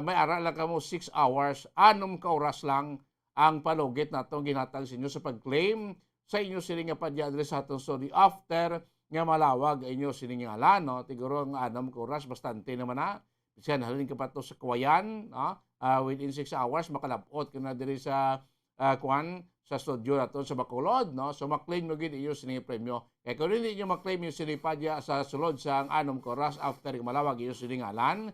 may ara lang kamo 6 hours, 6 ka oras lang ang palugit natong ginhatag sa inyo sa pag-claim sa inyo sining nga padya-address sa atong study after nga malawag inyo sining ngalan, no? Siguro ang 6 ka oras bastante naman na. Kasi halin ka pa to sa Kawayan, no? Within 6 hours makalabot ka na diri sa sa studio nato sa Bacolod, no? So maklaim mo gid iyo sining premyo. Kaya kung hindi niyo maklaim yung sining padya sa sulod sa 6 ka oras after malawag iyo sining ngalan,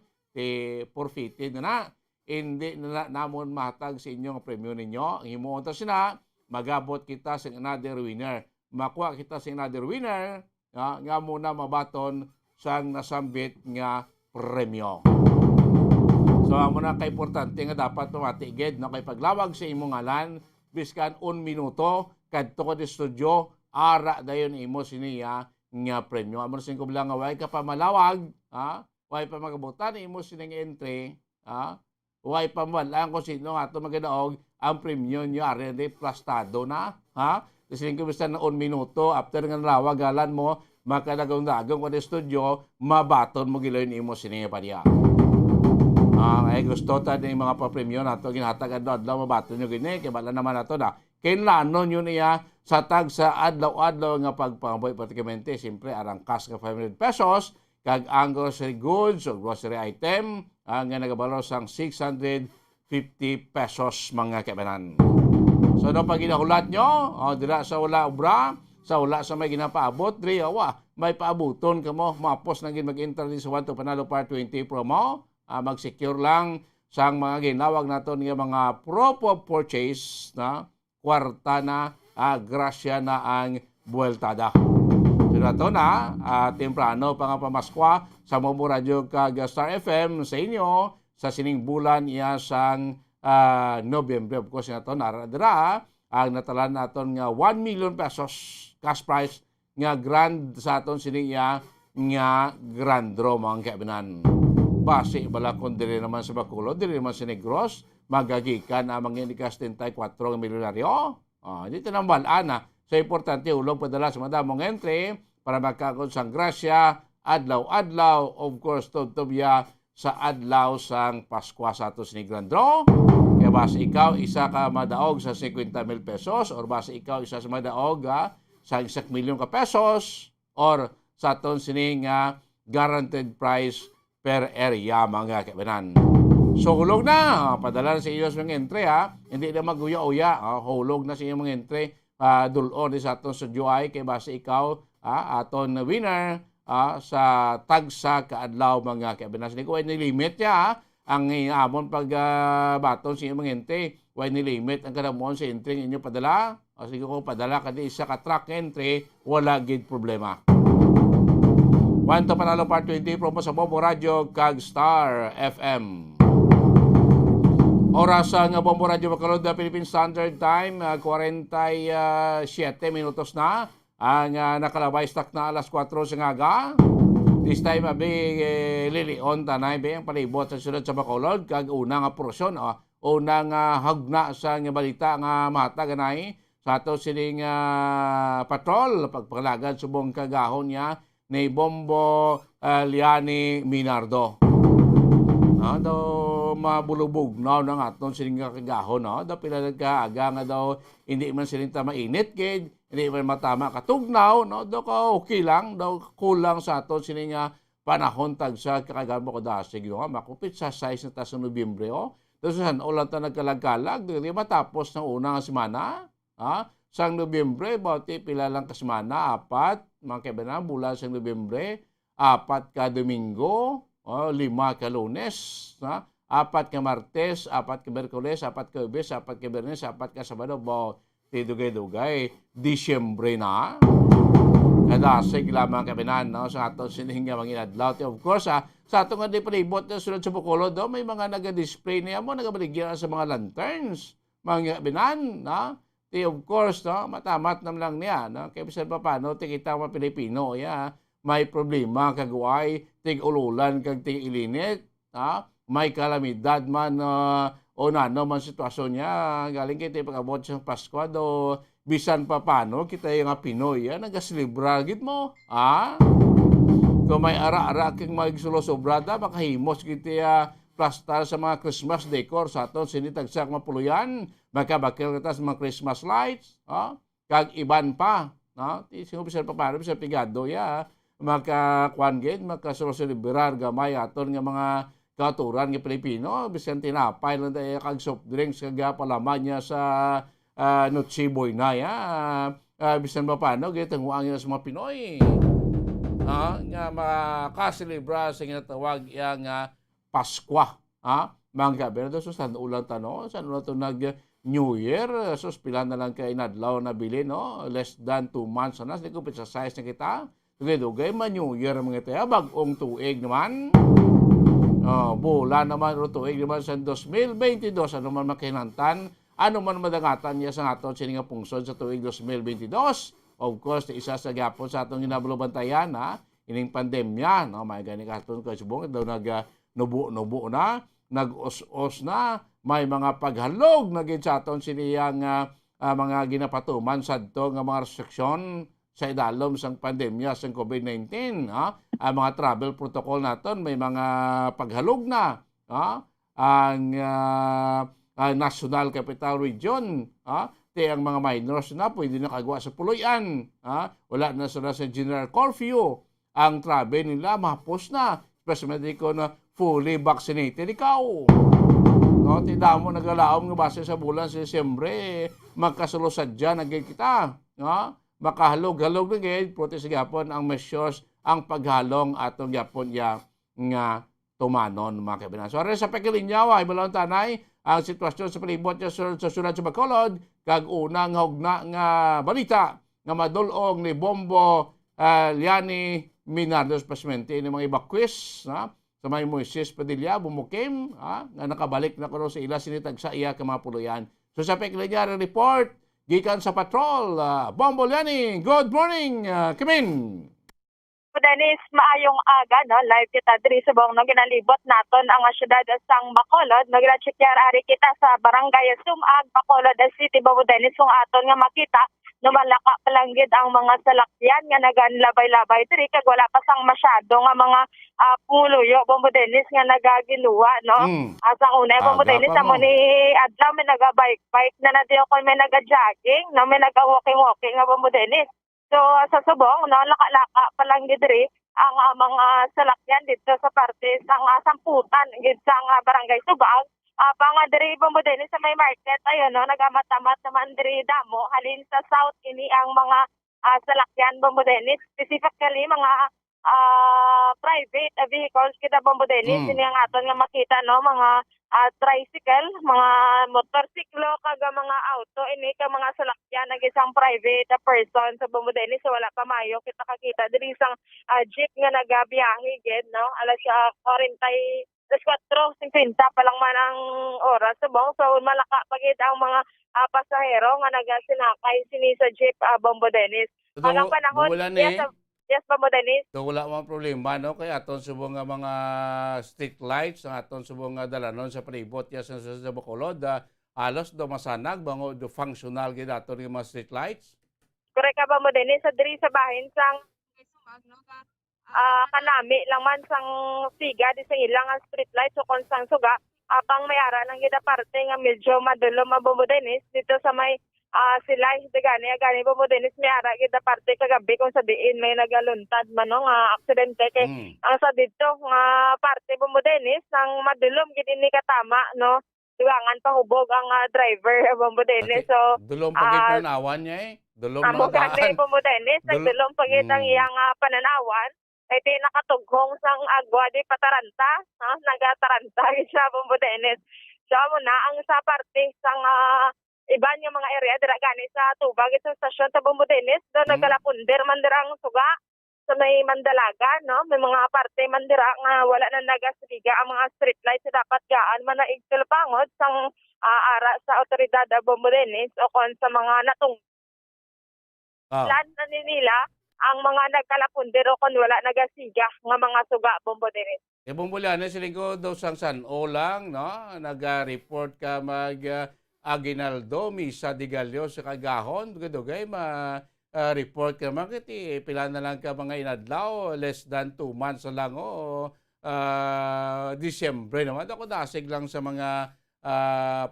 forfeited na. Hindi na namon mahatag sa inyong premyo ninyo. Ang himuon ta sina, magabot kita sa another winner. Makuha kita sa another winner, nga muna mabaton sang nasambit nga premyo. So amo na kay importante nga dapat matigid no kay paglawag sa imong ngalan biskan 1 minuto kadto ka di studio ara dayon imo siniya nga premyo. Amo sin ko bilang nga way ka pa malawag, way pa magabutan imo sining entry, way pa malang kung sino nga ito magadaog ang premyo nyo already plastado na, Kasi ko basta na 1 minuto after nga nalawag galan mo makadagong-dagong ko di studio mabaton mo giloy imo siniya pa diya. Ay gusto ta ng mga papremyo nato ginhatag adlaw mabaton nyo gini kay bala naman nato na kinlanon yun niya sa tag sa adlaw-adlaw nga pagpamboy pratikamente siyempre arangkas nga 500 pesos kag ang grocery goods o grocery item nga nagabalo sang 650 pesos mga kaibanan. So no pag ginahulat nyo dira sa wala obra sa wala sa may ginapaabot diri may paabuton kamo mapos na gid mag-enter sa 1 to Panalo Part 20 promo. Mag-secure lang sang mga ginawag naton nga mga proof of purchase na kwarta na grasya na ang buweltada. So nato na temprano pa nga pamaskwa sa Bombo Radio kag Star FM sa inyo sa sining bulan iya sang Nobyembre. Of course nato naradira ang natalan naton nga 1 million pesos cash prize nga grand sa aton sining iya nga grand draw mga kaibanan. Base bala kung dili naman sa Bacolod, dili naman sa Negros, magagikan ang mga indikas 34 milyonaryo. Dito nang balaan na. So, importante, ulong padala sa madamong entry para magkakon sang grasya, adlaw-adlaw, of course, tubya sa adlaw sang Paskwa sa atos ni Grand Draw. Kaya base ikaw, isa ka madaog sa 50,000 pesos or base ikaw, isa sa madaog sa 1 milyon ka pesos or sa aton sining guaranteed price per area mga kaibanan. So hulog na, padala sa iyo sa mga entry hindi na maguya-uya, hulog na sa iyo mga entry, dulon sa aton sa UI kay base ikaw aton winner sa tagsa kaadlaw mga kaibanan. Hindi ko ay nilimit niya ang amon pag baton sa iyo mga entry, way nilimit ang kadamon sa entry inyo padala. Sige ko padala kadi isa ka track entry, wala gid problema. 1 to Panalo Part 20 promo sa Bombo Radio kag Star FM. Oras nga Bombo Radio Bacolod Philippine Standard Time 47 minutos na ang nakalabay stock na alas 4 sa ngaga. This time lilion tanay ang palibot sa sunod sa Bacolod kag unang porsyon unang hagna sa nga balita nga mahatag anay sa ato sining patrol pagpanglagan subong kagahon niya ni Bombo Liani Minardo. Daw mabulubog na nga aton sining kagahon daw pila nagkaaga nga daw hindi man siling mainit kid hindi man matama katugnaw daw ka okay lang daw kulang sa aton sining panahon tag sa kakagamo ko dasig makupit sa 6 na sa Nobyembre daw sa ulan ta nagkalagkalag di matapos ng unang semana sang Nobyembre bawti pila lang ka semana 4 mga kaibanan bulan sa Nobyembre 4 ka Domingo 5 ka Lunes 4 ka Martes 4 ka Miyerkules 4 ka Huwebes 4 ka Biyernes 4 ka Sabado tidugay-dugay Disyembre na kadasig lamang kaibanan sa aton sining nga mga adlaw of course sa aton nga di palibot na sunod sa Bacolod may mga naga-display niya mo nagabaligyan sa mga lanterns mga kaibanan of course, matamat nam lang niya. Kaya bisan pa paano, kita mga Pilipino, may problema kagaway, tig-ululan, kag tig-ilinit, may kalamidad man, o nano man sitwasyon niya. Galing kita pag-abot sa Pasko, bisan pa paano, kita yung Pinoy, nagasilibra, git mo, Kung may ara-ara kang magsulosobrada, makahimos kita plastar sa mga Christmas decor sa aton sinitagsak mapuluyan, magkabakil kita sa mga Christmas lights, kag iban pa, no? Sino bisag pa paano bisag pigado ya, makakuan gid, makaselebrar gamay aton nga mga kauturan nga Pilipino, bisan tinapay lang tayo kag soft drinks kag palaman niya sa Noche Buena ya. Bisan pa paano gid tanguan sa mga Pinoy. Nga makaselebrar sa ginatawag nga Paskwa. Mga gabi na sus saan ulang tanong, saan ulang ito nag-New Year, sus pila na lang kay inadlaw na bili, no? Less than 2 months na, hindi ko sa size na kita. Dugay-dugay, ma-New Year mga ito, bagong tuig naman. Bulan naman, tuig naman sa 2022, ano man makinantan, ano man madangatan niya sa aton sininga pungsod sa tuig 2022. Of course, isa sa gapon sa atong ginabulubantayan, ining pandemya, no? May gani katon ko subong daw nubo na, nag-os-os na, may mga paghalog na gid sa aton siniyang mga ginapatuman sadto nga mga restriksyon sa idalom sang pandemya sang COVID-19. Ang mga travel protocol naton may mga paghalog na. Ang National Capital Region, ang mga minors na pwede na kagawa sa puloyan. Wala na sila sa general curfew. Ang travel nila mahapos na. Especially ko na fully vaccinated ikaw. No, tida mo nagalaom nga base sa bulan sa Disyembre, magkasulusad dyan nagay kita. No? Makahalog-halog na gayud, puti sa gapon ang measures, ang paghalong atong gapon ya nga tumanon mga kaibigan. So, sa pekilinyaw, ay balon tanay, ang sitwasyon sa palibot niya sa syudad sa Bacolod, kag unang hugna nga balita nga madulong ni Bombo Liani Minardos Pasmente ng mga evacuees, sa may Moises Padilla, bumukim, nga nakabalik na kuno sa ila sinitag sa iya ka mga puluyan. So sa pekilinyaw report, gikan sa patrol, Bombo Liani, good morning, Kimin! Dennis, maayong aga, no? Live kita diri sa buong ginalibot naton ang syudad sang Bacolod. Nagratsyar ari kita sa barangay Sumag, Bacolod City, Bombo Dennis, kung aton nga makita, numalaka palanggid ang mga salakyan nga naganlabay-labay diri kag wala pa sang masyado nga mga puluyo, Bombo Dennis, nga nagagiluwa, no? Asang una, Bombo Dennis, amo ni adlaw may naga-bike na diyo ko may naga-jogging, no? May naga-walking nga, Bombo Dennis. So sa subong, no, laka-laka palang gidri ang mga salakyan dito sa parte sang samputan gid sang barangay Subag. Pang diri Bombo Dennis sa may market ayon, no, nagamamat naman diri damo halin sa south ini ang mga salakyan, Bombo Dennis, specifically mga private vehicles kita, Bombo Dennis. Ini ang aton nga makita, no, mga tricycle, mga motorsiklo kag mga auto ini ka mga salakyan ng isang private person sa Bombo Dennis. So wala pa mayo kita kakita diri isang jeep nga nagabiyahe gid, no, alas 4:50 pa lang man ang oras subong. So malaka pagid ang mga pasahero nga nagasinakay sini sa jeep, Bombo Dennis. Hanggang panahon yes, Bombo Dennis. So wala mga problema, no? Kaya aton subong nga mga street lights, ang aton subong nga dalanon sa palibot ya sa Bacolod, alos do masanag bango do functional gid aton nga mga street lights. Correct ka, Bombo Dennis, sa diri sa bahin sang Sumag, no, kanami lang man sang siga di sa ilang street lights o kon sang suga pang mayara lang gid parte nga medyo madulom, Bombo Dennis, dito sa may silay gani Bombo Dennis, may ara gid parte kagabi kung sabihin may nagaluntad man, no, nga aksidente kay ang sa dito nga parte, Bombo Dennis, ang madulom gid ini katama, no, dugangan pa hubog ang driver, Bombo Dennis. So dulom pagit pananawan niya dulom amo gani, Bombo Dennis, nagdulom pagit ang iyang pananawan ay nakatughong sang agwa di pataranta, nagataranta siya, Bombo Dennis. So amo na ang sa parte sang iba niya mga area dira gani sa tubag sa stasyon sa Bombo Dennis, do nagkalapunder man dirang suga sa may Mandalaga, no, may mga parte man dira nga wala na nagasiga ang mga street lights, dapat gaan man na igtulpangod sang ara sa otoridad Bombo Dennis o kon sa mga natung plan na nila ang mga nagkalapunder o kon wala nagasiga nga mga suga, Bombo Dennis. Bombo Liani, silingo daw sang San-O lang, no, nag-report ka Aguinaldo, Misa de Gallo sa Kagahon, dugay report ka man kiti pila na lang ka mga inadlaw, less than 2 months lang Disyembre naman. Ako dasig lang sa mga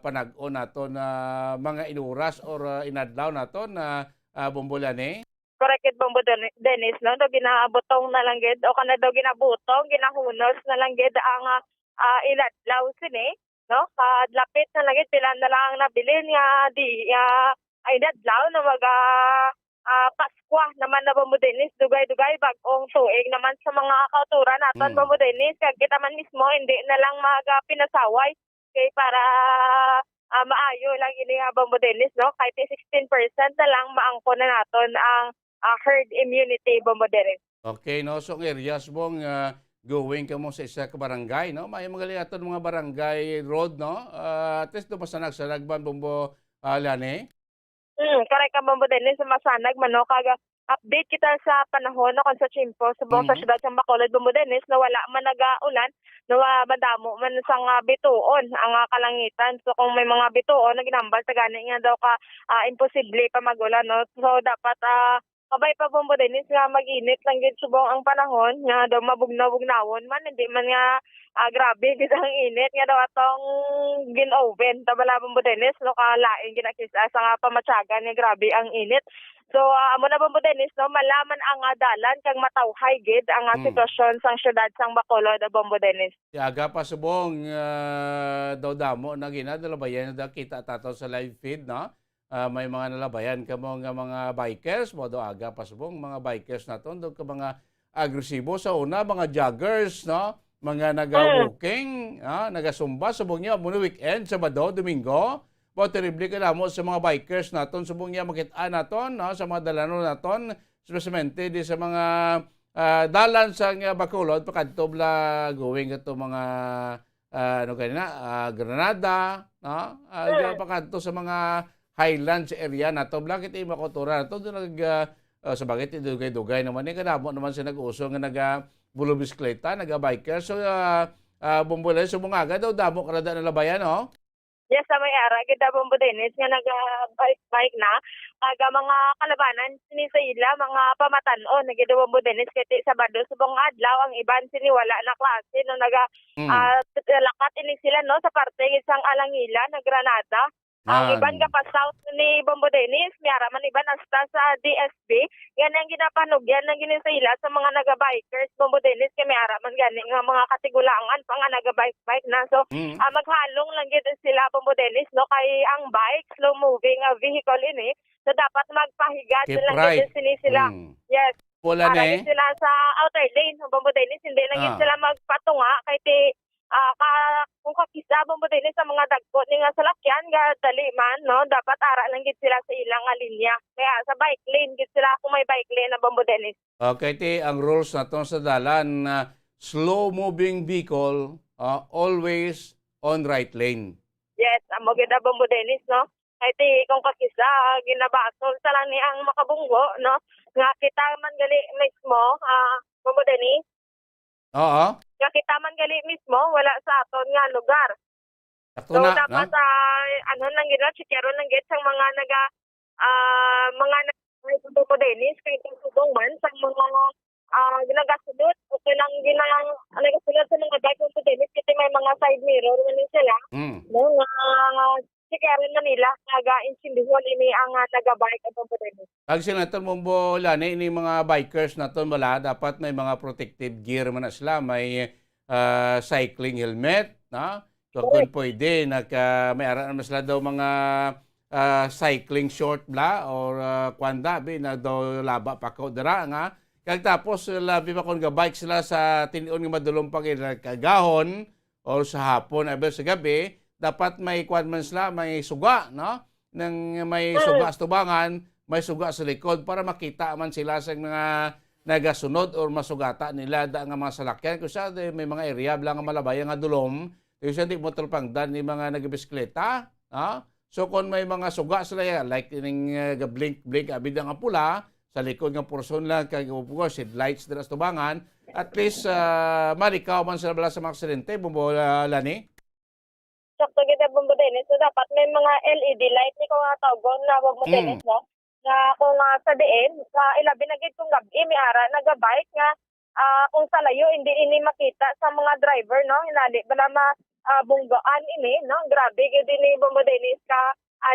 panag-o nato na mga inuras or inadlaw nato na Bombolane. Correct it Bombo Dennis, no? Do ginabutong na lang gid o kana daw ginabutong, ginahunos na lang gid ang iladlaw sini, no? Kadlapit na lang gid pila na lang ang nabilin nga di iladlaw na maga Paskwa naman na Bombo Dennis, dugay-dugay bag-ong tuig naman sa mga kauturan naton Bombo Dennis, kag kita man mismo hindi na lang maga pinasaway kay para maayo lang ini Bombo Dennis, no? Kahit 16% na lang maangko na naton ang herd immunity Bombo Dennis. Okay, no? So, ang areas mong going ka mo sa isa ka barangay, no? May mga liaton mga barangay road, no? At least doon masanag sa Lagban, Bombo Lane. Correct ka Bombo Dennis, masanag man, no? Kaga update kita sa panahon no, sa Chimpo, sa buong sa syudad ng Bacolod, Bombo Dennis, na wala man nagaulan, na madamo man sang bituon ang kalangitan. So kung may mga bituon na ginambal, tagani nga daw ka imposible pa magulan, no? So dapat kabay pa Bombo Dennis nga mag-init lang gid subong ang panahon nga daw mabugnaw-bugnawon man, hindi man nga grabe gid ang init nga daw atong gin-oven tabala Bombo Dennis, no? Kalain ginakisa sa nga pamatsagan nga grabe ang init. So amo na Bombo Dennis, no, malaman ang dalan kang matawhay gid ang sitwasyon sang syudad sang Bacolod Bombo Dennis. Aga pa subong daw damo na ginadalabayan na kita tato sa live feed, no? May mga nalabayan ka mo nga mga bikers, mo do aga pa subong mga bikers naton do ka mga agresibo sa una, mga joggers, no? Mga naga-walking, nagasumba subong niya mo weekend, Sabado, Domingo. Bo terrible ka mo sa mga bikers naton subong niya makita naton, no? Sa mga dalanon naton, especially di sa mga dalan sa Bacolod pakadto bla going ato mga ano kanina Granada, no? Pakadto sa mga highlands area nato bakit makutura nato do nag sa bakit dugay-dugay naman ni kadamo naman sa nag-uso nga bulo bisikleta, naga-biker. So Bombolay so mga aga daw damo kada na labayan, no? Yes, sa may ara kita Bombo Dennis nga naga-bike na aga mga kalabanan sini sa ila mga pamatan-on nagida Bombo Dennis kiti Sabado subong adlaw ang iban sini wala na klase no naga lakat ini sila no sa parte isang Alangila na Granada. Ang iban ka pa south ni Bombo Dennis, miyara man iban hasta sa DSB. Yan ang ginapanugyan ng ginisila sa mga naga-bikers Bombo Dennis kay miyara man gani nga mga katigulangan pa nga naga-bike na. So maghalong lang gid sila Bombo Dennis no kay ang bike slow moving vehicle ini. So dapat magpahiga sila gid sila. Yes. Wala ni sila sa outer lane Bombo Dennis, hindi lang gid sila magpatunga kay ti kung kakisa Bombo Dennis sa mga dagko ni nga salakyan ga dali man no dapat ara lang gid sila sa ilang linya kaya sa bike lane gid sila kung may bike lane na Bombo Dennis. Okay, ti ang rules naton sa dalan slow moving vehicle always on right lane. Yes, amo gid Bombo Dennis no. Kay ti kung kakisa ginabasol sa lang ni ang makabunggo no nga kita man gali mismo Bombo Dennis. Oo. Kita man gali mismo wala sa aton nga lugar. So dapat ano lang gid chikero lang gid sang mga mga Bombo Dennis kay subong man sang mga ginagasulod okay lang nagasulod sa mga bike Bombo Dennis kasi may mga side mirror man sila. No nga chikero na nila naga-insindihan ini ang naga-bike Bombo Dennis. Pag sila naton Bombo Lane ini mga bikers naton wala dapat may mga protective gear man na sila, may cycling helmet, na kung pwede may aran naman sila daw mga cycling short bla or kwanda bi na daw laba pa ko dira nga kag tapos labi pa kon ga bike sila sa tinuon nga madulong pag kagahon or sa hapon abi sa gabi dapat may kwan man sila may suga, no? Nang may suga sa tubangan, may suga sa likod para makita man sila sa mga nagasunod or masugata nila da nga mga salakyan. Kasi may mga area lang nga malabayan nga dulom, kasi hindi mo talpangdan ni mga nagabisikleta. So kung may mga suga sila, like ining blink abid nga pula, sa likod nga porson lang, kag headlights dira sa tubangan, at least marikaw man sila bala sa mga aksidente, Bombo Lani. Sakto kita Bombo Dennis, so dapat may mga LED light ni ko nga tawgon na Bombo Dennis, no? Na kung sa diin, sa ilabi na gid kung gabi, may ara nagabike nga kung sa layo hindi ini makita sa mga driver no hinali bala bunggaan ini no grabe gid ini Bombo Dennis ka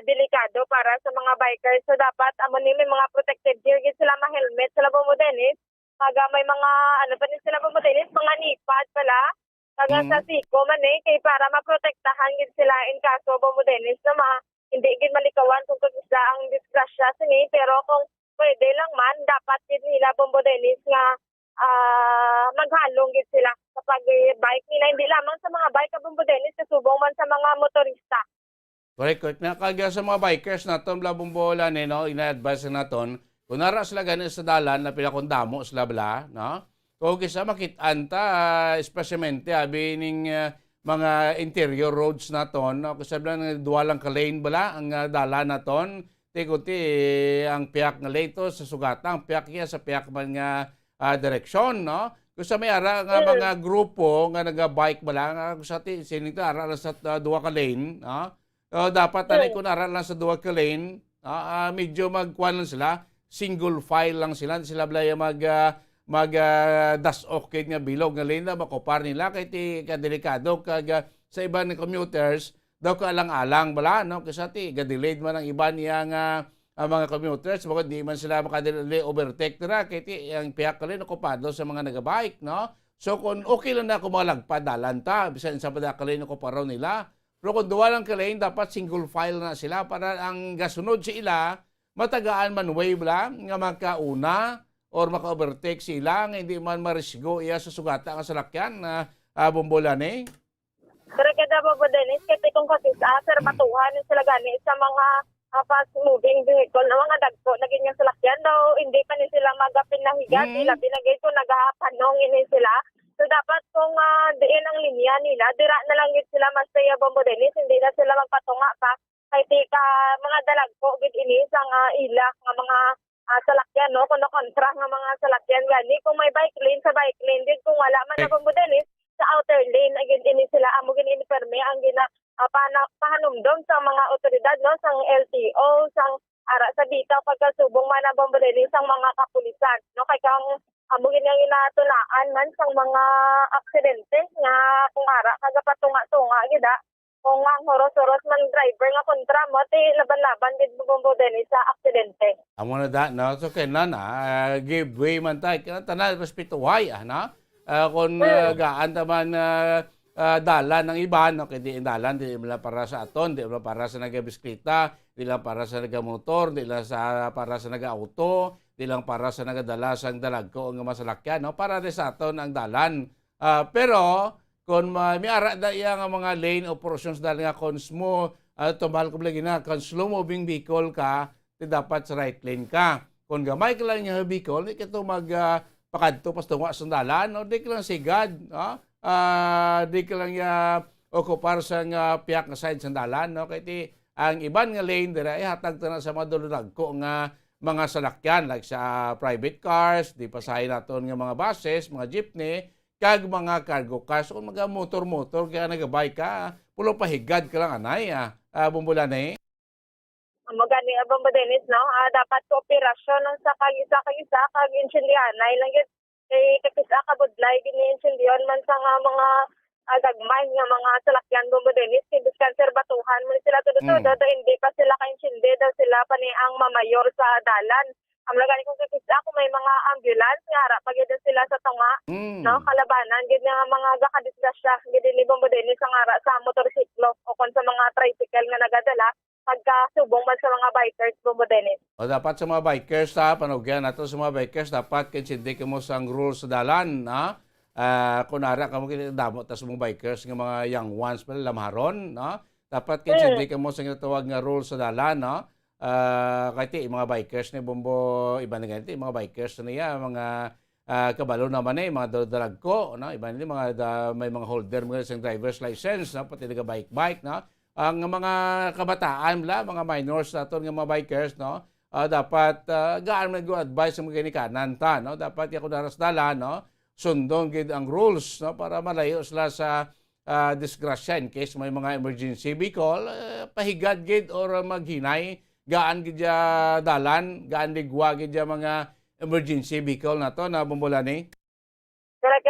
delikado para sa mga bikers so dapat amo ni may mga protective gear gid sila ma-helmet sila Bombo Dennis kaga may mga ano pa ni sila Bombo Dennis mga nipad pala kaga sa siko man kay para maprotektahan gid sila in kaso Bombo Dennis na hindi gid malikawan kung kagisa ang disgrasya sini pero kung pwede lang man dapat gid nila Bombo Dennis nga maghalong gid sila sa pag-bike nila hindi lamang sa mga bike Bombo Dennis kasubong man sa mga motorista. Correct, correct. Nakagaya sa mga bikers naton blabumbola ni no, ina-advise naton kung nara sila gani sa dalan na pinakondamo sila bla, no? Kung kisa makitaan ta, especialmente ning mga interior roads naton, no? Kasi sablan duwalang ka lane bala ang dalan naton, tikuti ang piyak nga lane to sa sugatang, piyak niya sa piyak man nga direksyon, no? Kung sa may ara nga mga grupo nga naga-bike bala, nga kung sa sining ara lang sa duwa ka lane, no? Dapat tanay kung ara lang sa duwa ka lane, medyo magkuhan lang sila, single file lang sila, sila blaya das okay nga bilog nga lane na makopar nila kay ti kadelikado kag sa iba ng commuters daw kaalang-alang bala no kasi ga-delayed man ang iba niya nga mga commuters bakit di man sila makadili overtake nila kay ti ang piyak kali okupado sa mga nagabike no so kung okay lang na kung malagpad dalan ta bisan sa padakali okuparaw nila pero kung duwa lang kalain dapat single file na sila para ang gasunod sa ila matagaan man way bala nga magkauna or maka-overtake sila nga hindi man marisgo iya sa sugata nga salakyan na bombolan Pero kada Bombo Dennis kay kung kasisa sir matuhan sila gani sa mga fast moving vehicle na mga dagko naging yung salakyan daw hindi pa ni sila magapin na higat nila pinagay ko nagapanong ini sila so dapat kung diin ang linya nila dira na lang gid sila masaya Bombo Dennis hindi na sila magpatunga pa kay ka mga dalagko gid ini sang ila nga mga salakyan no kuno kontra nga mga salakyan gani kung may bike lane sa bike lane din kung wala man na Bombo Dennis sa outer lane agad ini sila amo gini perme ang gina pahanumdom sa mga otoridad no sang LTO sang ara sa bitaw pagkasubong man ang Bombo Dennis sang mga kapulisan no kay kang amo gini ang inatulaan man sang mga aksidente nga kung ara kaga patunga-tunga gida kung ang horos-horos man driver nga kontra mo ti laban-laban gid Bombo Dennis sa aksidente. Amo na da no so kenan give way man tay tanan respeto why na kung gaan taman dalan ng iba no kay di dalan di lang para sa aton di lang para sa nagabisikleta di lang para sa nagamotor di lang para sa nagauto di lang para sa nagadala sang dalagko nga masalakyan no para rin sa aton ang dalan pero kung may ara da iya nga mga lane operations dahil nga kung mo tumal ko lagi na kung slow moving vehicle ka di dapat sa right lane ka kung gamay ka lang yung vehicle di ka ito pakadto pas tunga sa dalan no di ka lang sigad di ka lang okupar sa piyak nga side sa dalan no kay ti ang iban nga lane dira hatag ta na sa madulurag ko nga mga salakyan like sa private cars di pasahin naton nga mga buses mga jeepney kag mga cargo cars kung mga motor kaya nagabike ka pulo pahigad ka lang anay bumbulan Magani Bombo Dennis no dapat kooperasyon ng sa kag-isa kag insyendyanay lang gid kay kakisa ka budlay gini insyendyon man sa mga gagmay nga mga salakyan Bombo Dennis kay diskonserbatuhan mo sila todo hindi pa sila ka-insyende daw sila pa ni ang mamayor sa dalan ang lagani kung kakisa ko may mga ambulance nga ara pag sila sa tunga no kalabanan gid nga mga gakadisgrasya gid ni Bombo Dennis ang ara sa motorsiklo o kon sa mga tricycle nga nagadala pagkasubong man sa mga bikers Bombo Dennis. O dapat sa mga bikers panugyan nato sa mga bikers dapat kinsindi ka mo sang rules sa dalan kung nara ka mo kinadamo ta sa mga bikers nga mga young ones pala lamharon dapat kinsindi ka mo sa tawag nga rules sa dalan kay ti mga bikers ni Bombo iba na ganito mga bikers na niya mga kabalo naman mga dalag ko iba nila may mga holder mga isang driver's license pati naga bike ang mga kabataan mga minors naton nga mga bikers dapat gaan man go advice sa mga ginikanan ta dapat ya kudaras dala sundon gid ang rules para malayo sila sa disgrasya in case may mga emergency vehicle pahigad gid or maghinay gaan gid dalan gaan ligwa gid mga emergency vehicle nato na bumbulani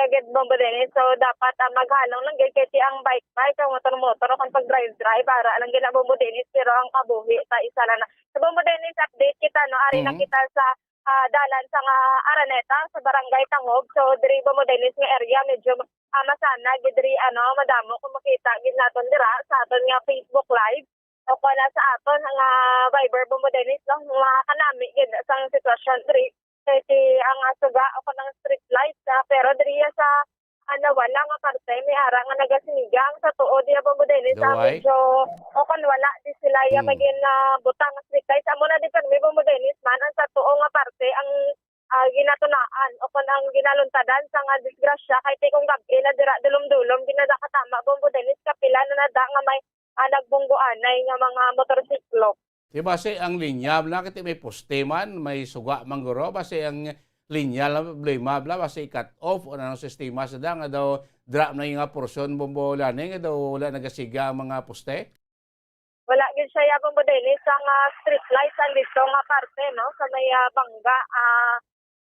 gid Bombo Dennis. So dapat maghalong lang gid kay ang bike ang motor kung pag-drive para lang gid na Bombo Dennis pero ang kabuhi ta isa lang na. Sa Bombo Dennis update kita no ari na kita sa dalan sa nga Araneta sa barangay Tangog. So diri Bombo Dennis nga area medyo masana gid diri madamo kung makita gid naton dira sa aton nga Facebook live. O pala sa aton nga Viber Bombo Dennis no makanami gid sa sitwasyon diri kay ang suga o ng street light pero diri sa wala nga parte may ara nga nagasinigang sa tuod diya Bombo Dennis medyo o wala di sila magin butang nga street light amo na di permi Bombo Dennis man ang sa tuo nga parte ang ginatunaan o ang ginaluntadan sa nga disgrasya kay kung gabi na dira dulom-dulom ginada katama Bombo Dennis kapila na nada nga may nagbunggoanay nga mga motorsiklo. Di base ang linya, bakit may poste man, may suga mangguro, base ang linya lang problema, base cut off o anong sistema sa nga daw drop na yung porsyon Bombo Lani, nga daw wala nagasiga ang mga poste? Wala gid siya Bombo Dennis sa street lights ang dito nga parte no sa may bangga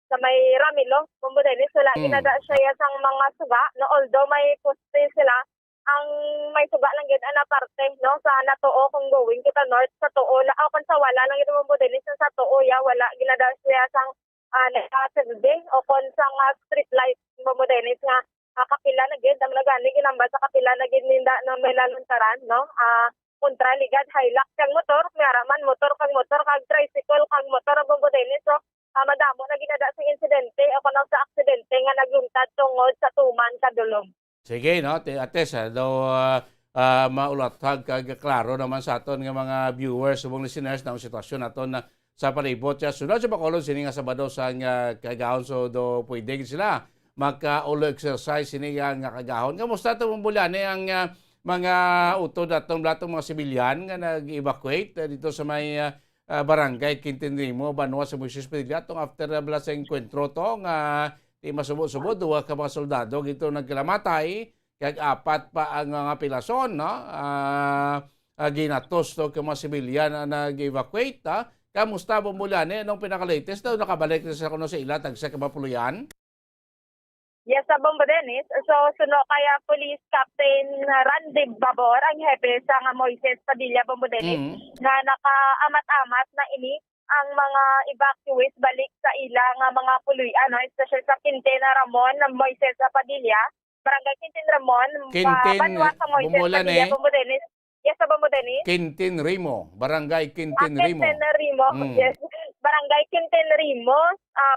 sa may Ramilo Bombo Dennis wala ginada siya sa mga suga no although may poste sila ang may suga lang gid ana parte no sa natuo kung going kita north sa tuo la kung sa wala lang ito Bombo Dennis sa tuo wala ginada siya sang nakasilbi o kung sa street light Bombo Dennis nga kapila na gid ang nagani ginamba sa kapila na gid ninda no may laluntaran no kontra ligad hilux kang motor maraman motor kag tricycle kag motor Bombo Dennis so madamo na ginada sa insidente o kung sa aksidente nga naglungtad tungod sa tuman kadulom. Sige, no? Ates, daw maulatag klaro naman sa aton nga mga viewers, subong listeners na ang sitwasyon naton na sa palibot. Sunod sa Bacolod, sini nga Sabado sa kagahon, so do pwede sila magka-ulo exercise sini nga kagahon. Kamusta ito mong bulani ang mga utod atong blatong mga sibilyan nga nag-evacuate dito sa may barangay Quintinrimo, Banwa sa Moises Padilla, after sa encuentro to nga di masubod-subod, duwa ka mga soldado gito nagkalamatay, kag apat pa ang mga pilason, no? Ginatos to ka mga sibilyan na nag-evacuate, ha? Kamusta Bombolani? Anong pinaka-latest daw? Nakabalik na sa kuno sa ila, tagsa ka mapuluyan? Yes, sa Bombo Dennis. So, suno kaya Police Captain Randy Babor, ang hepe sa nga Moises Padilla, Bombo Dennis, na nakaamat-amat na ini ang mga evacuees balik sa ilang mga puluyan, especially sa Quintin Ramon ng Moises Padilla, Barangay Quintin Ramon, Banwa sa Moises Padilla, Bombo Dennis. Yes, sa Bombo Dennis. Quintin Rimo, Barangay Quintin Rimo. Quintin Rimo, yes. Barangay Quintin Rimo,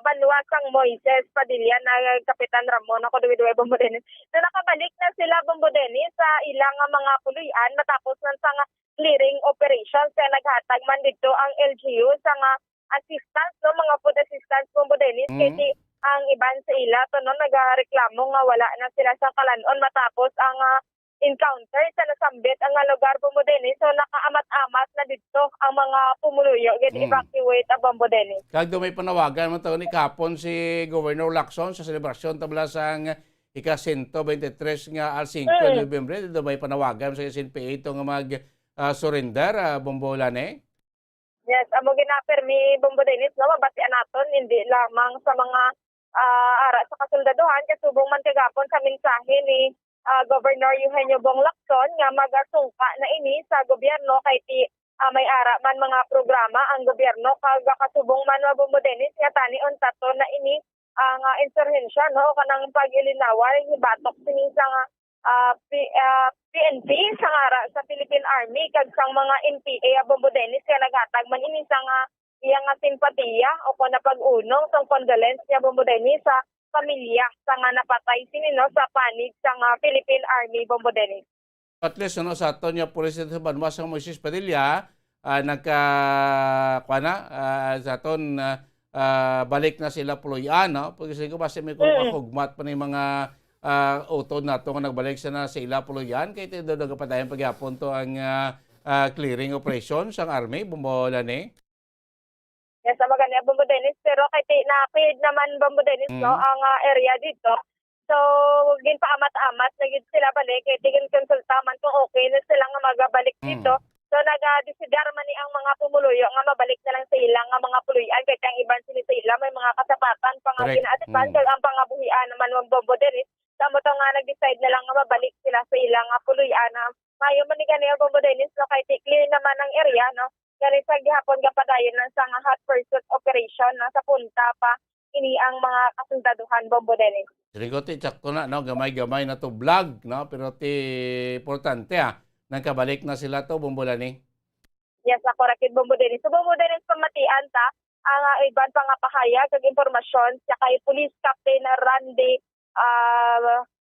Banwa sang Moises Padilla na Kapitan Ramon ako duwi-duwi Bombo Dennis. Na nakabalik na sila Bombo Dennis sa ilang mga puluyan matapos ng clearing operations kaya naghatag man dito ang LGU sa assistance no mga food assistance Bombo Dennis kasi ang iban sa ila to no nagareklamo nga wala na sila sa kalanon matapos ang encounter sa nasambit ang lugar Bombo Dennis so nakaamat-amat na dito ang mga pumuluyo get evacuate ang Bombo Dennis. Kag may panawagan mo to ni kapon si Governor Lacson sa selebrasyon tabla sang ika-123 nga al 5 de Nobyembre dito may panawagan sa SNPA ito nga mag surrender, Bombo Lani? Yes, amo ginapermi Bombo Dennis, no, mabatian naton hindi lamang sa mga ara sa kasoldaduhan, kasubong man kagapon sa mensahe ni Governor Eugenio Bong Lacson nga magasungka na ini sa gobyerno kay may ara man mga programa ang gobyerno kag kasubong man Bombo Dennis nga tani unta to na ini ang insurhensya no kanang pag-ilinawal hibatok sini sa PNP sa ara sa Philippine Army kag sang mga NPA Bombo Dennis kaya naghatag man ini sa iyang simpatiya o kung napag-unong sang condolence niya Bombo Dennis sa pamilya sa nga napatay sini no sa panig sa Philippine Army Bombo Dennis. At least ano sa aton niya pulis sa Banwa sa Moises Padilla sa aton balik na sila puluyan no pag siguro basta may hugmat pa ni mga utod na ito nga nagbalik sa ila puluyan kaya ito nagpadayan pagyapon to ang clearing operation sa Army Bombo Lani. Yes, sa maganda Bombo Dennis pero kay na-paid naman Bombo Dennis no ang area dito. So gin pa amat-amat na gid sila balik kay tigin konsulta man kung okay na sila nga magabalik dito. So So nag-desider man ni ang mga pumuluyo nga mabalik na lang sa ilang nga mga puluyan kay ang iban sila sa ila may mga kasapatan pang Correct. ginaatipan kag ang pangabuhian naman ng Bombo Dennis. Tamo to nga nag-decide na lang nga mabalik sila sa ilang nga puluyan na mayo man ni ganito Bombo Dennis no kay clear naman ang area no. Kaya sa gihapon nga padayon ng sa hot pursuit operation no, sa punta pa ini ang mga kasundaduhan Bombo Dennis. Sirigote, tsakto na, no? Gamay-gamay na to vlog, no? Pero importante, nagkabalik na sila to, Bumbulani. Yes, ako rakit Bombo Dennis. So Bombo Dennis pamatian ta ang iban pa nga pahayag kag impormasyon sa kay Police Captain Randy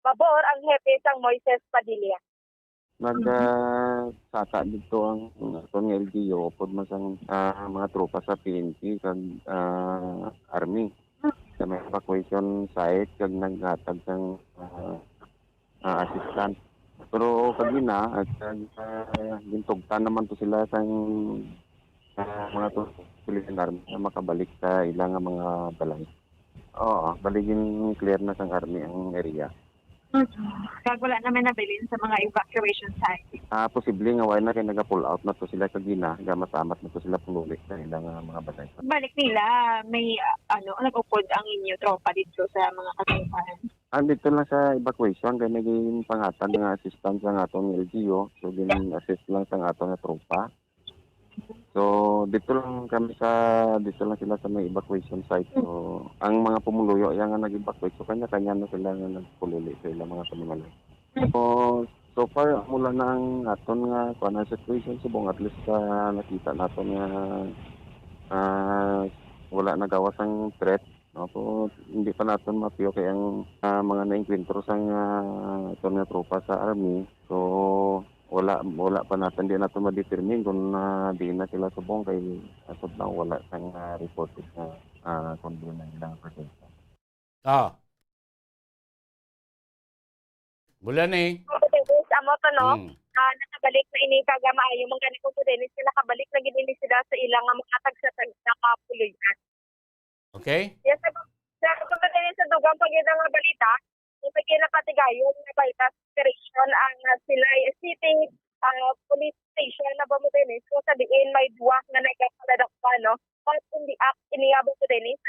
Babor ang hepe sang Moises Padilla. Sata dito ang atong LGU pod man sang mga tropa sa PNP kag army sa may evacuation site kag naghatag sang assistant. Pero kagina at gintugtan naman to sila sang mga to Philippine Army na makabalik sa ilang mga balay. Oo, baligin clear na sang army ang area. Kag wala naman nabilin sa mga evacuation site. Posible nga wala na kay naga-pull out na to sila kagina, gamasamat na to sila pululit sa ilang mga balay. Balik nila, may nag-upod ang inyo tropa dito sa mga kasampahan. Dito lang sa evacuation kay naging pangatan nga assistance ang atong LGU, so assist lang sa atong tropa. So dito lang sila sa may evacuation site. So ang mga pumuluyo yang nga nag-evacuate so kanya-kanya na sila nga nagpululi sa ilang mga pamilya. So far mula na ang aton nga kuan situation subong at least nakita naton nga wala nagawas ang threat. No? So hindi pa naton mapiyo kay ang mga na-enkwentro sang aton nga tropa sa army. So wala pa natin, di natin ma-determine kung di na sila subong kay asod lang wala sang reported na kung di na ilang presensya. Bulani. Amo to no, nakabalik na ini kaga maayo mong ganito po Dennis nakabalik na gid sila sa ilang mga tag sa kapuloyan. Okay? Yes, sa Dennis sa dugang pagida nga balita, pagina patigayon nga balita operation ang sila city police station na Bombo Dennis so sa diin may duwa nga nagkakaladakpa no at hindi iniabot ko Dennis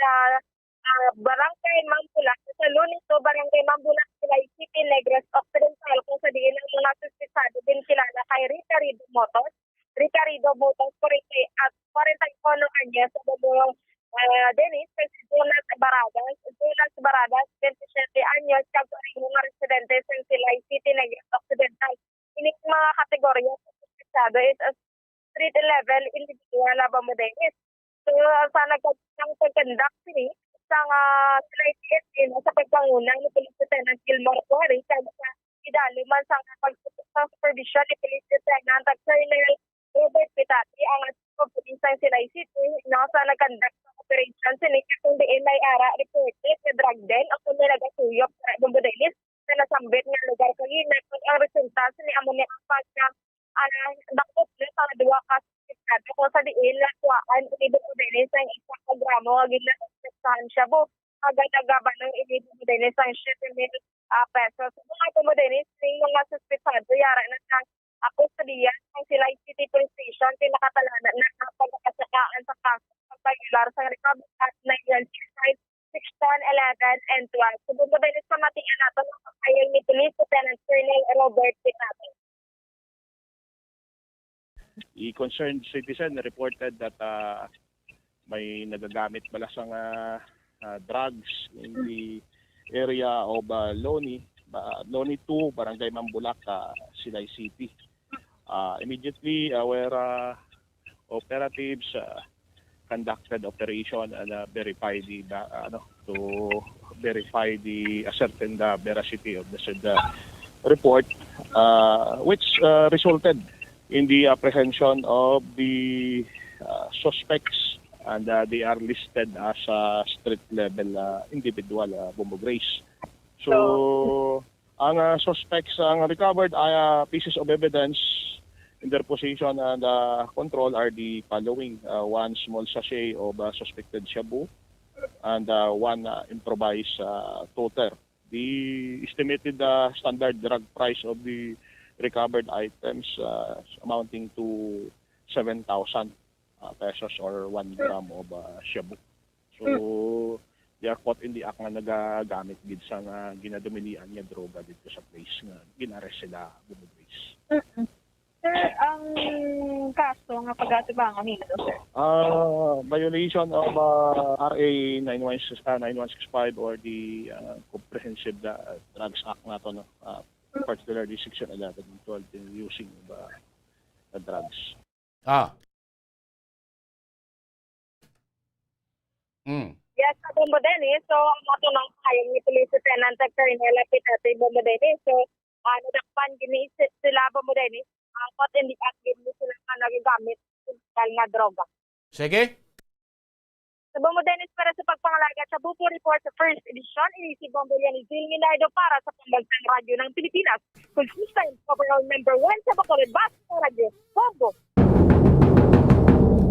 barangay Mampulak sa Lunes to barangay Mampulak sila City Negros Occidental kung sa diin ang mga suspetsado din kilala kay Ricardo Motors 40 kanya sa Bombo Dennis, Jonas Baradas, 27 anyos, kagwaring mga residente sa Silay City, Negros Occidental. Ini mga kategorya sa suspetsado is street level individual na Bombo Dennis. So, sa nagkakang pagkandak sini, sa Silay City, sa pagpangunang ni Police Lieutenant Gilmore Quarry, sa idali man sa supervision ni Police Lieutenant Colonel Robert Pitati, ang police ng Silay City, sa nagkandak operation sini kung diin may ara reported na drug den o kung nagasuyop sa Bombo Dennis na nasambit nga lugar kagina kung ang resulta sini amo ni ang pagka dakot na sa duwa ka suspetsado kung sa diin lakuan ni Bombo Dennis ang isang programo nga ginasuspetsahan siya po agad-agaban ng ni Bombo Dennis ang 7,000 pesos. So, mga Bombo Dennis ng mga suspetsado yara na sa kustodiya ng Silay City Police Station pinakatalanan na pagkakasakaan sa kaso pagpagular sa Republic Act 9165, 610, 11, and 12. So, Bombo Dennis pamatian nato ng pagkayang ni Police Lieutenant Colonel Robert Pitati. The concerned citizen reported that may nagagamit balasang drugs in the area of Loni 2, Barangay Mambulak, Silay City. Immediately, our operatives conducted operation and verify the ascertain the veracity of the said report, which resulted in the apprehension of the suspects, and they are listed as street level individual Bombo Grace. So, ang suspects ang recovered pieces of evidence in their possession and control are the following: one small sachet of suspected shabu and one improvised toter. The estimated standard drug price of the recovered items amounting to 7,000 pesos or 1 gram of shabu. So, they are caught in the act nga nagagamit gid sa nga ginadumilian nga droga dito sa place nga ginarest sila bumibis. Sir, ang kaso nga pag-atibangan nila, sir? Violation of RA 9165 or the Comprehensive Drugs Act nato, no? Particularly Section 11 and 12, using the drugs. Yes, sa Bombo Dennis. So, ang ato ng kayang ni Police Lieutenant Colonel Pitate Bombo Dennis. So, nadakpan ginisip sila Bombo Dennis. Ang caught in the act gini sila nga nagagamit dahil nga droga. Sige. Sa Bombo Dennis para sa pagpangalaga sa Bupo Report sa first edition, inisip Bombo yan ni Jill Minardo para sa Pambansang Radyo ng Pilipinas. Consistent overall number 1 sa Bacolod Basang Radyo, Bombo.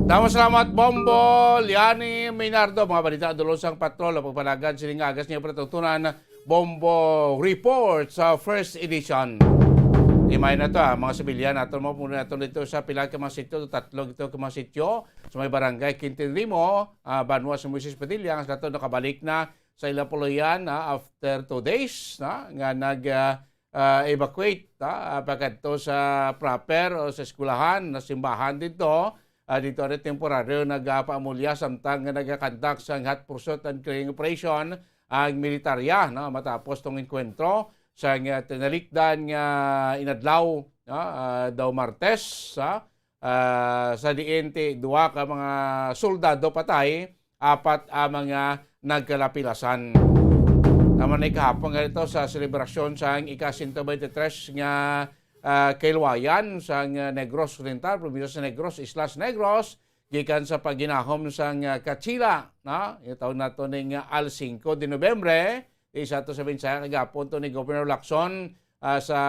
Salamat, Bombo, Liani, Maynardo, mga balita dulo sang patrol, pagpalagan siling agas niya patutunan Bombo Report sa first edition. Imay na to mga sibilyan nato mo muna nato dito sa pila ka mga sityo, tatlo ito ka mga sityo sa may barangay Quintinrimo, Banwa sa Moises Padilla, ang nato nakabalik na sa ilang puluyan after 2 days nga nag-evacuate pagkadto sa proper o sa eskwelahan na simbahan dito. Dito rin temporaryo nagpamulya samtang nagkakandak sa hot pursuit and clearing operation ang militarya matapos tong enkwentro sa tinalikdan nga inadlaw daw Martes sa diente duwa ka mga soldado patay, 4 ang mga nagkalapilasan. Naman ay kahapon nga ito sa selebrasyon sa ika-123 nga kailwayan sa Negros Oriental, probinsya sa Negros, Islas Negros, gikan sa paginahom sa Kachila, itaw na ito ng al 5 de Nobyembre, isa ito sa mensahe kagapon to ni Governor Lacson sa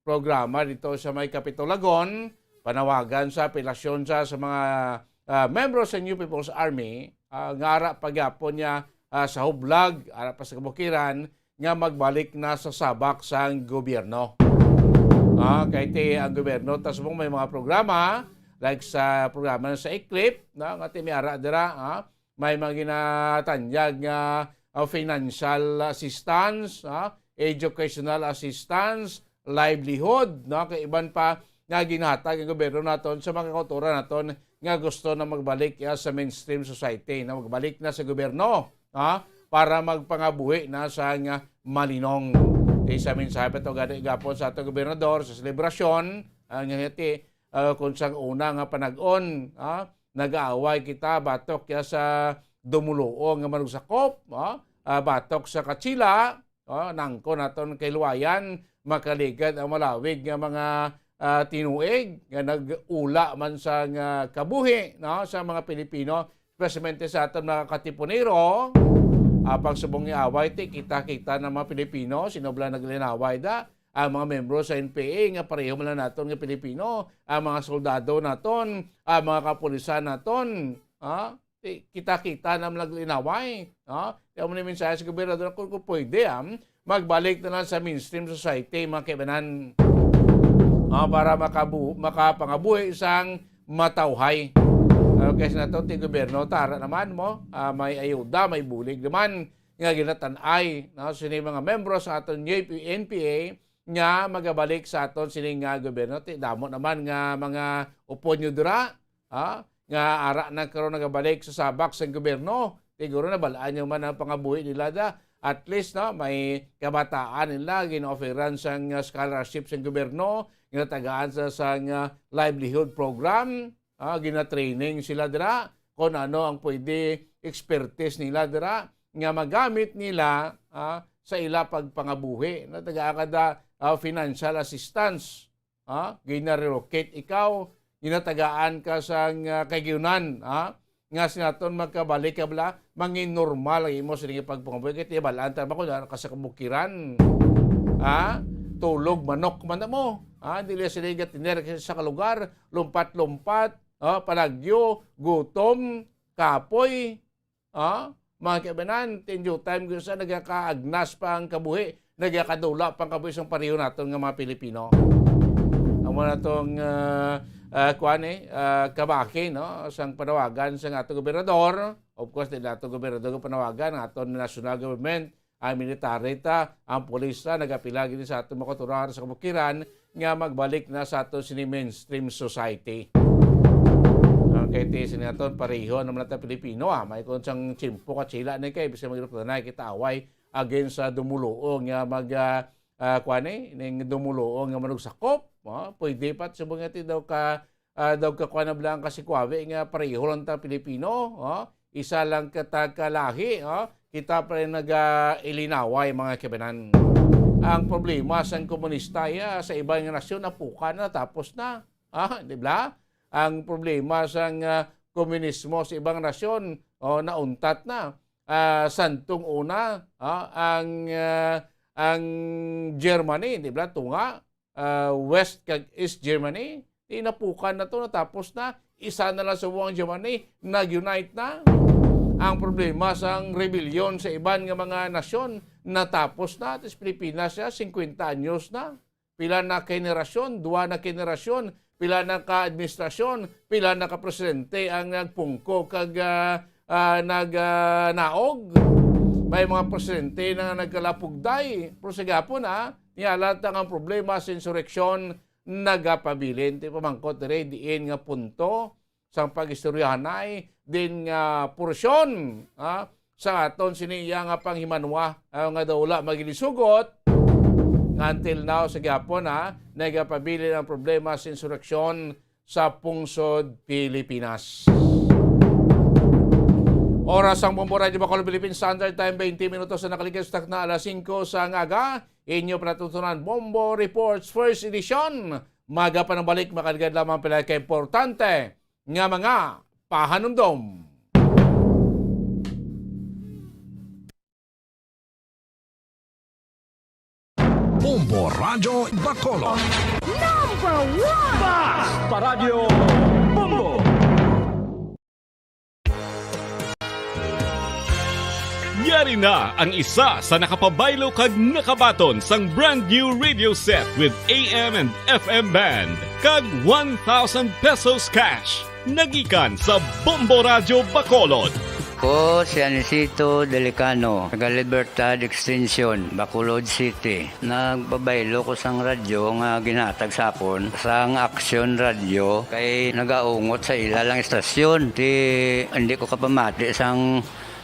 programa dito sa may Kapitolagon, panawagan sa apelasyon sa mga membro sa New People's Army, ngara pagapon niya sa hublag, ara pa sa kabukiran, nga magbalik na sa sabak sa gobyerno. Kahit ang gobyerno, tas mo may mga programa, like sa programa sa ECLIP, nga may ara dira, may mga ginatanyag nga financial assistance, educational assistance, livelihood, kay iban pa nga ginhatag ang gobyerno naton sa mga kauturan naton nga gusto na magbalik sa mainstream society, na magbalik na sa gobyerno, para magpangabuhi na sa nga malinong. Sa mensahe pa ito gapon sa ating gobernador sa selebrasyon, ang ngiti kung saan una nga panag-on, nag-aaway kita batok ya sa dumuluo nga manugsakop, batok sa Kachila, nangko naton kay Luwayan, makaligad ang malawig nga mga tinuig nga nag-ula man sa kabuhi sa mga Pilipino, especially sa aton mga katipunero. Pagsubong ni away, kita-kita ng mga Pilipino, sinobla naglinaway ang mga membro sa NPA, nga pareho man naton nga Pilipino, ang mga soldado naton, ang mga kapulisan naton, kita-kita ng naglinaway. Kaya mo namin sa gobernador kung pwede, magbalik na lang sa mainstream society, mga kaibanan, para makapangabuhi isang matawhay. Kasi na ito, gobyerno, tara naman mo, may ayuda, may bulig naman, nga ginatanay, sini mga membro sa aton NPA, nga magabalik sa aton sining gobyerno. Damo naman nga mga upo nyo dira, nga ara na karon nagabalik sa sabak sa gobyerno. Siguro na balaan nyo man ang pangabuhi nila At least, may kabataan nila, gina-offeran sa scholarship sa gobyerno, ginatagaan sa livelihood program, gina-training sila dira kung ano ang pwede expertise nila dira nga magamit nila sa ila pagpangabuhi. Natagaan kada financial assistance, gina-relocate ikaw, ginatagaan ka sa kagiyunan, nga sinaton magkabalik ka bala, mangin normal ang imo sa pagpangabuhi. Kaya balaan tama ko na sa kabukiran, tulog, manok man mo. Dili sila gatiner sa kalugar, lumpat-lumpat, palagyo, gutom, kapoy, mga kaibanan, tinyo time kung saan nagkakaagnas pa ang kabuhi, nagakadula pang kabisang pareho naton nga mga Pilipino. Amo na itong kabaki, no? Sang panawagan sa atong gobernador. Of course, din atong gobernador panawagan, atong national government, ang military ang polis nagapila gini sa atong makaturan sa kabukiran nga magbalik na sa atong sini mainstream society. Kaya tisin natin pareho naman natin Pilipino. May konsang chimpo ka chila na kayo. Bisa magiging na kita away against sa dumuluong nga dumuluong nga manugsakop. Pwede pat sa mga daw ka kuha na bilang kasi kwawe nga pareho lang ta Pilipino. Isa lang kalahi. Kita pa rin nag-ilinaway mga kabanan. Ang problema sa komunista sa ibang nasyon napuka na tapos na. Di ba? Ang problema sa komunismo sa ibang nasyon nauntat na. Santong una ang Germany, di ba? Tunga West kag East Germany, inapukan na to natapos na. Isa na lang sa buong Germany nag-unite na. Ang problema sa rebellion sa ibang mga nasyon natapos na. At Pilipinas 50 anyos na. Pila na generasyon, 2 na generasyon, pila na ka-administrasyon, pila na ka-presidente ang nagpungko kag naog. May mga presidente na nagkalapugday. Pero sa gapon nialat ang problema sa insurreksyon nagapabilin. Di pamangkot diin nga punto sa pag-istoryahanay din nga porsyon sa aton siniya nga panghimanwa nga dawla magilisugot. Until now, sa Gapon, nagapabilin ang problema sa insurreksyon sa pungsod Pilipinas. Oras ang Bombo Radio Bacolod Philippine Standard Time, 20 minutos na nakaligastak na alas 5 sa ngaga. Inyo panatutunan Bombo Reports First Edition. Maga pa ng balik, makaligad lamang pala kay importante nga mga pahanumdom. Bombo Radio Bacolod. Number 1! Bas Paradyo Bombo. Yari na ang isa sa nakapabaylo kag nakabaton sang brand new radio set with AM and FM band kag 1,000 pesos cash. Nagikan sa Bombo Radio Bacolod. Ko si Anisito Delicano, taga Libertad Extension, Bacolod City. Nagbabaylo ko sang radyo nga ginatag sapon sang Action Radio kay nagaungot sa ilalang estasyon. Hindi ko kapamati sang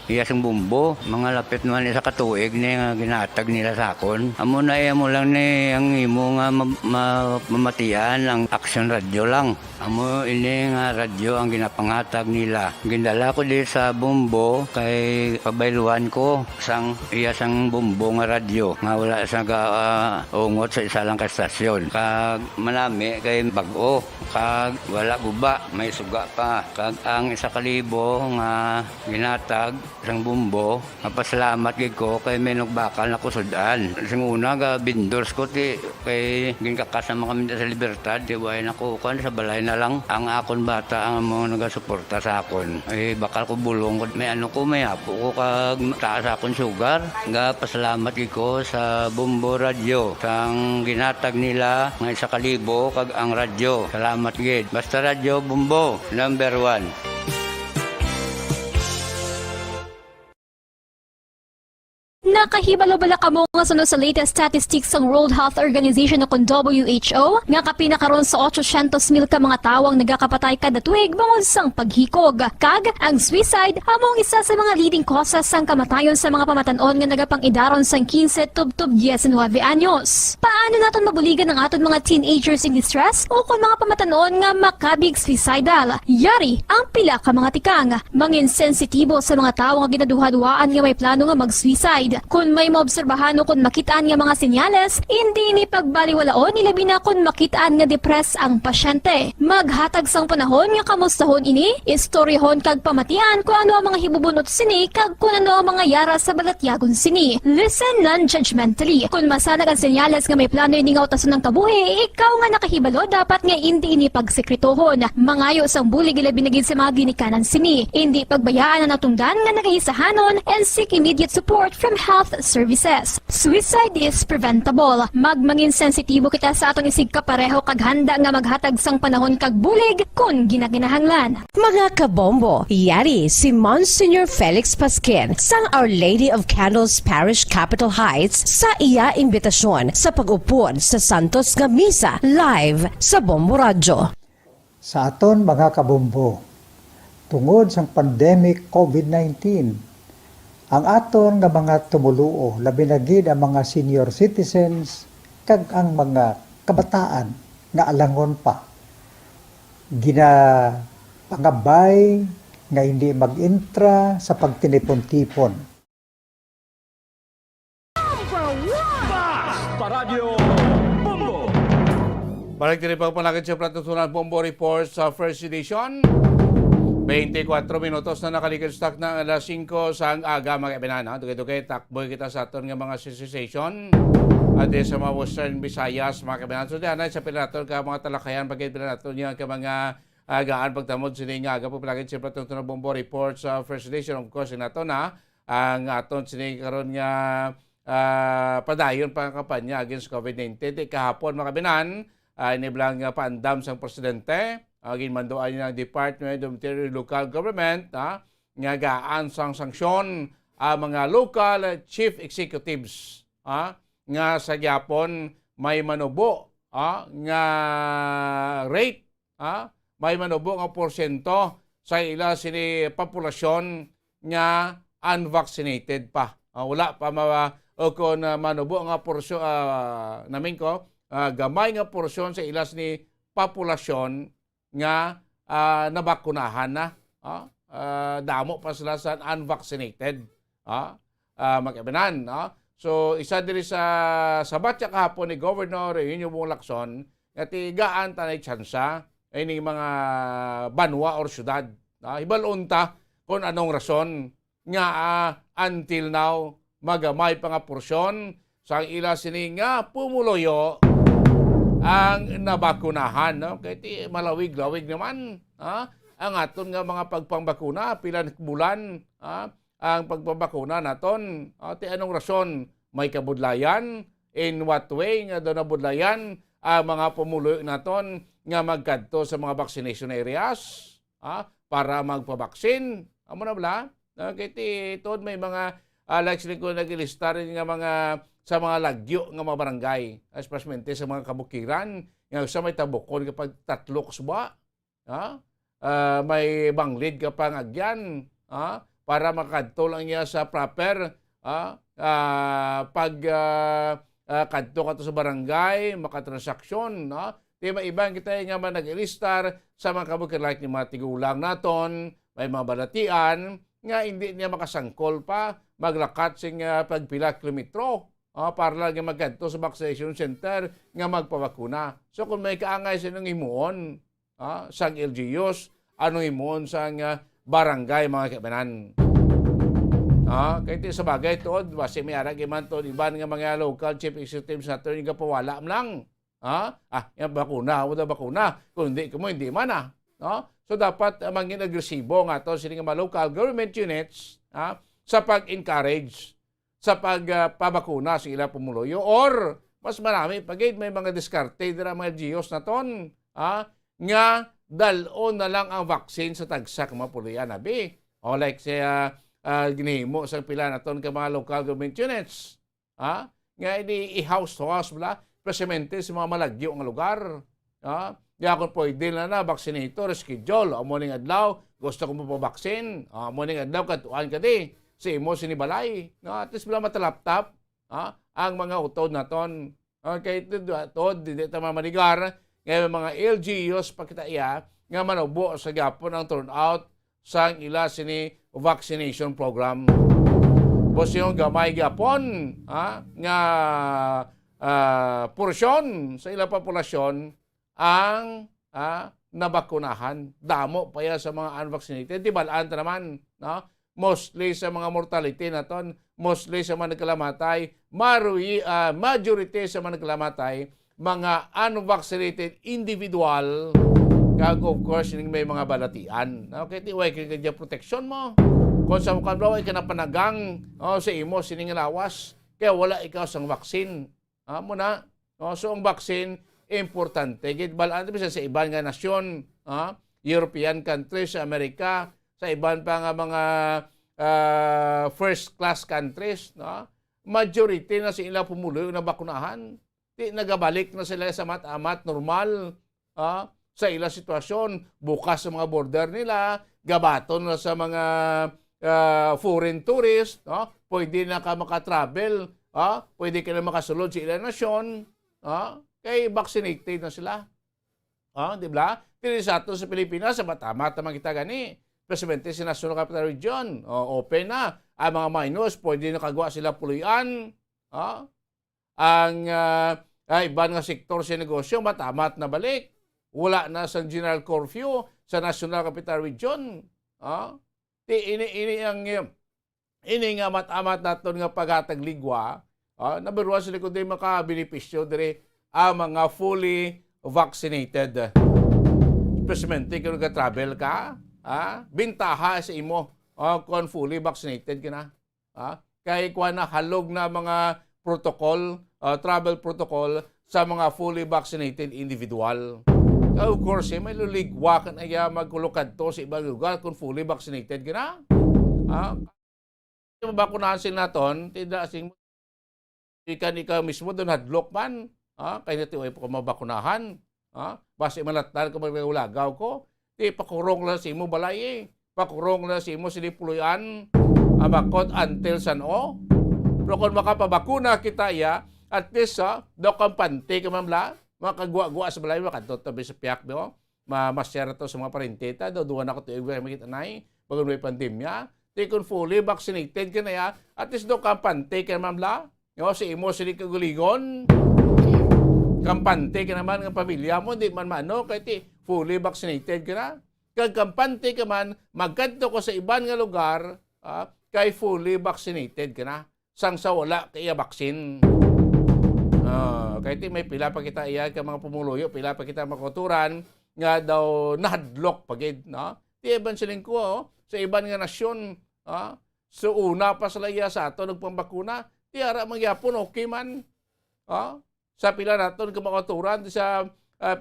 iyasang Bombo, mga lapit naman sa katuig ni nga ginatag nila sakon. Amo na mo lang ni ang imo nga mamatian ang Action Radio lang. Amo ini nga radyo ang ginapangatag nila. Gindala ko di sa Bombo kay pabayluan ko sang iyasang Bombo nga radyo. Nga wala sa ungot sa isa lang ka estasyon. Kag manami kay bag-o. Kag wala guba, may suga pa. Kag ang 1,000 nga ginatag sang Bombo, mapasalamat gid ko kay may nagbakal na kusudan. Sing una ga vendors ko kay ginkakasama kami sa Libertad, di way nakukuan sa balay na lang ang akon bata ang mga nagasuporta sa akon. Bakal ko bulong may may apo ko kag taas akon sugar. Ga pasalamat gid ko sa Bombo Radio sang ginatag nila nga 1,000 kag ang radyo. Salamat gid. Basta Radio Bombo number 1. Nakahibalo-bala ka mo nga sunod sa latest statistics ng World Health Organization o WHO nga kapinakaroon sa 800,000 ka mga tawang nagakapatay kada tuig bangod sang paghikog. Kag ang suicide among isa sa mga leading causes sang kamatayon sa mga pamatanon nga nagapang-idaron sang 15 tub 19 anyos. Paano naton mabuligan ang aton mga teenagers in distress o kung mga pamatanon nga makabig suicidal? Yari ang pila ka mga tikang mangin sensitibo sa mga tawo nga ginaduhaduaan nga may plano nga mag-suicide. Kung may maobserbahan o kung makitaan nga mga senyales, hindi ni pagbaliwalaon nilabi na kung makitaan nga depress ang pasyente. Maghatag sang panahon nga kamustahon ini, istoryahon kag pamatian kung ano ang mga hibubunot sini kag kung ano ang mga yara sa balatyagon sini. Listen non-judgmentally. Kung masanag ang senyales nga may plano ini nga utason ng kabuhi, ikaw nga nakahibalo dapat nga hindi ini pagsekretohon. Mangayo sang bulig ilabi na gid sa mga ginikanan sini. Hindi pagbayaan ang natungdan nga nagahisahanon and seek immediate support from health services. Suicide is preventable. Magmangin sensitibo kita sa atong isig kapareho kag handa nga maghatag sang panahon kag bulig kun ginaginahanglan. Mga kabombo, yari si Monsignor Felix Pasquin sang Our Lady of Candles Parish Capitol Heights sa iya imbitasyon sa pag-upod sa Santos nga Misa live sa Bombo Radyo. Sa aton mga kabombo, tungod sa pandemic COVID-19, ang aton nga mga tumuluo, labi na gid ang mga senior citizens kag ang mga kabataan nga alangon pa. Pangabay nga hindi mag-intra sa pagtinipon-tipon. Balik din pa palagad sa Platutunan Bombo Report sa First Edition. 24 minutos na nakalikan stock na alas 5 sa aga mga kaibigan. Dugay-dugay, takboy kita sa aton nga mga sensation. At sa mga Western Visayas mga kaibigan. So diyan sa pinaton ka mga talakayan pagkait pinaton niya ka mga agaan pagtamod sini nga aga po palagad sa Platutunan Bombo Report sa First Edition. Of course, nato na ang aton sini karon nga padayon pa ang kampanya against COVID-19. Kahapon mga kaibigan, iniblang paandam sang presidente, ginmandoan niya ng Department of Interior Local Government, nga gaan sang sanksyon ang mga local chief executives, nga sa gyapon may manubo, nga rate, may manubo nga porsyento sa ila sini populasyon nga unvaccinated pa. Wala pa kung manubo nga porsyon, namin ko, gamay nga porsyon sa ilas ni populasyon nga nabakunahan na. Damo pa sila sa unvaccinated. Magkabinan. So, isa diri sa batya kahapon ni Governor Eugenio Lacson, nga tigaan tanay tsansa ay ni mga banwa or syudad. Hibalunta kung anong rason nga until now magamay pa nga porsyon sa ila sini nga pumuloyo ang nabakunahan. Kaya malawig-lawig naman. Ang aton nga mga pagpangbakuna, pila bulan, ang pagpabakuna naton. Ti anong rason? May kabudlayan? In what way nga doon nabudlayan ang mga pumuloy naton nga magkadto sa mga vaccination areas para magpabaksin? Amo na bala? Kaya ito may mga like ko nagilista rin nga mga sa mga lagyo nga mga barangay, especially sa mga kabukiran, nga sa may tabukon kapag tatlo kusba, may banglid ka pang agyan, para makadto lang niya sa proper, pag kadto ka to sa barangay, makatransaksyon, di ba ibang kita nga man nag-ilistar sa mga kabukiran like ni mga tigulang naton, may mga balatian, nga hindi niya makasangkol pa, maglakat sing pagpila kilometro, para lang magkanto sa vaccination center nga magpabakuna. So kung may kaangay sa nang imuon, sang LGUs, anong imuon sang barangay mga kaibanan. Kaya ito sa bagay ito, basi may arag iman ito, iban nga mga local chief executives na ito, yung kapawala lang. Yung bakuna, wala bakuna. Kung hindi mo, hindi man So dapat mangin agresibo nga ito, sila mga local government units sa pag-encourage sa pagpabakuna sa ila pumuloyo or mas marami pagid may mga diskarte dira mga LGUs na ton nga dalon na lang ang vaccine sa tagsa mga puluyan abi o like sa ginihimo sa pila na ton ka mga local government units nga i-house to house bala presemente sa mga malagyo nga lugar nga kung pwede na vaccinator schedule morning adlaw gusto ko mo pa vaccine morning adlaw katuan ka di si imo sinibalay. At least bila matalaptap ang mga utod naton. Kaya ito, di tama manigar, ngayon mga LGUs pakita iya, nga manubo sa gapon ang turnout sa ila sini vaccination program. Bos yung gamay gapon, nga porsyon sa ila populasyon ang nabakunahan. Damo pa ya sa mga unvaccinated. Di balaan ta naman, mostly sa mga mortality naton, mostly sa mga nagkalamatay, majority sa mga nagkalamatay, mga unvaccinated individual, kag of course, may mga balatian. Okay, tiway kaya protection mo. Kung sa mukha daw, ikanapanagang sa imo, siningalawas. Kaya wala ikaw sang vaksin. Muna. So, ang vaksin, importante. Balaan sa ibang nga nasyon, European countries, sa Amerika, sa ibang pa nga mga first-class countries, majority na sila pumuloy na bakunahan. Di nagabalik na sila sa mat-amat normal sa ilang sitwasyon. Bukas sa mga border nila, gabaton na sa mga foreign tourist, pwede na ka makatravel, pwede ka na makasulod sa ilang nasyon, kay vaccinated na sila. Di ba? Tili sa ato sa Pilipinas, sa matamat naman kita gani. Presidente sa National Capital Region, open na. Ang mga minors, pwede nakagawa sila puluyan. Ang iban nga sektor sa negosyo, matamat na balik. Wala na sa general curfew sa National Capital Region. Ini nga matamat naton nga paghatagligwa, nabaruan sila kundi makabenepisyo diri ang mga fully vaccinated. Presidente, kung nag-travel ka, bintaha sa imo kung fully vaccinated ka na. Kaya kuha na halog na mga protocol, travel protocol sa mga fully vaccinated individual. Of course, may luligwa ka na magkulokad to sa ibang lugar kung fully vaccinated ka na. Mabakunahan sila naton, tidak sing ikaw mismo doon hadlok man. Kaya natin ay po mabakunahan. Basta malatan ko magulagaw ko. Di pakurong na si mo balay pakurong na si mo sinipuluyan abakot until san-o. Pero kung makapabakuna kita at least daw kampante ka mamla, makagwa-gwa sa balay, makatotabi sa piyak mo, masyara to sa mga parenteta, daw duwan ako ito makita na bago may pandemya. Di kung fully vaccinated ka na at least daw kampante ka mamla, si imo sinikaguligon, kampante ka naman ng pamilya mo, di man mano, kaya fully vaccinated ka na. Kag kampante ka man, magkanto ko sa ibang nga lugar, kay fully vaccinated ka na. Sang sa wala kaya vaksin. Kaya may pila pa kita ka mga pumuluyo, pila pa kita makuturan, nga daw nahadlok pagid. Di ibang siling ko, sa ibang nga nasyon, so una pa sila sa ato, nagpambakuna, di ara magyapon, okay man. Sa pila naton kumakaturan sa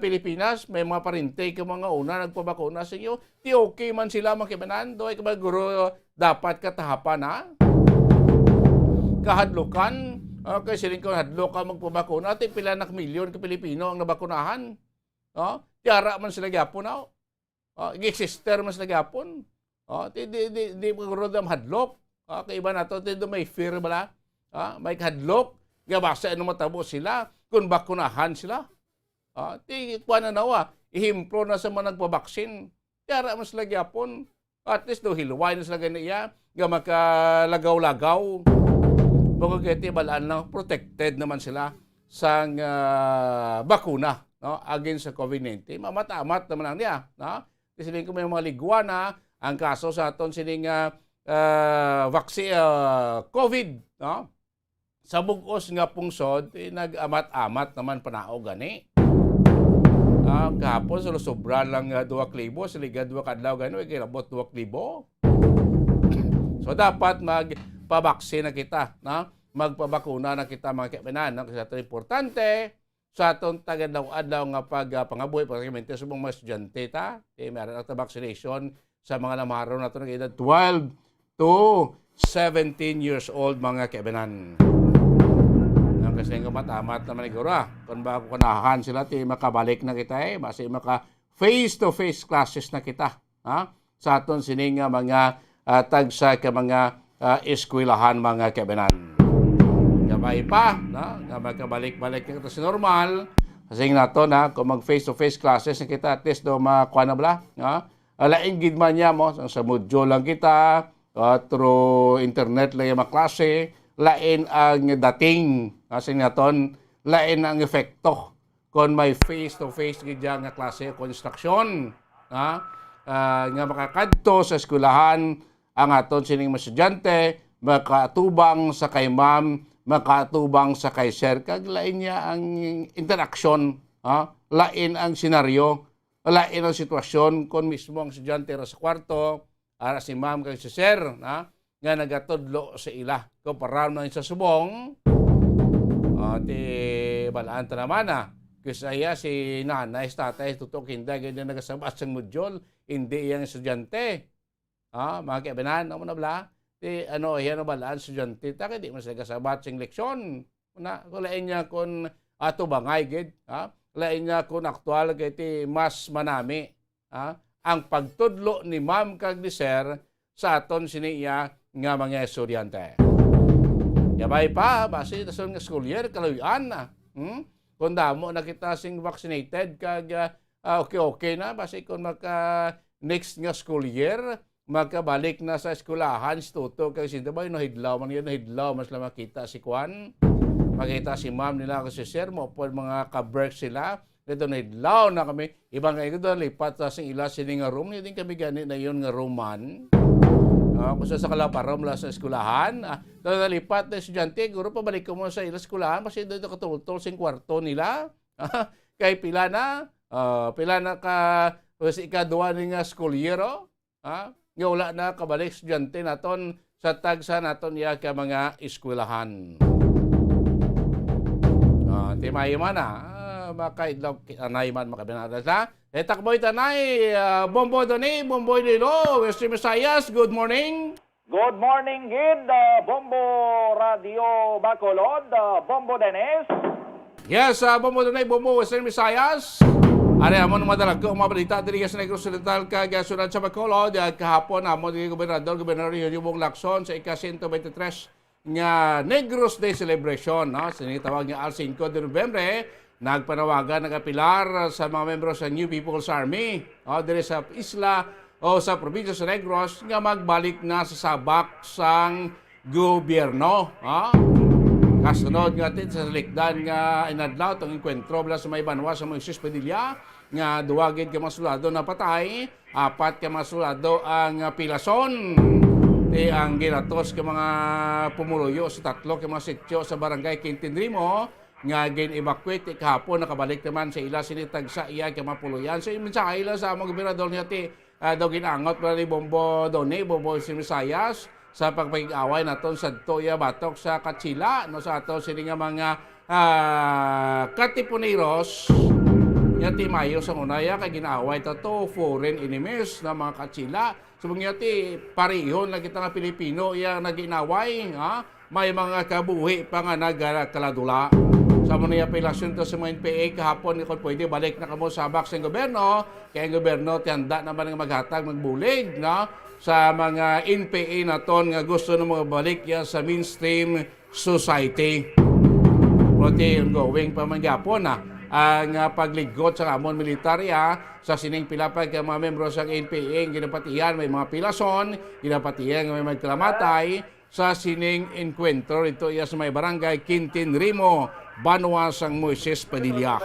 Pilipinas, may mga parinte ka mga una nagpabakuna sa inyo, di okay man sila makibanan, doy ka guro dapat katahapan kahadlukan, kaya siling ko hadlok ka magpabakuna, di pila nak milyon ka Pilipino ang nabakunahan. Tiara man sila gyapon i-sister man sila gyapon. Di guro dam hadlok, kaya iba nato, di may fear bala, may hadlok, gabasa ano matabo sila, kung bakunahan sila. Di kuha na nawa, ihimpro na sa mga nagpabaksin. Kaya mas lagyapon. At least do hilway na sila ganiya, nga makalagaw-lagaw. Bago kaya balaan lang, protected naman sila sa bakuna against sa COVID-19. Mamatamat naman lang niya. Kasi ko may mga ligwa na, ang kaso sa aton sining COVID, sa bugos nga pungsod, nag-amat-amat naman panao gani. Kahapon, sobra lang 2 klibo, siliga 2 kadlaw gani, kilabot 2 klibo. So, dapat magpabaksin na kita, magpabakuna na kita mga kaibigan. Kasi ito importante, sa itong tagadaw-adlaw nga pagpangabuhi, pagkakimente sa mga estudyante, meron natin vaccination sa mga namaraw na ito ng edad 12 to 17 years old mga kaibigan. Kasi nga matamat naman siguro kung bago kanahan sila, makabalik na kita basta maka face-to-face classes na kita. Sa aton sining mga tagsa ka mga eskwelahan mga kaibigan. Gabay pa, nga makabalik-balik na kita sa normal. Kasi nato kung mag face-to-face classes na kita, at least makuha na bala. Alain gid man niya mo, sa module lang kita, through internet lang yung maklase, lain ang dating, kasi naton, lain ang efekto kung may face-to-face gidya nga klase construction. Nga makakadto sa eskwelahan, ang aton sining mga estudyante, makatubang sa kay ma'am, makatubang sa kay sir, kag lain niya ang interaction, lain ang senaryo, lain ang sitwasyon kung mismo ang estudyante ra sa kwarto, ara si ma'am kag si sir na nga nagatudlo sa ila kumpara na sa subong ti balaan ta naman Kisaya si nanay, si tatay, tutok hindi ganyan nagasabat sa modyol, hindi iyang estudyante. Mga kaibanan, ano na bala? Yan ang balaan estudyante, taka di mas nagasabat sa leksyon. Kulain niya kung ato bangay, gid. Kulain niya kung aktual, kaya mas manami. Ang pagtudlo ni ma'am kag ni sir sa aton siniya nga mga estudyante. Yabay pa, basi nasun nga school year, kaluyan na. Kung damo na kita sing vaccinated kag okay na basi kung maka next nga school year makabalik na sa eskwelahan tuto kag sindabay no hidlaw man yan hidlaw mas lang makita si Kwan makita si ma'am nila kasi sir mo po mga ka-break sila dito na hidlaw na kami ibang kayo doon lipat sa sing ila sini nga room hindi kami gani na yon nga roman. Kung sa kalaparam la sa eskwelahan, nalipat na estudyante, guro pabalik ko mo sa ila eskwelahan, kasi doon katultol sa kwarto nila. Kay pila na ka, kasi ikaduwa ni nga school year, nga wala na kabalik estudyante naton sa tagsa naton iya ka mga eskwelahan. Timayo man makaidlaw anay man makabinada sa takboy tanay Bombo doni Bombo Lilo West Visayas, good morning. Good morning gid Bombo Radio Bacolod, Bombo Dennis. Yes, Bombo doni Bombo West Visayas. Ari amon madalag ko mabalita diri sa Negros Occidental kag sunod sa Bacolod kahapon amon diri gobernador yung Lacson sa ika-123 nga Negros Day celebration sinitawag nga al 5 de Nobyembre. Nagpanawagan, nagapilar sa mga membro sa New People's Army diri sa isla o sa probinsya sa Negros nga magbalik na sa sabak sang gobyerno. Kasunod nga sa likdan nga inadlaw itong enkwentro bala sa may banwa sa Moises Padilla nga duwagid ka mga sulado na patay, 4 ka mga sulado ang pilason. Ang ginatos ka mga pumuluyo sa 3 ka mga sityo sa barangay Quintinrimo nga gin-evacuate kahapon nakabalik naman sa ila sinitag sa iya kay mapuluyan. So iminsa ila sa mga gobernador niya daw ginangot pa ni Bombo Doni, Bombo Visayas sa pagpag-away naton sa Toya Batok sa Katsila sa ato sini nga mga katipuneros nga timayo sa unaya kay ginaaway to foreign enemies na mga Katsila. So mga parihon lang kita nga Pilipino yang naginaway may mga kabuhi pa nga nagkaladula. Sa mga apelasyon to sa mga NPA kahapon kung pwede balik na kamo sa box ng gobyerno kaya ang gobyerno tihanda naman nga maghatag magbulig sa mga NPA naton nga gusto na mga balik ya sa mainstream society. Prote ongoing pa man gyapon ang pagligot sa amon militarya sa sining pilapag ka mga membro sa NPA ginapatihan may mga pilason ginapatihan may magklamatay sa sining enkwentro ito iya sa may barangay Quintinrimo, Banwa sang Moises Padilla.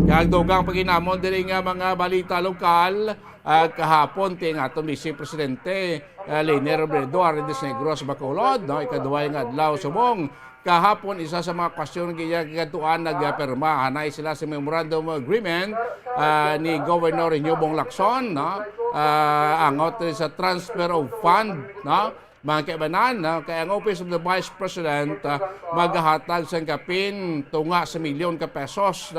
Kagdugang paginamon diri nga mga balita lokal kahapon ting atong Vice Presidente Liner Robredo Arides Negros Bacolod ikaduwa nga adlaw subong kahapon isa sa mga kwestiyon giyagatuan nagpirma hanay sila sa memorandum agreement ni Governor Inyobong Lacson angot sa transfer of fund mga kaibanan, kaya ang Office of the Vice President maghahatag sa kapin tunga sa milyon ka pesos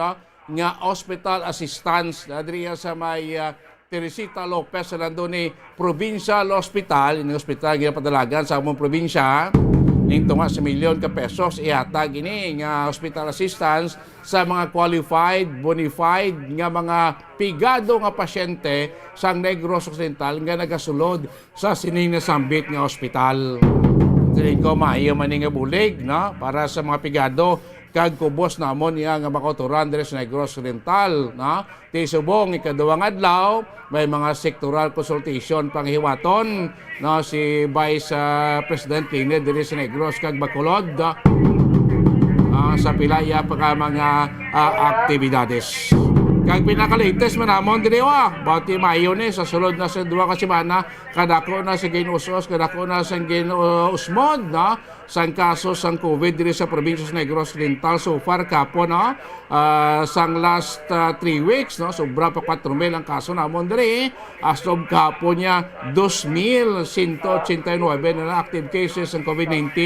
nga hospital assistance diriya sa may Teresita Lopez sa nandun ni Provincial Hospital, yung hospital ginapadalagan sa among probinsya ning tunga sa milyon ka pesos ihatag ini nga hospital assistance sa mga qualified, bonified nga mga pigado nga pasyente sa Negros Occidental nga nagasulod sa sining nasambit nga hospital. Dili ko maayo man nga bulig para sa mga pigado kag kubos namon iya nga makoturan diri sa Negros Occidental ti subong ikaduhang adlaw may mga sectoral consultation panghiwaton si Vice President Liner diri sa Negros kag Bacolod sa pilaya pa mga aktibidades. Kag pinaka-latest man namon diri bati Mayo ni sa sulod na sa duwa ka semana kadako na sa ginusos, kadako na sa ginuusmod na sang kaso sang COVID diri sa probinsya sa Negros Oriental so far kapo no sang last 3 weeks no sobra pa 4,000 ang kaso namon diri as of kapo niya 2,189 na active cases ng COVID-19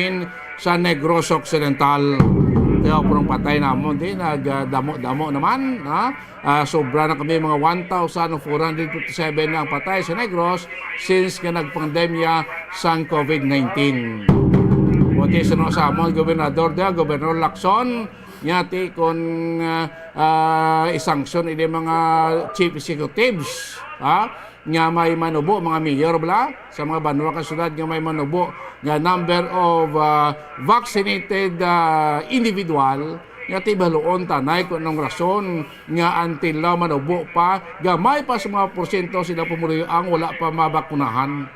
sa Negros Occidental. Kaya purong patay namon din nagdamo-damo naman sobra na kami mga 1,457 na ang patay sa Negros since nga nagpandemya sang COVID-19. Buti sa sa amon gobernador dia, Gobernador Lacson, nyati kung isanksyon ini mga chief executives, nga may manubo, mga mayor bla, sa mga banwa ka syudad nga may manubo, nga number of vaccinated individual, nga tibaluon tanay kung anong rason nga until manubo pa, gamay pa sa mga porsyento sila pumuloy ang wala pa mabakunahan.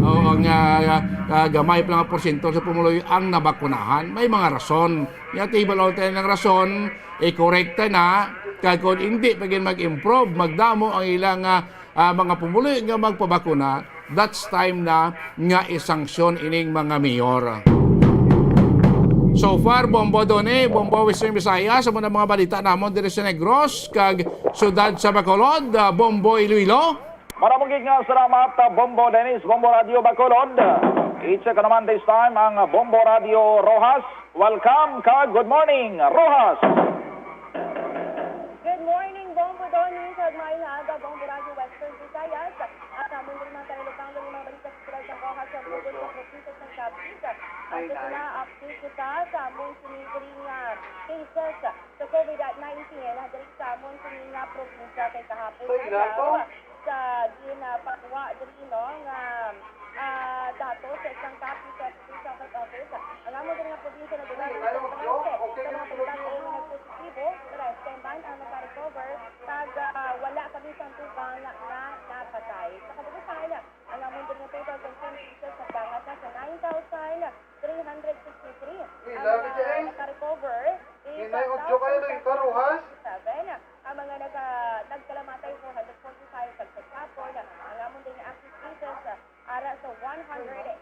O gamay pa nga porsyento sa pumuloy ang nabakunahan. May mga rason. Nga tibaluon tayo ng rason, korekta na, kaya kung hindi pagin mag-improve, magdamo ang ilang mga pumuloy nga magpabakuna, that's time na nga isanksyon ining mga mayor. So far, Bombo Done, Bombo Western Visayas, sa mga balita namon diri sa Negros, kag sudad sa Bacolod, Bombo Iloilo. Maraming salamat, Bombo Dennis, Bombo Radio Bacolod. I-check naman this time ang Bombo Radio Rojas. Welcome ka, good morning, Rojas. Good morning, Bombo Donis, at may naga, Bombo Radio Western Visayas. At namin din mga talilupang ng mga balita sa ng Rojas sa Bukod sa province ng Cavite. At ito na update kita sa among sinigaring cases sa COVID-19 na dali sa among sinigaring probinsya kay kahapon na sa ginapakwa dali nga dato sa isang copy sa isang office. Ang among din nga probinsya na dala sa mga pagkakang na nagpositibo, standby ang naka-recover, kag wala kami sa tubang na napatay. Sa kabubusan, ang among din nga total confirmed cases sa bangat na sa 9,363. Ang naka-recover is 7. Ang mga nagkalamatay 445 pagkakapon. Ang among din nga active cases ara sa 181.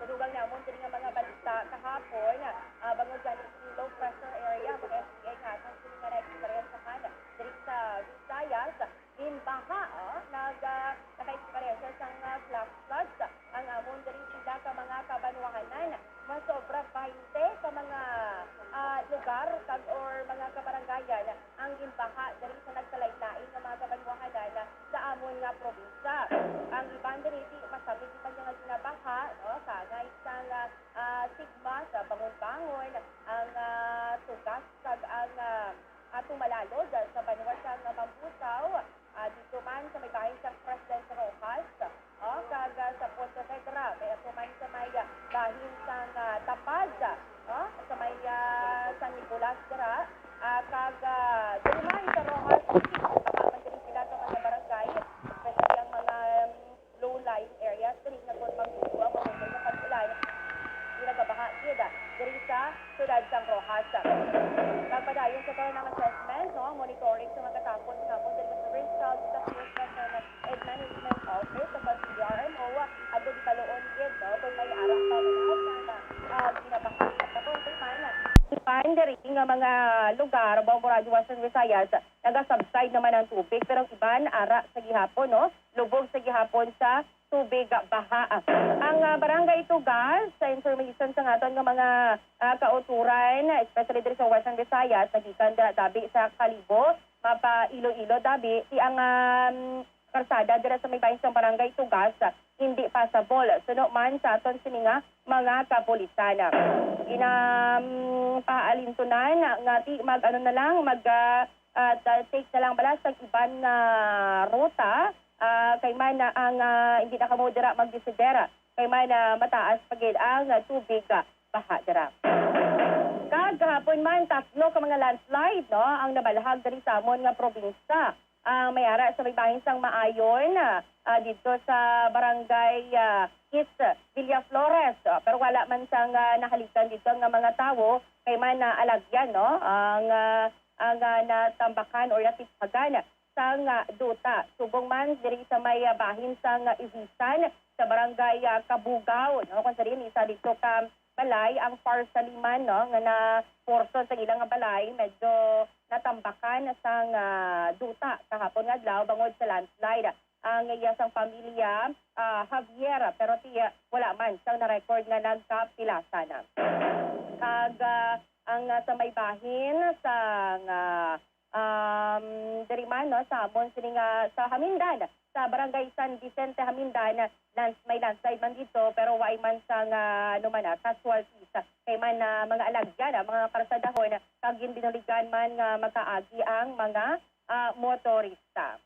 Kadugang namon din nga mga balita kahapon, bangod dyan yung low pressure area, mga SPA nga, kung sino nga na-experience sa kana, diri sa Visayas, in Baha, naka-experience sa flash floods, ang amon diri sila ka mga kabanwahanan, masobra 20 ka mga lugar or mga kabarangayan ang ginbaha diri sa nagkalaylain ng mga kabanwahanan sa amon nga probinsya. Ang iban diri masabi di man nga ginabaha, kagay isang sigma sa bangon-bangon, ang tugas kag ang tumalalod sa banwa sa Mambusaw, dito man sa may bahay sa President Rojas, kag sa Ponte Vedra, may man sa may bahin sa Tapaz, sa may San Nicolas dira, kag dito man sa Rojas, makamandirin sila sa mga barangay, especially ang mga low-lying areas, diri na kung magbuwa, mga pag-ulan, nagabaha sila diri sa Sudad San Rojas. Nagpadayon sa karon ng assessment, monitoring sa mga katapon sa diri sa Provincial Disaster and Management Office sa PDRMO, at di baloon gid kung may araw pa na ginabaha katapon sa diri nga mga lugar, Bombo Radio Western Visayas, naga-subside naman ang tubig, pero iban ara sa gihapon, lubog sa gihapon sa tubig baha. Ang barangay Tugas, sa information sa ngaton ng mga kauturan, especially diri sa Western Visayas, nagikan dabi sa Kalibo, mapa Iloilo dabi, ang karsada dira sa may bahin sa barangay Tugas, hindi passable. Suno man sa aton sininga mga kapulisan. Paalintunan nga take na lang bala sa iban na ruta, kay man ang hindi na kamo dira magdesidera, kay man mataas pagid ang tubig baha dira. Kahapon man tatlo ka mga landslide ang nabalahag diri sa amon nga probinsya. May ara sa may bahin sang Maayon dito sa barangay East Villaflores, pero wala man sang nahalikan dito nga mga tawo kay man na alagyan no ang natambakan or natispagan sang duta subong man diri sa may bahin sang Ibisan sa barangay Kabugaw no kung sa rin isa dito ka balay ang far sa liman no nga na portion sa ilang balay medyo natambakan sang duta kahapon nga adlaw bangod sa landslide ang iyasang pamilya Javier pero wala man sang na-record nga nagkapilasan kag ang sa may bahin sang diri man no sa amon sini nga sa Hamindan sa barangay San Vicente Hamindan may landslide man dito pero why man sang casualties kay man mga alagyan mga karsadahon kag binuligan man nga makaagi ang mga motorista.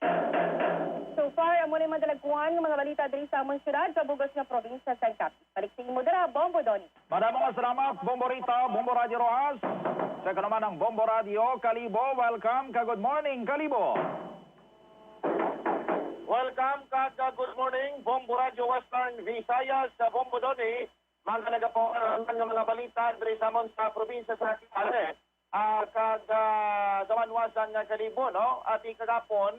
So far, amo ni madalagkuhan ng mga balita diri sa among syudad sa bugos nga probinsya sa Capiz. Balik sa imo dira, Bombo Doni. Maraming salamat, Bombo Rita, Bombo Radio Rojas. Sa naman ng Bombo Radio, Kalibo, welcome ka good morning, Kalibo. Welcome ka good morning, Bombo Radio Western Visayas sa Bombo Doni. Mga nagapoan ng mga balita diri sa among sa probinsya sa Capiz. Zamanwasan nga Kalibo, no? At ikagapon,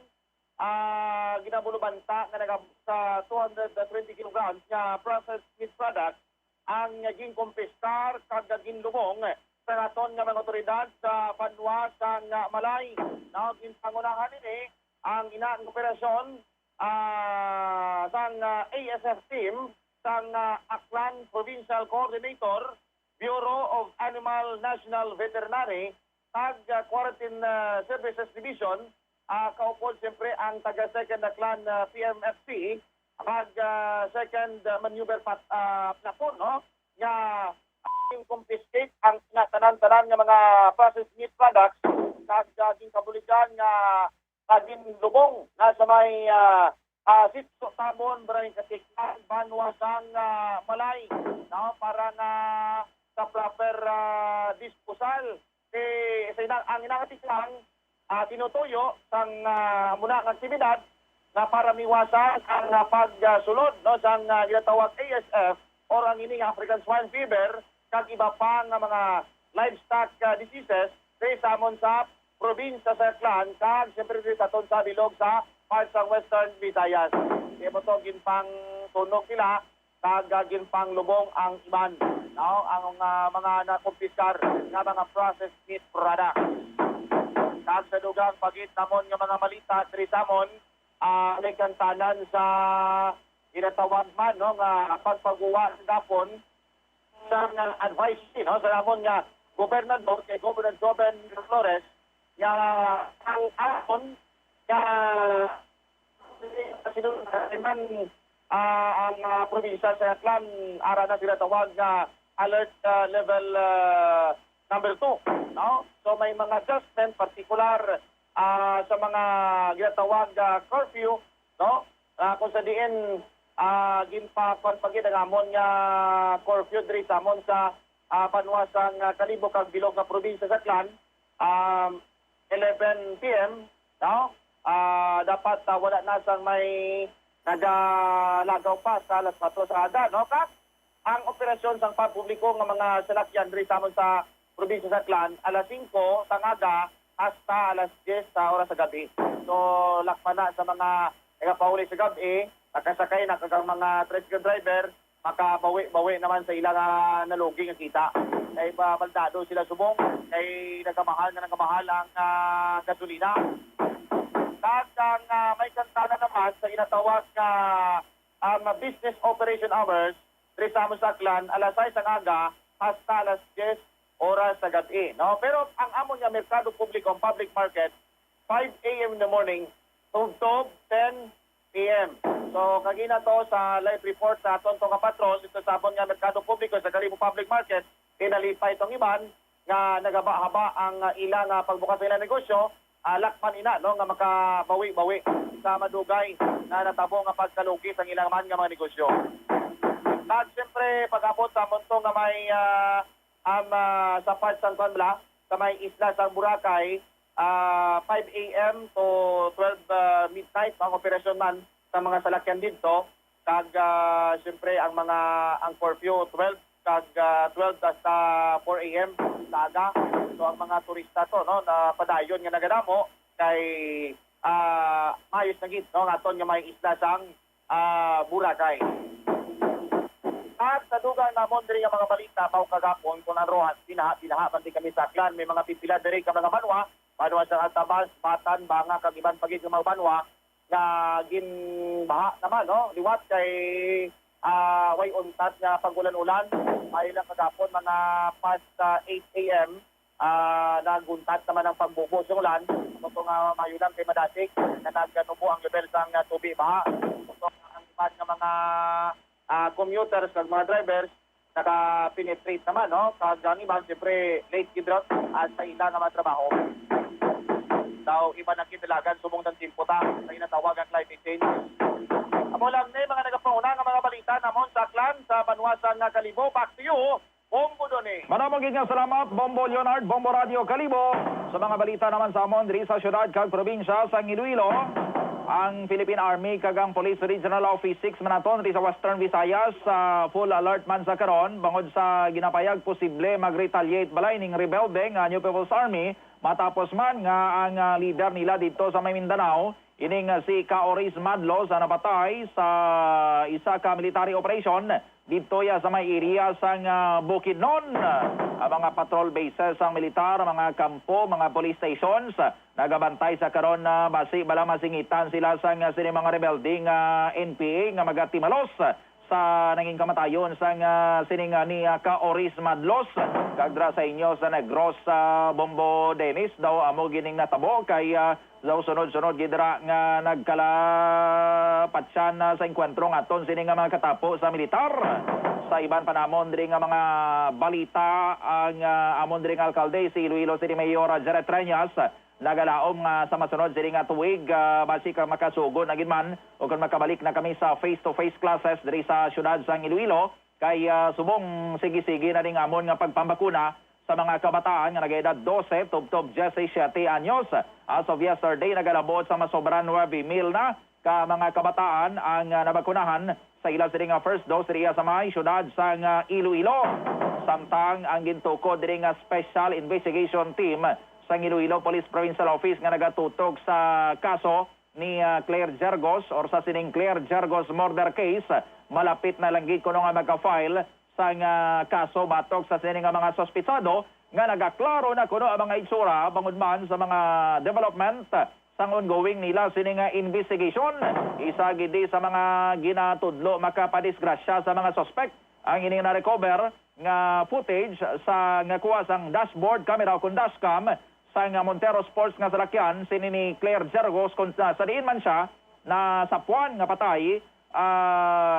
ginabulubanta na sa 220 kilograms nga processed meat product ang naging kumpiskar kag naging lubong sa naton nga mga otoridad sa Banwa sang Malay. Now, ginpangunahan ini ang inaang operasyon sang ASF team sang Aklan Provincial Coordinator, Bureau of Animal National Veterinary, tag Quarantine Services Division, kaupod siyempre ang taga-second Aklan PMFC, kag second maneuver platoon, no? Nga yung confiscate ang tanan-tanan nga mga processed meat products kag gaging kabuligan nga kaging lubong na sa may sitso tamon barangay Katiklan Banwa sang Malay, no? Para na sa proper disposal ang inakatiklang tinutuyo sang muna ng aktibidad na para miwasan ang pagsulod no sang ginatawag ASF or ang ining African swine fever kag iba pa nga mga livestock diseases sa amon sa probinsya sa Aklan kag siyempre sa aton sa bilog sa parts ng Western Visayas. Kaya mo to ginpang tunog nila kag ginpang lubong ang iban no ang mga nakumpiskar nga mga processed meat products. Kag sa dugang pagit namon nga mga malita diri sa amon nagkantanan sa ginatawag man no nga pagpaguwa sa gapon sa advice no sa amon nga gobernador kay Governor Joven Flores nga ang amon nga sinundan ang probinsya sa Aklan ara na sila tawag nga alert level number 2 no so may mga adjustment particular sa mga ginatawag curfew no kung sa diin ginpagpagidangamon nga curfew diri sa amon sa panwasang Kalibo kag bilog nga probinsya sa Aklan 11 PM no dapat wala na sang may nagalagaw pa sa alas 4 sa ada no kag ang operasyon sang pampubliko nga mga salakyan diri sa amon sa probinsya sa Aklan alas 5 tangaga hasta alas 10 sa oras sa gabi. So lakpan na sa mga nagapauli sa gabi, nakasakay na kagang mga tricycle driver, makabawi-bawi naman sa ilang nalugi nga kita. Kay baldado sila subong, kay nagamahal ang gasolina. Kag may kantana naman sa inatawag nga business operation hours diri sa amon sa Aklan alas 6 ang aga hasta alas 10 oras sa gabi, no? Pero ang amon nga merkado publiko, ang public market, 5 a.m. in the morning to 10 p.m. So, kagina to sa live report sa aton nga patrol dito sa amon nga merkado publiko sa Kalibo Public Market, kinalipay itong iban nga nagaba-haba ang ilang pagbukas sa ilang negosyo, lakpan ina, no? Nga makabawi-bawi sa madugay na natabo nga pagkalugi sa ilang man nga mga negosyo. At siyempre, pag-abot sa monto nga may sa parts ng Banla, sa may isla sa Boracay, 5 a.m. to 12 midnight, ang operasyon man sa mga salakyan dito. Kag siyempre ang curfew 12 kag 12 hasta 4 a.m. sa aga. So ang mga turista to no na padayon nga nagadamo kay mayos na gid no aton nga may isla sang Boracay. At sa dugang namon diri nga mga balita pao kagapon kun ang Rojas binaha man di kami saklan may mga pipila diri ka mga banwa sa Atabas, Batan, Banga kag iban pagid nga mga banwa nga ginbaha naman no liwat kay way untat nga pagulan-ulan ay lang kagapon mga past 8 a.m. Naguntat naman ang pagbubos ng ulan kung mayulang kay Madasig na nagganubo ang level sang tubig baha kung ang iban nga mga commuters kag mga drivers naka-penetrate naman no kag ang iban siyempre late gidrot at sa ila nga mga trabaho daw iba na kinalagan sumong ng timputa sa inatawag ang climate change. Amo lang na mga nagapanguna nga mga balita namon sa Aklan sa Banwasan nga Kalibo. Back to you, Bombo Doni. Maraming nga salamat, Bombo Leonard, Bombo Radio Kalibo. Sa mga balita naman sa amon diri sa syudad kag probinsya sa Iloilo, ang Philippine Army kag ang Police Regional Office 6 manaton diri sa Western Visayas full alert man sa karon bangod sa ginapayag posible mag-retaliate balay ning rebelde nga New People's Army matapos man nga ang leader nila dito sa Mindanao ining si Kaoris Madlo sa napatay sa isa ka military operation dito ya sa may area sang Bukidnon. Ang mga patrol bases ang militar, mga kampo, mga police stations nagabantay sa karon na bala masingitan sila sang sini mga rebelde nga NPA nga magatimalos sa naging kamatayon sang sining ni Kaoris Madlos kagdra sa inyo sa Negros Bombo Dennis daw amo gining natabo kay daw sunod-sunod gidra nga nagkalapatsyan sa enkwentro aton sining mga katapo sa militar. Sa iban panamon diri nga mga balita ang amon diri nga alkalde si Iloilo City Mayor Jared Treñas nagalaom nga sa masunod diri nga tuig basi ka makasugod na gid man o kung makabalik na kami sa face-to-face classes diri sa syudad sa Iloilo kay subong sige-sige na ning amon nga pagpambakuna sa mga kabataan nga nag-edad 12 tubtob 17 anyos. As of yesterday nagalabot sa masobran 9,000 na ka mga kabataan ang nabakunahan sa ila diri nga first dose diri sa may syudad sa Iloilo. Samtang ang gintukod diri nga special investigation team sa Iloilo Police Provincial Office nga nagatutog sa kaso ni Claire Jergos or sa sining Claire Jergos murder case. Malapit na lang gid kuno nga magka-file sa kaso batok sa sining nga mga sospitsado nga nagaklaro na kuno ang mga itsura bangod man sa mga development sang ongoing nila sining investigation. Isa gid sa mga ginatudlo makapadisgrasya sa mga suspect ang ining na-recover nga footage sa nga kuha sang dashboard camera o dashcam sa Montero Sports nga salakyan sini ni Claire Jergos kung sa diin man siya na sapuan nga patay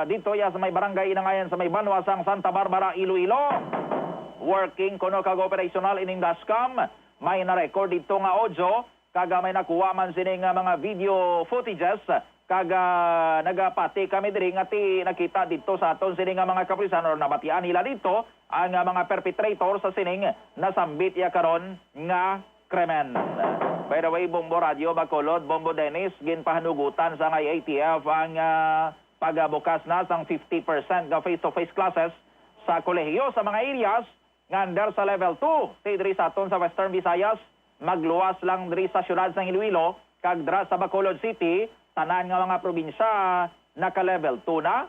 dito ya sa may barangay inangayan sa may Banwa sang Santa Barbara, Iloilo. Working kuno kag operational ining dashcam may na-record dito nga audio kaga may nakuha man sini nga mga video footages kaga nagapati kami diri nga ti nakita dito sa aton sini nga mga kapulisan or nabatian nila dito ang mga perpetrator sa sining nasambit ya karon nga krimen. By the way, Bombo Radio Bacolod, Bombo Dennis, ginpahanugutan sa ngay ATF ang pagabukas na sang 50% nga face-to-face classes sa kolehiyo sa mga areas nga under sa level 2. Say diri sa aton sa Western Visayas, magluwas lang diri sa syudad sa Iloilo, kag dra sa Bacolod City, tanan nga mga probinsya naka-level 2 na.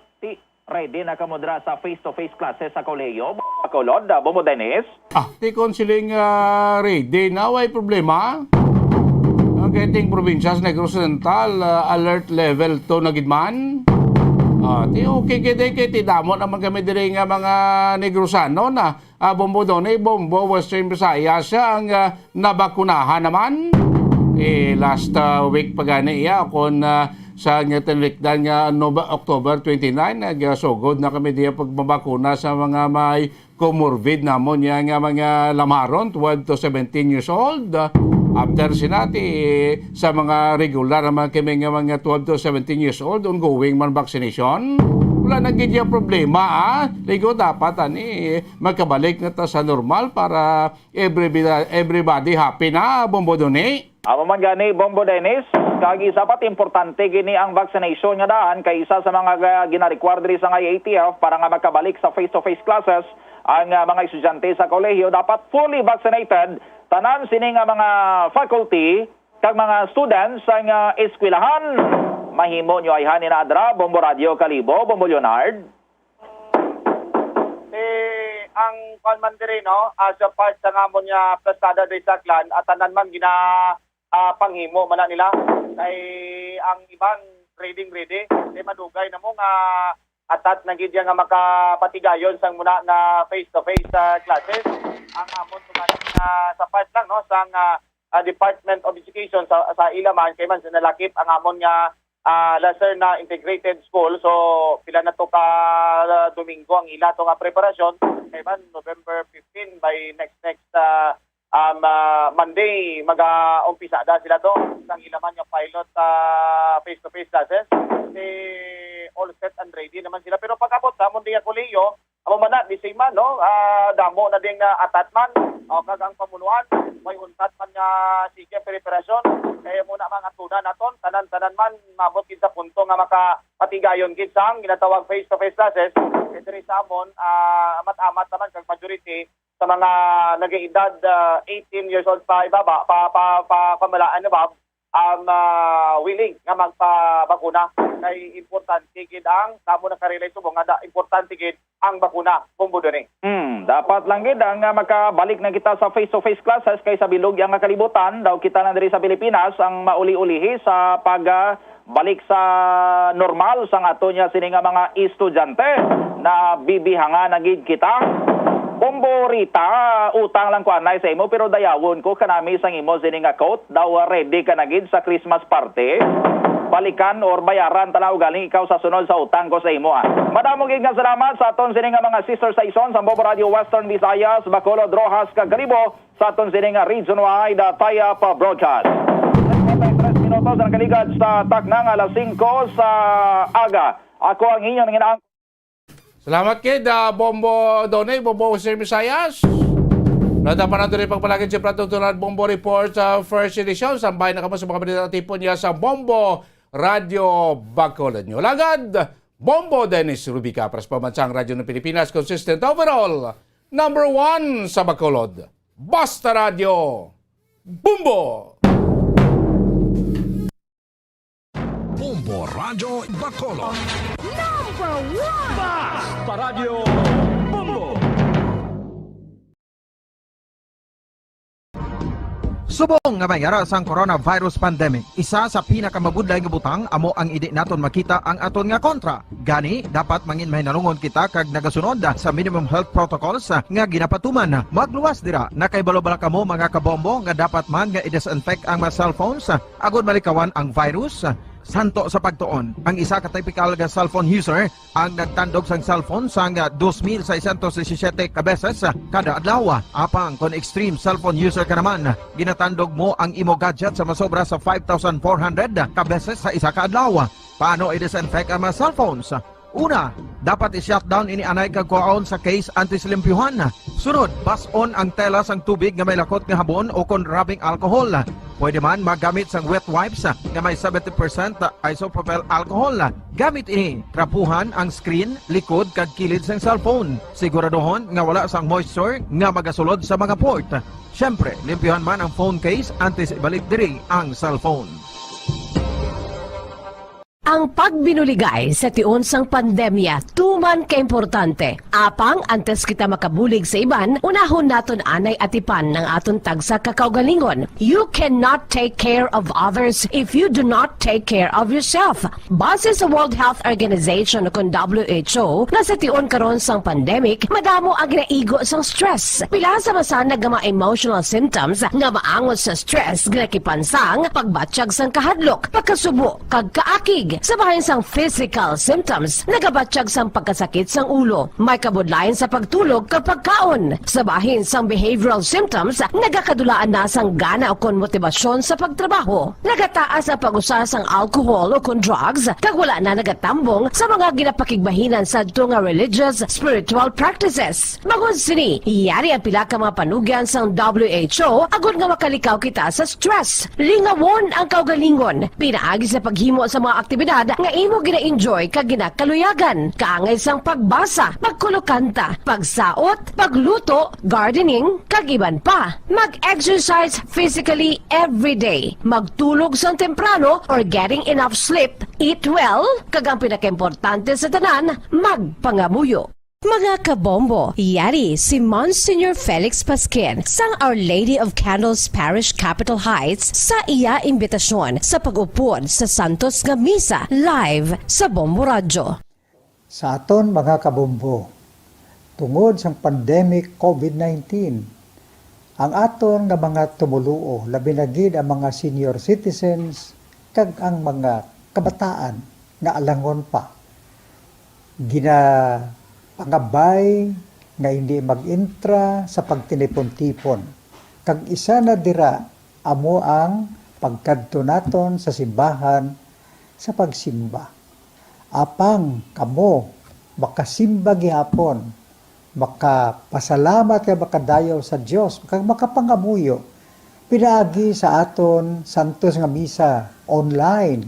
Ready na kamudra sa face-to-face classes sa kolehiyo. Bacolod, Bombo Dennis. Ti konsiling ready na, way problema. Ang getting probinsya sa Negros Occidental, alert level 2 na gidman. Ti okay kiti damo naman kami diri nga mga Negrosano na Bombo Donay, Bombo Western Visayas ang nabakunahan naman. Last week pagani iya kon sa nga tinlikdan nga October 29 nagsugod na kami diya pagbabakuna sa mga may comorbid namon ya nga mga lamaron 12 to 17 years old. After sinati sa mga regular naman kami nga mga 12 to 17 years old ongoing man vaccination. Wala na gid problema Ligo dapat magkabalik na ta sa normal para everybody happy na Bombo Doni. Amo man gani Bombo Dennis, kag isa pat importante gini ang vaccination nga daan kay isa sa mga gina-require diri sa ATF para nga makabalik sa face-to-face classes ang mga estudyante sa kolehiyo dapat fully vaccinated. Tanan sini nga mga faculty kag mga students sa eskwelahan. Mahimo nyo ay hanin na adra, Bombo Radio Kalibo, Bombo Leonard. Ang conmandere no as a part sa ngamon niya plastada de Saklan at tanan man gina panghimo man na nila kay ang ibang ready madugay na mo nga atat na gid nga makapatigayon sang muna na face to face classes ang amon tumanan sa part lang no sang Department of Education sa Ilaman kay man sinalakip ang amon nga lesser na integrated school. So pila na to ka Domingo ang ila to nga preparasyon kay man November 15 by next Monday mag-umpisada sila to sang ilaman nga pilot face to face classes. All set and ready naman sila pero pag-abot sa mundi nga kolehiyo amo man na di same man no damo na ding atat man o kagang pamunuan may untat man nga sige preparasyon kaya muna mga tuna naton tanan man mabot gid sa punto nga makapatigayon gid sang ginatawag face to face classes diri sa amon amat-amat naman kag majority sa mga nag-edad 18 years old pa ibaba pamalaan na ba willing nga magpabakuna kay importante gid ang kamo na karelay subong nga importante gid ang bakuna Bombo diri. Dapat lang gid ang makabalik na kita sa face-to-face classes kay sa bilog yang kalibutan daw kita lang diri sa Pilipinas ang mauli-ulihi sa pagbalik sa normal sang ato nya sini nga mga estudyante na bibihanga na gid kita. Bombo Rita, utang lang ko anay sa imo pero dayawon ko kanami sang imo sini nga coat daw ready ka na gid sa Christmas party. Balikan or bayaran tanaw galing ikaw sa sunod sa utang ko sa imo. Madamo gid nga salamat sa aton sini nga mga sister sa ison sa Bombo Radio Western Visayas, Bacolod, Rojas, Cagaribo sa aton sini nga region-wide tie-up broadcast. 3 minutos ang kaligad sa taknang alas 5 sa aga. Ako ang inyong ginaang Salamat kid, Bombo Donay, Bombo Sir Visayas. Nadapan natin rin pagpalagin si Pratutunan Bombo Report sa first edition. Sambay na kamo sa mga balita tipon niya sa Bombo Radio Bacolod. Nyo lagad, Bombo Dennis Rubica, para sa pamansang radyo ng Pilipinas, consistent overall, number 1 sa Bacolod. Basta Radio, Bombo! Bombo Radio Bacolod. Number 1! Basta Radio Bombo! Subong nga mayara sang coronavirus pandemic, isa sa pinakamabudlay nga butang amo ang idi naton makita ang aton nga kontra. Gani dapat mangin mahinalungon kita kag nagasunod sa minimum health protocols nga ginapatuman. Magluwas dira na kay balo-bala kamo mga kabombo nga dapat man nga i-disinfect ang mga cellphones agud malikawan ang virus. Santo sa pagtuon, ang isa ka typical nga cellphone user ang nagtandog sang cellphone sang 2,617 ka beses kada adlaw. Apang kon extreme cellphone user ka naman, ginatandog mo ang imo gadget sa masobra sa 5,400 ka beses sa isa ka adlaw. Paano i-disinfect ang mga cellphones? Una, dapat i-shutdown ini anay kagkuhaon sa case antislimpyuhan. Sunod, bason ang tela sang tubig nga may lakot nga habon o kon rubbing alcohol. Pwede man magamit sang wet wipes nga may 70% isopropyl alcohol. Gamit ini, trapuhan ang screen, likod kag kilid sang cellphone. Siguraduhon nga wala sang moisture nga magasulod sa mga port. Syempre, limpyuhan man ang phone case antes ibalik diri ang cellphone. Ang pagbinuligay sa tiun sang pandemya, tuman ka importante. Apang, antes kita makabulig sa iban, unahon naton anay atipan ng aton tagsa kakaugalingon. You cannot take care of others if you do not take care of yourself. Base sa World Health Organization o WHO, na sa tiun karon sang pandemic, madamo ang ginaigo sang stress. Pila sa masanag nga mga emotional symptoms nga maangot sa stress, ginakipansang, pagbatsyag sang kahadlok, pagkasubo, kag kaakig. Sa bahin sang physical symptoms, nagabatsyag sang pagkasakit sang ulo, may kabudlayan sa pagtulog kapag kaon. Sa bahin sang behavioral symptoms, nagakadulaan na sang gana o kon motibasyon sa pagtrabaho. Nagataas ang pag-usa sang alcohol o kon drugs, kag wala na nagatambong sa mga ginapakigbahinan sa nga religious, spiritual practices. Magun sini, iyari ang pila ka mga panugyan sang WHO agud nga makalikaw kita sa stress. Lingawon ang kaugalingon, pinaagi sa paghimo sa mga aktibidad aktibidad nga imo gina-enjoy kag ginakaluyagan. Kaangay sang pagbasa, pagkulokanta, pagsaot, pagluto, gardening, kag iban pa. Mag-exercise physically every day. Magtulog sang temprano or getting enough sleep. Eat well, kag ang pinakaimportante sa tanan, magpangamuyo. Mga kabombo, yari si Monsignor Felix Pasquin sang Our Lady of Candles Parish Capitol Heights sa iya imbitasyon sa pag-upod sa Santos nga Misa live sa Bombo Radyo. Sa aton mga kabombo, tungod sang pandemic COVID-19, ang aton nga mga tumuluo, labi na gid ang mga senior citizens kag ang mga kabataan nga alangon pa, pangabay nga hindi mag-intra sa pagtinipon-tipon. Kag isa na dira amo ang pagkadto naton sa simbahan sa pagsimba. Apang kamo makasimba gihapon, makapasalamat kay makadayaw sa Dios, kag makapangamuyo pinaagi sa aton Santos nga Misa online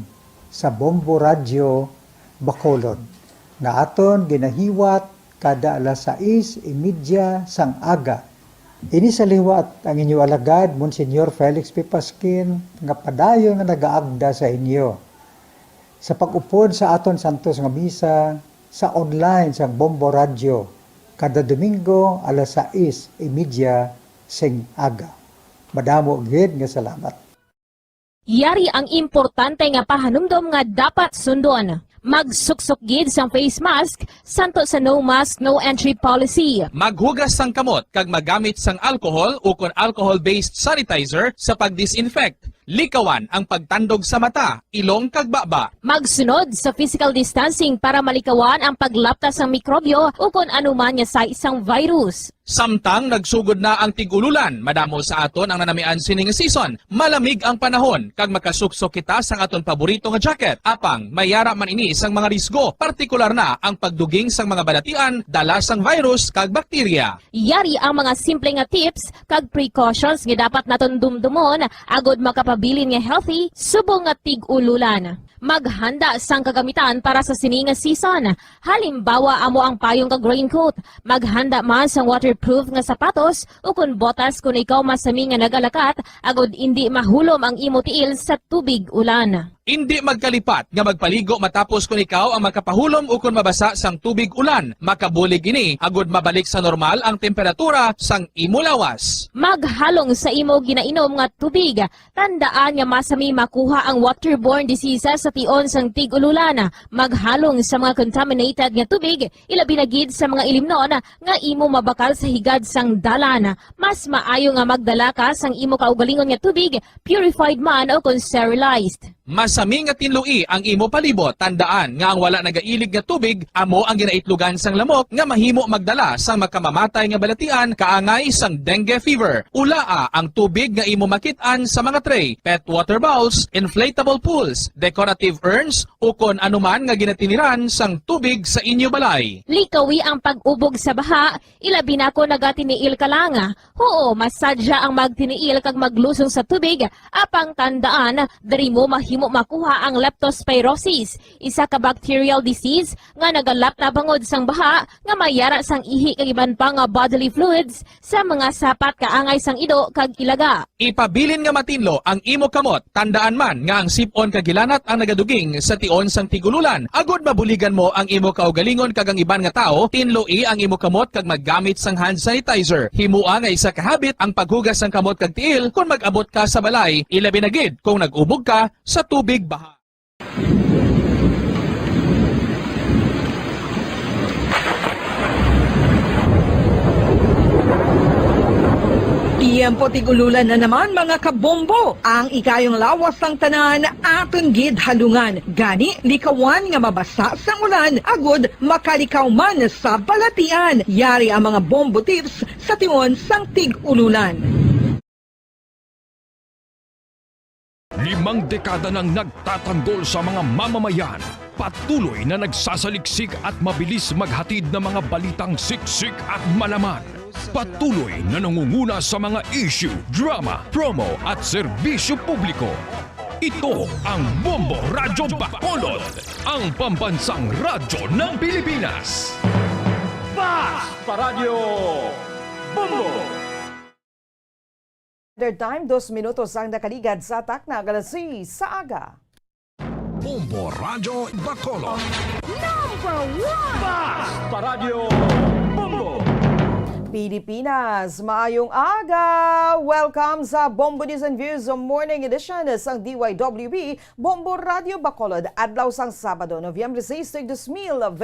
sa Bombo Radyo Bacolod nga aton ginahiwat kada alas 6:30 sang aga. Ini sa liwat ang inyo alagad, Monsignor Felix P. Pasquin, nga padayon nga nagaagda sa inyo. Sa pag-upod sa aton Santos nga Misa, sa online sang Bombo Radio, kada Domingo alas 6:30 sing aga. Madamo gid nga salamat. Yari ang importante nga pahanumdom nga dapat sundon. Magsuksok gid sang face mask santo sa no mask no entry policy. Maghugas sang kamot kag magamit sang alcohol o kon alcohol-based sanitizer sa pag-disinfect. Likawan ang pagtandog sa mata, ilong kag baba. Magsunod sa physical distancing para malikawan ang paglaptas ng mikrobyo o kung anuman nga sa isang virus. Samtang nagsugod na ang tigululan, madamo sa aton ang nanamian sining season. Malamig ang panahon kag makasuksok kita sang aton paborito nga jacket. Apang mayara man ini sang mga risgo, partikular na ang pagduging sang mga balatian dala sang virus kag bakterya. Yari ang mga simple nga tips kag precautions nga dapat naton dumdumon agod makapabilin nga healthy subong nga tig-ululan. Maghanda sang kagamitan para sa sining nga season. Halimbawa amo ang payong kag raincoat. Maghanda man sang waterproof nga sapatos o kun botas kung ikaw masami nga nagalakat agod hindi mahulom ang imo tiil sa tubig ulan. Hindi magkalipat nga magpaligo matapos kung ikaw ang makapahulom o kung mabasa sang tubig ulan. Makabulig ini agod mabalik sa normal ang temperatura sang imo lawas. Maghalong sa imo ginainom nga tubig. Tandaan nga masami makuha ang waterborne diseases sa tion sang tig-ululan. Maghalong sa mga contaminated nga tubig, ilabi na gid sa mga ilimnon nga imo mabakal sa higad sang dalan. Mas maayo nga magdala ka sang imo kaugalingon nga tubig, purified man o kung sterilized. Masami nga tinlui ang imo palibot. Tandaan nga ang wala nagailig nga tubig amo ang ginaitlugan sang lamok nga mahimo magdala sang makamamatay nga balatian kaangay sang dengue fever. Ulaa ang tubig nga imo makit-an sa mga tray, pet water bowls, inflatable pools, decorative urns o kon anuman nga ginatiniran sang tubig sa inyo balay. Likawi ang pag-ubog sa baha, ilabi na ko nagatiniil ka lang. Oo, masadya ang magtiniil kag maglusong sa tubig, apang tandaan, dari mo mahimo makuha ang leptospirosis, isa ka bacterial disease nga nagalap na bangod sang baha nga mayara sang ihi kag iban pa nga bodily fluids sa mga sapat kaangay sang ido kag ilaga. Ipabilin nga matinlo ang imo kamot. Tandaan man nga ang sipon kag gilanat ang nagaduging sa tion sang tigululan. Agod mabuligan mo ang imo kaugalingon kag ang iban nga tao, tinloi ang imo kamot kag maggamit sang hand sanitizer. Himua nga isa ka habit ang paghugas sang kamot kag tiil kung mag-abot ka sa balay, ilabi na gid kung nag-ubog ka sa tubig baha. Tiyempo tigululan na naman mga kabombo. Ang ikayong lawas ng tanan aton gid halungan. Gani likawan nga mabasa sa ulan agod makalikaw man sa balatian. Yari ang mga bombo tips sa tion sang tig-ululan. 5 dekada nang nagtatanggol sa mga mamamayan. Patuloy na nagsasaliksik at mabilis maghatid ng mga balitang siksik at malaman. Patuloy na nangunguna sa mga issue, drama, promo at serbisyo publiko. Ito ang Bombo Radyo Bacolod, ang pambansang radyo ng Pilipinas. Paradyo Bombo! Third time, 2 minutos ang nakaligad sa atak na galasi sa aga. Bombo Radyo Bacolod. Number 1! Paradyo Bombo! Pilipinas, maayong aga! Welcome sa Bombo News and Views Morning Edition sang DYWB Bombo Radio Bacolod adlaw sang Sabado, Nobyembre 6, 2021.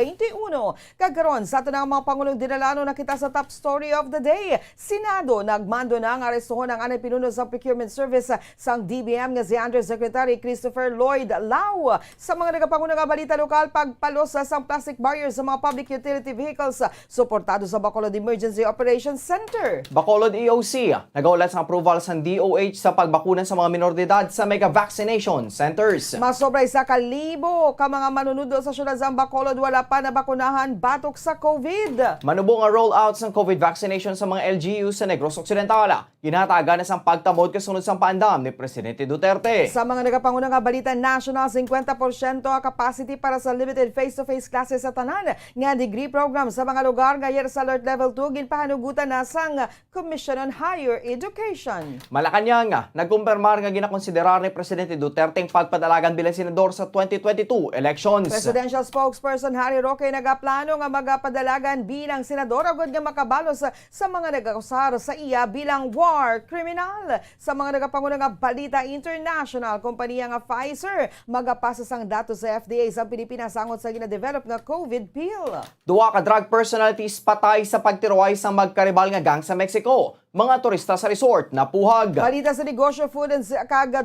Kagkaron sa ato ng mga pangulong dinalano na kita sa top story of the day. Senado nagmando na ang arestuhon ang anay pinuno sa procurement service sang DBM nga si Undersecretary Christopher Lloyd Lau. Sa mga nagapangunang balita lokal, pagpalos sang plastic barriers sa mga public utility vehicles suportado sa Bacolod Emergency Operations Center. Bacolod EOC, nag-aulat sa approval sa DOH sa pagbakunan sa mga minor de edad sa mega vaccination centers. Masobray sa 1,000 ka mga manunudo sa syudad sa Bacolod wala pa nabakunahan batok sa COVID. Manubong ang rollout ng COVID vaccination sa mga LGU sa Negros Occidental. Ginataga na sang pagtamod kasunod sa paandam ni Presidente Duterte. Sa mga nagapangunang balita national, 50% ang capacity para sa limited face-to-face classes sa tanan nga degree program sa mga lugar nga sa alert level 2 ginpahanugutan na sang Commission on Higher Education. Malacanang, nagkumpirmar nga ginakonsiderar ni Presidente Duterte ang pagpadalagan bilang senador sa 2022 elections. Presidential spokesperson Harry Roque nagaplano nga magapadalagan bilang senador agad nga makabalos sa mga nagakusar sa iya bilang war criminal. Sa mga nagapangunang balita international, kompanya nga Pfizer magapasa sang datos sa FDA sa Pilipinas sangot sa gina-develop nga COVID pill. Duwa ka drug personalities patay sa pagtiruay sa magkaribal nga gang sa Mexico. Mga turista sa resort na puhag. Balita sa negosyo, Food and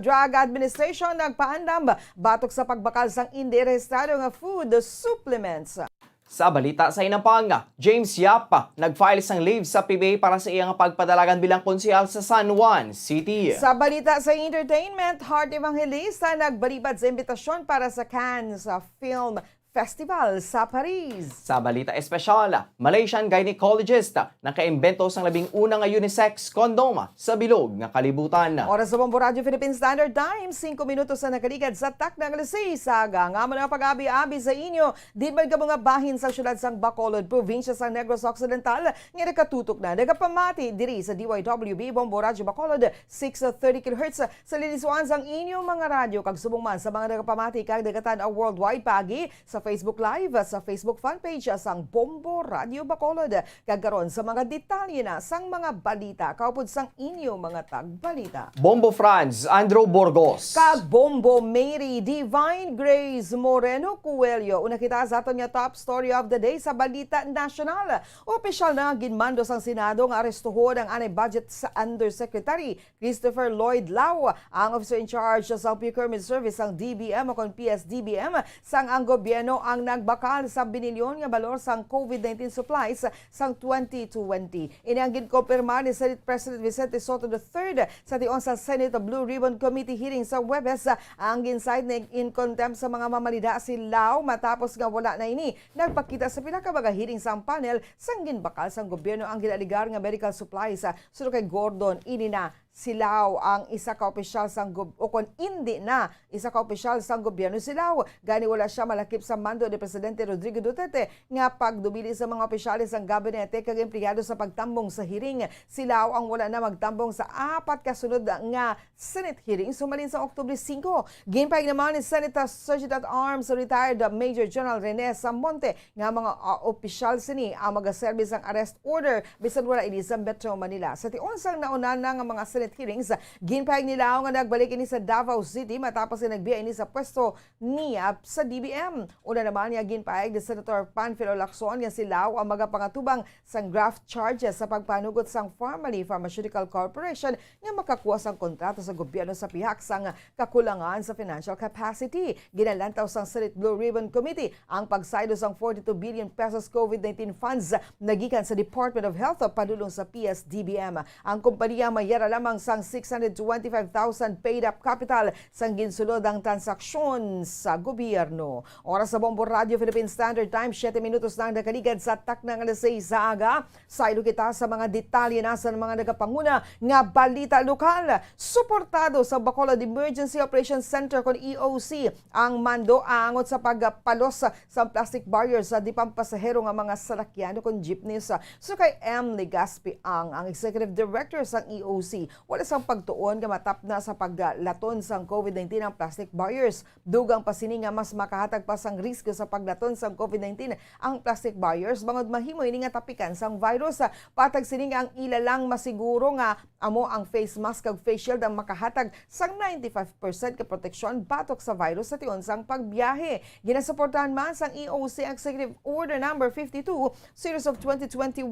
Drug Administration nagpaandam batok sa pagbakal sang hindi rehistrado nga food supplements. Sa balita sa Inampang, James Yap nag-file sang leave sa PBA para sa iyang pagpadalagan bilang konsehal sa San Juan City. Sa balita sa entertainment, Heart Evangelista nagbalibad sa imbitasyon para sa Cannes Film Festival sa Paris. Sa balita espesyal, Malaysian gynecologist nakaimbento sang 11 nga unisex condom sa bilog nga kalibutan. Oras sa Bombo Radio Philippine Standard Time, 5 minutos na nakaligad sa tak ng alas 6. Saga nga mo na pag-abi-abi sa inyo, di ba ka mga bahin sa syudad sang Bacolod, probinsya sa Negros Occidental, nga nakatutok na nagapamati diri sa DYWB Bombo Radio Bacolod, 630 kHz sa liniswan sang inyong mga radyo, kag subong man sa mga nagapamati kag dagatan a worldwide pagi sa Facebook Live, sa Facebook fanpage sang Bombo Radio Bacolod. Kagkaron sa mga detalye na sang mga balita, kaupod sang inyo mga tagbalita. Bombo Franz, Andrew Burgos. Kag Bombo Mary, Divine Grace Moreno Coelho. Una kita sa aton nga top story of the day sa balita national. Opisyal na ginmando sang Senado nga arestuhon ang anay budget sa Undersecretary Christopher Lloyd Lau, ang officer in charge sa procurement service sang DBM o kon PSDBM sang ang gobyerno ang nagbakal sa binilyon nga balor sang COVID-19 supplies sang 2020. Ini ang ginkompirma ni Senate President Vicente Soto III sa tion sa Senate Blue Ribbon Committee hearing sa Webes. Ang ginside na in contempt sa mga mamalida si Lau matapos nga wala na ini nagpakita sa pinakabaga hearing sang panel sang ginbakal sang gobyerno ang ginaligar nga medical supplies. Suno kay Gordon, ini na si Lau ang isa ka opisyal sang o kon hindi na isa ka opisyal sang gobyerno si Lau. Gani wala siya malakip sa mando ni Presidente Rodrigo Duterte nga pagdubili sa mga opisyalis sang gabinete kag empleyado sa pagtambong sa hearing. Si Lau ang wala na magtambong sa 4 kasunod nga Senate hearing sumalin sa Oktubre 5. Ginpayag naman ni Senator Sergeant at Arms retired Major General Rene Samonte nga mga opisyal sini ang magaserbi sang arrest order bisan wala ini sa Metro Manila. Sa tion sang nauna na nga mga Senate hearings, ginpayag nila nga nagbalik ini sa Davao City matapos nagbiya ini sa pwesto niya sa DBM. Una naman niya ginpayag ni Senator Panfilo Lacson nga si Lau ang magapangatubang sang graft charges sa pagpanugot sang Pharmaly Pharmaceutical Corporation nga makakuha sang kontrato sa gobyerno sa pihak sang kakulangan sa financial capacity. Ginalantaw sang Senate Blue Ribbon Committee ang pagsaydo sang 42 billion pesos COVID-19 funds nagikan sa Department of Health padulong sa PSDBM. Ang kompanya mayara lamang lamang sang 625,000 paid up capital sang ginsulod ang transaksyon sa gobyerno. Oras sa Bombo Radio Philippine Standard Time, 7 minutos nang nakaligad sa taknang alas 6 sa aga. Saylo kita sa mga detalye na sa mga nagapanguna nga balita lokal. Suportado sa Bacolod Emergency Operations Center kon EOC ang mando angot sa pagpalos sa plastic barriers sa di pampasahero nga mga salakyan kon jeepneys. So kay M. Legaspi ang Executive Director sa EOC, wala sang pagtuon nga matap na sa paglaton sa COVID-19 ang plastic barriers. Dugang pasini nga mas makahatag pa sang risko sa paglaton sa COVID-19 ang plastic barriers bangod mahimo ini nga tapikan sang virus. Patag sini nga ang ilalang masiguro nga amo ang face mask ag face shield ang makahatag sang 95% ka proteksyon batok sa virus sa tion sang pagbiyahe. Ginasuportahan man sang EOC Executive Order number 52 series of 2021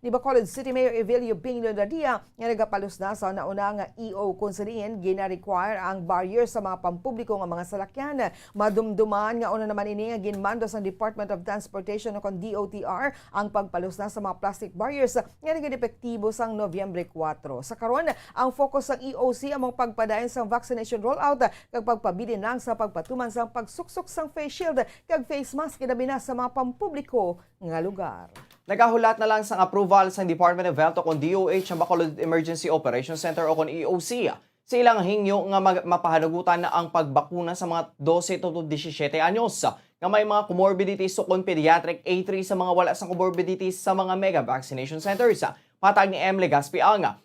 ni Bacolod City Mayor Evelio Binglio Dadia nga nagapalos na sa nauna nga EO kung saniin gina-require ang barrier sa mga pampubliko nga mga salakyan. Madumduman nga una naman ini nga ginmando sa Department of Transportation o DOTR ang pagpalos na sa mga plastic barriers nga naging epektibo sang Nobyembre 4. Sa karon, ang focus ng EOC among pagpadayon sa vaccination rollout kag pagpabilin lang sa pagpatuman sa pagsuksok sang face shield kag face mask kinabi na sa mga pampubliko nga lugar. Nagahulat na lang sang approval sa Department of Health o kon DOH ang Bacolod Emergency Operations Center o kon EOC sa ilang hingyo nga mapahanugutan na ang pagbakuna sa mga 12 to 17 anyos nga may mga comorbidities o kon pediatric A3 sa mga wala sang comorbidities sa mga mega vaccination centers. Patag ni M. Legaspi ang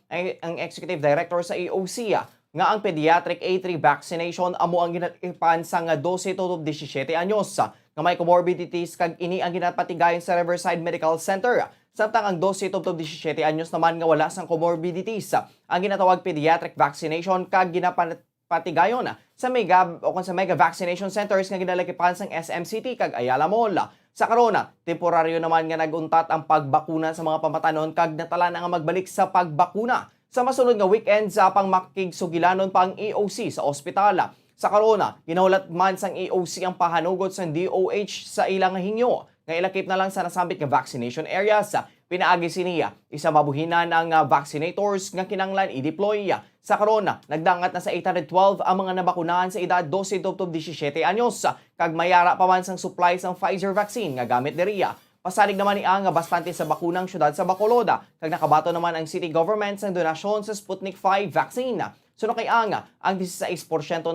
Executive Director sa EOC nga ang pediatric A3 vaccination amo ang ginapan sa 12 to 17 anyos nga may comorbidities kag ini ang ginapatigayon sa Riverside Medical Center. Samtang ang 12 to 17 anyos naman nga wala sang comorbidities ang ginatawag pediatric vaccination kag ginapatigayon sa mega vaccination centers nga ginalakipan sang SMCT kag Ayala Mall. Sa karona, temporaryo naman nga naguntat ang pagbakuna sa mga pamatanon kag natala na nga magbalik sa pagbakuna sa masunod nga weekend sa pang makigsugilanon pa ang EOC sa ospital. Sa karona, ginahulat man sang EOC ang pahanugot sa DOH sa ilang hingyo nga ilakip na lang sa nasambit nga vaccination areas. Pinaagi siniya, isa mabuhinan ang vaccinators nga kinanglan i-deploy. Sa karona, nagdangat na sa 812 ang mga nabakunahan sa edad 12 to 17 anyos kag mayara pa man sang supply sang Pfizer vaccine nga gamit diriya. Pasalig naman ni ang bastante sa bakunang syudad sa Bacolod kag nakabato naman ang city government sang donasyon sa Sputnik 5 vaccine. Suno kay ang 16%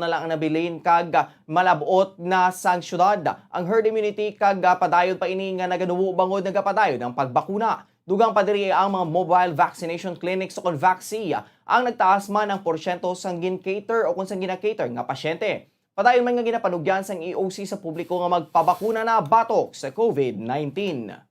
na lang ang nabilin kag malabot na sang syudad ang herd immunity kag padayon pa ini nga nagaduwo bangod nagapadayon ang pagbakuna. Dugang pa diri ang mga mobile vaccination clinics o Vaxi ang nagtaas man ang porsyento sang gin-cater o kung sang gina-cater nga pasyente. Padayon man nga ginapanugyan sang EOC sa publiko nga magpabakuna na batok sa COVID-19.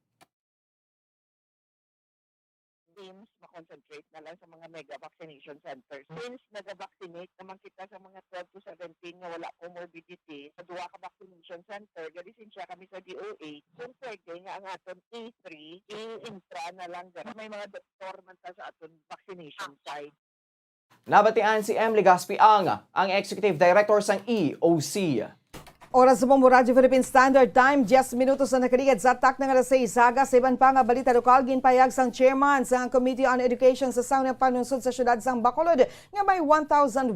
Concentrate na lang sa mga mega vaccination centers. Since nag-vaccinate naman kita sa mga 12 to 17 nga wala comorbidity, sa duwa ka vaccination center, galisin siya kami sa DOH, kung pwede nga ang aton A3, i-intra na lang dyan. May mga doktor man sa aton vaccination site. Nabatian si M. Legaspi ang Executive Director sang EOC. Oras sa Bombo Radio Philippine Standard Time, 10 minutos na nakaligad sa tak ng alas 6 saga sa iban pa nga balita lokal ginpayag sang chairman sa Committee on Education sa saunang panunsod sa syudad sang Bacolod nga may 1,109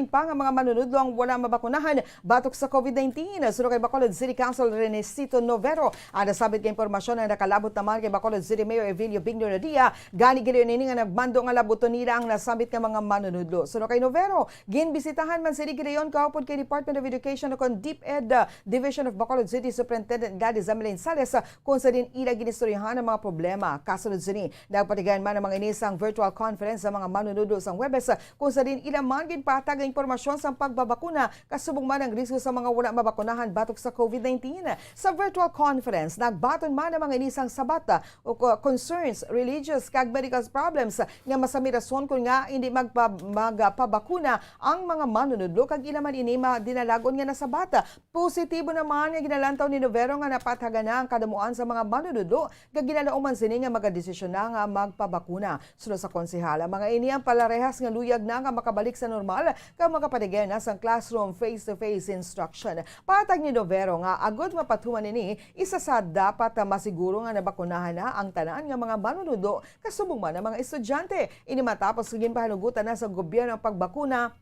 pa nga mga manunudlo ang wala mabakunahan batok sa COVID-19. Suno kay Bacolod City Council Renesito Novero ang nasabit kay impormasyon na nakalabot naman kay Bacolod City Mayor Evelio Binglio Dadia gani giliw nini nga nagmando nga labuton nila ang nasabit nga mga manunudlo. Suno kay Novero ginbisitahan man si Gileon kahapon kay Department of Education o Ed Division of Bacolod City Superintendent Gadi Zamelin Sales kung sa din ila ginistoryahan ang mga problema. Kasunod sini, nagpatigayan man ang mga inisang virtual conference sa mga manunudo sang Webes kung sa din ila man ginpatag ang impormasyon sa pagbabakuna kasubong man ang risiko sa mga wala mabakunahan batok sa COVID-19. Sa virtual conference, nagbaton man ang mga inisang sabata o concerns, religious kag medical problems nga masami rason kung nga hindi magpabakuna ang mga manunudo kag ila man ini dinalagon nga nasabata. Positibo naman nga ginalantaw ni Novero nga napathaga na ang kadamuan sa mga manunudo nga ginalauman sini nga magadesisyon na nga magpabakuna. Sunod sa konsehala, mga ini ang palarehas nga luyag na nga makabalik sa normal kag makapadigay na sa classroom face-to-face instruction. Patag ni Novero nga agud mapatuman nini isa sa dapat masiguro nga nabakunahan na ang tanan nga mga manunudo kasubong man ang mga estudyante. Ini matapos gin pahanugutan na sa gobyerno ang pagbakuna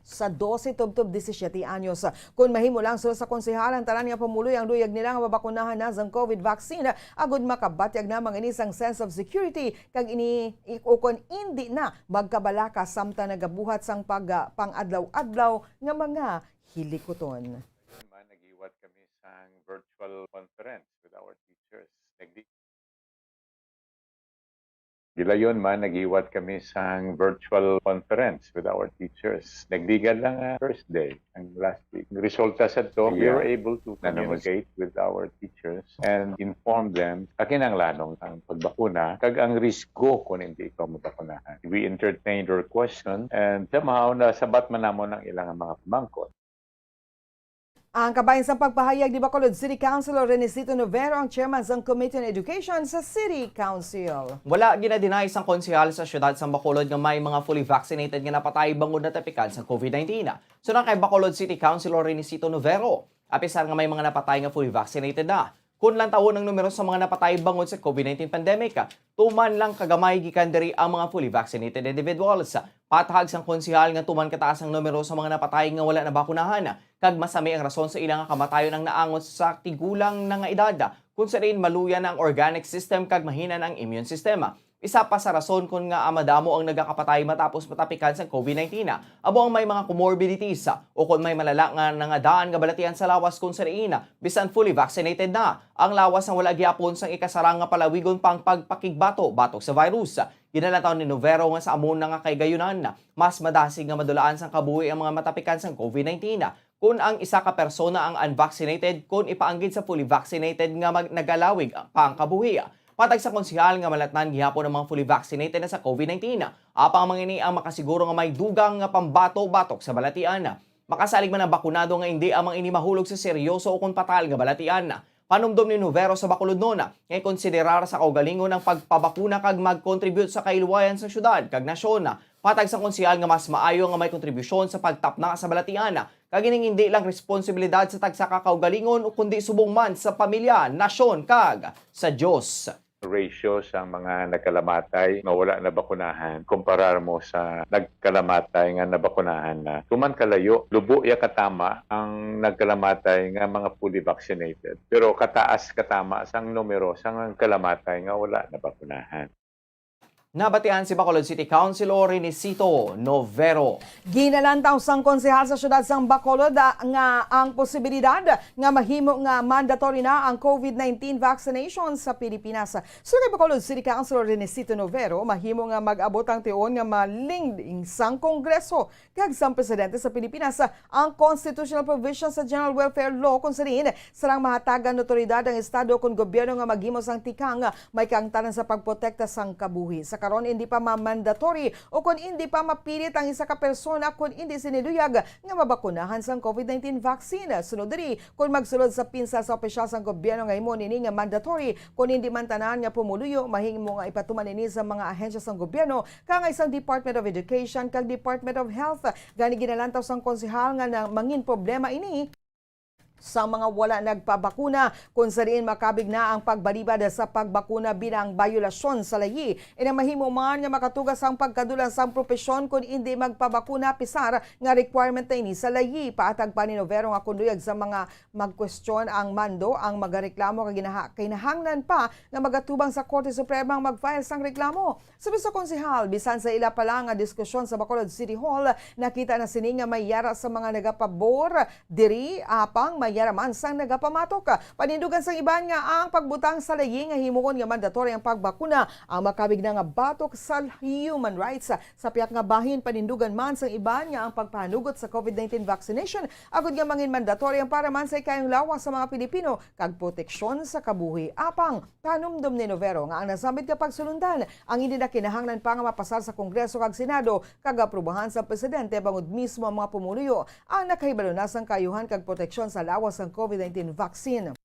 sa 12 tubtob 17 anyos. Kung mahimo lang sila sa konsehalang tanan nga pamuloy ang luyag nila nga mabakunahan na sang COVID vaccine, agud makabatyag na mga inisang sense of security kag ini ukon hindi na magkabalaka samtang nagabuhat sang pang-adlaw-adlaw nga mga hilikoton. Nagiwat kami sa virtual conference with our teachers. Gilayon man, nagiwat kami sa virtual conference with our teachers. Nagdigan lang first day, ang last week. Resulta sa to, we were able to communicate with our teachers and inform them kakinanglanong ang pagbakuna kag ang risko kung hindi ikaw mabakunahan. We entertained their question and somehow nasabat man namon ang ilang mga pamangkot. Ang kabayan sa pagpahayag ni Bacolod City Councilor Renesito Novero ang chairman ng Committee on Education sa City Council. Wala ginadinay sang konsehal sa syudad sa Bacolod nga may mga fully vaccinated nga napatay bangod na tapikan sa COVID-19. Sunang kay Bacolod City Councilor Renesito Novero, apisar nga may mga napatay nga fully vaccinated na. Kung lang taon ang numero sa mga napatay bangod sa COVID-19 pandemic, tuman lang kagamay gikan diri ang mga fully vaccinated individuals. Pathag sang konsehal nga tuman kataas ang numero sa mga napatay nga wala na bakunahan, kag masami ang rason sa ilang kamatayon ang naangot sa tigulang na nga edad, kung sa rin maluyan ang organic system kag mahina ang immune system. Isa pa sa rason kung nga madamo ang nagakapatay matapos matapikan sa COVID-19, abo ang may mga comorbidities o kung may malala nga nangadaan nga balatian sa lawas kung sa rin, bisan fully vaccinated na. Ang lawas ang wala gyapon sang ikasarang nga palawigon pang pagpakigbato batok sa virus. Ginalataw ni Novero nga sa amon na nga kay gayunan, mas madasig nga madulaan sang kabuhi ang mga matapikan sa COVID-19. Kung ang isa ka persona ang unvaccinated, kung ipaanggid sa fully vaccinated nga nagalawig pa ang kabuhi. Patag sa konsehal nga malatnan gihapon ang mga fully vaccinated na sa COVID-19. Apang mga ini ang makasiguro nga may dugang nga pambato-batok sa balatian. Makasalig man ang bakunado nga hindi amang ini mahulog sa seryoso o kung patal nga balatian. Panumdom ni Novero sa Bacolod nona ngay konsiderar sa kaugalingon ang pagpabakuna kag mag-contribute sa kailwayan sa syudad kag nasyon. Patag sa konsehal nga mas maayo nga may kontribusyon sa pagtapna sa balatian. Kag ining hindi lang responsibilidad sa tagsa ka kaugalingon o kundi subong man sa pamilya, nasyon kag sa Dios. Ratio sa mga nagkalamatay na wala na bakunahan kumparar mo sa nagkalamatay nga nabakunahan na. Tuman kalayo, lubo ya katama ang nagkalamatay nga mga fully vaccinated. Pero kataas katama sang numero sang kalamatay nga wala na bakunahan. Nabatian si Bacolod City Councilor Renesito Novero. Ginalantaw sang konsehal sa syudad sang Bacolod nga ang posibilidad nga mahimo nga mandatory na ang COVID-19 vaccination sa Pilipinas. So kay Bacolod City Councilor Renesito Novero, mahimo nga mag-abot ang tiyon nga malingding sang Kongreso kag sang Presidente sa Pilipinas ang constitutional provision sa General Welfare Law kung saan sarang mahatagan otoridad ang Estado kung gobyerno nga maghimo sang tikang may kaangtanan sa pagprotekta sang kabuhi. Sa karon hindi pa mandatory o kung hindi pa mapilit ang isa ka persona kung hindi siniluyag nga mabakunahan sang COVID-19 vaccine. Sunod diri kung magsulod sa pinsa sa opisyal sang gobyerno nga imo nini nga mandatory kung hindi man tanan nga pumuluyo mahimo nga ipatuman nini sa mga ahensya sang gobyerno kang isang Department of Education kag Department of Health. Gani ginalantaw sang konsehal nga na mangin problema ini sa mga wala nagpabakuna kung sariin makabig na ang pagbalibad sa pagbakuna bilang bayulasyon sa layi. Inamahimo man nga makatugas ang pagkadulan sang propesyon kung hindi magpabakuna pisar nga requirement na ini sa layi. Paatag pa ni Novero nga kunduyag sa mga magkwestiyon ang mando ang magareklamo kag kinahanglan pa nga magatubang sa Korte Suprema ang mag-file sang reklamo. Sabi sa konsehal, bisan sa ila pa lang nga diskusyon sa Bacolod City Hall, nakita na sini nga may yara sa mga nagapabor diri apang may yaraman sang nagapamatok. Panindugan sang iban nga ang pagbutang sa layi nga himuon nga mandatory ang pagbakuna ang makabig na nga batok sa human rights. Sa piyak nga bahin panindugan man sang iban nga ang pagpahanugot sa COVID-19 vaccination agud nga mangin mandatory ang para man sa ikayong lawas sa mga Pilipino kag proteksyon sa kabuhi. Apang tanumdum ni Novero nga ang nasambit nga pagsulundan ang hindi na kinahanglan pa nga mapasar sa Kongreso kag Senado kag aprubahan sa presidente bangod mismo ang mga pumuluyo ang nakahibalo na sang kayuhan kag proteksyon sa lawas ng COVID-19 vaccine.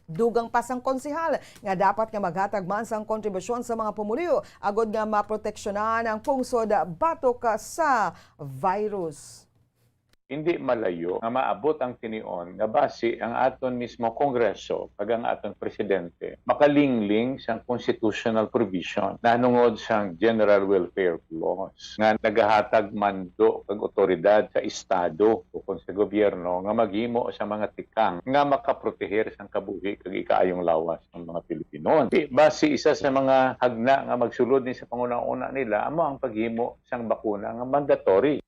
Dugang pasang konsehal nga dapat nga maghatag man sang kontribusyon sa mga pumuluyo agod nga maproteksyonan ang pungsod batok sa virus. Hindi malayo nga maabot ang tinion nga base ang aton mismo Kongreso kag ang aton Presidente makalingling sa constitutional provision nanungod sang General Welfare Laws nga nagahatag mando kag otoridad sa Estado o sa gobyerno nga maghimo sa mga tikang nga makaproteher sang kabuhi kag ikaayong lawas ng mga Pilipino. Base isa sa mga hagna nga magsulod ni sa panguna-una nila amo ang paghimo sang bakuna nga mandatory.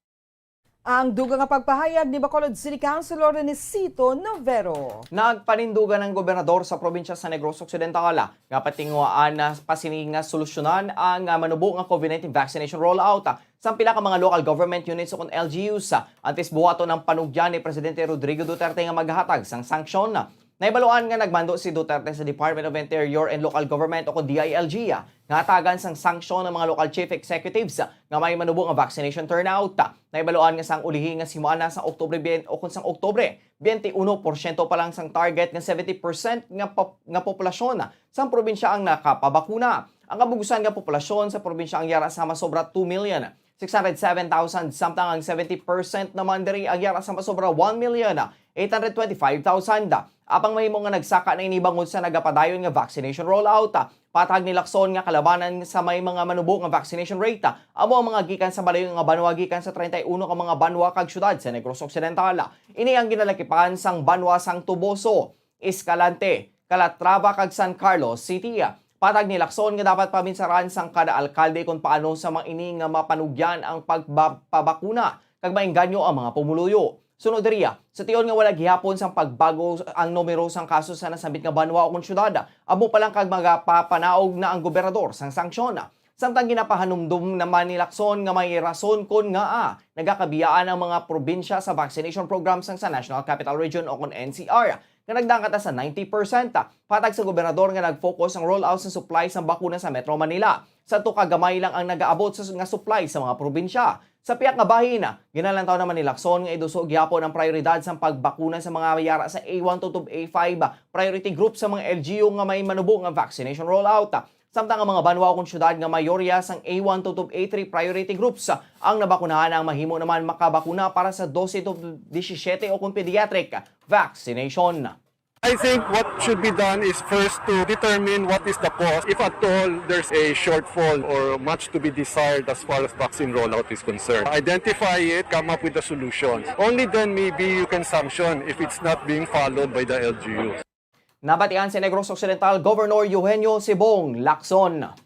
Ang dugang nga pagpahayag ni Bacolod City Councilor Renesito Novero. Nagpanindugan ng gobernador sa probinsya sa Negros Occidental nga patinguaan na pasining nga solusyonan ang manubo nga COVID-19 vaccination rollout sa pila ka mga local government units o LGUs. Antes buhato ng panugyan ni Presidente Rodrigo Duterte nga maghatag sang sanksyon. Naibaluan nga nagmando si Duterte sa Department of Interior and Local Government o DILG nga hatagan sang sanksyon ng mga local chief executives nga may manubo nga vaccination turnout. Naibaluan nga sang ulihi nga simuan na sa Oktubre o kung sang Oktubre, 21% pa lang sang target nga 70% nga populasyon sang probinsya ang nakapabakuna. Ang kabugusan nga populasyon sa probinsya ang yara sa masobra 2,607,000 samtang ang 70% naman diri ang yara sa masobra 1,825,000. Apang mahimo nga nagsaka na inibangod sa nagapadayon nga vaccination rollout. Patag ni Lacson nga kalabanan sa may mga manubo nga vaccination rate. Amo ang mga gikan sa balayo nga banwa gikan sa 31 ka mga banwa kag syudad sa Negros Occidental. Ini ang ginalakipan sang banwa sang Tuboso, Escalante, Calatrava kag San Carlos City. Patag ni Lacson nga dapat paminsaran sang kada alkalde kung paano sa mga ini nga mapanugyan ang pagpabakuna kag maengganyo ang mga pumuluyo. Sunod diriya, sa tiyon nga wala gihapon sang pagbago ang numero sang kaso sa nasambit nga banwa o kung syudad, amo pa lang kag magapapanaog na ang gobernador sang sanksyon. Samtang ginapahanumdum naman ni Lacson nga may rason kon nga nagakabiyaan ang mga probinsya sa vaccination program sang sa National Capital Region o kung NCR nga nagdangkata sa 90%. Patag sa gobernador nga nag-focus ang rollout sa supply sa bakuna sa Metro Manila. Sa to kagamay lang ang nagaabot sa nga supply sa mga probinsya. Sa piyak nga bahin, ginalantaw naman ni Lacson nga idusog gyapon ang prioridad sa pagbakuna sa mga yara sa A1 to A5 priority group sa mga LGU nga may manubo nga vaccination rollout. Samtang ang mga banwa kung syudad nga mayorya sang A1 to A3 priority groups ang nabakunahan ang mahimo naman makabakuna para sa 12 to 17 o kung pediatric vaccination. I think what should be done is first to determine what is the cause. If at all there's a shortfall or much to be desired as far as vaccine rollout is concerned. Identify it, come up with a solution. Only then maybe you can sanction if it's not being followed by the LGU. Nabatian sa Negros Occidental Governor Eugenio Sibong Lacson.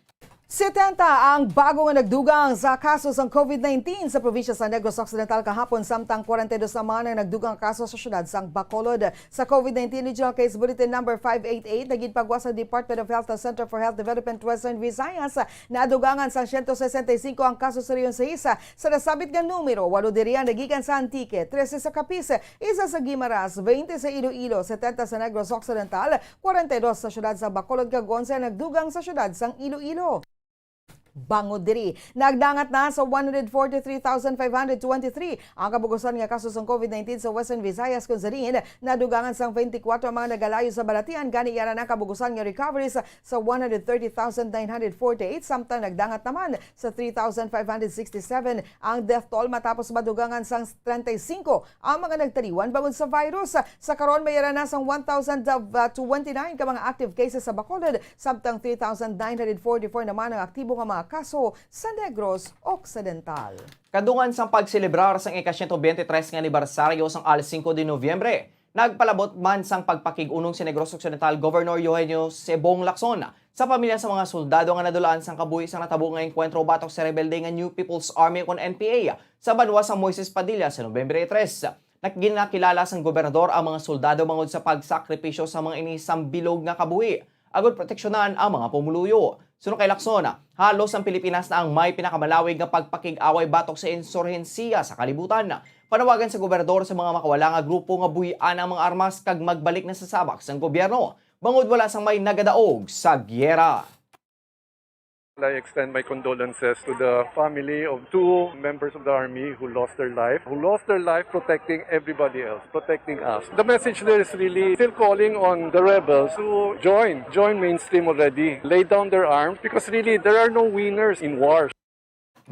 70 ang bago nga nagdugang sa kaso sa COVID-19 sa probinsya sa Negros Occidental kahapon samtang 42 naman ang nagdugang kaso sa syudad sang Bacolod. Sa COVID-19 Regional Case Bulletin number 588 naging pagwa sa Department of Health Center for Health Development Western Visayas nadugangan sa 165 ang kaso sa Riyon 6. Sa nasabit nga numero 8 diriyan nagikan sa Antique, 13 sa Capiz, 1 sa Guimaras, 20 sa Iloilo, 70 sa Negros Occidental, 42 sa syudad sa Bacolod kag 11 nagdugang sa syudad sang Iloilo. Bangod diri. Nagdangat na sa 143,523 ang kabugusan nga kaso sa COVID-19 sa Western Visayas kung zarin nadugangan sang 24 ang mga nagalayo sa balatian gani yara na kabugusan nga recoveries sa 130,948 samtang nagdangat naman sa 3,567 ang death toll matapos madugangan sang 35 ang mga nagtaliwan bangod sa virus. Sa karon mayara na sang 1,029 ka mga active cases sa Bacolod samtang 3,944 naman ang aktibo nga mga kaso sa Negros Occidental. Kadungan sang pagselebrar sang ika-123 nga anibersaryo sang alas 5 de Nobyembre, nagpalabot man sang pagpakig-unong si Negros Occidental Governor Eugenio Sibong Lacson sa pamilya sa mga soldado nga nadulaan sang kabuhi sang natabo nga enkwentro batok sa rebelde nga New People's Army kon NPA sa banwa sang Moises Padilla sa Nobyembre 3. Ginakilala sang gobernador ang mga soldado bangod sa pagsakripisyo sa mga inisang bilog nga kabuhi. Agod proteksyonan ang mga pumuluyo. Sunod kay Lacson, halos ang Pilipinas na ang may pinakamalawig na pagpakig-away batok sa insurhensiya sa kalibutan. Panawagan sa gobernador sa mga makawala nga grupo nga buhian ang mga armas kag magbalik na sa sabak sang gobyerno. Bangod wala sang may nagadaog sa gyera. I extend my condolences to the family of 2 members of the army who lost their life protecting everybody else, protecting us. The message there is really still calling on the rebels to join mainstream already, lay down their arms, because really there are no winners in wars.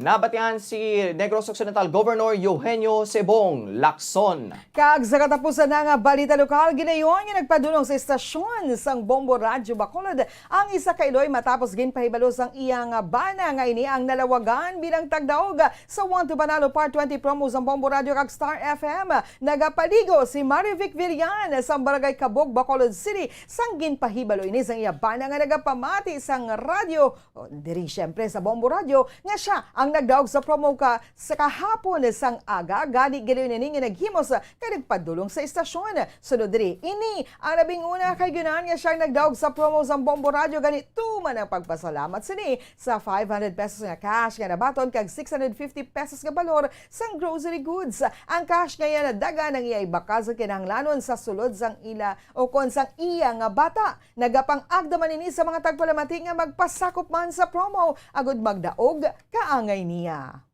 Nabatian si Negros Occidental Governor Eugenio Sebong Lacson. Kag sa katapusan na nga balita lokal, ginayon nga nagpadulong sa istasyon sang Bombo Radyo Bacolod ang isa ka Iloy matapos ginpahibalo sang iyang bana nga ini ang nalawagan bilang tagdaog sa Want to Panalo Part 20 promo sang Bombo Radyo kag Star FM. Nagapaligo si Marivic Villan sa Barangay Cabog, Bacolod City sang ginpahibalo ini sang iya bana nga nagapamati sang radyo diri syempre sa Bombo Radyo nga siya ang nagdaog sa promo ka sa kahapon sang aga gani giliw ni nga naghimos kay nagpadulong sa istasyon. Sunod diri ini ang labing una kay gyunan nga siyang nagdaog sa promo sa Bombo Radio gani tuman ang pagpasalamat sini sa 500 pesos nga cash nga nabaton kag 650 pesos nga balor sang grocery goods. Ang cash nga daga nang iyay bakal sa kinahanglanon sa sulod sang ila o kon sang iya nga bata. Nagapang-agda man ini sa mga tagpalamati nga magpasakop man sa promo agud magdaog kaangay niya.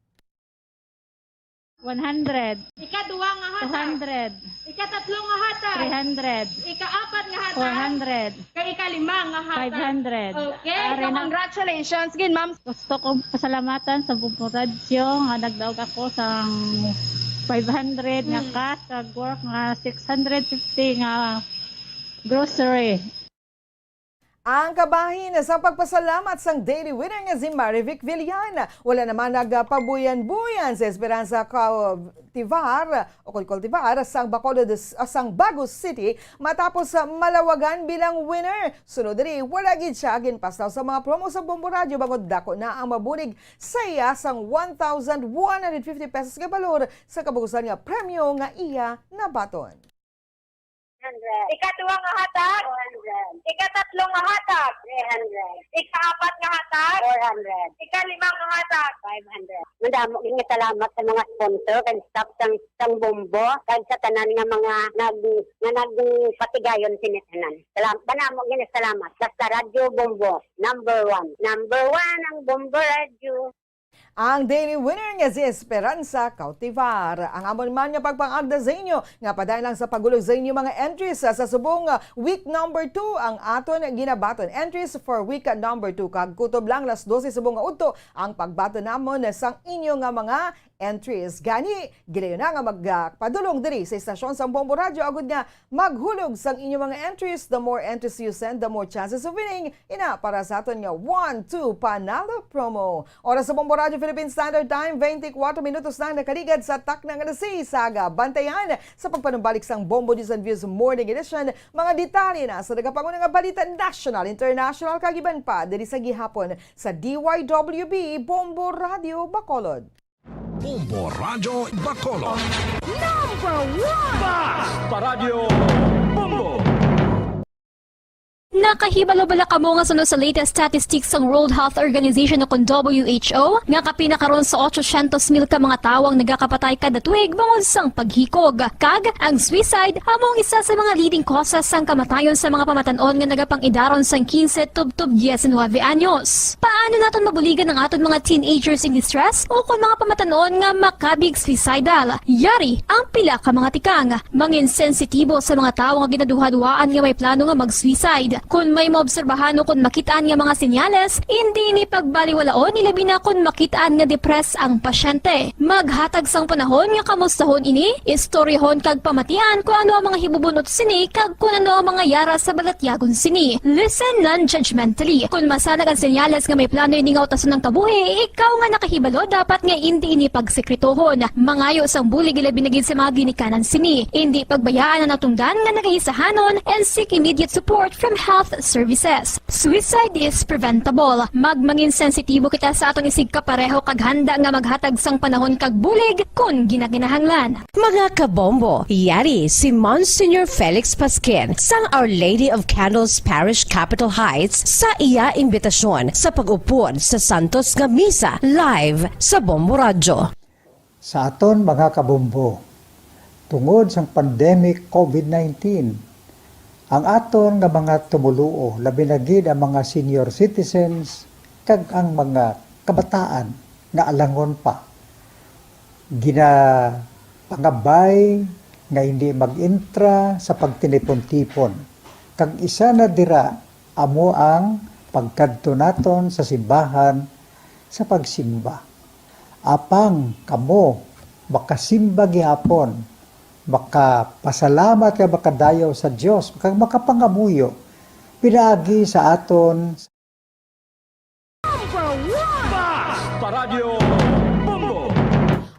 100. Ika-2 nga hatag. 200. Ika-3 nga hatag. 300. Ika-4 nga hatag. 400. Kay ika-5 nga hatag. 500. Okay, so congratulations gin ma'am. Gusto kong pasalamatan sa Bombo Radio nga nagdaog ako sa 500 nga cash kag work nga 650 nga grocery. Ang kabahin sa pagpasalamat sang daily winner nga si Marivic Villan. Wala naman nagpabuyan-buyan sa Esperanza Cultivar o Cultivar sang Bacolod sang Bagos City matapos malawagan bilang winner. Sunod diri wala gid siya ginpastaw sa mga promo sa Bombo Radio bangod dako na ang mabunig sa iya sang 1,150 pesos nga balor sa kabugusan nga premyo nga iya nabaton. Ika-2 nga hatag. 400. Ika-3 nga hatag. 300. Ika-4 nga hatag. 400. Ika-5 nga hatag. 500. Madamo nga salamat sa mga sponsor kag staff sang Bombo kag sa tanan nga mga nagpatigayon sinitanan. Salamat banamo nga salamat sa Radyo Bombo. Number 1 ang Bombo Radio. Ang daily winner nga si Esperanza Cautivar. Ang amon man nga pagpangagda sa inyo nga padayon lang sa pagulog sa inyo mga entries sa subong week number 2 ang aton ginabaton. Entries for week number 2 kag kutob lang las 12 subong nga udto ang pagbaton namon sang inyo nga mga entries. Gani, gilayon na nga magpadulong diri sa istasyon sang Bombo Radio agud nga maghulog sang inyo mga entries. The more entries you send, the more chances of winning. Ina para sa aton nga 1-2 Panalo promo. Oras sa Bombo Radio Philippine Standard Time, 24 minutos na nakaligad sa taknang alas 6 saga. Bantayan sa pagpanumbalik sang Bombo News and Views Morning Edition. Mga detalye na sa nagapangunang nga balita national, international kagiban pa diri sa gihapon sa DYWB Bombo Radio Bacolod. Bombo Radio Bacolod. Number 1! Basta Radio Bombo! Nakahibalo-bala kamo nga sunod sa latest statistics ng World Health Organization o WHO nga kapinakaron sa 800,000 ka mga tawang nagakapatay kada tuig bangod sang paghikog. Kag ang suicide among isa sa mga leading causes sang kamatayon sa mga pamatanon nga nagapangidaron sang 15 tub 19 anyos. Paano naton mabuligan ang aton mga teenagers in distress o kung mga pamatanon nga makabig suicidal? Yari ang pila ka mga tikang mangin sensitibo sa mga tawo nga ginaduhaduaan nga may plano nga mag-suicide. Kung may maobserbahan o kung makitaan nga mga senyales, hindi ni pagbaliwalaon nilabi na kung makitaan nga depress ang pasyente. Maghatag sang panahon nga kamustahon ini, istoryahon kag pamatian kung ano ang mga hibubunot sini kag kung ano ang mga yara sa balatyagon sini. Listen non-judgmentally. Kung masanag ang senyales nga may plano ini nga utason ng kabuhi, ikaw nga nakahibalo dapat nga hindi ini pagsekretohon. Mangayo sang bulig ilabi na gid sa mga ginikanan sini. Hindi pagbayaan ang natungdan nga nagahisahanon and seek immediate support from health health services. Suicide is preventable. Magmangin sensitibo kita sa atong isig kapareho kag handa nga maghatag sang panahon kag bulig kun ginaginahanglan. Mga kabombo, yari si Monsignor Felix Pasquin sang Our Lady of Candles Parish Capitol Heights sa iya imbitasyon sa pag-upod sa Santos nga Misa live sa Bombo Radio. Sa aton mga kabombo, tungod sa pandemic COVID-19, ang aton nga mga tumuluo, labi na gid ang mga senior citizens kag ang mga kabataan nga alangon pa. Pangabay nga hindi mag-intra sa pagtinipon-tipon. Kag isa na dira amo ang pagkadto naton sa simbahan sa pagsimba. Apang kamo makasimba gihapon, makapasalamat ka makadayaw sa Dios, makapangamuyo pinaagi sa aton Basta Radio Bombo!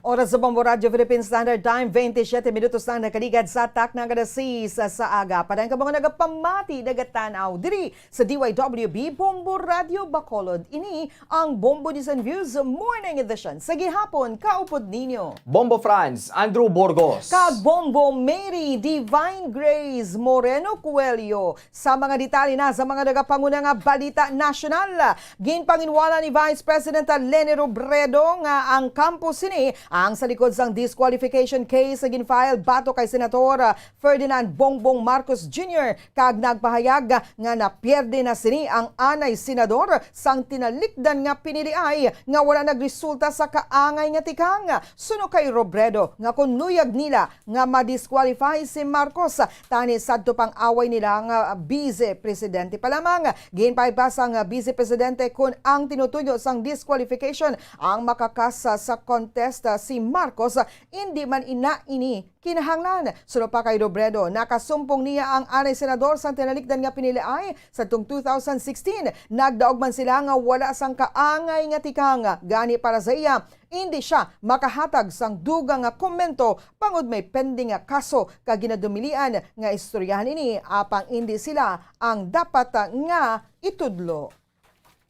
Oras sa Bombo Radio Philippine Standard Time, 27 minutos na nakaligad sa tak ng kadasis sa aga. Padang ka mga nagapamati, nagatanaw diri sa DYWB Bombo Radio Bacolod. Ini ang Bombo News and Views Morning Edition. Sa gihapon, kaupod ninyo. Bombo Franz, Andrew Burgos. Kag Bombo Mary Divine Grace Moreno Coelho. Sa mga detalye na sa mga nagapanguna nga balita nasyonal. Ginpanginwala ni Vice President Leni Robredo nga ang campus ini ang sa likod sang disqualification case na ginfile bato kay Senator Ferdinand Bongbong Marcos Jr. kag nagpahayag nga napierde na sini ang anay senador sang tinalikdan nga piniliay nga wala nagresulta sa kaangay nga tikang. Suno kay Robredo nga kunuyag nila nga ma-disqualify si Marcos tani sadto pang away nila nga vice presidente pa lamang. Ginpaypasa nga vice presidente kun ang tinutuyo sang disqualification ang makakasa sa contest si Marcos, hindi man ini kinahanglan. Suno pa kay Robredo, nakasumpong niya ang anay senador sa tinalikdan nga piniliay sa tung 2016. Nagdaog man sila nga wala sang kaangay nga tikang. Gani para sa iya, hindi siya makahatag sang dugang nga komento pangod may pending nga kaso kag ginadumilian nga istoryahan ini apang hindi sila ang dapat nga itudlo.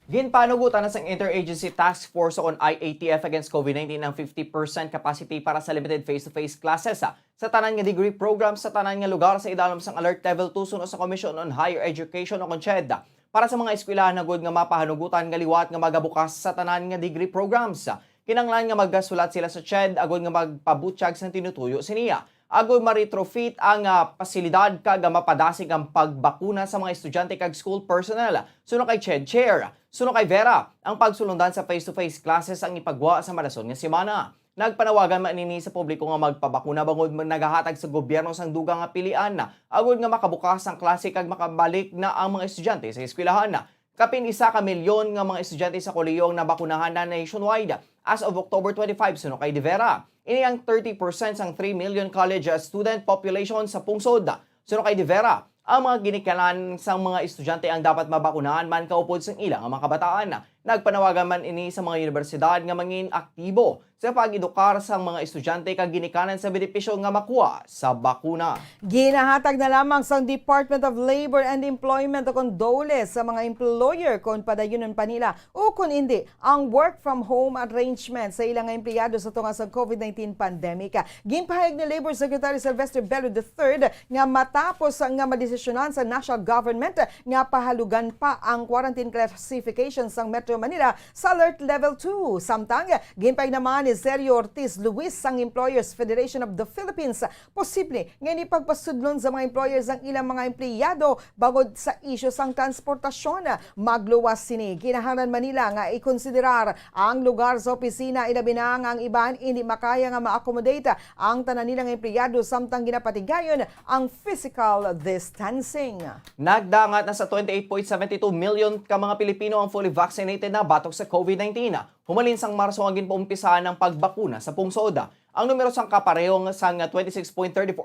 Ginpanugutan na sa Interagency Task Force on IATF against COVID-19 ng 50% capacity para sa limited face-to-face classes sa tanan nga degree program sa tanan nga lugar sa idalom sang Alert Level 2 suno sa Commission on Higher Education o CONCHED para sa mga eskwelahan na good nga mapahanugutan nga liwat nga magabukas sa tanan nga degree programs. Kinanglan nga magasulat sila sa CHED agod nga magpabutsyag sa tinutuyo siniya. Agod ma-retrofit ang pasilidad kag mapadasig ang pagbakuna sa mga estudyante kag school personnel. Suno kay CHED Chair, suno kay Vera, ang pagsulundan sa face-to-face classes ang ipagwa sa malason nga semana. Nagpanawagan manini sa publiko nga magpabakuna bangod nagahatag sa gobyerno sang dugang nga pilian agod nga makabukas ang klase kag makabalik na ang mga estudyante sa eskwelahan. Kapin 1 milyon nga mga estudyante sa kolehiyo ang nabakunahan na nationwide as of October 25 suno kay De Vera. Ini ang 30% sang 3 million college student population sa pungsod. Suno kay De Vera, ang mga ginikanan sang mga estudyante ang dapat mabakunahan man kaupod sang ilang ang mga kabataan. Nagpanawagan man ini sa mga universidad nga mangin aktibo sa pag-edukar sang mga estudyante kag ginikanan sa benepisyo nga makuha sa bakuna. Ginahatag na lamang sang Department of Labor and Employment o kondole sa mga employer kung padayunan pa nila o kung hindi ang work from home arrangement sa ilang empleyado sa tunga sa COVID-19 pandemic. Ginpahayag ni Labor Secretary Sylvester Bello III nga matapos nga madesisyonan sa national government nga pahalugan pa ang quarantine classification sang Metro Manila sa Alert Level 2. Samtang ginpahayag naman ni Sergio Ortiz Luis sang Employers Federation of the Philippines, posible nga ipagpasudlon sa mga employers ang ilang mga empleyado bagod sa isyu sang transportasyon. Magluwas sini. Kinahanglan Manila nga ikonsiderar ang lugar sa opisina ilabi na nga ang iban hindi makaya nga ma-accommodate ang tanan nilang empleyado samtang ginapatigayon ang physical distancing. Nagdangat na sa 28.72 million ka mga Pilipino ang fully vaccinated na batok sa COVID-19. Humalin sang Marso ang ginpaumpisahan ng pagbakuna sa pungsod. Ang numero sang kaparehong sang 26.34%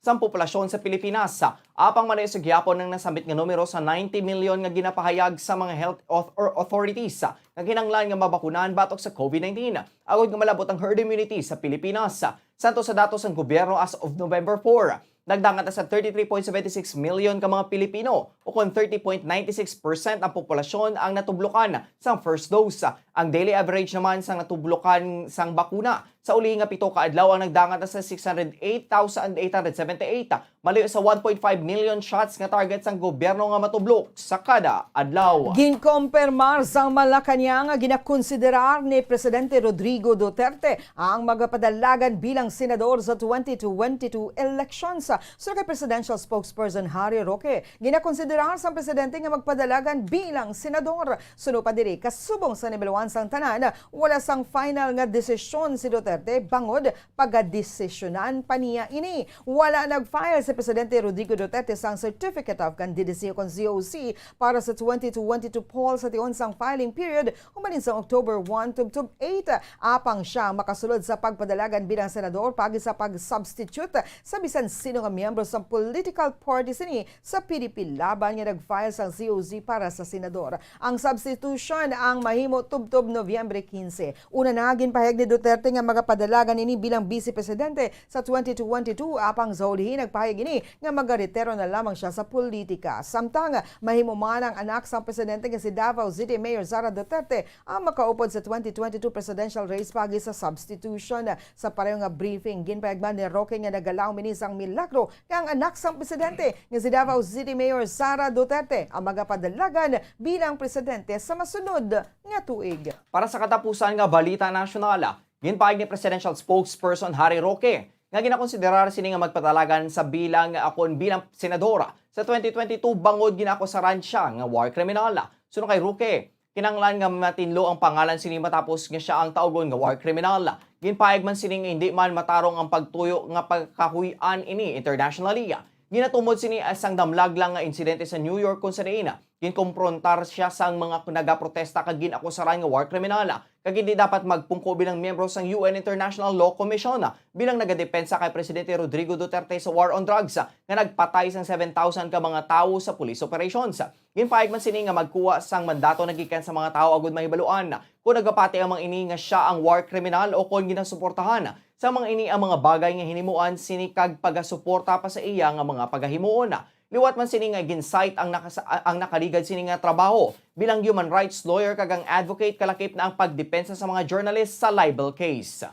sa populasyon sa Pilipinas. Apang manay sa gyapon ng nasambit nga numero sa 90 million nga ginapahayag sa mga health authorities nga kinanglan nga mabakunahan batok sa COVID-19. Agod nga malabot ang herd immunity sa Pilipinas. Santo sa datos ng gobyerno as of November 4. nagdangat na sa 33.76 million ka mga Pilipino o kung 30.96% ang populasyon ang natublukan sa first dose. Ang daily average naman sang natublukan sang bakuna sa uli nga 7 ka adlaw ang nagdangat na sa 608,878 malayo sa 1.5 million shots nga target sang gobyerno nga matublok sa kada adlaw. Ginkompirmar sang Malacanang nga ginakonsiderar ni Presidente Rodrigo Duterte ang magapadalagan bilang senador sa 2022 elections. So kay Presidential Spokesperson Harry Roque, ginakonsiderar sang presidente nga magpadalagan bilang senador. Suno pa diri kasubong sa nibeluan sang tanan, wala sang final nga desisyon si Duterte bangod pagadesisyonan pa niya ini. Wala nag-file si Presidente Rodrigo Duterte sang Certificate of Candidacy kon COC para sa 2022 poll sa tion sang filing period humalin sa October 1 tubtob 8. Apang siya makasulod sa pagpadalagan bilang senador pagi sa pag-substitute sa bisan sino nga miyembro sa political party sini sa PDP laban nga nag-file sang COC para sa senador. Ang substitution ang mahimo tubtob Nobyembre 15. Una na ginpahayag ni Duterte nga magapadalagan ini bilang Vice Presidente sa 2022 apang sa hulihin nagpahayag ini nga magaretero na lamang siya sa politika. Samtang mahimo man ang anak sa presidente nga si Davao City Mayor Sara Duterte ang makaupod sa 2022 presidential race pagi sa substitution. Sa pareho nga briefing ginpahayag ni Roque nga nagalaw minisang milagro nga ang anak sa presidente nga si Davao City Mayor Sara Duterte ang magapadalagan bilang presidente sa masunod nga tuig. Para sa katapusan nga balita nasyonal, ginpahayag ni Presidential Spokesperson Harry Roque nga ginakonsiderar sini nga magpatalagan sa bilang bilang senadora sa 2022 bangod ginakusaran siya nga war criminal. Suno kay Roque, kinanglan nga matinlo ang pangalan sini matapos nga siya ang taugon nga war criminal. Ginpahayag man sini nga hindi man matarong ang pagtuyo nga pagkahuy-an ini internationally. Ginatumod sini asang damlag lang nga insidente sa New York kung saan ginkomprontar siya sang mga nagaprotesta kag ginakusaran nga war criminal kag hindi dapat magpungko bilang miyembro sang UN International Law Commission bilang nagadepensa kay Presidente Rodrigo Duterte sa war on drugs nga nagpatay sang 7,000 ka mga tawo sa police operations. Ginpahayag man sini nga magkuha sang mandato nagikan sa mga tawo agud mahibaluan kung nagapati ang mga ini nga siya ang war criminal o kung ginasuportahan sa mga ini ang mga bagay nga hinimuan sini kag pagasuporta pa sa iya nga mga pagahimuon. Liwat man sini nga ginsite ang nakaligad sini nga trabaho bilang human rights lawyer kag ang advocate kalakip na ang pagdepensa sa mga journalist sa libel case.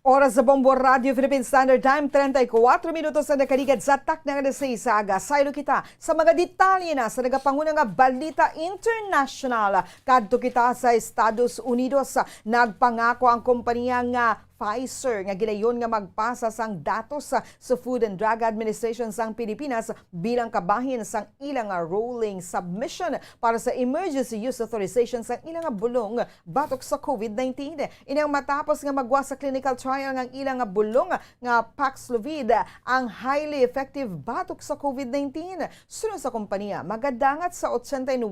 Oras sa Bombo Radio Philippine Standard Time, 34 minutos na nakaligad sa taknang alas 6 sa aga. Saylo kita sa mga detalye na sa nagapangunang nga balita international. Kadto kita sa Estados Unidos, nagpangako ang kompanya nga Pfizer nga gilayon nga magpasa sang datos sa Food and Drug Administration sang Pilipinas bilang kabahin sang ilang rolling submission para sa emergency use authorization sang ilang bulong batok sa COVID-19. Inang matapos nga magwa sa clinical trial ng ilang bulong nga Paxlovid ang highly effective batok sa COVID-19. Sunod sa kompanya, magadangat sa 89%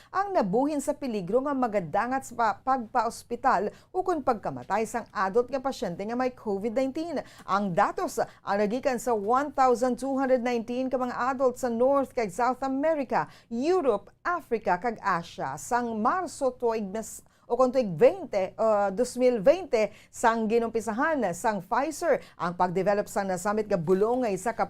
ang nabuhin sa peligro nga magadangat sa pagpa-ospital o kung pagkamatay sang adult nga pasyente nga may COVID-19. Ang datos ang nagikan sa 1,219 ka mga adult sa North kag South America, Europe, Africa kag Asia sang Marso tuig 2020 sang ginumpisahan sang Pfizer ang pagdevelop sang nasamit nga bulong nga isa ka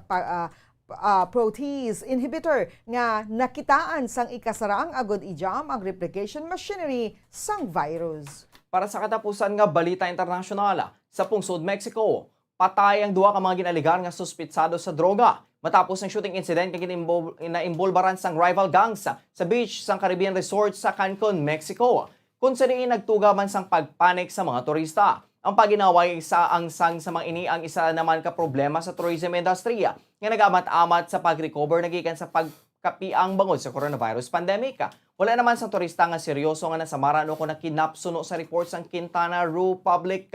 protease inhibitor nga nakitaan sang ikasaraang agod ijam ang replication machinery sang virus. Para sa katapusan nga balita internasyonal, sa pungsod Mexico, patay ang duha ka mga ginaligar nga suspitsado sa droga matapos ang shooting incident nga ginaimbulbaran sang rival gangs sa beach sang Caribbean Resort sa Cancun, Mexico. Kung saan nagtuga man sang pagpanik sa mga turista. Ang paginaway sa sang sa mga ini ang isa naman ka problema sa tourism industry nga nagamat-amat sa pag-recover nagikan sa pagkapiang bangod sa coronavirus pandemic. Wala naman sa turista nga seryoso nga nasamaran o kung nakinapsuno sa report sang Quintana Roo Public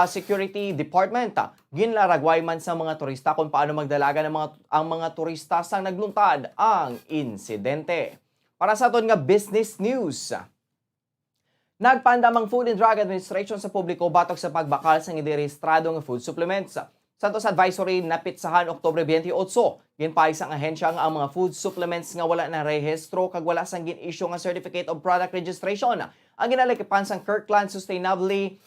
Security Department. Ginlaragway man sa mga turista kung paano magdalaga ang mga turista sang nagluntad ang insidente. Para sa aton nga business news, nagpandam ang Food and Drug Administration sa publiko batok sa pagbakal sa idirehistrado nga food supplements. Santos Advisory napitsahan Oktubre 28. Ginpahayag sang ahensya nga ang mga food supplements nga wala na rehistro kag wala sang gin-issue nga Certificate of Product Registration. Ang ginalakipan sang Kirkland Sustainably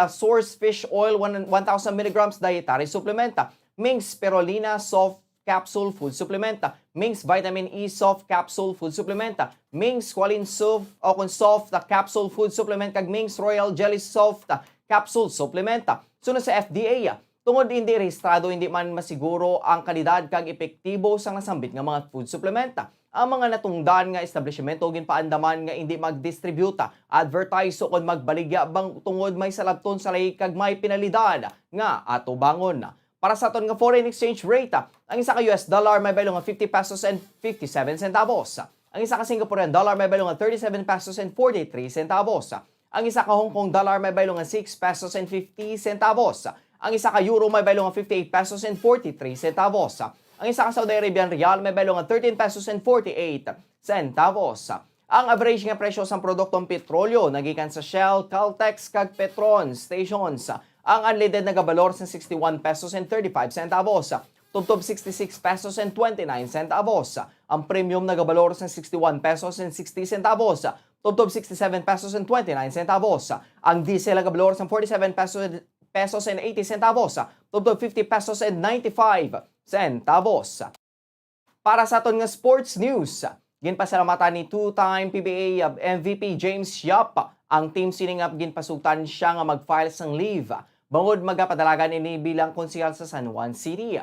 Source Fish Oil 1,000 mg dietary supplement. Mings Spirulina Soft Capsule Food Supplement, Mings Vitamin E Soft Capsule Food Supplement, Mings Qualin Soft o kung Soft Capsule Food Supplement kag Mings Royal Jelly Soft Capsule Supplement. Sunod sa FDA, tungod hindi rehistrado hindi man masiguro ang kalidad kag epektibo sa nasambit nga mga food supplement. Ang mga natungdan nga establishmento ginpaandaman nga hindi mag-distribute, advertise o kon magbaligya bang tungod may salabton sa lay kag may penalidad nga ato bangon. Para sa aton nga foreign exchange rate, ang isa ka US dollar may baylo nga 50 pesos and 57 centavos. Ang isa ka Singaporean dollar may baylo nga 37 pesos and 43 centavos. Ang isa ka Hong Kong dollar may baylo nga 6 pesos and 50 centavos. Ang isa ka euro may baylo nga 58 pesos and 43 centavos. Ang isa ka Saudi Arabian rial may baylo nga 13 pesos and 48 centavos. Ang average nga presyo sa produktong petrolyo nagikan sa Shell, Caltex kag Petron stations. Ang unleaded na gabalor sa 61 pesos and 35 centavos. Tubtob 66 pesos and 29 centavos. Ang premium na gabalor sa 61 pesos and 60 centavos. Tubtob 67 pesos and 29 centavos. Ang diesel na gabalor sa 47 pesos and 80 centavos. Tubtob 50 pesos and 95 centavos. Para sa aton nga sports news, ginpasalamatan ni two-time PBA MVP James Yap. Ang team siningap ginpasugtan siya nga mag-file sang leave. Bangod magapadalagan ini bilang konsehal sa San Juan City.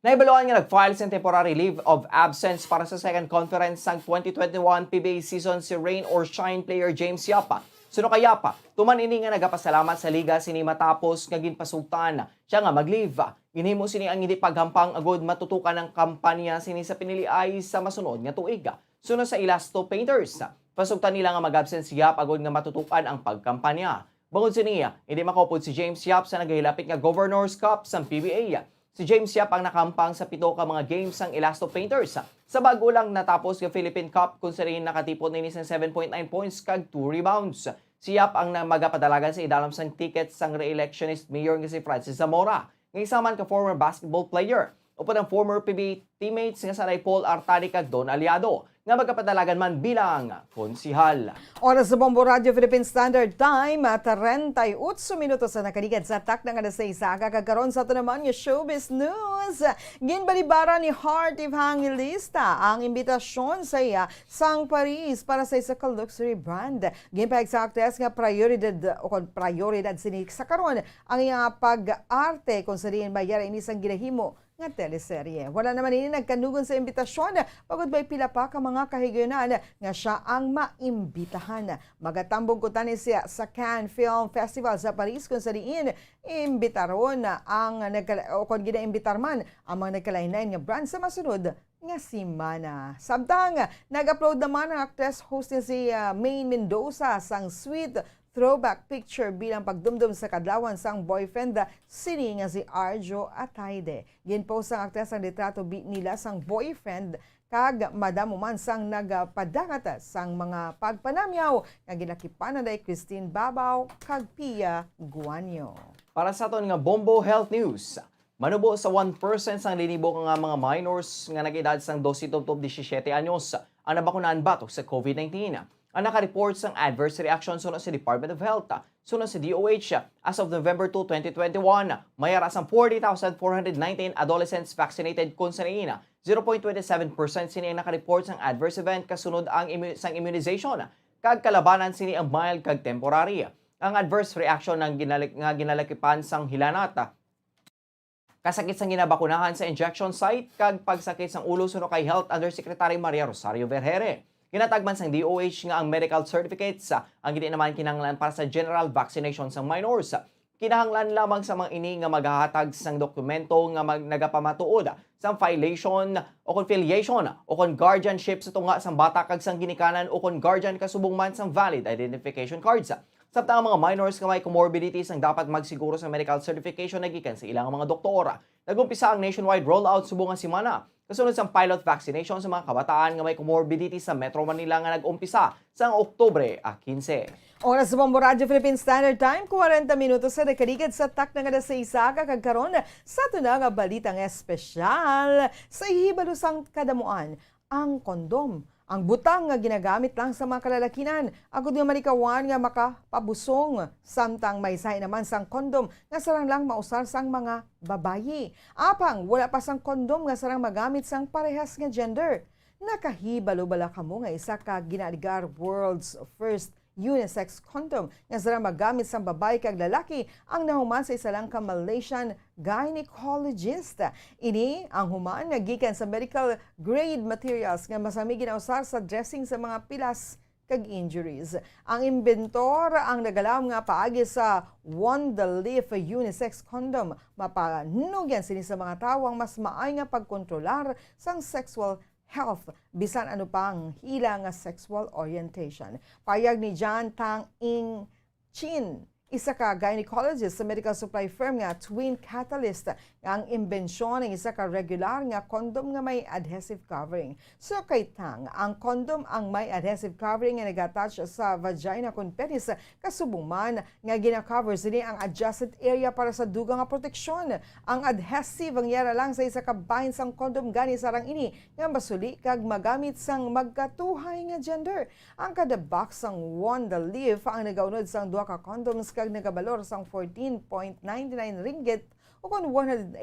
Naibaluan nga nag-file sa temporary leave of absence para sa second conference sang 2021 PBA season si Rain or Shine player James Yapa. Suno kay Yapa, tuman ini nga nagapasalamat sa liga sini matapos nga ginpasugtan siya nga mag-leave. Ginhimo sini ang hindi paghampang agod matutukan ng kampanya sini sa pinili ay sa masunod nga tuig. Suno sa Elasto Painters, pasugtan nila nga mag-absent si Yap agod nga matutukan ang pagkampanya. Bangod siniya, hindi makopod si James Yap sa nagahilapit nga Governor's Cup sa PBA. Si James Yap ang nakampang sa 7 ka mga games ng Elasto Painters. Sa bago lang natapos ng Philippine Cup kung saan nakatipon ni ng 7.9 points kag 2 rebounds. Si Yap ang magapadalagan sa idalam sang tickets sang re-electionist mayor nga si Francis Zamora. Ng isa man ka former basketball player o ang former PBA teammates nga sanay Paul Artadi kag Don Aliado nga magkapadalagan man bilang konsihal. Oras sa Bombo Radio Philippine Standard Time, 38 minutos na nakaligad sa tak ng alas 6 kagkaroon sa ito naman yung showbiz news. Ginbalibara ni Heart Evangelista ang imbitasyon sa iya sang Paris para sa isa ka luxury brand. Ginpahig sa actress nga prioridad sinik sa karon ang iya pag-arte kung sariin bayara ini sang ginahimo nga teleserye. Wala naman ini nagkanugon sa imbitasyon, pagod ba'y pila pa ka mga kahigyonan nga siya ang maimbitahan. Magatambong kutani siya sa Cannes Film Festival sa Paris kung saan imbitaron ang kung ginaimbitar man ang mga nagkalain-lain nga brand sa masunod nga simana. Sabtang, nag-upload naman ang actress host niya si Maine Mendoza sang sweet throwback picture bilang pagdumdum sa kadlawan sang boyfriend sini nga si Arjo Atayde. Ginpost ang aktres ang litrato nila sang boyfriend kag madamo man sang nagpadagat sang mga pagpanamyaw nga ginakipanan day Christine Babaw kag Pia Guanyo. Para sa aton nga Bombo Health News, manubo sa 1% sang linibo nga mga minors nga nag-edad sang 12 to 17 anyos ang nabakunahan batok sa COVID-19. Ang naka-report sang adverse reaction sunod sa Department of Health. Sunod sa DOH, as of November 2, 2021, mayara sang 40,419 adolescents vaccinated kung sanain. 0.27% sini ang naka-report sang adverse event kasunod ang sang immunization. Kag kalabanan sini ang mild kag temporary. Ang adverse reaction ng ginalakipan sang hilanat. Kasakit sang ginabakunahan sa injection site kag pagsakit sang ulo sunod kay Health Undersecretary Maria Rosario Vergere. Ginatagman sang DOH nga ang medical certificates ang hindi naman kinahanglan para sa general vaccination sa minors. Kinahanglan lamang sa mga ini nga maghahatag sang dokumento nga nagapamatuod sang filiation o filiation o guardianship sa tunga sang bata kag sang ginikanan o guardian kasubong man sang valid identification cards. Sabta ang mga minors nga may comorbidities ang dapat magsiguro sa medical certification nagikan sa ilang mga doktor. Nagumpisa ang nationwide rollout subong nga semana. Kasunod sa pilot vaccination sa mga kabataan nga may comorbidities sa Metro Manila nga nag-umpisa sa Oktubre 15. Oras sa Bombo Radio Philippine Standard Time, 40 minutos sa nakaligad sa tak ng alas 6 kagkaroon sa tunang balitang espesyal sa ihibalo sang kadamuan ang kondom Ang butang nga ginagamit lang sa mga kalalakinan, agud nga manikawan nga makapabusong, samtang may sahi naman sang kondom nga sarang lang mausar sang mga babayi. Apang wala pa sang kondom nga sarang magamit sang parehas nga gender. Nakahibalo bala kamo nga isa ka ginaligar world's first unisex condom nga sarang magamit sang babae kag lalaki ang nahuman sa isa lang ka Malaysian gynecologist. Ini ang human nga gikan sa medical grade materials nga masami ginausar sa dressing sa mga pilas kag injuries. Ang inventor ang nagalam nga paagi sa Wonderleaf unisex condom mapanugyan sini sa mga tawang mas maay nga pagkontrolar sang sexual health bisan ano pang hila nga sexual orientation. Payag ni John Tang Ing Chin, isa ka gynecologist sa medical supply firm nga Twin Catalyst, ang imbensyon ng isa ka regular nga condom nga may adhesive covering. So kay Tang, ang condom ang may adhesive covering nga nag-attach sa vagina kon penis, kasubong man nga gina-cover sini ang adjacent area para sa dugang nga proteksyon. Ang adhesive ang yara lang sa isa ka bahin sang condom gani sarang ini nga masuli kag magamit sang magkatuhay nga gender. Ang kada box sang Wonderleaf ang nagaunod sang duha ka condoms kag nagabalor sang 14.99 ringgit o kon 181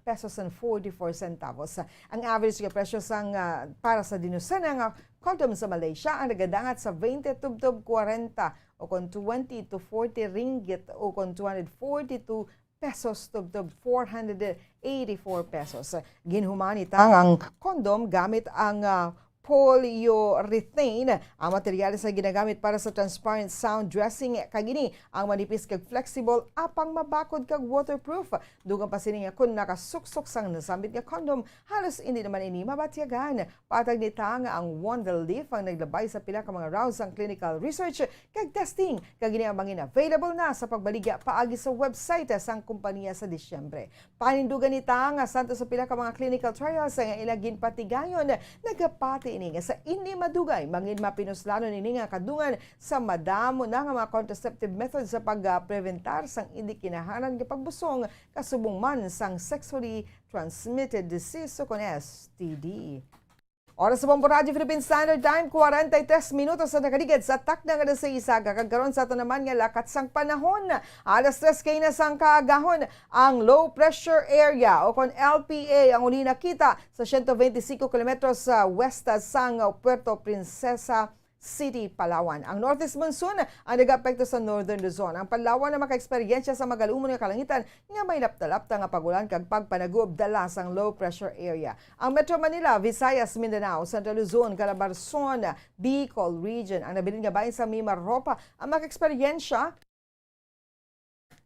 pesos and 44 centavos. Ang average nga presyo sang para sa dinusana nga condom sa Malaysia ang nagadangat sa 20 tubtob 40 o kon 20 to 40 ringgit o kon 242 pesos tubtob 484 pesos. Ginhumanitang ang condom gamit ang polyurethane, ang materyales na ginagamit para sa transparent sound dressing kagini ang manipis kag flexible apang mabakod kag waterproof. Dugang pa sini nga kun nakasuksok sang nasambit nga condom, halos hindi naman ini mabatyagan. Patag ni Tang ang Wonderleaf ang naglabay sa pila ka mga rounds ang clinical research kag testing kagini ang mga available na sa pagbaligya paagi sa website sang kompanya sa Disyembre. Panindugan ni Tang santo sa pila ka mga clinical trials nga ilagin patigayon nagapati ini nga sa hindi madugay mangin mapinuslanon ini nga kadungan sa madamo na nga mga contraceptive methods sa pagpreventar sang hindi kinahanglan nga pagbusong kasubong man sang sexually transmitted disease o kon STD. Oras sa Bombo Radio Philippine Standard Time, 43 minutos na nakaligid sa takna nga sa isaga. Kagkaroon sa ito naman nga lakat sang panahon. Alas 3 kayo na sang kaagahon ang low pressure area o kon LPA ang uli nakita sa 125 kilometros sa west sang Puerto Princesa City, Palawan. Ang northeast monsoon ang nag-apekto sa northern Luzon. Ang Palawan na maka-eksperyensya sa magalumon nga kalangitan nga may lapta-lapta nga pagulan kag pagpanagob dala sang low pressure area. Ang Metro Manila, Visayas, Mindanao, Central Luzon, Calabarzon, Bicol region ang nabilin nga bahin sa Mimaropa ang maka-eksperyensya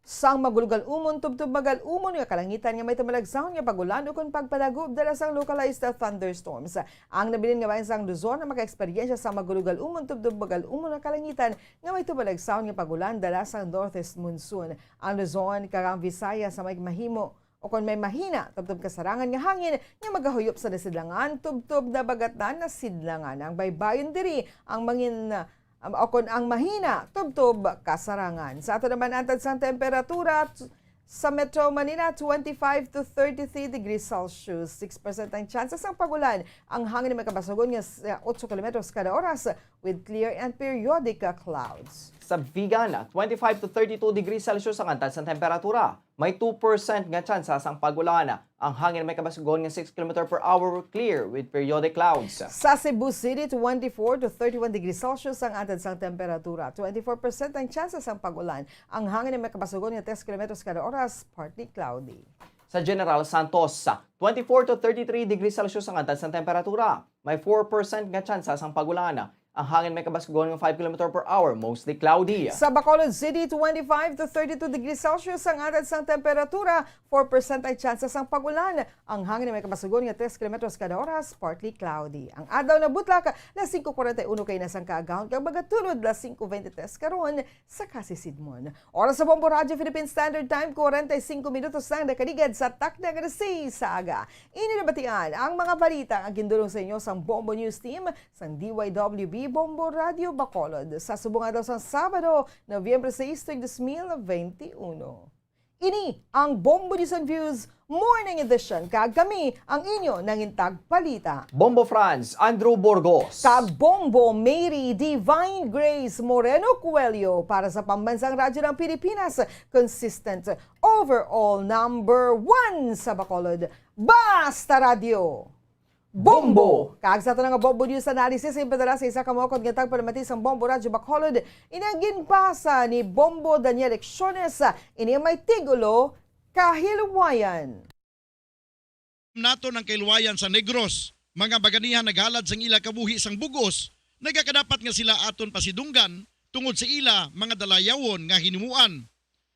sang magulugal umon tubtub magal umon nga kalangitan nga may tamalagsahon nga pagulan ukon pagpanagob dala sang localized thunderstorms. Ang nabilin nga bahin sang Luzon na maka-eksperyensya sa magulugal umon tubtub magal umon nga kalangitan nga may tamalagsahon nga pagulan dala sang northeast monsoon. Ang Luzon kag ang Visayas sa may mahimo o kung may mahina tubtub kasarangan nga hangin nga magahuyop sa nasidlangan tubtub na bagatan na sidlangan. Ang baybayon diri ang mangin o kung ang mahina, tubtob kasarangan. Sa ato naman antad sang temperatura sa Metro Manila, 25 to 33 degrees Celsius. 6% ang chances ng pagulan. Ang hangin may kabasagon nga 8 kilometros kada oras with clear and periodic clouds. Sa Vigan, 25 to 32 degrees Celsius ang antad sa temperatura. May 2% nga tsansa ang pagulan. Ang hangin may kabasugon nga 6 km per hour clear with periodic clouds. Sa Cebu City, 24 to 31 degrees Celsius ang antad sa temperatura. 24% ang tsansa ang pagulan. Ang hangin may kabasugon nga 10 km kada oras, partly cloudy. Sa General Santos, 24 to 33 degrees Celsius ang antad sa temperatura. May 4% nga tsansa ang pagulan. Ang hangin may kabasugon ng 5 km per hour, mostly cloudy. Sa Bacolod City, 25 to 32 degrees Celsius ang antad sa temperatura, 4% ay chances ang pagulan. Ang hangin may kabasugon ng 3 km kada oras, partly cloudy. Ang adlaw na butlak, na 5:41 kay nasang kaagahon, kag magatunod na 5:23 karon sa Kasisidmon. Oras sa Bombo Radio Philippine Standard Time, 45 minutos lang nakaligad sa takna nga sa aga. Inilabatian ang mga balita ang gindulong sa inyo sa Bombo News Team sa DYWB Bombo Radio Bacolod sa subong adlaw sa Sabado, Nobyembre 6, 2021. Ini ang Bombo News and Views Morning Edition. Kag kami ang inyo nangintag palita. Bombo Franz, Andrew Burgos. Kag Bombo Mary Divine Grace Moreno Coelho para sa Pambansang Radyo ng Pilipinas. Consistent overall number 1 sa Bacolod. Basta Radio! Bombo! Kag sa ito nga Bombo News Analysis, impadala sa isa kamokod ng tagpalamati sa Bombo Radyo Bacolod, inagin pasa ni Bombo Daniel Lecciones, ini may tigulo, kahilwayan. Nato ng kahilwayan sa Negros, mga baganihan naghalad sang ila kabuhi sang bugos, nagakadapat nga sila aton pasidunggan, tungod sa ila mga dalayawon nga hinumuan.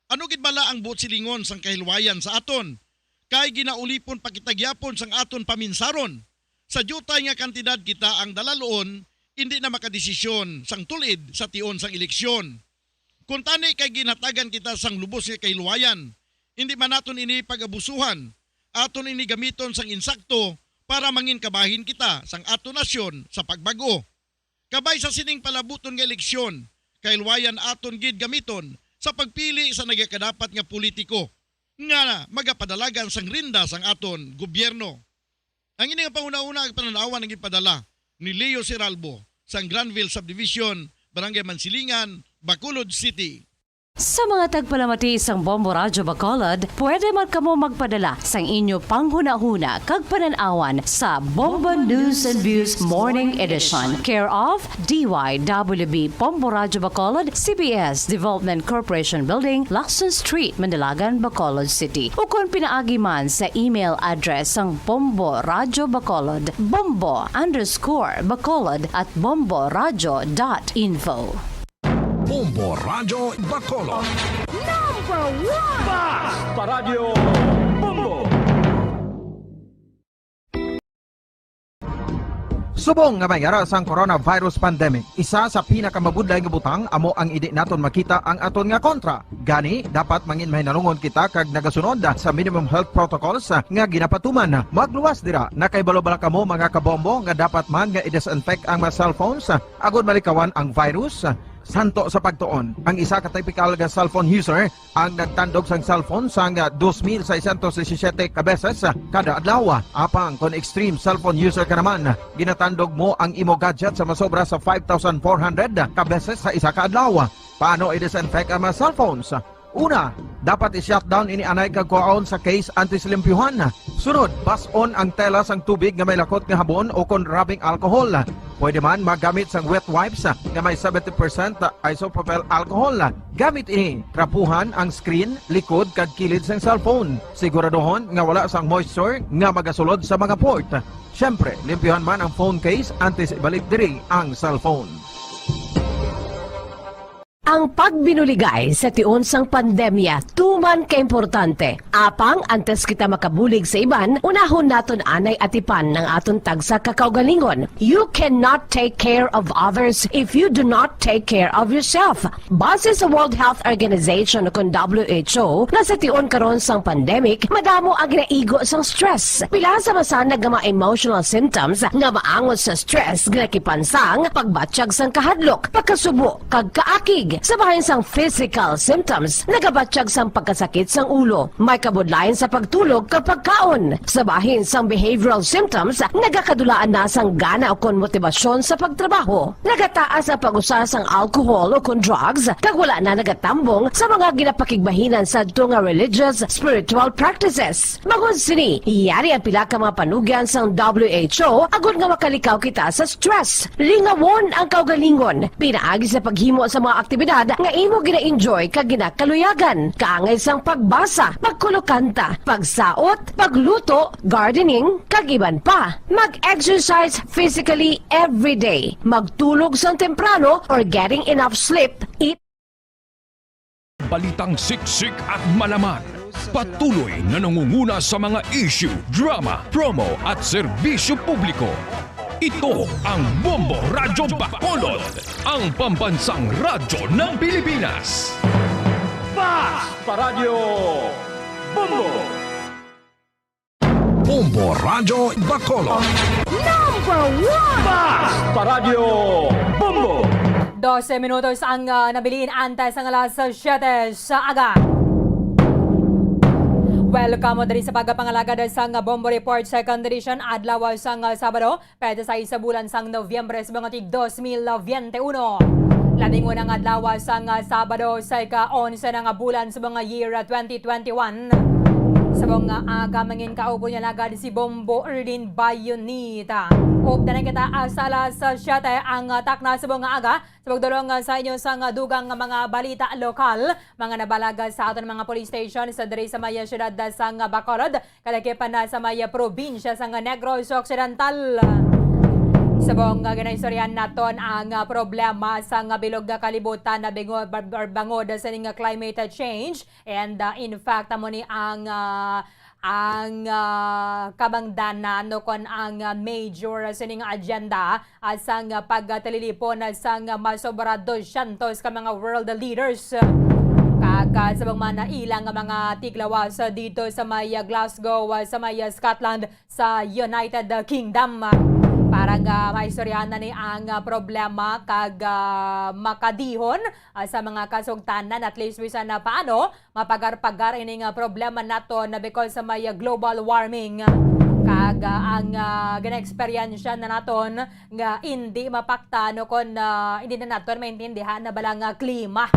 Ano gid bala ang buot silingon sang kahilwayan sa aton? Kay ginaulipon pakitagyapon sang aton paminsaron. Sa jutay nga kantidad kita ang dalaloon, hindi na makadesisyon sang tulid sa tion sang eleksyon. Kung tani kay ginhatagan kita sang lubos nga kahilwayan, hindi man naton ini pag-abusuhan, aton ini gamiton sang insakto para mangin kabahin kita sang aton nasyon sa pagbago. Kabay sa sining palabuton nga eleksyon, kahilwayan aton gid gamiton sa pagpili sa nagakadapat nga politiko nga magapadalagan sang rinda sang aton gobyerno. Ang ini nga pangunahuna ang pananawan ng ipadala ni Leo Seralbo sang Granville Subdivision, Barangay Mansilingan, Bacolod City. Sa mga tagpalamati sang Bombo Radyo Bacolod, pwede man kamo magpadala sang inyo panghuna-huna kag pananawan sa Bombo News and Views Morning Edition. Care of DYWB Bombo Radyo Bacolod, CBS Development Corporation Building, Lacson Street, Mandalagan, Bacolod City. O kung pinaagi man sa email address sang Bombo Radyo Bacolod, bombo_bacolod@bomboradyo.info. Bombo Radyo Bacolod. Number 1! Basta Radio Bombo! Subong nga mayara sang coronavirus pandemic, isa sa pinakamabudlay nga butang amo ang idi naton makita ang aton nga kontra. Gani, dapat mangin mahinalungon kita kag nagasunod sa minimum health protocols nga ginapatuman. Magluwas dira, nakaibalo-bala kamo mga kabombo nga dapat man nga i-disinfect ang mga cellphones agud malikawan ang virus. Santo sa pagtuon, ang isa ka typical nga cellphone user ang nagtandog sang cellphone sang 2,617 ka beses kada adlaw. Apang kon extreme cellphone user ka naman, ginatandog mo ang imo gadget sa masobra sa 5,400 ka beses sa isa ka adlaw. Paano i-disinfect ang mga cellphones? Una, dapat i-shutdown ini anay kagkuhaon sa case antisilimpyuhan. Sunod, pass-on ang tela sang tubig nga may lakot nga habon o kon rubbing alcohol. Pwede man magamit sang wet wipes nga may 70% isopropyl alcohol. Gamit ini, trapuhan ang screen, likod kag kilid sang cellphone. Siguraduhon nga wala sang moisture nga magasulod sa mga port. Syempre, limpyuhan man ang phone case antes ibalik diri ang cellphone. Ang pagbinuligay sa tion sang pandemya, tuman ka-importante. Apang, antes kita makabulig sa iban, unahon naton anay atipan ng aton tagsa kakaugalingon. You cannot take care of others if you do not take care of yourself. Base sa World Health Organization o WHO, na sa tion karon sang pandemic, madamo ang ginaigo sang stress. Pila sa masanag nga mga emotional symptoms nga maangon sa stress, ginakipansang, pagbatsyag sang kahadlok, pagkasubo, kag kaakig. Sa bahin sang physical symptoms, nagabatsyag sang pagkasakit sang ulo, may kabudlayan sa pagtulog kapag kaon. Sa bahin sang behavioral symptoms, nagakadulaan na sang gana o kon motibasyon sa pagtrabaho. Nagataas ang pag-usa sang alcohol o kon drugs, kag wala na nagatambong sa mga ginapakigbahinan sa nga religious, spiritual practices. Magun sini, iyari ang pila ka mga panugyan sang WHO agud nga makalikaw kita sa stress. Lingawon ang kaugalingon, pinaagi sa paghimo sa mga aktibidad nga imo gina-enjoy kag ginakaluyagan. Kaangay sang pagbasa, pagkulokanta, pagsaot, pagluto, gardening, kag iban pa. Mag-exercise physically every day. Magtulog sang temprano or getting enough sleep. Eat Balitang siksik at malaman. Patuloy na nangunguna sa mga issue, drama, promo at serbisyo publiko. Ito ang Bombo Radyo Bacolod, ang pambansang radyo ng Pilipinas. Basta Radio Bombo! Bombo Radyo Bacolod. Number 1! Basta Radio Bombo! 12 minutos ang nabiliin antes ng alas 7 sa aga. Welcome diri sa pagpangalagad sang Bombo Report Second Edition adlaw sang Sabado, pwede sa isa bulan sang Nobyembre sa mga tig 2021. Labing unang adlaw sang Sabado sa ika-11 ng bulan sa mga year 2021. Sa mga aga mangin kaupo niya lagad si Bombo Erlyn Bayonita. Upda na kita asala sa siyate ang takna sa mga aga sa pagdulong sa inyo sa dugang mga balita lokal, mga nabalaga sa aton mga police station sa diri sa maya syudad sa Bacolod, kalakipan na sa maya probinsya sa Negros Occidental. Sa buong ganaistoryan naton ang problema sa bilog kalibutan na bangod sa ning climate change, and in fact amo ni ang kabangdanan no kon ang major sining agenda sang pagtalilipon sang masobra 200 ka mga world leaders. Kakasabang manailang mga tiglawas dito sa may Glasgow, sa may Scotland, sa United Kingdom. Parang maistoryahan na ni ang problema kag makadihon sa mga kasugtanan, at least bisan na paano mapagar-pagar ining problema nato na because sa may global warming. Kag ang gina-experience na naton nga hindi mapakta no kon hindi na naton maintindihan na balang klima.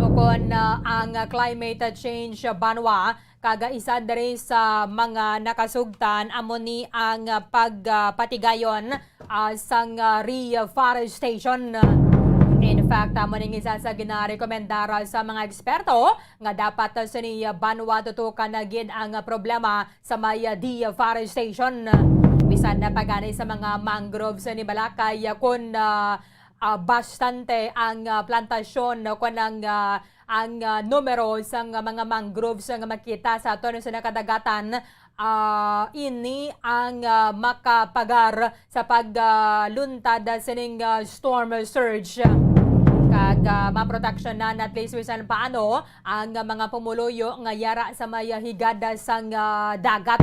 Kon ang climate change banwa kaga isa diri sa mga nakasugtan amo ni ang pagpatigayon sang reforestation. In fact, amo ning isa sa ginarekomendar sa mga eksperto nga dapat sa ni banwa tutukan na gid ang problema sa may deforestation. Bisan na pagani sa mga mangroves ni Balakay kun bastante ang plantasyon kun ang numero sang mga mangroves nga makita sa aton sa nakadagatan. Ini ang makapagar sa pagluntad sa ning storm surge. Kag maprotection na at least bisan paano ang mga pumuluyo nga yara sa may higada sang dagat.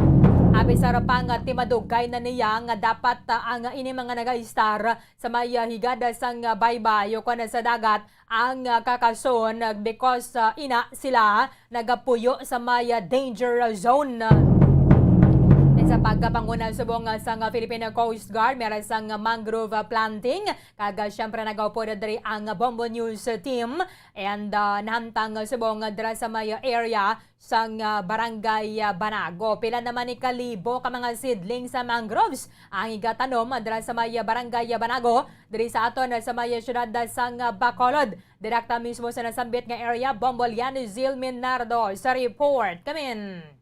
Abi sarapang timadugay na niya nga dapat ang ini mga nag-star sa may higada sang baybayo kon sa dagat ang kakason because ina sila nagapuyo sa may danger zone. Sa pagkapanguna subong sang Philippine Coast Guard, meron sang mangrove planting. Kaga siyempre nagaupo na diri ang Bombo News team, and nahamtang subong dira sa may area sang barangay Banago. Pila naman ni kalibo ka mga seedling sa mangroves ang igatanom dira sa may barangay Banago, diri sa aton sa may syudad sang Bacolod. Direkta mismo sa nasambit nga area, Bombo Zil Minardo sa report. Kamin.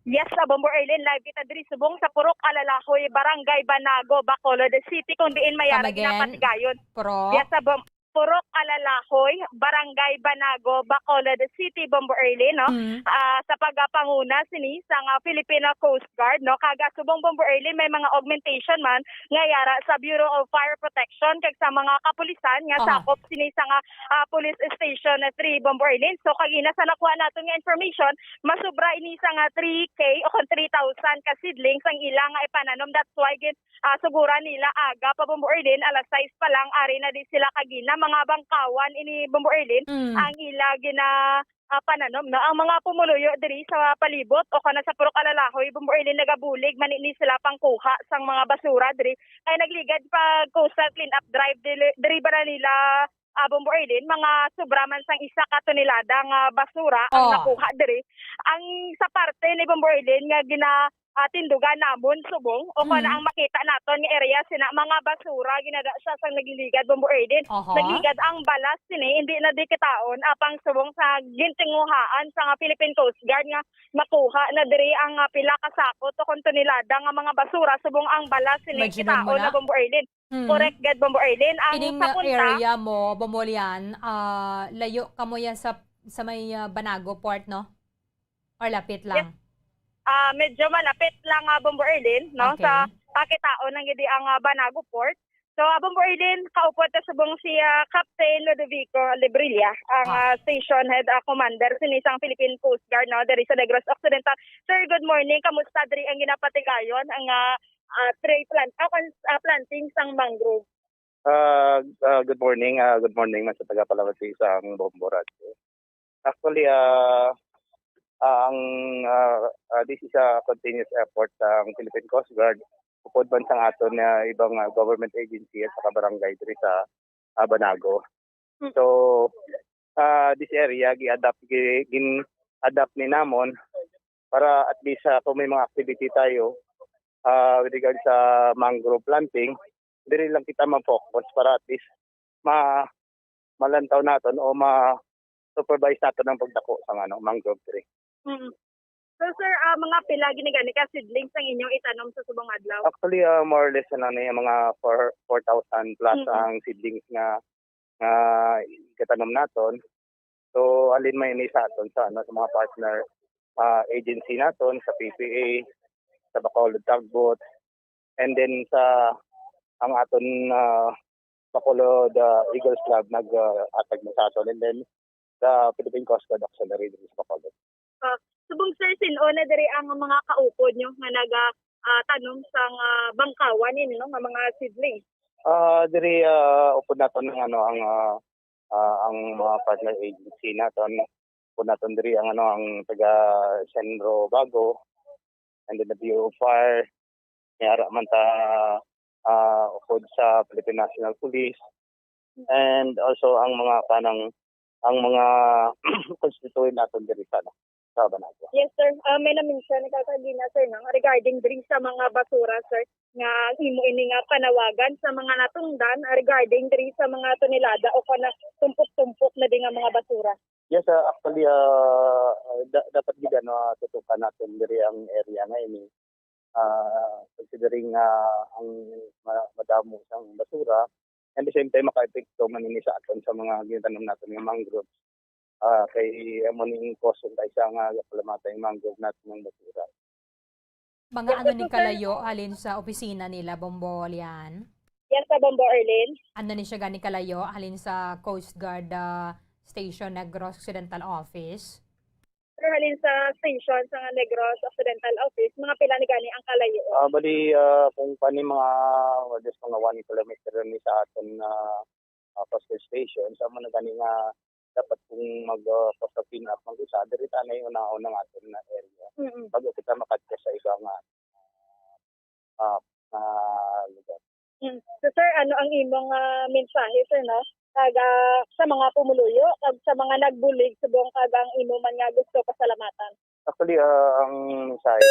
Yes, Bombo Erlyn, live kita diri subong sa Purok Alalahoy, Barangay Banago, Bacolod City, kung diin mayara ginapatigayon. Yes, Purok Alalahoy, Barangay Banago, Bacolod City, Bombo Erlyn, no? Sa pagpanguna sini sa Filipino Coast Guard, no? Kaga subong Bombo Erlyn may mga augmentation man nga yara sa Bureau of Fire Protection kag sa mga kapulisan nga sakop sini sa Police Station 3, Bombo Erlyn. So kagina sa nakuha naton nga information, masubra ini sa 3K o 3,000 ka seedlings ang ilang nga ipananom. That's why sugura nila aga pa, Bombo Erlyn, alas 6 pa lang ari na di sila kagina mga bangkawan ini, Bombo Erlyn, ang ila gina pananom no. Ang mga pumuluyo diri sa palibot o kana sa Purok Alalahoy, Bombo Erlyn, nagabulig manini sila pangkuha sang mga basura diri ay nagligad pa coastal clean up drive diri ba nila Bombo Erlyn, mga sobraman sang isa ka tonelada nga basura ang nakuha diri. Ang sa parte ni Bombo Erlyn nga gina tindugan namon subong o kana ang makita naton nga area sina mga basura ginada siya sang nagliligad, Bombo Erlyn. Nagligad ang balas sini hindi na dikitaon apang subong sa gintinguhaan sa Philippine Coast Guard nga makuha na diri ang pila ka sakot o kon tonelada nga mga basura subong ang balas sini kitaon na, Bombo Erlyn. Correct gad, Bombo Erlyn. Ang ining sa punta area mo, Bomolian, layo ka mo yan sa may Banago Port, no? Or lapit lang? Yes. Medyo malapit lang, Bombo Erlyn, no? Okay. Sa pakitaon ng gidi ang Banago Port. So, Bombo Erlyn, kaupo ta subong si Captain Ludovico Librilla, ang station head commander sinisang Philippine Coast Guard, no? Dari sa Negros Occidental. Sir, good morning. Kamusta diri ang ginapatigayon ang planting sang mangrove? Good morning. Good morning man sa taga-Palawati sa Bombo Radio. Actually, This is a continuous effort ng Philippine Coast Guard upod man sang aton na ibang government agency at saka barangay diri sa Banago. So this area gin-adapt ni namon para at least kung may mga activity tayo with regard sa mangrove planting, diri lang kita ma-focus para at least malantaw naton o ma-supervise naton ang pagdako sa mangrove tree. So sir, mga pila gini ka seedlings ang inyong itanom sa subong adlaw? Actually, more or less mga 4,000 plus ang seedlings nga ikatanom naton. So alin may ini sa aton sa mga partner agency naton sa PPA, sa Bacolod Tagbot, and then sa ang aton Bacolod Eagles Club nag-atag na sa aton, and then sa Philippine Coast Guard Auxiliary dito sa Bacolod. Subong sir, sino na diri ang mga kaupod nyo nga tanom sang bangkawan ninyo nga mga seedlings? Diri upod naton ng ang mga partner agency naton. Upod naton diri ang ang taga Senro Bago, and then the Bureau of Fire, yara man ta upod sa Philippine National Police, and also ang mga constituent naton diri sa Banago. Yes sir, may na-mention ni Kakagina sir regarding diri sa mga basura sir nga imo ini nga panawagan sa mga natungdan regarding diri sa mga tonelada o kana tumpok-tumpok na di nga mga basura. Yes, actually dapat gid tutukan natin diri ang area nga ini. Considering ang madamo sang basura, and the same time maka-epekto man ini sa aton sa mga gitanom natin nga mangroves. Kay morning cost tayo sa nga palamatay yung mangrove natin ng basura. Mga ano ni kalayo halin sa opisina nila, Bombo yan? Yes, sa Bombo Erlyn. Ano ni siya gani kalayo halin sa Coast Guard Station Negros Occidental Office? Pero halin sa station sa Negros Occidental Office, mga pila ni gani ang kalayo? Bali kung pani mga just mga 1 kilometer ni sa aton postal station, sa mga gani nga dapat kung mag-post-up up mag-isa, diri tanay una-una ng aton na area. Bago kita makadya sa ibang lugar. So sir, ano ang imong mensahe sir sa mga pumuluyo ag sa mga nagbulig subong kagang imo man nga gusto pasalamatan? Actually, ang mensahe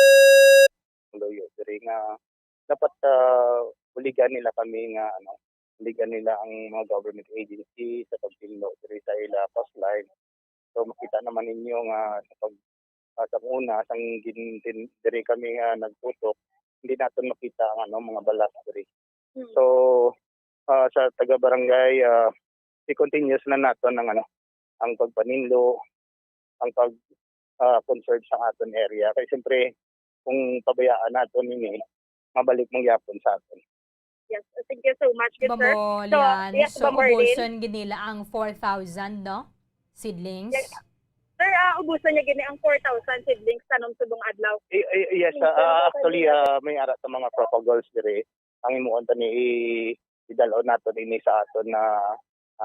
pumuluyo diri nga dapat buligan nila kami nga buligan nila ang mga government agency sa pagtinlo diri sa ila coastline. So makita naman ninyo nga sa una sang diri kami nagtutok, hindi natin makita ang mga balas diri. So sa taga barangay i-continuous na naton ang pagpaninlo, ang pag conserve sa aton area. Kaya siyempre kung pabayaan naton ini, mabalik mangyapon sa aton. Yes, thank you so much, good sir. So ubuson ginila ang 4,000 no? Seedlings? Yes. Sir, ubusan niya gini ang 4,000 seedlings tanom subong adlaw. Yes, actually may ara sa mga propagols diri. Ang imuon ni idalo nato ini sa aton na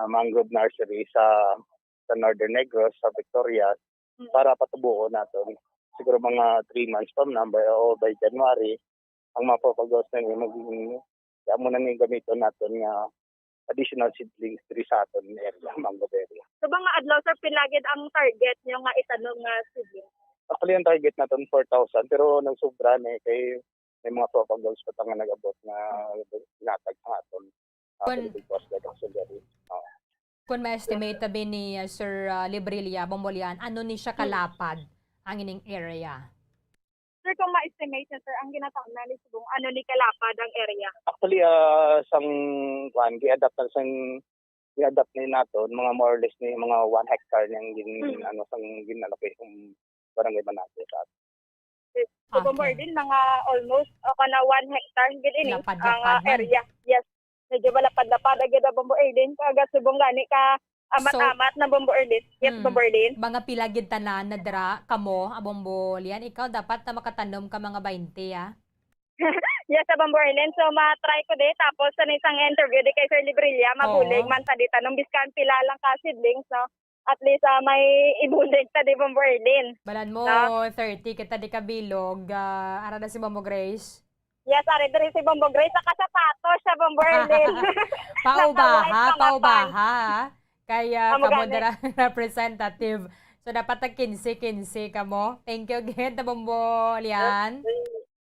mangrove nursery sa Northern Negros, sa Victoria, para patubuon naton. Siguro mga 3 months from now o by January, ang mga propagols na magiging mo na ni gamiton naton nga additional seedlings diri sa aton area, mangrove area. So mga adlaw sir, pilagid ang target niyo nga itanom nga seedlings? Actually, ang target naton 4,000 pero nagsubra na kay may mga propagols pa nga nag-abot na natag sa aton. Kung ma-estimate tabi ni Sir Librilla Bombolian, ano ni siya kalapad ang ining area? Sir, kung ma-estimate niya, sir, ang ginataon na ni Subong, ano ni kalapad ang area? Actually, gi-adapt ni naton mga more or less ni mga 1 hectare niyang ginalaki yung barangay Banago sa atin. So, more din, mga almost, na 1 hectare, gini ang area. Yes, medyo malapad-lapad, agad ang Bombo Erlyn, kaga Subong gani ka, amat-amat na Bombo Erlyn. Yes, Bombo Erlyn. Mga pilagid tanan na dra kamo, Bombo Lian, ikaw dapat na makatanom ka mga 20, ah? Yes, sa Bombo Erlyn. So, ma-try ko din. Tapos, sa isang interview di kay Sir Librilla, mabulig man sa dita. Nung biskan pila lang ka seedlings, no? at least may ibundig ta di Bombo Erlyn. Balan mo, 30 kita di kabilog. Ara na si Momo Grace. Yes, ari diri si Bombo Grace sa kasapatos sa Bombo Erlyn. Paubaha. Kaya kamo dira representative. So dapat tag 15-15 kamo. Thank you again, Bombo Lian.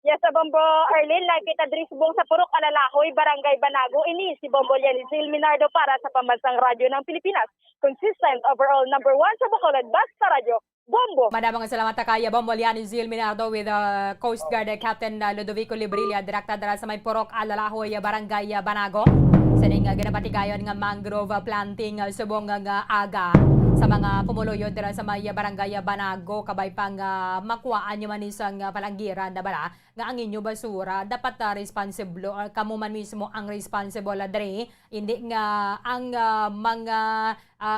Yes, sa Bombo Erlyn, live kita diri subong sa Purok Alalahoy, Barangay Banago. Ini si Bombo Lian Zil Minardo para sa Pambansang Radyo ng Pilipinas. Consistent overall number 1 sa Bacolod, basta radyo. Bombo! Madamang salamat kaya Bombo Lian Zil Minardo with Coast Guard Captain Ludovico Librilla, direkta dara sa may Purok Alalahoy, Barangay Banago. Sa ning ginapatigayon nga mangrove planting subong nga aga sa mga pumuluyo dira sa may Barangay Banago, kabay pang makuhaan nyo man isang palanggiran na bala nga ang inyo basura dapat responsible or kamo man mismo ang responsible diri, hindi nga ang mga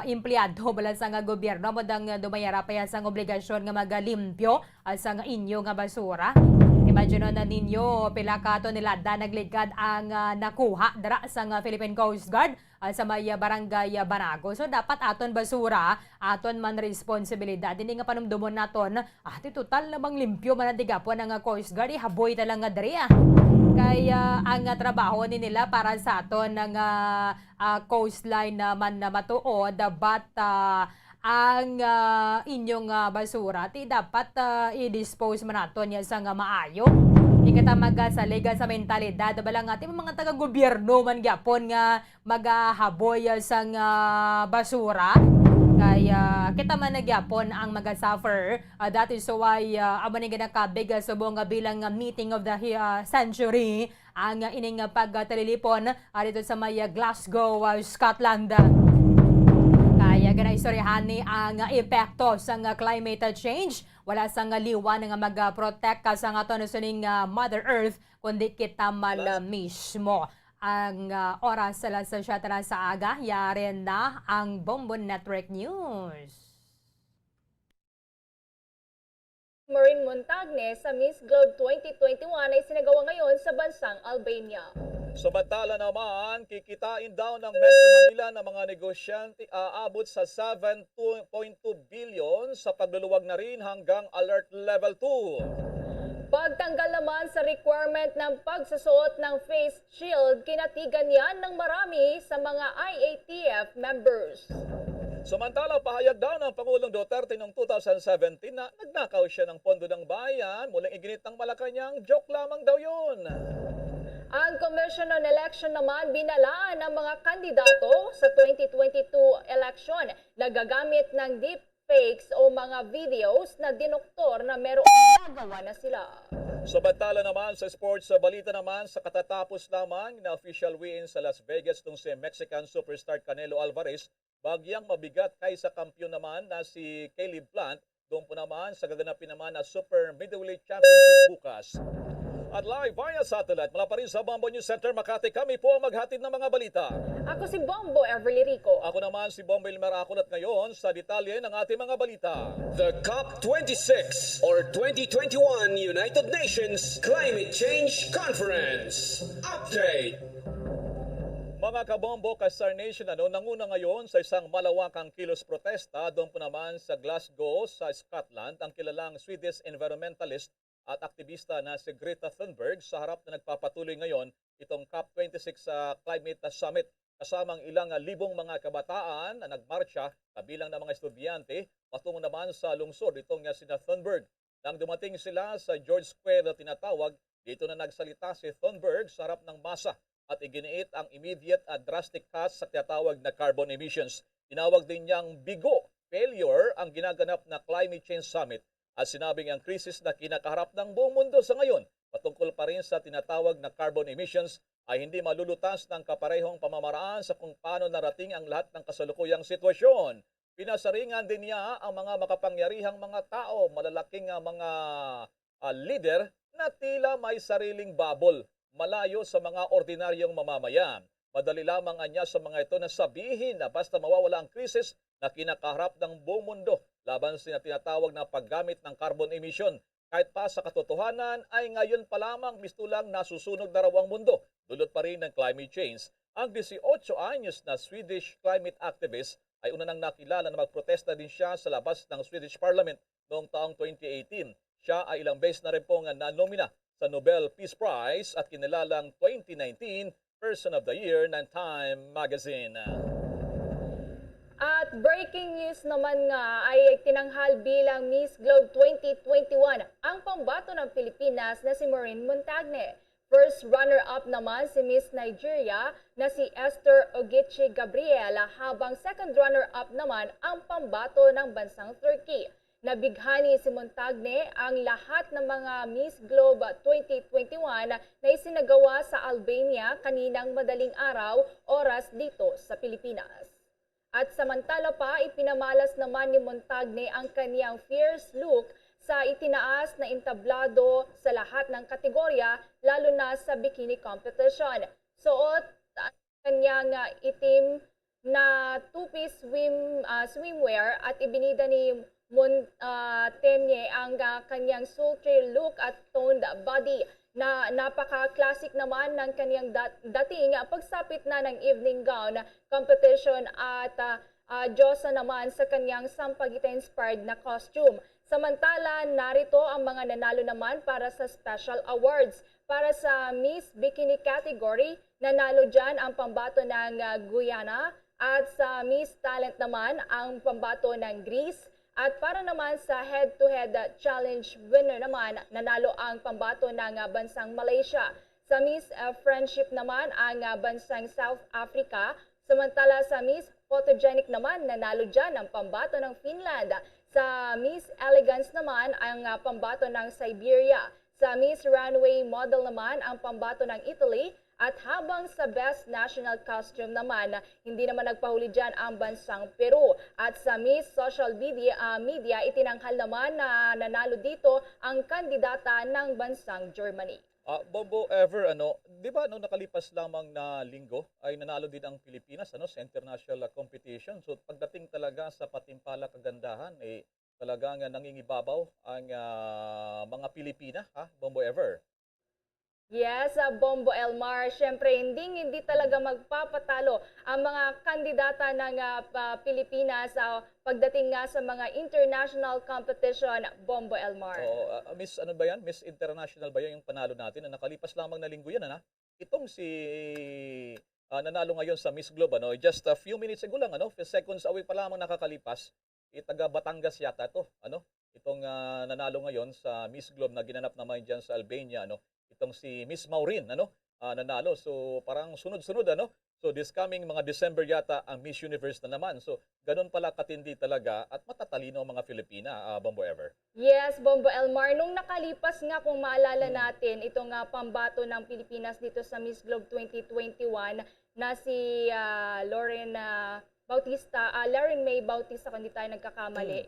empleyado bala sa nga gobyerno mo dang dumayara pa sa obligasyon nga magalimpyo sa nga inyo nga basura. Imagine na ninyo pila ka tonelada nagligad ang nakuha dara sa Philippine Coast Guard sa may Barangay Banago. So dapat aton basura, aton man responsibilidad. Hindi nga panumdumon naton, total namang limpyo man digapon ang Coast Guard, haboy talang nga diri. Kaya ang trabaho ni nila para sa aton ng coastline naman na matuod, but ang inyong basura ti dapat i-dispose man naton yan sa maayo. Di kita magasaliga sa mentalidad balang ating mga taga-gobyerno man gyapon nga magahaboy sa basura. Kaya kita man nagyapon ang magasuffer. That is why amo ni ginakabig subong bilang meeting of the century ang ining pagtalilipon dito sa may Glasgow, Scotland. Kaya ganaistoryahan ni ang epekto sa climate change. Wala sa liwan nga mag-protect sa nga tonusuning Mother Earth, kundi kita mal mismo. Ang oras sa siya sa aga, yari na ang Bombo Network News. Maureen Montagne sa Miss Globe 2021 ay sinagawa ngayon sa bansang Albania. Samantala naman, kikitain daw ng Metro Manila ng mga negosyante aabot sa 7.2 billion sa pagluluwag na rin hanggang Alert Level 2. Pagtanggal naman sa requirement ng pagsusuot ng face shield, kinatigan yan ng marami sa mga IATF members. Samantala, pahayag daw ng Pangulong Duterte noong 2017 na nagnakaw siya ng pondo ng bayan, muling iginit ng Malacanang, joke lamang daw yun. Ang Commission on Election naman binalaan ng mga kandidato sa 2022 election na gagamit ng deepfakes o mga videos na dinoktor na merong nagawa na sila. Samantala naman sa sports, sa balita naman sa katatapos lamang na official win sa Las Vegas nung si Mexican superstar Canelo Alvarez, bagyang mabigat kaysa kampiyon naman na si Caleb Plant, doon po naman sa gaganapin naman na Super Middleweight Championship bukas. At live via satellite mula pa rin sa Bombo News Center, Makati, kami po ang maghatid ng mga balita. Ako si Bombo Everly Rico. Ako naman si Bombo Ilmerakol at ngayon sa detalye ng ating mga balita. The COP26 or 2021 United Nations Climate Change Conference. Update! Mga kabombo, ka-Star Nation, nanguna ngayon sa isang malawakang kilos protesta doon po naman sa Glasgow, sa Scotland, ang kilalang Swedish environmentalist at aktivista na si Greta Thunberg sa harap na nagpapatuloy ngayon itong COP26 Climate Summit. Kasamang ilang libong mga kabataan na nagmarcha, kabilang ng mga estudyante, patungo naman sa lungsod itong sina Thunberg. Nang dumating sila sa George Square na tinatawag, dito na nagsalita si Thunberg sa harap ng masa at iginiit ang immediate at drastic cuts sa tinatawag na carbon emissions. Tinawag din niyang bigo, failure ang ginaganap na Climate Change Summit at sinabing ang krisis na kinakaharap ng buong mundo sa ngayon patungkol pa rin sa tinatawag na carbon emissions ay hindi malulutas ng kaparehong pamamaraan sa kung paano narating ang lahat ng kasalukuyang sitwasyon. Pinasaringan din niya ang mga makapangyarihang mga tao, malalaking mga leader na tila may sariling bubble, malayo sa mga ordinaryong mamamayan. Madali lamang anya sa mga ito na sabihin na basta mawawala ang krisis na kinakaharap ng buong mundo laban sa tinatawag na paggamit ng carbon emission. Kahit pa sa katotohanan ay ngayon pa lamang mistulang nasusunog na raw ang mundo. Dulot pa rin ng climate change. Ang 18 anyos na Swedish climate activist ay una nang nakilala na magprotesta din siya sa labas ng Swedish Parliament noong taong 2018. Siya ay ilang beses na rin pong nanomina sa Nobel Peace Prize at kinilalang 2019 Person of the Year ng Time Magazine. At breaking news naman nga ay tinanghal bilang Miss Globe 2021 ang pambato ng Pilipinas na si Maureen Montagne. First runner-up naman si Miss Nigeria na si Esther Ogechi Gabriela habang second runner-up naman ang pambato ng bansang Turkey. Nabighani si Montagne ang lahat ng mga Miss Globe 2021 na isinagawa sa Albania kaninang madaling araw oras dito sa Pilipinas. At samantala pa, ipinamalas naman ni Montagne ang kaniyang fierce look sa itinaas na entablado sa lahat ng kategorya, lalo na sa bikini competition. Suot ang kanyang itim na two-piece swimwear at ibinida ni Montagne ang kanyang sultry look at toned body na napaka-classic naman ng kanyang dating pagsapit na ng evening gown competition at Diyosa naman sa kanyang Sampaguita-inspired na costume. Samantala, narito ang mga nanalo naman para sa special awards. Para sa Miss Bikini category, nanalo dyan ang pambato ng Guyana at sa Miss Talent naman ang pambato ng Greece. At para naman sa head-to-head challenge winner naman, nanalo ang pambato ng bansang Malaysia. Sa Miss Friendship naman ang bansang South Africa. Samantala sa Miss Photogenic naman, nanalo dyan ang pambato ng Finland. Sa Miss Elegance naman ang pambato ng Siberia. Sa Miss Runway Model naman ang pambato ng Italy. At habang sa Best National Costume naman, hindi naman nagpahuli dyan ang bansang Peru. At sa Miss Social Media, itinanghal naman na nanalo dito ang kandidata ng bansang Germany. Bombo, di ba nakalipas lamang na linggo ay nanalo din ang Pilipinas sa international competition. So pagdating talaga sa patimpala kagandahan, talagang nangingibabaw ang mga Pilipina, Bombo ever. Yes, Bombo Elmar, syempre hindi talaga magpapatalo ang mga kandidata ng Pilipinas pagdating nga sa mga international competition, Bombo Elmar. Miss Miss International ba yan yung panalo natin na nakalipas lamang na linggo yan, Itong si nanalo ngayon sa Miss Globe, just a few minutes ago lang, seconds away pa lamang nakakalipas, taga Batangas yata to, itong nanalo ngayon sa Miss Globe na ginanap naman dyan sa Albania, itong si Miss Maureen, nanalo. So parang sunod-sunod, So this coming mga December yata ang Miss Universe na naman. So ganun pala katindi talaga at matatalino ang mga Filipina, Bombo ever. Yes, Bombo Elmar. Nung nakalipas nga kung maalala natin, itong pambato ng Pilipinas dito sa Miss Globe 2021 na si Lauren May Bautista, kung di tayo nagkakamali,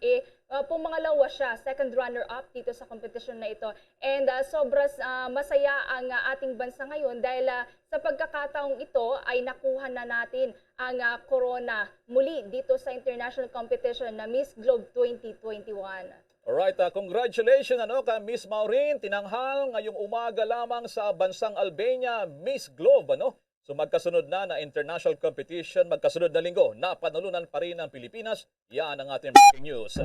pumangalawa siya, second runner-up dito sa competition na ito. And sobras masaya ang ating bansa ngayon dahil sa pagkakataong ito ay nakuha na natin ang corona muli dito sa international competition na Miss Globe 2021. Alright, congratulations kay Miss Maureen, tinanghal ngayong umaga lamang sa bansang Albania, Miss Globe, So magkasunod na international competition, magkasunod na linggo, napanalunan pa rin ang Pilipinas. Yan ang ating breaking news.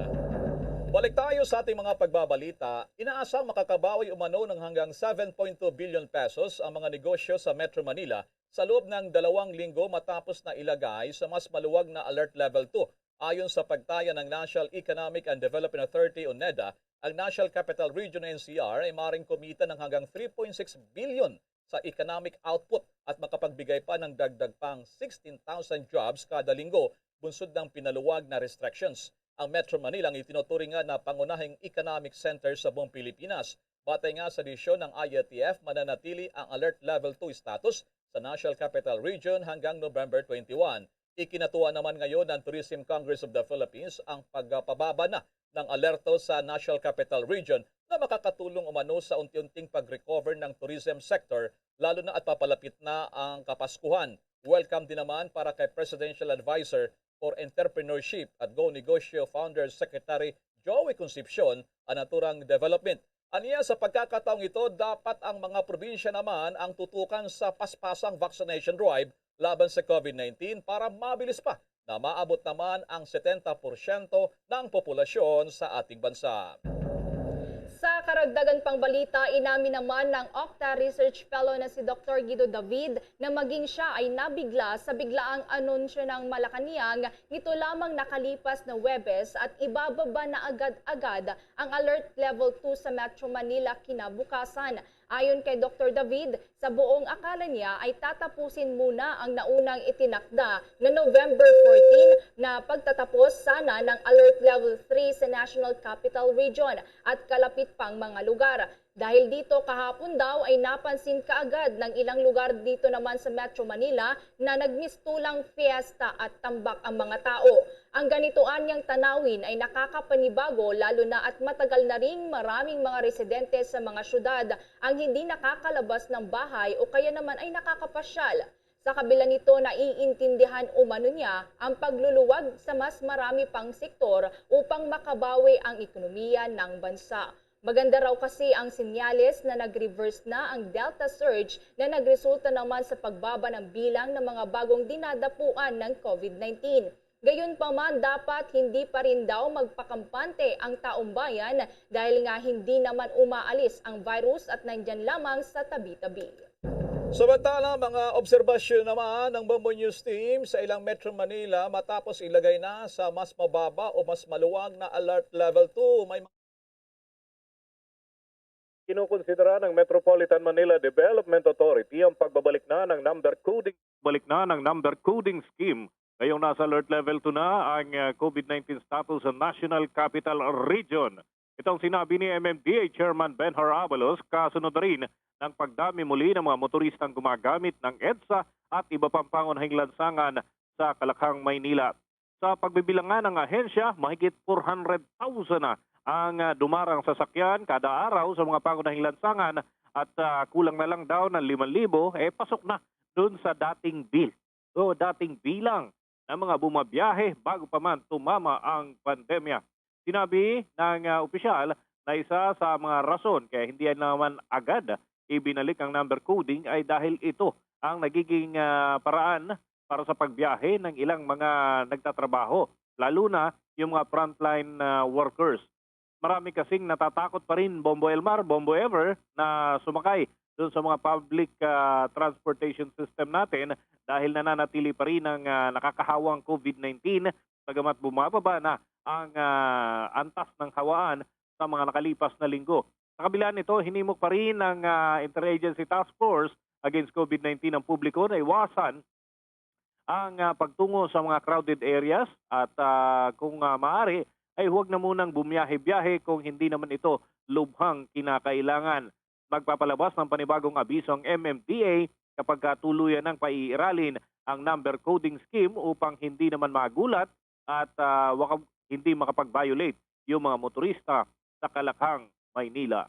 Balik tayo sa ating mga pagbabalita. Inaasang makakabawi umano ng hanggang 7.2 billion pesos ang mga negosyo sa Metro Manila sa loob ng 2 linggo matapos na ilagay sa mas maluwag na Alert Level 2. Ayon sa pagtaya ng National Economic and Development Authority o NEDA, ang National Capital Region NCR ay maaaring kumita ng hanggang 3.6 billion sa economic output at makapagbigay pa ng dagdag pang 16,000 jobs kada linggo bunsod ng pinaluwag na restrictions. Ang Metro Manila ang itinuturing nga na pangunahing economic center sa buong Pilipinas. Batay nga sa desisyon ng IATF, mananatili ang Alert Level 2 status sa National Capital Region hanggang November 21. Ikinatuwa naman ngayon ng Tourism Congress of the Philippines ang pagpababa na ng alerto sa National Capital Region na makakatulong umano sa unti-unting pag-recover ng tourism sector lalo na at papalapit na ang Kapaskuhan. Welcome din naman para kay Presidential Advisor for Entrepreneurship at Go Negosyo Founder Secretary Joey Concepcion ang naturang development. Aniya sa pagkakataong ito, dapat ang mga probinsya naman ang tutukan sa paspasang vaccination drive laban sa COVID-19 para mabilis pa na maabot naman ang 70% ng populasyon sa ating bansa. Sa karagdagan pang balita, inamin naman ng Octa Research Fellow na si Dr. Guido David na maging siya ay nabigla sa biglaang anunsyo ng Malacanang nito lamang nakalipas na Huwebes at ibababa na agad-agad ang Alert Level 2 sa Metro Manila kinabukasan. Ayon kay Dr. David, sa buong akala niya ay tatapusin muna ang naunang itinakda na November 14 na pagtatapos sana ng Alert Level 3 sa National Capital Region at kalapit pang mga lugar. Dahil dito kahapon daw ay napansin kaagad ng ilang lugar dito naman sa Metro Manila na nagmistulang fiesta at tambak ang mga tao. Ang ganitoan niyang tanawin ay nakakapanibago lalo na at matagal na ring maraming mga residente sa mga syudad ang hindi nakakalabas ng bahay o kaya naman ay nakakapasyal. Sa kabila nito, naiintindihan umano niya ang pagluluwag sa mas marami pang sektor upang makabawi ang ekonomiya ng bansa. Maganda raw kasi ang senyales na nag-reverse na ang Delta surge na nagresulta naman sa pagbaba ng bilang ng mga bagong dinadapuan ng COVID-19. Gayunpaman, dapat hindi pa rin daw magpakampante ang taong bayan dahil nga hindi naman umaalis ang virus at nandyan lamang sa tabi-tabi. Samantala, mga obserbasyon naman ng Bombo News Team sa ilang Metro Manila matapos ilagay na sa mas mababa o mas maluwag na Alert Level 2. May kinukonsidera ng Metropolitan Manila Development Authority ang pagbabalik na ng number coding scheme. Ngayong nasa alert level 2 na ang COVID-19 status sa National Capital Region. Itong sinabi ni MMDA Chairman Ben Harabalos kasunod rin ng pagdami muli ng mga motoristang gumagamit ng EDSA at iba pang pangunahing lansangan sa Kalakhang, Maynila. Sa pagbibilangan ng ahensya, mahigit 400,000 na ang dumarang sasakyan kada araw sa mga pangunahing lansangan at kulang na lang daw ng 5,000 pasok na doon sa dating bilang ng mga bumabiyahe bago pa man tumama ang pandemya. Sinabi ng opisyal na isa sa mga rason kaya hindi naman agad ibinalik ang number coding ay dahil ito ang nagiging paraan para sa pagbiyahe ng ilang mga nagtatrabaho, lalo na yung mga frontline workers. Marami kasing natatakot pa rin, Bombo Elmar, Bombo Ever, na sumakay doon sa mga public transportation system natin dahil nananatili pa rin ang nakakahawang COVID-19 bagamat bumababa na ang antas ng hawaan sa mga nakalipas na linggo. Sa kabila nito, hinimok pa rin ng Interagency Task Force Against COVID-19 ang publiko na iwasan ang pagtungo sa mga crowded areas at kung maaari ay huwag na munang bumiyahe-biyahe kung hindi naman ito lubhang kinakailangan. Magpapalabas ng panibagong abiso ang MMDA kapag tuluyan ng paiiralin ang number coding scheme upang hindi naman magulat at hindi makapag-violate yung mga motorista sa Kalakhang, Maynila.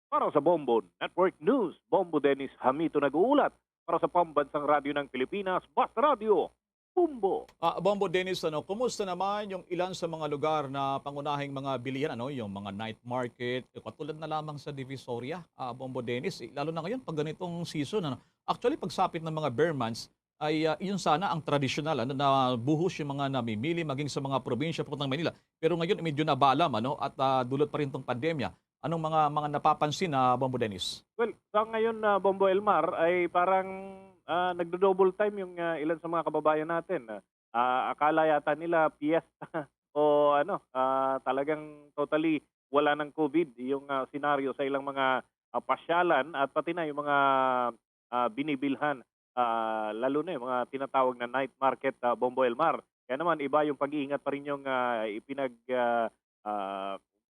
Para sa Bombo Network News, Bombo Dennis Hamito nag-uulat para sa Pambansang Radyo ng Pilipinas, Basta Radio. Bombo. Bombo Dennis, kumusta naman yung ilan sa mga lugar na pangunahing mga bilihan, yung mga night market, katulad na lamang sa Divisoria, Bombo Dennis, lalo na ngayon pag ganitong season. Actually, pagsapit ng mga bear months, ay yun sana ang tradisyonal na buhos yung mga namimili maging sa mga probinsya puntang Manila. Pero ngayon medyo nabalam at dulot pa rin itong pandemya. Anong mga napapansin na Bombo Dennis? Well, sa ngayon Bombo Elmar ay parang nagdo-double time yung ilan sa mga kababayan natin. Akala yata nila piyesta o talagang totally wala ng COVID yung senaryo sa ilang mga pasyalan at pati na yung mga binibilhan. Lalo na yung mga tinatawag na night market, Bombo Elmar. Kaya naman iba yung pag-iingat pa rin yung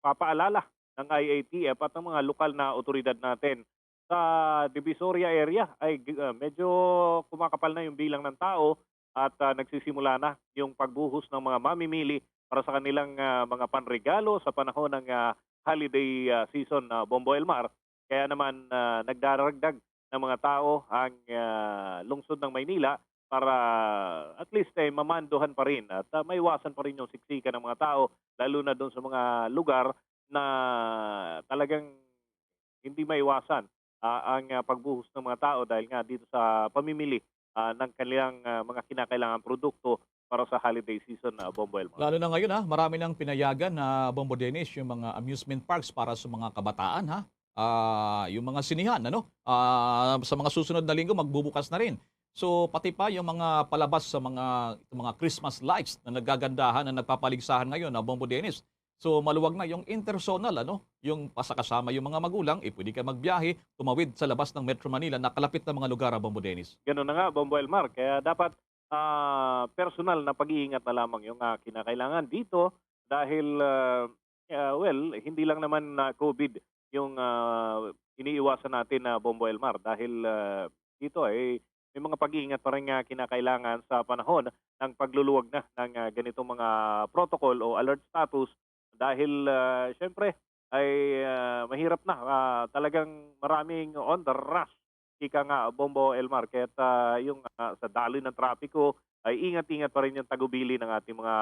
papaalala ng IATF at ng mga lokal na otoridad natin. Sa Divisoria area ay medyo kumakapal na yung bilang ng tao at nagsisimula na yung pagbuhos ng mga mamimili para sa kanilang mga panregalo sa panahon ng holiday season Bombo Elmar. Kaya naman nagdaragdag ng mga tao ang lungsod ng Maynila para at least mamanduhan pa rin at maiwasan pa rin yung siksikan ng mga tao lalo na doon sa mga lugar na talagang hindi maiwasan ang pagbuhos ng mga tao dahil nga dito sa pamimili ng kanilang mga kinakailangan produkto para sa holiday season na Bombo Elmar. Lalo na ngayon marami nang pinayagan na Bombo Dennis yung mga amusement parks para sa mga kabataan yung mga sinihan sa mga susunod na linggo magbubukas na rin. So pati pa yung mga palabas sa mga Christmas lights na nagagandahan na nagpapaligsahan ngayon na Bombo Dennis. So maluwag na yung intersonal yung pasakasama yung mga magulang, pwede ka magbiyahe, tumawid sa labas ng Metro Manila na kalapit na mga lugar Bombo Dennis. Ganun na nga Bombo Elmar, kaya dapat personal na pag-iingat na lamang yung kinakailangan dito dahil hindi lang naman COVID yung iniiwasan natin na Bombo Elmar dahil dito may mga pag-iingat pa rin kinakailangan sa panahon ng pagluluwag na ng ganitong mga protocol o alert status dahil syempre ay mahirap na talagang maraming on the rush ika nga Bombo Elmar kaya't yung sa daloy ng trapiko ay ingat-ingat pa rin yung tagubili ng ating mga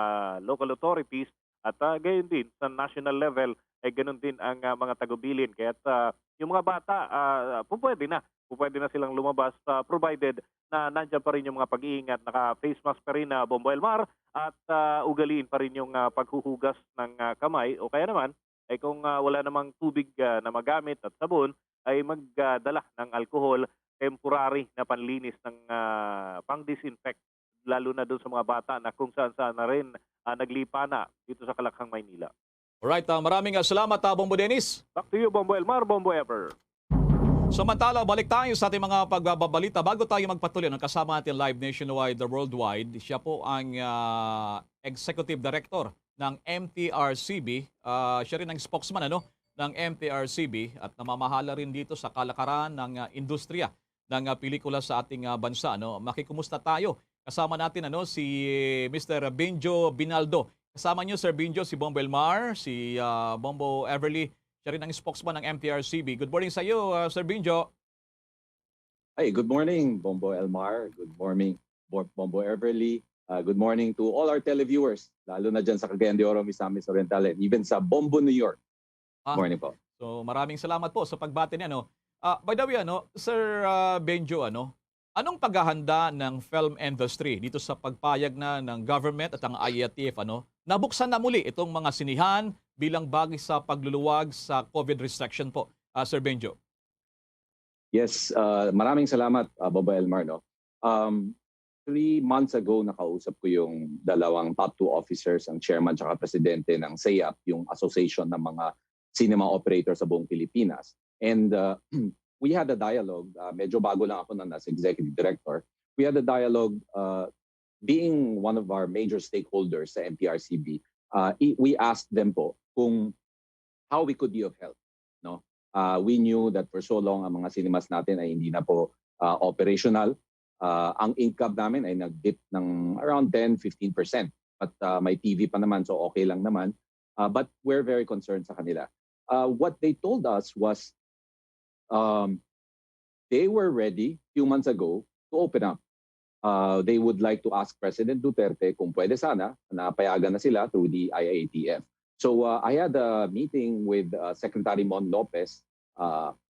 local authorities at gayon din sa national level ay ganun din ang mga tagubilin kaya't yung mga bata pwede na silang lumabas provided na nandiyan pa rin yung mga pag-iingat, naka-face mask pa rin na Bombo Elmar at ugaliin pa rin yung paghuhugas ng kamay o kaya naman ay kung wala namang tubig na magamit at sabon ay magdala ng alcohol, temporary na panlinis ng pang-disinfect lalo na doon sa mga bata na kung saan na rin naglipa na dito sa Kalakhang, Maynila. Alright, maraming salamat Bombo Dennis. Back to you Bombo Elmar, Bombo Ever. Samantala, balik tayo sa ating mga pagbabalita. Bago tayo magpatuloy, kasama natin live nationwide, worldwide, siya po ang Executive Director ng MTRCB. Siya rin ang spokesman ng MTRCB at namamahala rin dito sa kalakaran ng industriya ng pelikula sa ating bansa. Makikumusta tayo? Kasama natin si Mr. Benjo Binaldo. Kasama niyo Sir Benjo si Bombo Elmar, si Bombo Everly. Siya rin ang spokesman ng MTRCB. Good morning sa iyo, Sir Benjo. Hey, good morning, Bombo Elmar. Good morning, Bombo Everly. Good morning to all our televiewers, lalo na dyan sa Cagayan de Oro, Misamis Oriental, and even sa Bombo, New York. Good morning po. So maraming salamat po sa pagbati niya. By the way, Sir Benjo, anong paghahanda ng film industry dito sa pagpayag na ng government at ang IATF, nabuksan na muli itong mga sinihan bilang bagay sa pagluluwag sa COVID restriction po, Sir Benjo? Yes, maraming salamat, Bobo Elmar. 3 months ago, nakausap ko yung dalawang top 2 officers, ang chairman at presidente ng SEAP, yung association ng mga cinema operators sa buong Pilipinas. And we had a dialogue, medyo bago lang ako as executive director. We had a dialogue being one of our major stakeholders sa MTRCB. We asked them po kung how we could be of help. We knew that for so long ang mga cinemas natin ay hindi na po operational. Ang income namin ay nag-dip ng around 10-15%. But may TV pa naman, so okay lang naman. But we're very concerned sa kanila. What they told us was they were ready few months ago to open up. They would like to ask President Duterte kung pwede sana na payagan na sila through the IATF. So I had a meeting with Secretary Mon Lopez,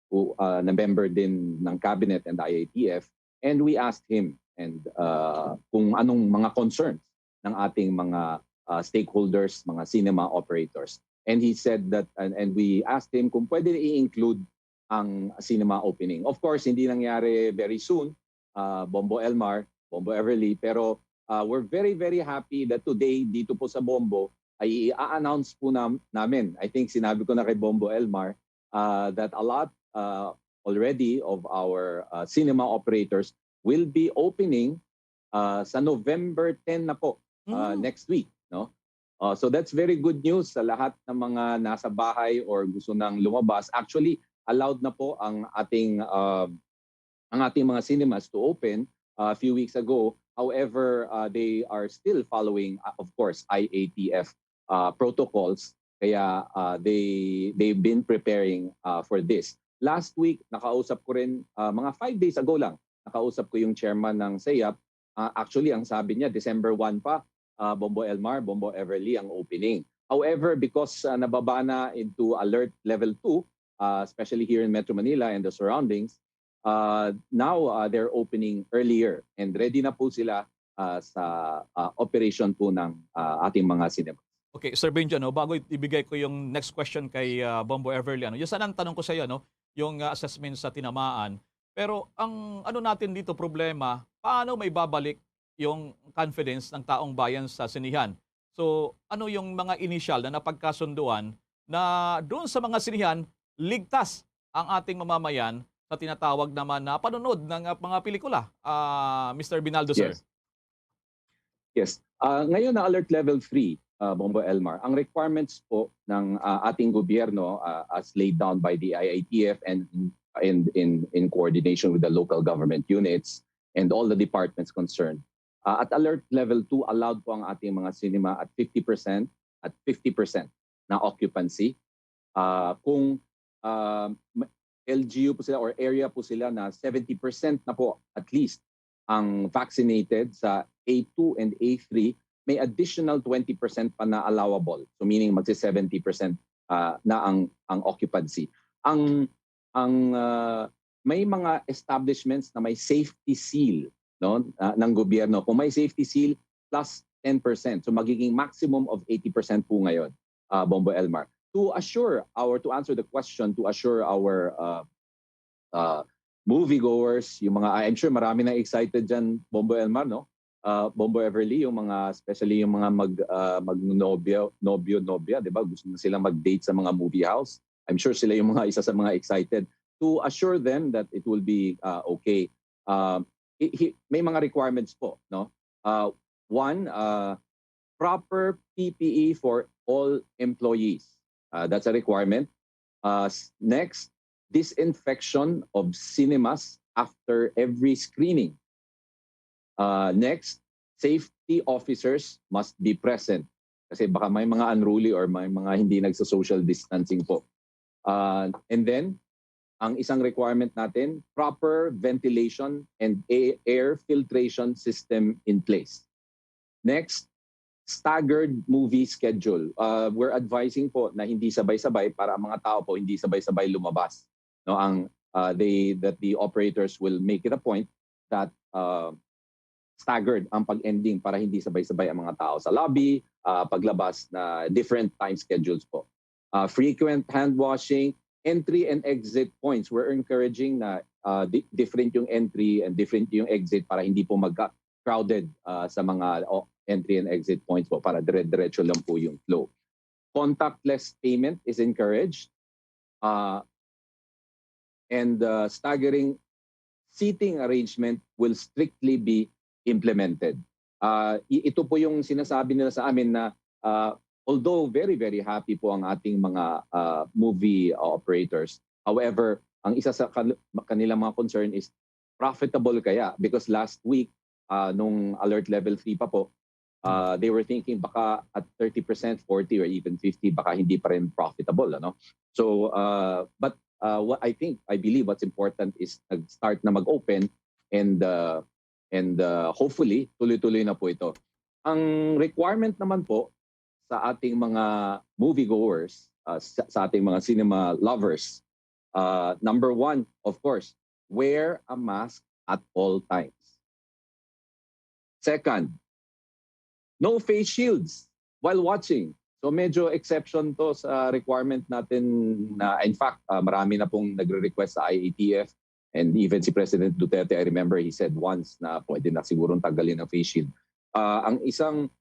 who na member din ng cabinet and IATF, and we asked him kung anong mga concerns ng ating mga stakeholders, mga cinema operators. And he said that, and we asked him kung pwede i-include ang cinema opening. Of course, hindi nangyari very soon, Bombo Elmar, Bombo Everly, pero we're very, very happy that today, dito po sa Bombo, ay i-announce po namin. I think sinabi ko na kay Bombo Elmar that a lot already of our cinema operators will be opening sa November 10 na po, next week. So that's very good news sa lahat ng mga nasa bahay or gusto nang lumabas. Actually, allowed na po ang ating mga cinemas to open a few weeks ago. However, they are still following, of course, IATF protocols. Kaya they've been preparing for this. Last week, nakausap ko rin, mga 5 days ago lang, nakausap ko yung chairman ng SEAP. Actually, ang sabi niya, December 1 pa, Bombo Elmar, Bombo Everly ang opening. However, because nababa na into alert level 2, especially here in Metro Manila and the surroundings, now they're opening earlier and ready na po sila sa operation po ng ating mga cinema. Okay, Sir Benjo, bago ibigay ko yung next question kay Bombo Everly, yung sana ang tanong ko sa iyo, yung assessment sa tinamaan. Pero ang natin dito problema, paano may babalik yung confidence ng taong bayan sa sinihan? So, ano yung mga initial na napagkasunduan na doon sa mga sinihan, ligtas ang ating mamamayan sa tinatawag naman na panunod ng mga pelikula, Mr. Binaldo, sir? Yes. Ngayon na alert level 3, Bombo Elmar, ang requirements po ng ating gobyerno as laid down by the IATF and in coordination with the local government units and all the departments concerned. At alert level 2, allowed po ang ating mga cinema at 50% at 50% na occupancy. Kung LGU po sila or area po sila na 70% na po at least ang vaccinated sa A2 and A3, may additional 20% pa na allowable. So meaning magsi 70% na ang occupancy. May mga establishments na may safety seal ng gobyerno. Kung may safety seal plus 10%, so magiging maximum of 80% po ngayon, Bombo Elmar. To answer the question, to assure our moviegoers, yung mga, I'm sure marami na excited dyan, Bombo Elmar, Bombo Everly, yung mga, especially yung mga nobya, di ba? Gusto na silang mag-date sa mga movie house. I'm sure sila yung mga isa sa mga excited. To assure them that it will be okay, may mga requirements po, one, proper PPE for all employees. That's a requirement. Next, disinfection of cinemas after every screening. Next, safety officers must be present. Kasi baka may mga unruly or may mga hindi nagsa-social distancing po. And then, ang isang requirement natin, proper ventilation and air filtration system in place. Next, staggered movie schedule. We're advising po na hindi sabay-sabay para ang mga tao po hindi sabay-sabay lumabas. That the operators will make it a point that staggered ang pag-ending para hindi sabay-sabay ang mga tao sa lobby, paglabas na different time schedules po. Frequent hand washing, entry and exit points. We're encouraging na different yung entry and different yung exit para hindi po magka-crowded sa mga entry and exit points po para dire-diretso lang po yung flow. Contactless payment is encouraged. And staggering seating arrangement will strictly be implemented. Ito po yung sinasabi nila sa amin na although very, very happy po ang ating mga movie operators, however, ang isa sa kanilang mga concern is profitable kaya? Because last week, nung alert level 3 pa po, they were thinking baka at 30%, 40 or even 50, baka hindi pa rin profitable. So, but what I believe what's important is nag-start na mag-open and hopefully tuloy-tuloy na po ito. Ang requirement naman po sa ating mga moviegoers, sa ating mga cinema lovers, number one, of course, wear a mask at all times. Second, no face shields while watching. So medyo exception to sa requirement natin na in fact, marami na pong nagre-request sa IATF and even si President Duterte, I remember he said once na pwede na sigurong tanggalin ang face shield. Ang isang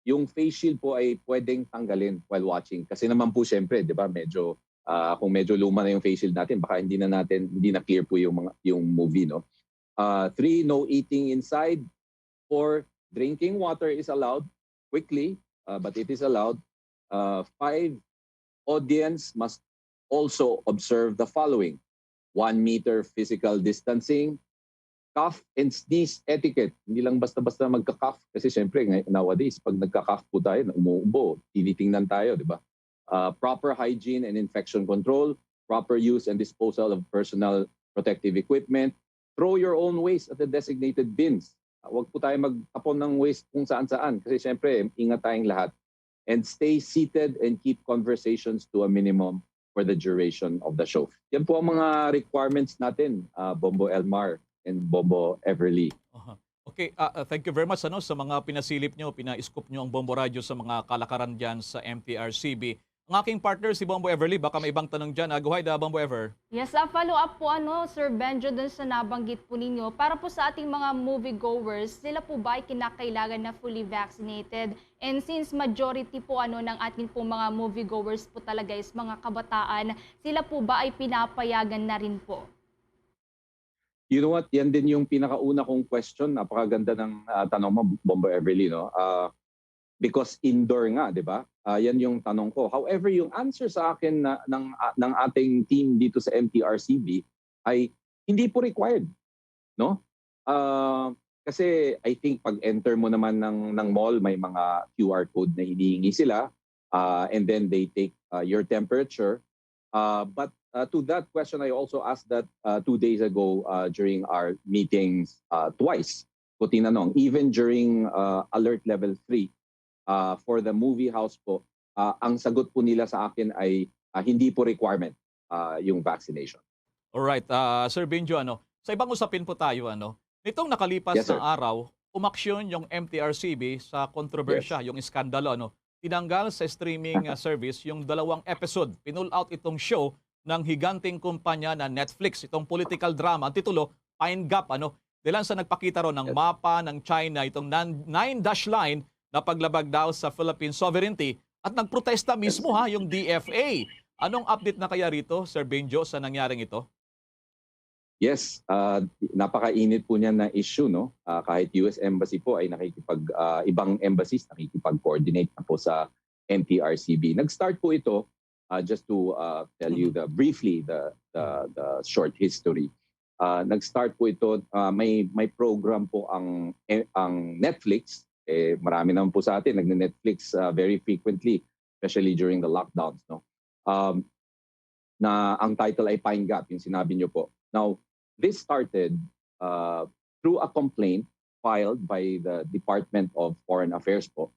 yung face shield po ay pwedeng tanggalin while watching. Kasi naman po siyempre, di ba, medyo, kung medyo luma na yung face shield natin, baka hindi na clear po yung movie, no? 3, no eating inside. 4, drinking water is allowed quickly, but it is allowed. 5, audience must also observe the following. 1 meter physical distancing, cough and sneeze etiquette. Hindi lang basta-basta magka-cough. Kasi syempre, nowadays, pag nagka-cough po tayo, umuubo, tinitingnan tayo, di ba? Proper hygiene and infection control, proper use and disposal of personal protective equipment, throw your own waste at the designated bins. Huwag po tayo magtapon ng waste kung saan-saan. Kasi syempre, ingat tayong lahat. And stay seated and keep conversations to a minimum for the duration of the show. Yan po ang mga requirements natin, Bombo Elmar and Bombo Everly. Okay, thank you very much sa mga pinasilip nyo, pina-scoop nyo ang Bombo Radio sa mga kalakaran dyan sa MTRCB. Ang aking partner si Bombo Everly, baka may ibang tanong dyan. Go ahead, Bombo Ever. Yes, follow up po Sir Benjo dun sa nabanggit po ninyo. Para po sa ating mga moviegoers, sila po ba ay kinakailangan na fully vaccinated? And since majority po ng ating po mga moviegoers po talaga is mga kabataan, sila po ba ay pinapayagan na rin po? You know what? Yan din yung pinakauna kong question. Napakaganda ng tanong mo, Bombo Everly, no? Because indoor nga, di ba? Yan yung tanong ko. However, yung answer sa akin ng ating team dito sa MTRCB ay hindi po required, no? Kasi I think pag enter mo naman ng mall, may mga QR code na hinihingi sila, and then they take your temperature. But to that question, I also asked that 2 days ago during our meetings twice. Ko tinanong, even during alert level 3, for the movie house po, ang sagot po nila sa akin ay hindi po requirement yung vaccination. Alright, Sir Benjo, sa ibang usapin po tayo, nitong nakalipas Yes, na sir. araw, umaksyon yung MTRCB sa kontrobersya, yung iskandalo, tinanggal sa streaming service yung 2 episode. Pinull out itong show ng higanting kumpanya na Netflix, itong political drama, ang titulo, Pine Gap, Dahil sa nagpakita ron ng mapa ng China, itong 9-dash line na paglabag daw sa Philippine sovereignty at nagprotesta mismo yung DFA. Anong update na kaya rito, Sir Benjo, sa nangyaring ito? Yes, napakainit po niya na issue, no? Kahit US Embassy po ay ibang embassies nakikipag-coordinate na po sa MTRCB. Nag-start po ito, just to tell you briefly the short history. Nag-start po ito, may program po ang Netflix. Marami naman po sa atin nagne-Netflix very frequently, especially during the lockdowns, no? Na ang title ay Pine Gap, yung sinabi niyo po. Now, this started through a complaint filed by the Department of Foreign Affairs po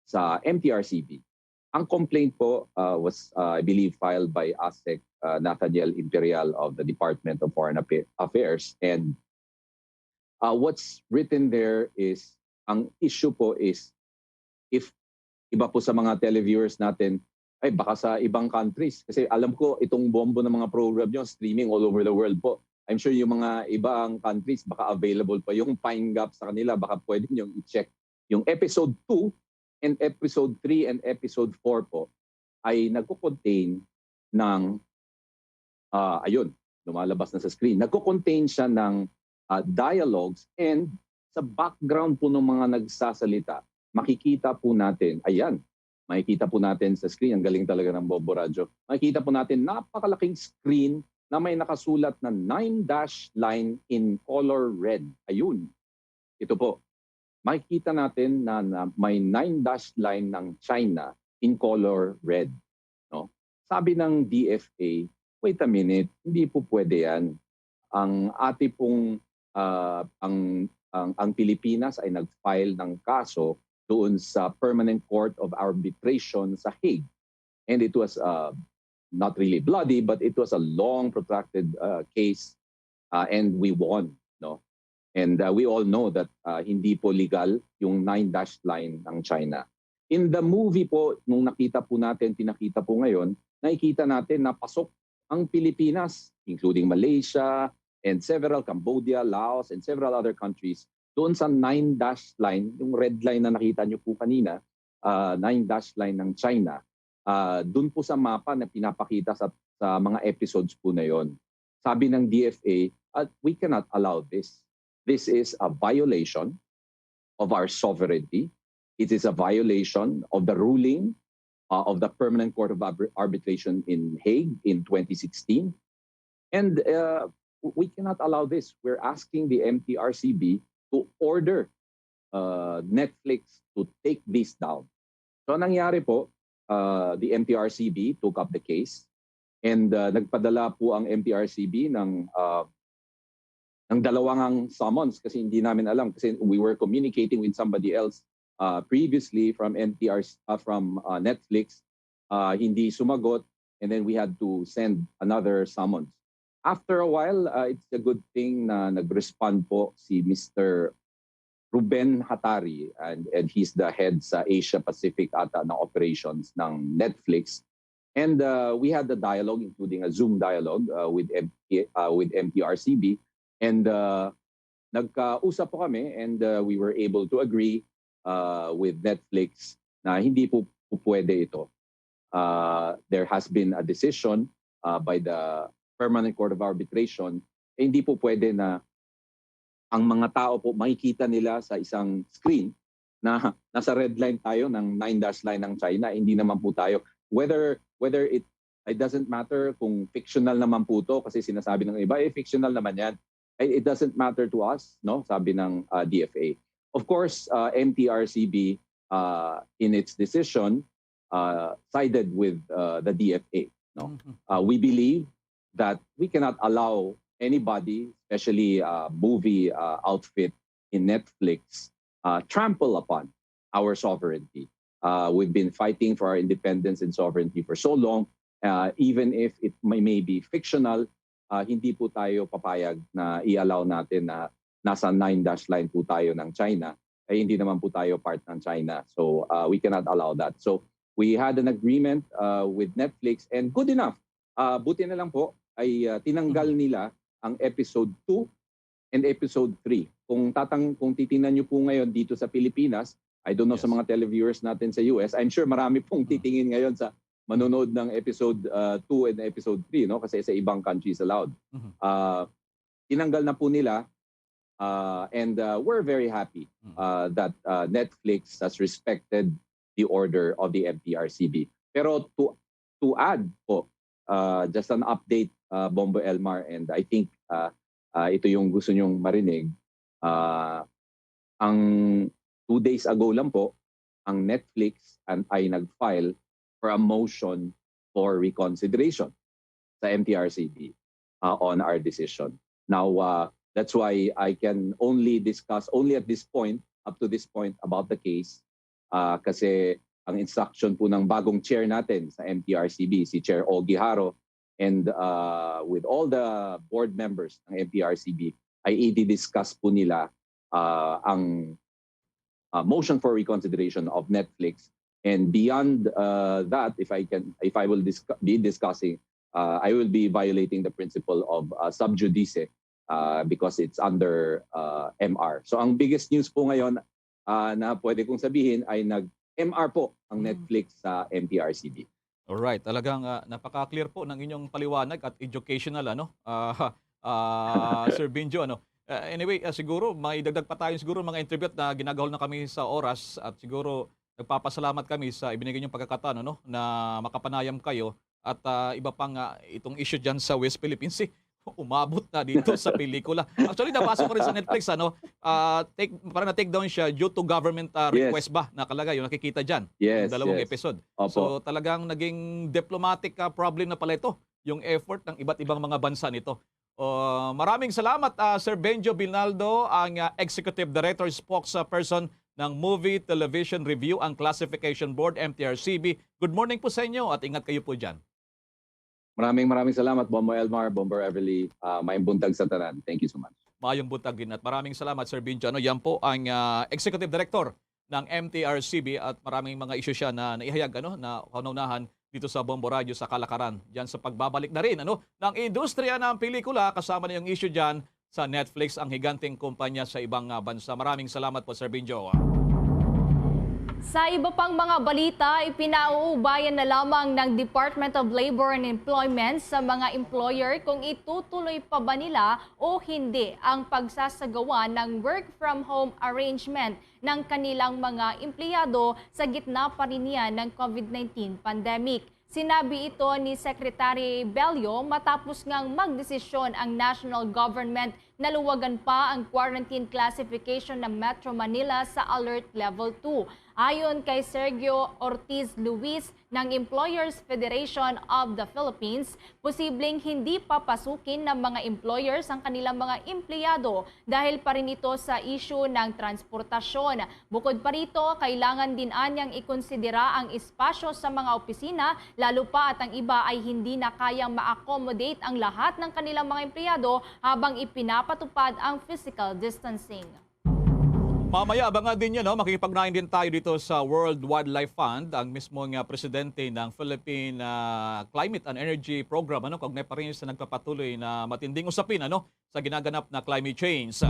sa MTRCB. Ang complaint po was, I believe, filed by ASEC Nathaniel Imperial of the Department of Foreign Affairs. And what's written there is, ang issue po is, if iba po sa mga televiewers natin, ay baka sa ibang countries. Kasi alam ko, itong Bombo ng mga program nyo, streaming all over the world po. I'm sure yung mga ibang countries, baka available pa yung Pine Gap sa kanila. Baka pwede nyo i-check. Yung episode 2 and episode 3 and episode 4 po, ay nagko-contain ng, ayun, lumalabas na sa screen. Nagko-contain siya ng dialogues, and sa background po ng mga nagsasalita, makikita po natin, ayan, makikita po natin sa screen, ang galing talaga ng Bombo Radio, makikita po natin napakalaking screen na may nakasulat na 9-dash line in color red. Ayun, ito po. Makikita natin na may 9-dash line ng China in color red. No? Sabi ng DFA, wait a minute, hindi po pwede yan. Ang ati pong, ang Pilipinas ay nag-file ng kaso doon sa Permanent Court of Arbitration sa Hague. And it was not really bloody, but it was a long protracted case, and we won. No? And we all know that hindi po legal yung 9-dash line ng China. In the movie po, nung nakita po natin, pinakita po ngayon, nakikita natin na pasok ang Pilipinas, including Malaysia, and several, Cambodia, Laos, and several other countries, doon sa 9-dash line, yung red line na nakita nyo po kanina, 9-dash line ng China, doon po sa mapa na pinapakita sa mga episodes po na yon. Sabi ng DFA, we cannot allow this. This is a violation of our sovereignty. It is a violation of the ruling of the Permanent Court of Arbitration in Hague in 2016. And we cannot allow this. We're asking the MTRCB to order Netflix to take this down. So nangyari po, the MTRCB took up the case, and nagpadala po ang MTRCB ng dalawang summons kasi hindi namin alam, kasi we were communicating with somebody else previously from Netflix, hindi sumagot, and then we had to send another summons. After a while, it's a good thing na nag-respond po si Mr. Ruben Hatari, and he's the head sa Asia Pacific ata ng operations ng Netflix. And we had a dialogue, including a Zoom dialogue with MTRCB. And nagkausap po kami, and we were able to agree with Netflix na hindi po pwede ito. There has been a decision by the Permanent Court of Arbitration, hindi po pwede na ang mga tao po makikita nila sa isang screen na nasa red line tayo ng 9-dash line ng China, hindi naman po tayo. Whether it doesn't matter kung fictional naman po to, kasi sinasabi ng iba, fictional naman yan. It doesn't matter to us, no? Sabi ng DFA. Of course, MTRCB in its decision sided with the DFA. No? We believe that we cannot allow anybody, especially movie outfit in Netflix, trample upon our sovereignty. We've been fighting for our independence and sovereignty for so long. Even if it may be fictional, hindi po tayo papayag na i-allow natin na nasa 9-dash line po tayo ng China. Ay hindi naman po tayo part ng China. So we cannot allow that. So we had an agreement with Netflix, and good enough. Buti na lang po ay tinanggal nila ang episode 2 and episode 3. Kung titingnan niyo po ngayon dito sa Pilipinas, I don't know sa mga televiewers natin sa US, I'm sure marami pong titingin ngayon sa manonood ng episode 2 and episode 3, no? Kasi sa ibang countries allowed. Tinanggal na po nila, and we're very happy that Netflix has respected the order of the MTRCB. Pero to add po, just an update, Bombo, Elmar, and I think ito yung gusto nyong marinig. Ang 2 days ago lang po, ang Netflix ay nag-file for a motion for reconsideration sa MTRCB on our decision. Now, that's why I can only discuss at this point, up to this point, about the case, kasi ang instruction po ng bagong chair natin sa MTRCB, si Chair Ogie Haro, and with all the board members ng MTRCB, ay i-discuss po nila ang motion for reconsideration of Netflix. And beyond that, if I will be discussing, I will be violating the principle of sub judice because it's under MR. So ang biggest news po ngayon na pwede kong sabihin ay nag-MR po ang Netflix sa MTRCB. Alright, talagang napaka-clear po ng inyong paliwanag at educational, Sir Benjo. Anyway, siguro may dagdag pa tayo siguro mga interview na ginagahol na kami sa oras, at siguro nagpapasalamat kami sa ibinigay niyong pagkakataon na makapanayam kayo, at iba pang itong issue dyan sa West Philippines. Umabot na dito sa pelikula. Actually, nabasa ko rin sa Netflix, parang na-take down siya due to government request ba, nakalagay, yung nakikita dyan, yung dalawang episode. Opo. So talagang naging diplomatic problem na pala ito, yung effort ng iba't ibang mga bansa nito. Maraming salamat, Sir Benjo Binaldo, ang Executive Director Spokesperson ng Movie Television Review and Classification Board, MTRCB. Good morning po sa inyo at ingat kayo po dyan. Maraming salamat, Bombo Elmar, Bombo Everly, mayong buntag sa tanan. Thank you so much. Mayong buntag din, at maraming salamat, Sir Benjo. Yan po ang Executive Director ng MTRCB, at maraming mga issue siya na naihayag na kaunahan dito sa Bombo Radio sa Kalakaran. Diyan sa pagbabalik na rin ng industriya ng pelikula, kasama na yung issue dyan sa Netflix, ang higanting kumpanya sa ibang bansa. Maraming salamat po, Sir Benjo. Sa iba pang mga balita, ipinauubayan na lamang ng Department of Labor and Employment sa mga employer kung itutuloy pa ba nila o hindi ang pagsasagawa ng work from home arrangement ng kanilang mga empleyado sa gitna pa rin yan ng COVID-19 pandemic. Sinabi ito ni Secretary Bello matapos ngang magdesisyon ang national government na luwagan pa ang quarantine classification ng Metro Manila sa Alert Level 2. Ayon kay Sergio Ortiz Luis ng Employers Federation of the Philippines, posibleng hindi papasukin ng mga employers ang kanilang mga empleyado dahil pa rin ito sa issue ng transportasyon. Bukod pa rito, kailangan din anyang ikonsidera ang espasyo sa mga opisina, lalo pa at ang iba ay hindi na kayang ma-accommodate ang lahat ng kanilang mga empleyado habang ipinapatupad ang physical distancing. Mamaya, abangan din yan, no? Makikipagnain din tayo dito sa World Wildlife Fund, ang mismong presidente ng Philippine Climate and Energy Program, kaugnay pa rin sa nagpapatuloy na matinding usapin sa ginaganap na climate change.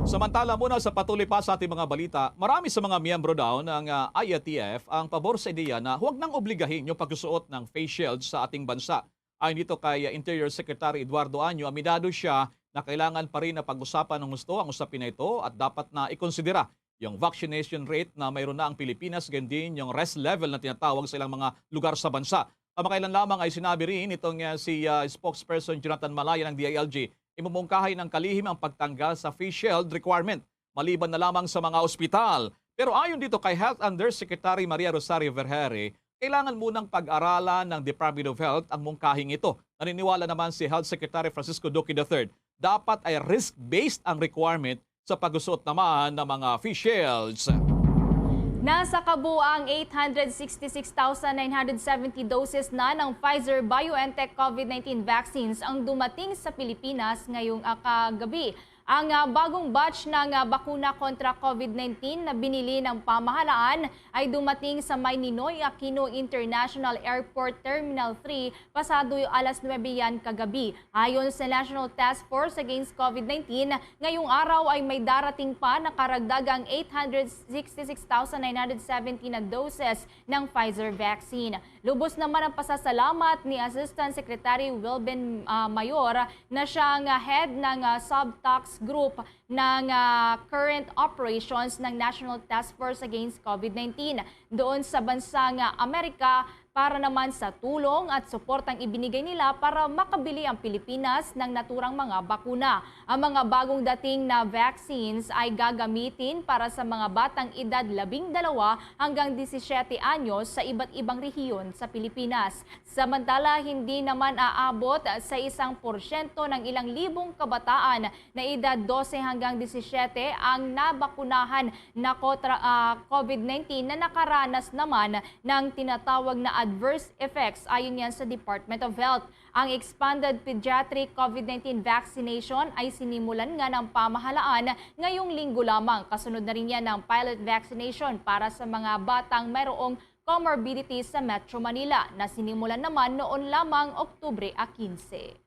Samantala muna sa patuloy pa sa ating mga balita, marami sa mga miyembro daw ng IATF ang pabor sa ideya na huwag nang obligahin yung pagsusuot ng face shield sa ating bansa. Ayon dito kay Interior Secretary Eduardo Año, aminado siya na kailangan pa rin na pag-usapan ng gusto ang usapin na ito at dapat na ikonsidera yung vaccination rate na mayroon na ang Pilipinas, ganyan din yung rest level na tinatawag sa ilang mga lugar sa bansa. Kamakailan lamang ay sinabi rin itong si spokesperson Jonathan Malaya ng DILG, imumungkahay ng kalihim ang pagtanggal sa face shield requirement, maliban na lamang sa mga ospital. Pero ayon dito kay Health Undersecretary Maria Rosario Vergere, kailangan munang pag-aralan ng Department of Health ang mungkahing ito. Naniniwala naman si Health Secretary Francisco Duque III, dapat ay risk-based ang requirement sa pagsusuot naman ng mga face shields. Nasa kabuang 866,970 doses na ng Pfizer-BioNTech COVID-19 vaccines ang dumating sa Pilipinas ngayong kagabi. Ang bagong batch ng bakuna kontra COVID-19 na binili ng pamahalaan ay dumating sa may Ninoy Aquino International Airport Terminal 3 pasado alas 9 yan kagabi. Ayon sa National Task Force Against COVID-19, ngayong araw ay may darating pa na karagdagang 866,970 na doses ng Pfizer vaccine. Lubos naman ang pasasalamat ni Assistant Secretary Wilben Mayor na siyang head ng subtask group ng current operations ng National Task Force Against COVID-19 doon sa bansang Amerika para naman sa tulong at suportang ibinigay nila para makabili ang Pilipinas ng naturang mga bakuna. Ang mga bagong dating na vaccines ay gagamitin para sa mga batang edad 12 hanggang 17 anyos sa iba't ibang rehiyon sa Pilipinas. Samantala, hindi naman aabot sa 1% ng ilang libong kabataan na edad 12 hanggang 17 ang nabakunahan na kontra COVID-19 na nakaranas naman ng tinatawag na adverse effects ayon yan sa Department of Health. Ang expanded pediatric COVID-19 vaccination ay sinimulan nga ng pamahalaan ngayong linggo lamang. Kasunod na rin yan ng pilot vaccination para sa mga batang mayroong comorbidities sa Metro Manila na sinimulan naman noon lamang Oktubre 15.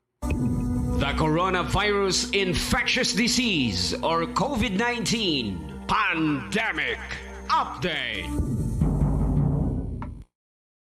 The Coronavirus Infectious Disease or COVID-19 Pandemic Update.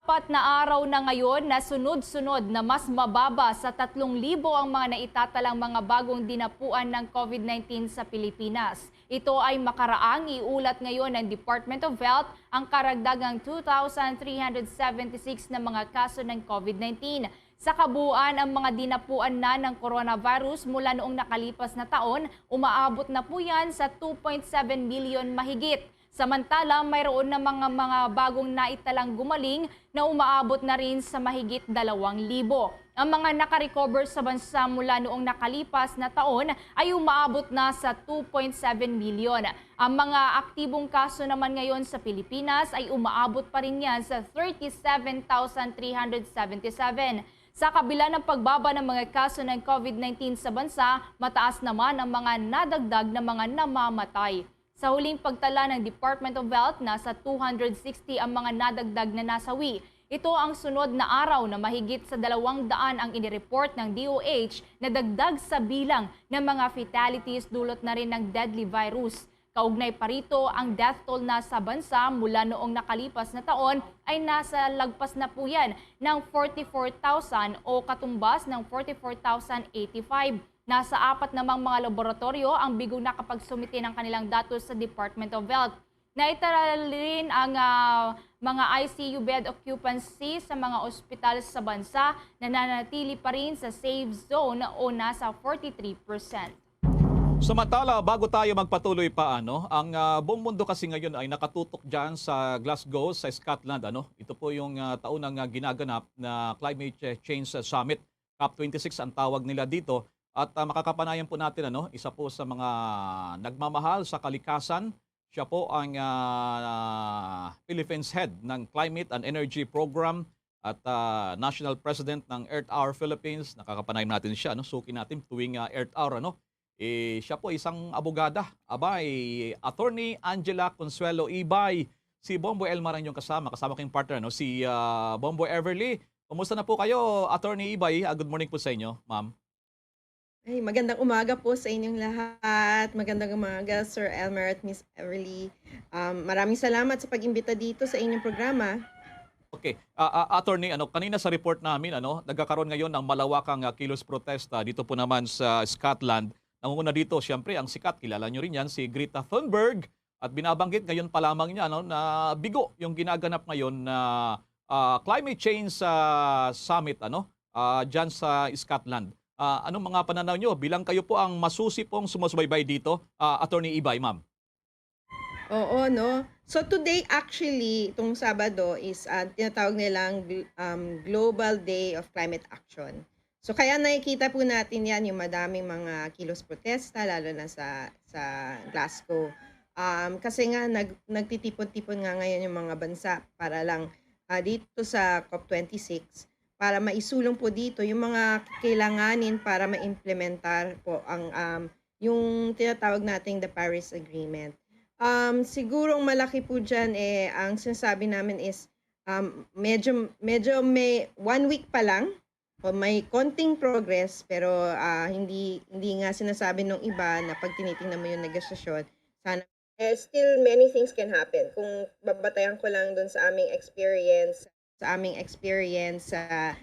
4 na araw na ngayon na sunod-sunod na mas mababa sa 3,000 ang mga naitatalang mga bagong dinapuan ng COVID-19 sa Pilipinas. Ito ay makaraang iulat ngayon ng Department of Health ang karagdagang 2,376 na mga kaso ng COVID-19. Sa kabuuan, ang mga dinapuan na ng coronavirus mula noong nakalipas na taon, umaabot na po yan sa 2.7 million mahigit. Samantala, mayroon na mga bagong naitalang gumaling na umaabot na rin sa mahigit 2,000. Ang mga nakarecover sa bansa mula noong nakalipas na taon ay umaabot na sa 2.7 million. Ang mga aktibong kaso naman ngayon sa Pilipinas ay umaabot pa rin yan sa 37,377. Sa kabila ng pagbaba ng mga kaso ng COVID-19 sa bansa, mataas naman ang mga nadagdag na mga namamatay. Sa huling pagtala ng Department of Health, nasa 260 ang mga nadagdag na nasawi. Ito ang sunod na araw na mahigit sa 200 ang inireport ng DOH na dagdag sa bilang ng mga fatalities dulot na rin ng deadly virus. Kaugnay pa rito, ang death toll na sa bansa mula noong nakalipas na taon ay nasa lagpas na po yan ng 44,000 o katumbas ng 44,085. Nasa 4 namang mga laboratorio ang bigong nakapagsumite ng kanilang datos sa Department of Health. Naitala rin ang mga ICU bed occupancy sa mga ospital sa bansa na nanatili pa rin sa safe zone o nasa 43%. Samantala, bago tayo magpatuloy pa, ang buong mundo kasi ngayon ay nakatutok dyan sa Glasgow, sa Scotland. Ito po yung taunang ginaganap na Climate Change Summit. COP26 ang tawag nila dito. At makakapanayan po natin, isa po sa mga nagmamahal sa kalikasan. Siya po ang Philippines head ng Climate and Energy Program at National President ng Earth Hour Philippines. Nakakapanayan natin siya. Suki natin tuwing Earth Hour. Siya po isang abogada. Attorney Angela Consuelo Ibay. Si Bombo Elmar ang inyong kasama. Kasama kayong partner, no? Si Bombo Everly. Kumusta na po kayo, Attorney Ibay? Good morning po sa inyo, ma'am. Ay, magandang umaga po sa inyong lahat. Magandang umaga, Sir Elmer at Miss Everly. Maraming salamat sa pag-imbita dito sa inyong programa. Okay. Attorney, kanina sa report namin, nagkakaroon ngayon ng malawakang kilos protesta dito po naman sa Scotland. Nangunguna dito, siyempre, ang sikat, kilala nyo rin yan, si Greta Thunberg. At binabanggit ngayon pa lamang niya na bigo yung ginaganap ngayon na climate change summit dyan sa Scotland. Anong mga pananaw nyo bilang kayo po ang masusi pong sumusubaybay dito, Attorney Ibay, ma'am? Oo, no? So today actually, itong Sabado is tinatawag nilang Global Day of Climate Action. So kaya nakikita po natin yan yung madaming mga kilos protesta, lalo na sa Glasgow. Kasi nga nagtitipon-tipon nga ngayon yung mga bansa para lang dito sa COP26 para maisulong po dito yung mga kailanganin para ma-implementar po ang yung tinatawag nating the Paris Agreement. Sigurong malaki po dyan ang sinasabi namin is medyo may 1 week pa lang o may konting progress pero hindi nga sinasabi nung iba na pag tinitingnan mo yung negosasyon, sana still many things can happen. Kung babatayan ko lang doon sa aming experience sa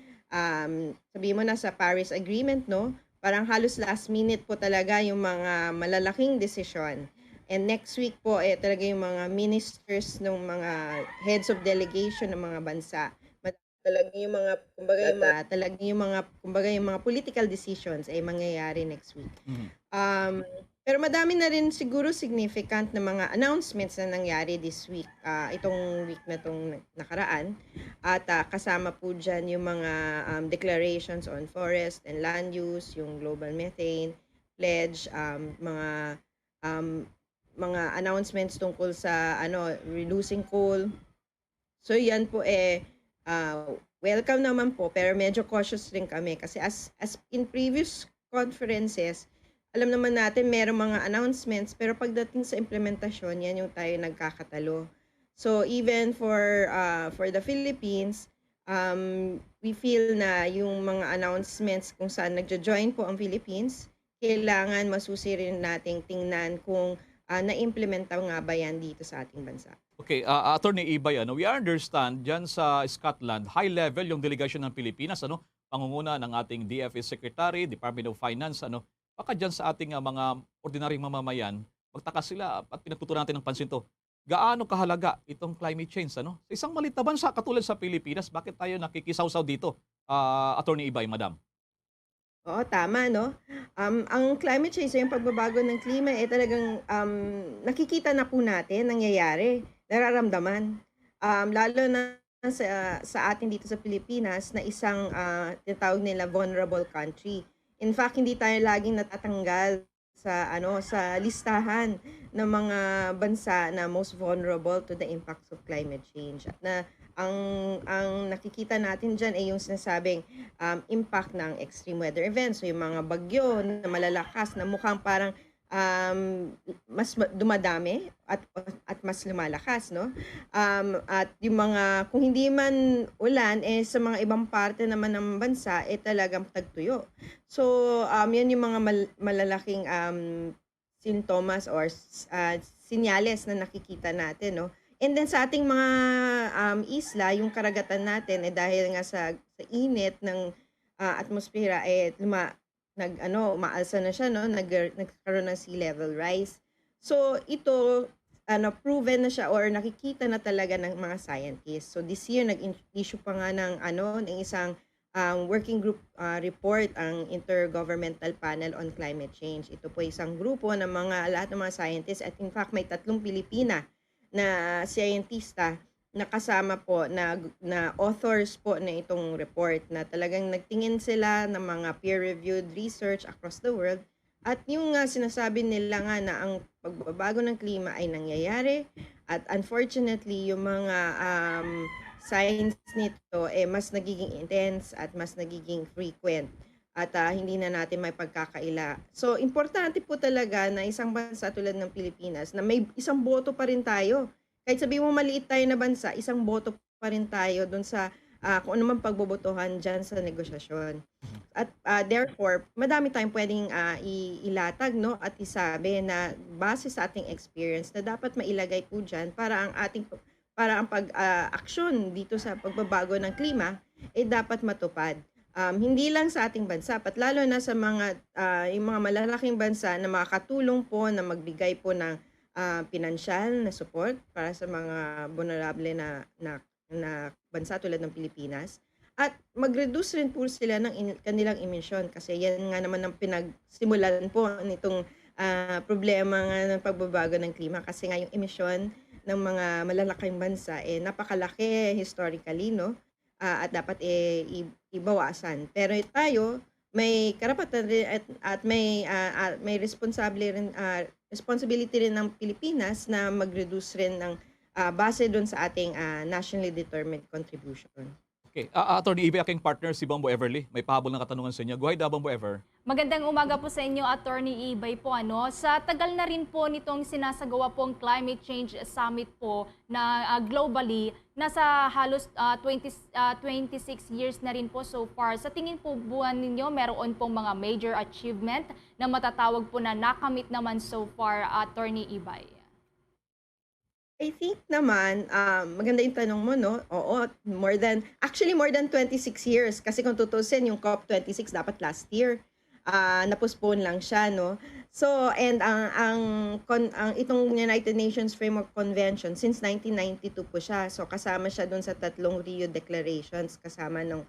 sabihin mo na sa Paris Agreement, no? Parang halos last minute po talaga yung mga malalaking desisyon. And next week po talaga yung mga ministers ng mga heads of delegation ng mga bansa. Talaga yung mga political decisions ay mangyayari next week. Pero madami na rin siguro significant na mga announcements na nangyari this week, itong week na itong nakaraan. At kasama po dyan yung mga declarations on forest and land use, yung global methane pledge, mga announcements tungkol sa reducing coal. So yan po welcome naman po, pero medyo cautious rin kami kasi as in previous conferences, alam naman natin merong mga announcements pero pagdating sa implementasyon, yan yung tayo nagkakatalo. So even for the Philippines, we feel na yung mga announcements kung saan nagjo-join po ang Philippines, kailangan masusi rin nating tingnan kung na-implementa nga ba yan dito sa ating bansa. Okay, Attorney Ibay, we understand dyan sa Scotland, high level yung delegation ng Pilipinas, pangunguna ng ating DFA Secretary, Department of Finance, baka dyan sa ating mga ordinaryong mamamayan, magtaka sila at pinagtutunan natin ng pansin to. Gaano kahalaga itong climate change? Sa isang maliit na bansa katulad sa Pilipinas, bakit tayo nakikisawsaw dito, Attorney Ibay, Madam? Oo, tama, no? Ang climate change, yung pagbabago ng klima, talagang nakikita na po natin, nangyayari, nararamdaman. Lalo na sa atin dito sa Pilipinas na isang tinatawag nila vulnerable country. In fact, hindi tayo laging natatanggal sa listahan ng mga bansa na most vulnerable to the impacts of climate change. At na ang nakikita natin diyan ay yung sinasabing impact ng extreme weather events, so yung mga bagyo na malalakas na mukhang parang mas dumadami at mas lumalakas, no? At yung mga kung hindi man ulan sa mga ibang parte naman ng bansa talagang tagtuyo. So yan yung mga malalaking sintomas or sinyales na nakikita natin, no? And then sa ating mga isla, yung karagatan natin dahil nga sa init ng atmosphere umaalsa na siya, no? Nagkaroon ng sea level rise. So ito proven na siya or nakikita na talaga ng mga scientists. So this year nag-issue pa nga ng isang working group report ang Intergovernmental Panel on Climate Change. Ito po isang grupo ng lahat ng mga scientists at in fact may 3 Pilipina na siyentista na kasama po na authors po na itong report na talagang nagtingin sila ng mga peer-reviewed research across the world at yung sinasabi nila nga na ang pagbabago ng klima ay nangyayari at unfortunately yung mga science nito mas nagiging intense at mas nagiging frequent. at hindi na natin may pagkakaila. So, importante po talaga na isang bansa tulad ng Pilipinas na may isang boto pa rin tayo. Kahit sabihin mo maliit tayo na bansa, isang boto pa rin tayo doon sa kung ano man pagbobotohan dyan sa negosasyon. At therefore, madami tayong pwedeng ilatag, no, at isabi na base sa ating experience na dapat mailagay po dyan para ang pag-aksyon dito sa pagbabago ng klima dapat matupad. Hindi lang sa ating bansa, pat lalo na sa yung mga malalaking bansa na makakatulong po na magbigay po ng pinansyal na support para sa mga vulnerable na bansa tulad ng Pilipinas. At mag-reduce rin po sila ng kanilang emisyon kasi yan nga naman ang pinagsimulan po nitong problema nga ng pagbabago ng klima kasi nga yung emisyon ng mga malalaking bansa napakalaki historically, no? At dapat ibawasan. Pero tayo may karapatan rin at may responsibility rin ng Pilipinas na mag-reduce rin ng base doon sa ating nationally determined contribution. Okay. Attorney Ibe, aking partner si Bombo Everly. May pahabol na katanungan sa inyo. Go ahead, Bombo Ever. Magandang umaga po sa inyo, Attorney Ibay po. Sa tagal na rin po nitong sinasagawa pong Climate Change Summit po na globally, nasa halos 26 years na rin po so far. Sa tingin po buwan ninyo, meron pong mga major achievement na matatawag po na nakamit naman so far, Attorney Ibay? I think naman, maganda yung tanong mo, no? Oo, more than 26 years. Kasi kung tutusin, yung COP26 dapat last year. Na-postpone lang siya, no? So, and itong United Nations Framework Convention, since 1992 po siya. So, kasama siya dun sa 3 Rio Declarations, kasama ng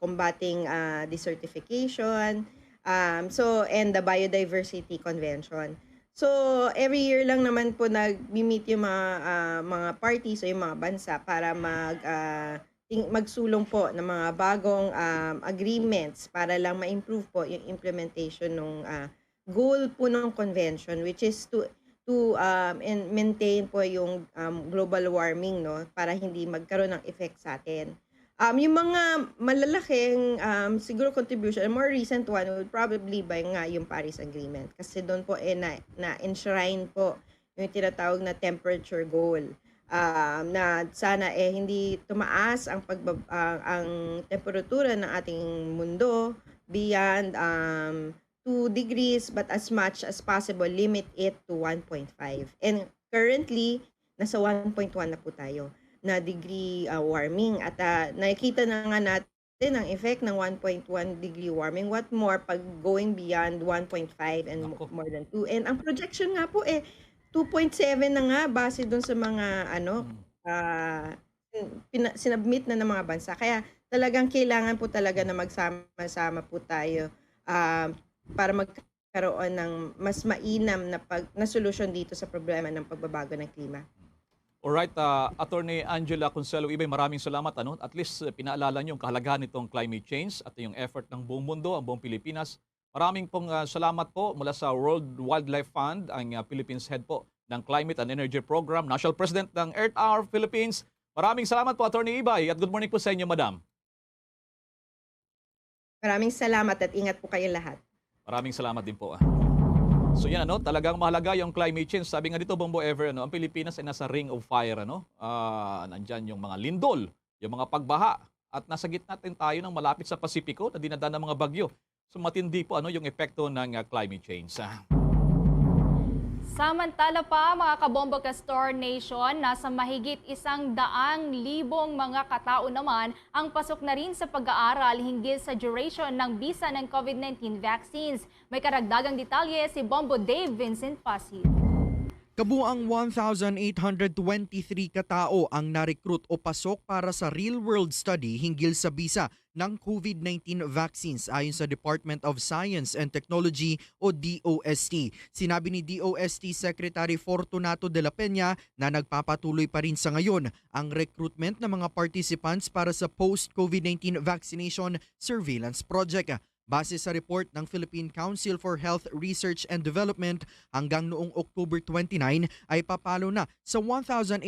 combating desertification, and the Biodiversity Convention. So, every year lang naman po nag-meet yung mga parties o yung mga bansa para magsulong po ng mga bagong agreements para lang ma-improve po yung implementation ng goal po ng convention, which is to maintain po yung global warming, no, para hindi magkaroon ng effect sa atin. Yung mga malalaking siguro contribution, a more recent one would probably by nga yung Paris Agreement kasi doon po na-enshrine po yung tinatawag na temperature goal. Na sana hindi tumaas ang temperatura ng ating mundo beyond 2 degrees, but as much as possible limit it to 1.5. And currently nasa 1.1 na po tayo na degree warming at nakikita na nga natin ang effect ng 1.1 degree warming. What more pag going beyond 1.5 and more than 2. And ang projection nga po 2.7 na nga base doon sa mga sinubmit na ng mga bansa. Kaya talagang kailangan po talaga na magsama-sama po tayo para magkaroon ng mas mainam na solusyon dito sa problema ng pagbabago ng klima. Alright, Attorney Angela Consuelo Ibay, maraming salamat. At least pinaalala niyo yung kahalagahan nitong climate change at yung effort ng buong mundo, ang buong Pilipinas. Maraming pong salamat po mula sa World Wildlife Fund, ang Philippines head po ng Climate and Energy Program, National President ng Earth Hour Philippines. Maraming salamat po, Attorney Ibay, at good morning po sa inyo, Madam. Maraming salamat at ingat po kayo lahat. Maraming salamat din po. So yan, talagang mahalaga yung climate change. Sabi nga dito, Bombo Ever, ang Pilipinas ay nasa ring of fire. Nandyan yung mga lindol, yung mga pagbaha. At nasa gitna tayo ng malapit sa Pasipiko na dinadaan ng mga bagyo. So matindi po yung epekto ng climate change. Samantala pa, mga kabombo ka Store Nation, nasa mahigit 100,000 mga katao naman ang pasok na rin sa pag-aaral hinggil sa duration ng bisa ng COVID-19 vaccines. May karagdagang detalye si Bombo Dave Vincent Pasig. Kabuang 1,823 katao ang na-recruit o pasok para sa real-world study hinggil sa bisa ng COVID-19 vaccines ayon sa Department of Science and Technology o DOST. Sinabi ni DOST Secretary Fortunato de la Peña na nagpapatuloy pa rin sa ngayon ang recruitment ng mga participants para sa post-COVID-19 vaccination surveillance project. Base sa report ng Philippine Council for Health Research and Development, hanggang noong October 29 ay papalo na sa 1,823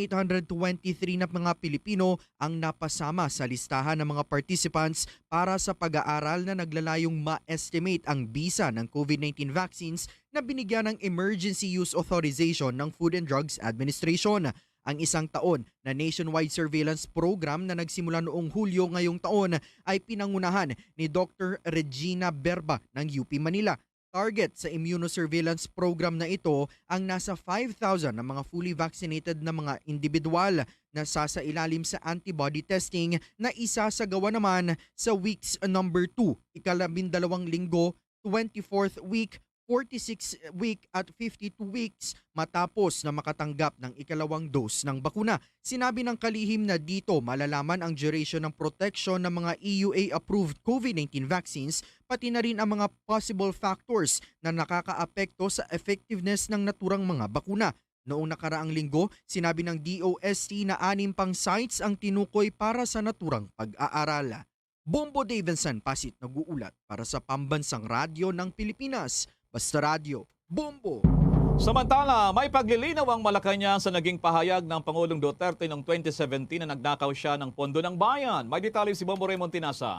na mga Pilipino ang napasama sa listahan ng mga participants para sa pag-aaral na naglalayong ma-estimate ang bisa ng COVID-19 vaccines na binigyan ng Emergency Use Authorization ng Food and Drugs Administration. Ang isang taon na nationwide surveillance program na nagsimula noong Hulyo ngayong taon ay pinangunahan ni Dr. Regina Berba ng UP Manila. Target sa immunosurveillance program na ito ang nasa 5,000 na mga fully vaccinated na mga individual na sasailalim sa antibody testing na isasagawa naman sa weeks number 2, ikalabindalawang linggo, 24th week, 46 week at 52 weeks matapos na makatanggap ng ikalawang dose ng bakuna. Sinabi ng kalihim na dito malalaman ang duration ng protection ng mga EUA-approved COVID-19 vaccines, pati na rin ang mga possible factors na nakakaapekto sa effectiveness ng naturang mga bakuna. Noong nakaraang linggo, sinabi ng DOST na 6 pang sites ang tinukoy para sa naturang pag-aaral. Bombo Davidson Pasit nag-uulat para sa Pambansang Radyo ng Pilipinas. Basta Radio, Bombo! Samantala, may paglilinaw ang Malacanang sa naging pahayag ng Pangulong Duterte noong 2017 na nagnakaw siya ng pondo ng bayan. May detalye si Bombo Raymond Tinasa.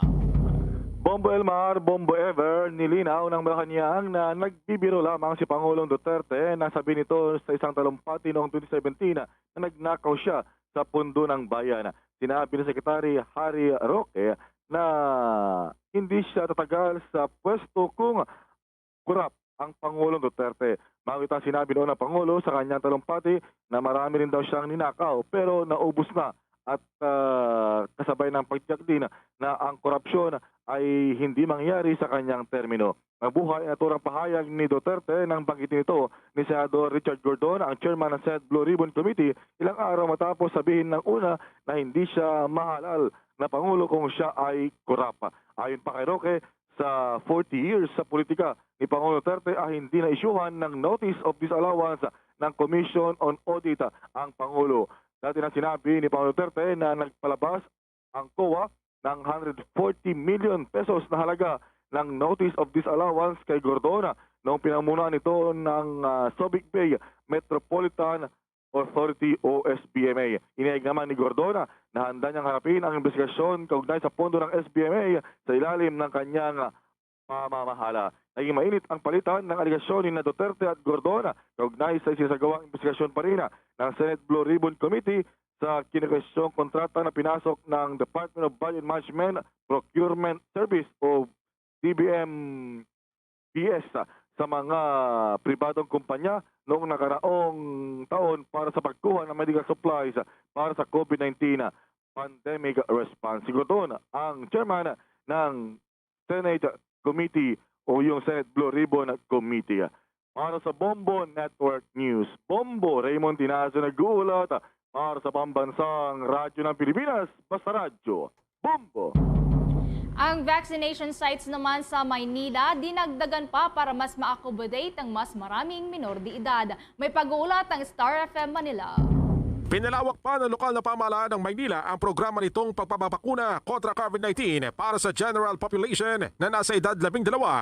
Bombo Elmar, Bombo Ever, nilinaw ng Malacanang na nagbibiro lamang si Pangulong Duterte na sabi nito sa isang talumpati noong 2017 na nagnakaw siya sa pondo ng bayan. Sinabi ni Secretary Harry Roque na hindi siya tatagal sa pwesto kung kurap ang Pangulong Duterte. Bakit ang sinabi noon ng Pangulo sa kanyang talumpati na marami rin daw siyang ninakaw pero naubos na at kasabay ng pagtiyak din na ang korupsyon ay hindi mangyari sa kanyang termino. Nabuhay ang naturang pahayag ni Duterte nang banggitin ito ni Senador Richard Gordon, ang chairman ng Senate Blue Ribbon Committee, ilang araw matapos sabihin ng una na hindi siya mahalal na Pangulo kung siya ay korap. Ayon pa kay Roque, sa 40 years sa politika ni Pangulong Duterte ay hindi na isyuhan ng Notice of Disallowance ng Commission on Audit ang Pangulo. Dati na sinabi ni Pangulong Duterte na nagpalabas ang COA ng 140 million pesos na halaga ng Notice of Disallowance kay Gordona noong pinamunuan nito ng Subic Bay Metropolitan Authority o SBMA. Iniig naman ni Gordona na handa niyang harapin ang investigasyon kaugnay sa pondo ng SBMA sa ilalim ng kanyang pamamahala. Naging mainit ang palitan ng aligasyon ni Duterte at Gordona kaugnay sa isinasagawang investigasyon pa rin ng Senate Blue Ribbon Committee sa kinekwestiyong kontrata na pinasok ng Department of Budget Management Procurement Service o DBM-PS sa mga pribadong kumpanya noong nakaraong taon para sa pagkuha ng medical supplies para sa COVID-19 pandemic response. Siguro doon ang chairman ng Senate Committee o yung Senate Blue Ribbon Committee. Para sa Bombo Network News, Bombo Raymond Tinazo nag-uulat para sa Pambansang Radyo ng Pilipinas, Basta Radio, Bombo! Ang vaccination sites naman sa Maynila dinagdagan pa para mas ma-accommodate ang mas maraming minor de edad. May pag-uulat ang Star FM Manila. Pinalawak pa ng lokal na pamahalaan ng Maynila ang programa nitong pagpapabakuna kontra COVID-19 para sa general population na nasa edad 12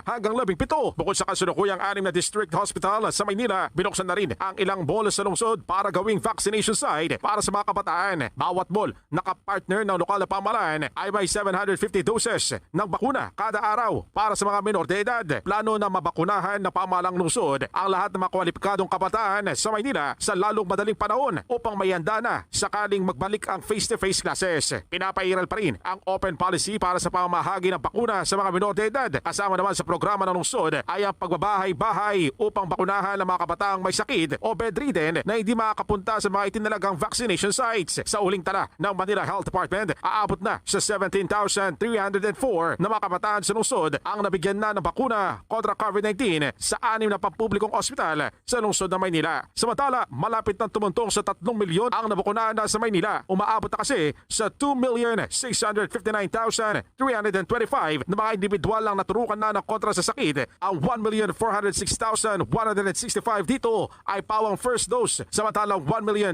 hanggang 17. Bukod sa kasunukuyang 6 na district hospital sa Maynila, binuksan na rin ang ilang mall sa lungsod para gawing vaccination site para sa mga kabataan. Bawat mall nakapartner ng lokal na pamahalaan ay may 750 doses ng bakuna kada araw para sa mga minor de edad. Plano na mabakunahan ng pamahalang lungsod ang lahat ng mga kwalipikadong kabataan sa Maynila sa lalong madaling panahon upang may handa na sakaling magbalik ang face-to-face classes. Pinapairal pa rin ang open policy para sa pamamahagi ng bakuna sa mga minor de edad. Kasama naman sa programa ng lungsod ay ang pagbabahay-bahay upang bakunahan ang mga kabataang may sakit o bedridden na hindi makakapunta sa mga itinalagang vaccination sites. Sa uling tala ng Manila Health Department, aabot na sa 17,304 na mga kabataan sa lungsod ang nabigyan na ng bakuna kontra COVID-19 sa 6 na pampublikong ospital sa lungsod ng Maynila. Samantala, malapit nang tumuntong sa 3 milyon ang nabakunahan na sa Maynila. Umaabot na kasi sa 2,659,325 na mga individual lang naturukan na ng kontra sa sakit. Ang 1,406,165 dito ay pawang first dose. Samantalang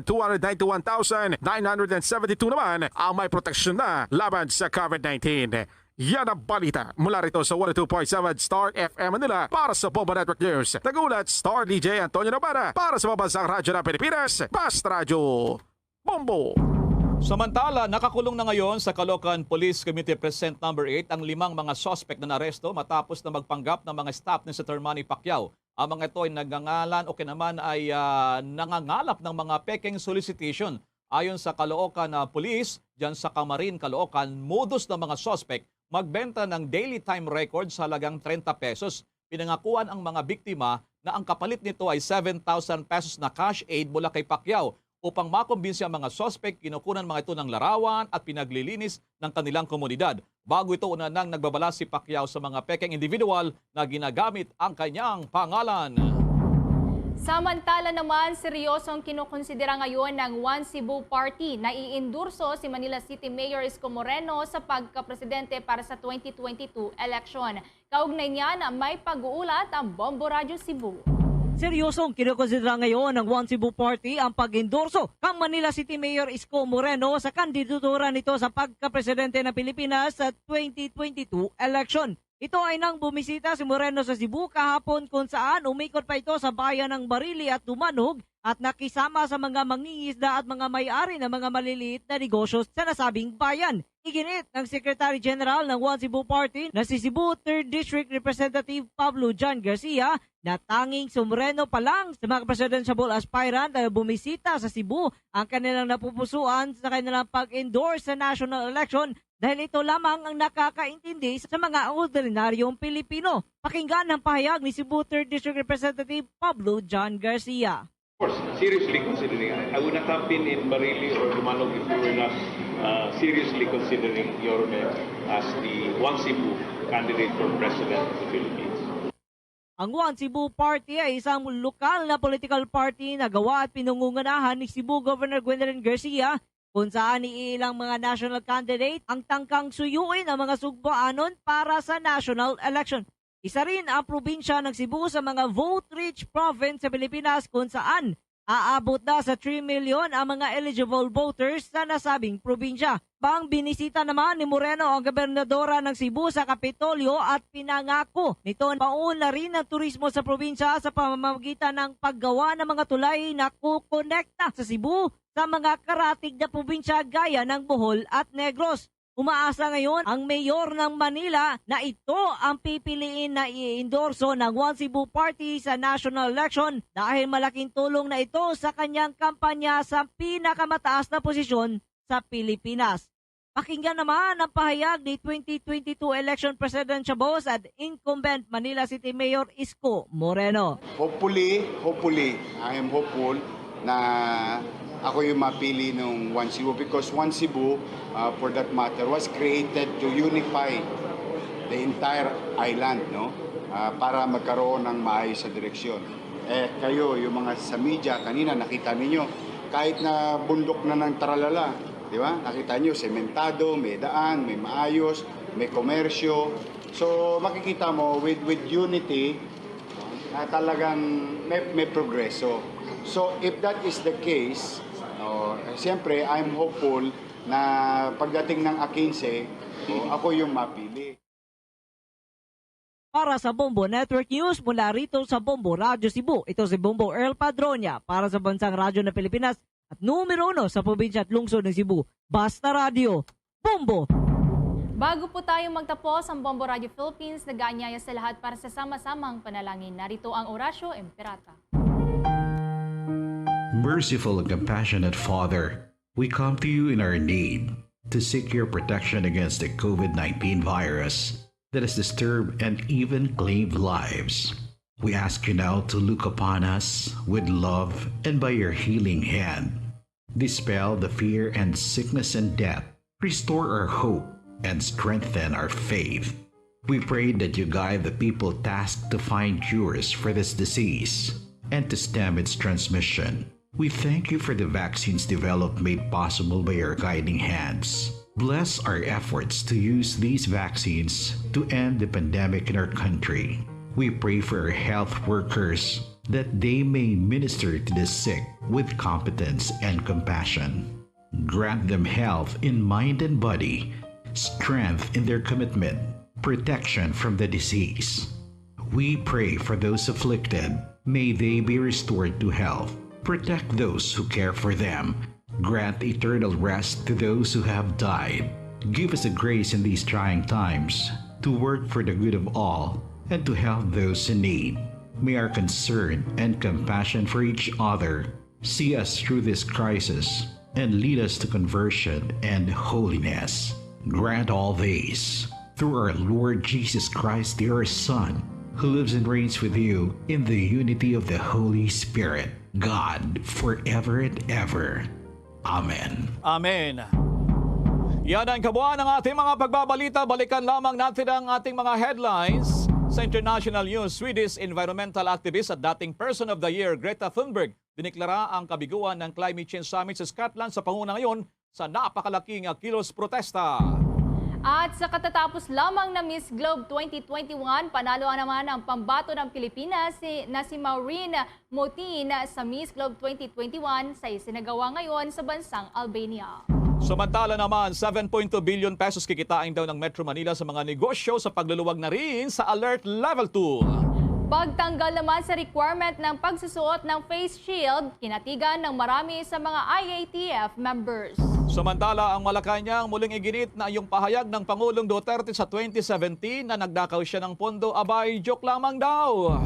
1,291,972 naman ang may proteksyon na laban sa COVID-19. Yan ang balita mula rito sa 102.7 Star FM Manila para sa Bombo Network News. Nagulat Star DJ Antonio Navara para sa Mabansang Radyo ng Pilipinas, Basta Radyo Bombo. Samantala, nakakulong na ngayon sa Caloocan Police Committee Precinct No. 8 ang 5 mga suspect na naresto matapos na magpanggap ng mga staff ni Senator Manny Pacquiao. Ang mga ito ay nagangalan o kinaman ay nangangalap ng mga peking solicitation. Ayon sa Caloocan Police, dyan sa Camarin, Caloocan, modus ng mga suspect magbenta ng daily time record sa halagang 30 pesos. Pinangakuan ang mga biktima na ang kapalit nito ay 7,000 pesos na cash aid mula kay Pacquiao. Upang makumbinsi ang mga suspect, kinukunan mga ito ng larawan at pinaglilinis ng kanilang komunidad. Bago ito una nang nagbabala si Pacquiao sa mga pekeng individual na ginagamit ang kanyang pangalan. Samantala naman, seryosong kinukonsidera ngayon ng One Cebu Party na iindurso si Manila City Mayor Isko Moreno sa pagkapresidente para sa 2022 election. Kaugnay niyan, may pag-uulat ang Bombo Radio Cebu. Seryosong kinukonsidera ngayon ng One Cebu Party ang pag-endorso kang Manila City Mayor Isko Moreno sa kandidatura nito sa pagkapresidente ng Pilipinas sa 2022 election. Ito ay nang bumisita si Moreno sa Cebu kahapon kung saan umikot pa ito sa bayan ng Barili at Dumanog at nakisama sa mga mangingisda at mga may-ari ng mga maliliit na negosyo sa nasabing bayan. Iginit ng Secretary General ng One Cebu Party na si Cebu 3rd District Representative Pablo John Garcia na tanging si Moreno pa lang sa mga presidential aspirant na bumisita sa Cebu ang kanilang napupusuan sa kanilang pag-endorse sa national election dahil ito lamang ang nakakaintindi sa mga ordinaryong Pilipino. Pakinggan ang pahayag ni Cebu 3rd District Representative Pablo John Garcia. Of course, seriously considering. I would not have been in Barili or Dumanog if we were not seriously considering Yorme as the One Cebu candidate for President of the Philippines. Ang One Cebu Party ay isang lokal na political party na gawa at pinungunganahan ni Cebu Governor Gwendolyn Garcia kung saan iilang mga national candidate ang tangkang suyuin ang mga sugbaanon para sa national election. Isa rin ang probinsya ng Cebu sa mga vote-rich province sa Pilipinas kung saan aabot na sa 3 million ang mga eligible voters sa nasabing probinsya. Bang binisita naman ni Moreno ang gobernadora ng Cebu sa Kapitolyo at pinangako nito pauna rin ang turismo sa probinsya sa pamamagitan ng paggawa ng mga tulay na kukonekta sa Cebu sa mga karatig na probinsya gaya ng Bohol at Negros. Umaasa ngayon ang mayor ng Manila na ito ang pipiliin na i-endorso ng One Cebu Party sa national election dahil malaking tulong na ito sa kanyang kampanya sa pinakamataas na posisyon sa Pilipinas. Pakinggan naman ang pahayag ni 2022 election presidential boss at incumbent Manila City Mayor Isko Moreno. Hopefully, I am hopeful na ako yung mapili ng One Cebu because One Cebu, for that matter, was created to unify the entire island, no? Para magkaroon ng maayos sa direksyon. Kayo, yung mga sa media, kanina nakita ninyo, kahit na bundok na ng Taralala, di ba? Nakita nyo, sementado, may daan, may maayos, may komersyo. So makikita mo, with unity, talagang may progreso. So if that is the case, siyempre, I'm hopeful na pagdating ng A15, ako yung mapili. Para sa Bombo Network News, mula rito sa Bombo Radio Cebu, ito si Bombo Earl Padronia para sa Bansang Radyo ng Pilipinas at numero 1 sa probinsya at lungsod ng Cebu. Basta Radio, Bombo! Bago po tayo magtapos ang Bombo Radio Philippines, nag-aanyaya sa lahat para sa sama-samang panalangin. Narito ang Orasyo Imperata. Merciful and compassionate Father, we come to you in our need to seek your protection against the COVID-19 virus that has disturbed and even claimed lives. We ask you now to look upon us with love and by your healing hand. Dispel the fear and sickness and death. Restore our hope and strengthen our faith. We pray that you guide the people tasked to find cures for this disease and to stem its transmission. We thank you for the vaccines developed made possible by your guiding hands. Bless our efforts to use these vaccines to end the pandemic in our country. We pray for our health workers that they may minister to the sick with competence and compassion. Grant them health in mind and body strength in their commitment, protection from the disease. We pray for those afflicted. May they be restored to health. Protect those who care for them. Grant eternal rest to those who have died. Give us the grace in these trying times to work for the good of all and to help those in need. May our concern and compassion for each other see us through this crisis and lead us to conversion and holiness. Grant all these through our Lord Jesus Christ, your Son, who lives and reigns with you in the unity of the Holy Spirit, God, forever and ever. Amen. Amen. Yan ang kabuuan ng ating mga pagbabalita. Balikan lamang natin ang ating mga headlines. Sa international news, Swedish environmental activist at dating Person of the Year Greta Thunberg diniklara ang kabiguan ng Climate Change Summit sa Scotland sa panguna ngayon sa napakalaking kilos protesta. At sa katatapos lamang na Miss Globe 2021, panalo naman ang pambato ng Pilipinas na si Maureen Motin sa Miss Globe 2021 sa isinagawa ngayon sa bansang Albania. Samantala naman, 7.2 billion pesos kikitain daw ng Metro Manila sa mga negosyo sa pagluluwag na rin sa Alert Level 2. Pagtanggal naman sa requirement ng pagsusuot ng face shield, kinatigan ng marami sa mga IATF members. Samantala, ang Malacanang muling iginit na yung pahayag ng Pangulong Duterte sa 2017 na nagdakaw siya ng pondo, abay, joke lamang daw.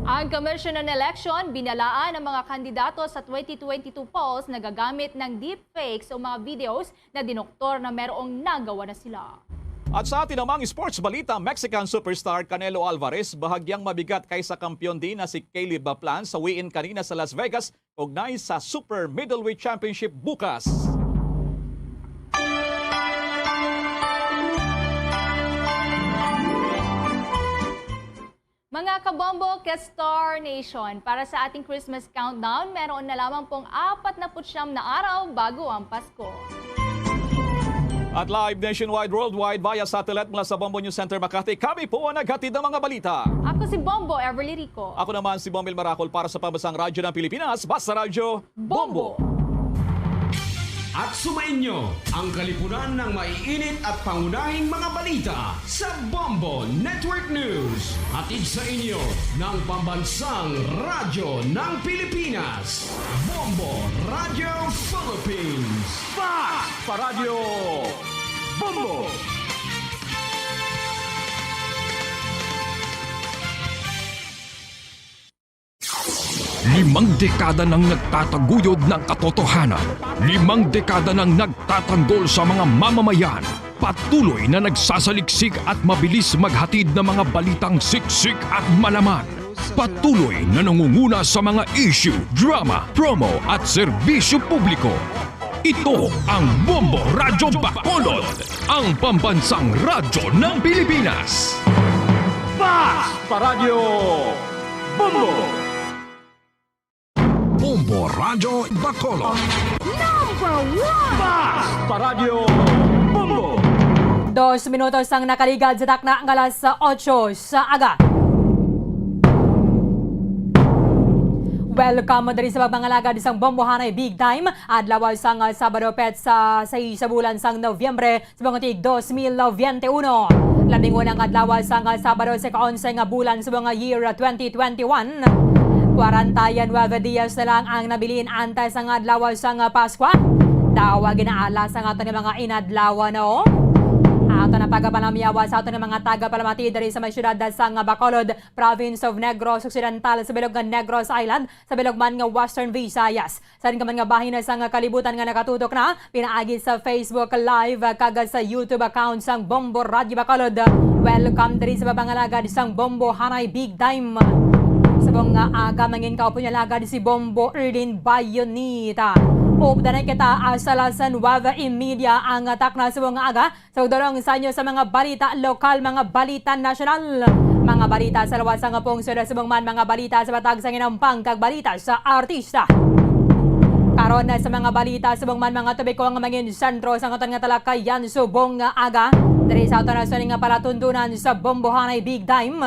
Ang Commission on Election, binalaan ang mga kandidato sa 2022 polls na gagamit ng deepfakes o mga videos na dinoktor na merong nagawa na sila. At sa atin namang sports balita, Mexican superstar Canelo Alvarez bahagyang mabigat kaysa kampiyon din na si Caleb Plant sa weigh-in kanina sa Las Vegas, ugnay sa Super Middleweight Championship bukas. Mga kabombo, Star Nation, para sa ating Christmas countdown, meron na lamang pong 49 na araw bago ang Pasko. At live nationwide, worldwide, via satellite mula sa Bombo News Center Makati, kami po ang naghatid ng mga balita. Ako si Bombo, Erlyn. Ako naman si Bombil Maracol para sa Pambansang Radyo ng Pilipinas, Basta Radyo, Bombo! At sumainyo ang kalipunan ng maiinit at pangunahing mga balita sa Bombo Network News. Hatid sa inyo ng Pambansang Radyo ng Pilipinas, Bombo Radio Philippines. Fast Paradyo Bombo! Limang dekada nang nagtataguyod ng katotohanan. 5 dekada nang nagtatanggol sa mga mamamayan. Patuloy na nagsasaliksik at mabilis maghatid ng mga balitang siksik at malaman. Patuloy na nangunguna sa mga issue, drama, promo at serbisyo publiko. Ito ang Bombo Radyo Bacolod, ang pambansang radyo ng Pilipinas. Fast Paradyo Bombo! Bombo Radyo Bacolod. Number 1! Fast Paradyo Bombo! 2 minutos ang nakaligad sa takna ng alas 8 sa aga. Welcome dari sa pagmangalagad isang bombohanay big time adlaw sang Sabado pet sa bulan sang Nobyembre sa bangotig 2021. Labing unang adlaw sang Sabado sa 11 nga bulan sa mga year 2021. 49 días na lang ang nabilin antay sang adlaw sang Pasko. Dawa ginaala sa ato ng mga inadlaw no. Ato na pagpapalamyawa sa ato ng mga taga-palamati dari sa may syudad sang Bacolod, Province of Negros Occidental sa bilog nga Negros Island, sa bilog man nga Western Visayas. Sa rin ka man nga bahin sang kalibutan nga nakatutok na, pinaagi sa Facebook Live kaga sa YouTube account sang Bombo Radio Bacolod. Welcome dari sa babangalagad sang Bombo Hanay Big Time. Sa mga aga mangin kaupo niya lagad si Bombo Erlyn Bayonita. Updanan kita asalasan wava media ang atak na sa mga aga. Sa udorong sa inyo sa mga balita lokal, mga balita nasyonal. Mga balita sa lawas ang pungsod sa mga balita sa batag sa nginampang kag balita sa artista. Karon na sa mga balita sa mga tubig ko ang mangin sentro sa nga talakayan subong nga aga. Dari sa ato na sa nga palatundunan sa Bombohanay Big Time.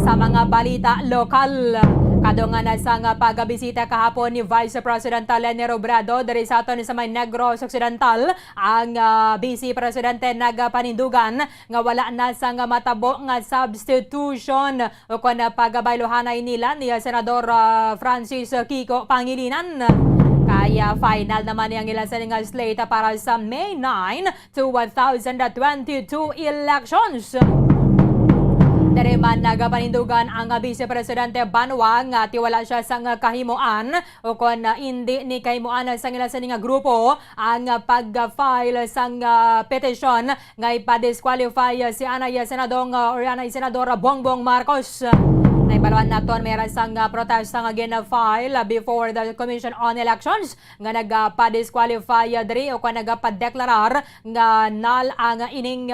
Sa mga balita lokal, Kadungan na sa pagbisita kahapon ni Vice President Leni Robredo dari sa aton sa may Negros Occidental, ang Vice Presidente nagapanindugan nga wala na sa matabo nga substitution o kung pagabailuhanay nila ni Senador Francis Kiko Pangilinan. Kaya final naman ang ilang sa slate para sa May 9 to 2022 elections. Dari man nagapanindugan ang Vice Presidente Banwa nga tiwala siya sa kahimuan o kung hindi ni kahimuan sa ilang sa grupo ang pag-file sa petisyon nga ipa-disqualify si Anay Senador Bongbong Marcos. Naibaluan naton meron sang protesta nga gina-file before the Commission on Elections nga nagpa-disqualify diri o kung nagpa-deklarar nga null ang ining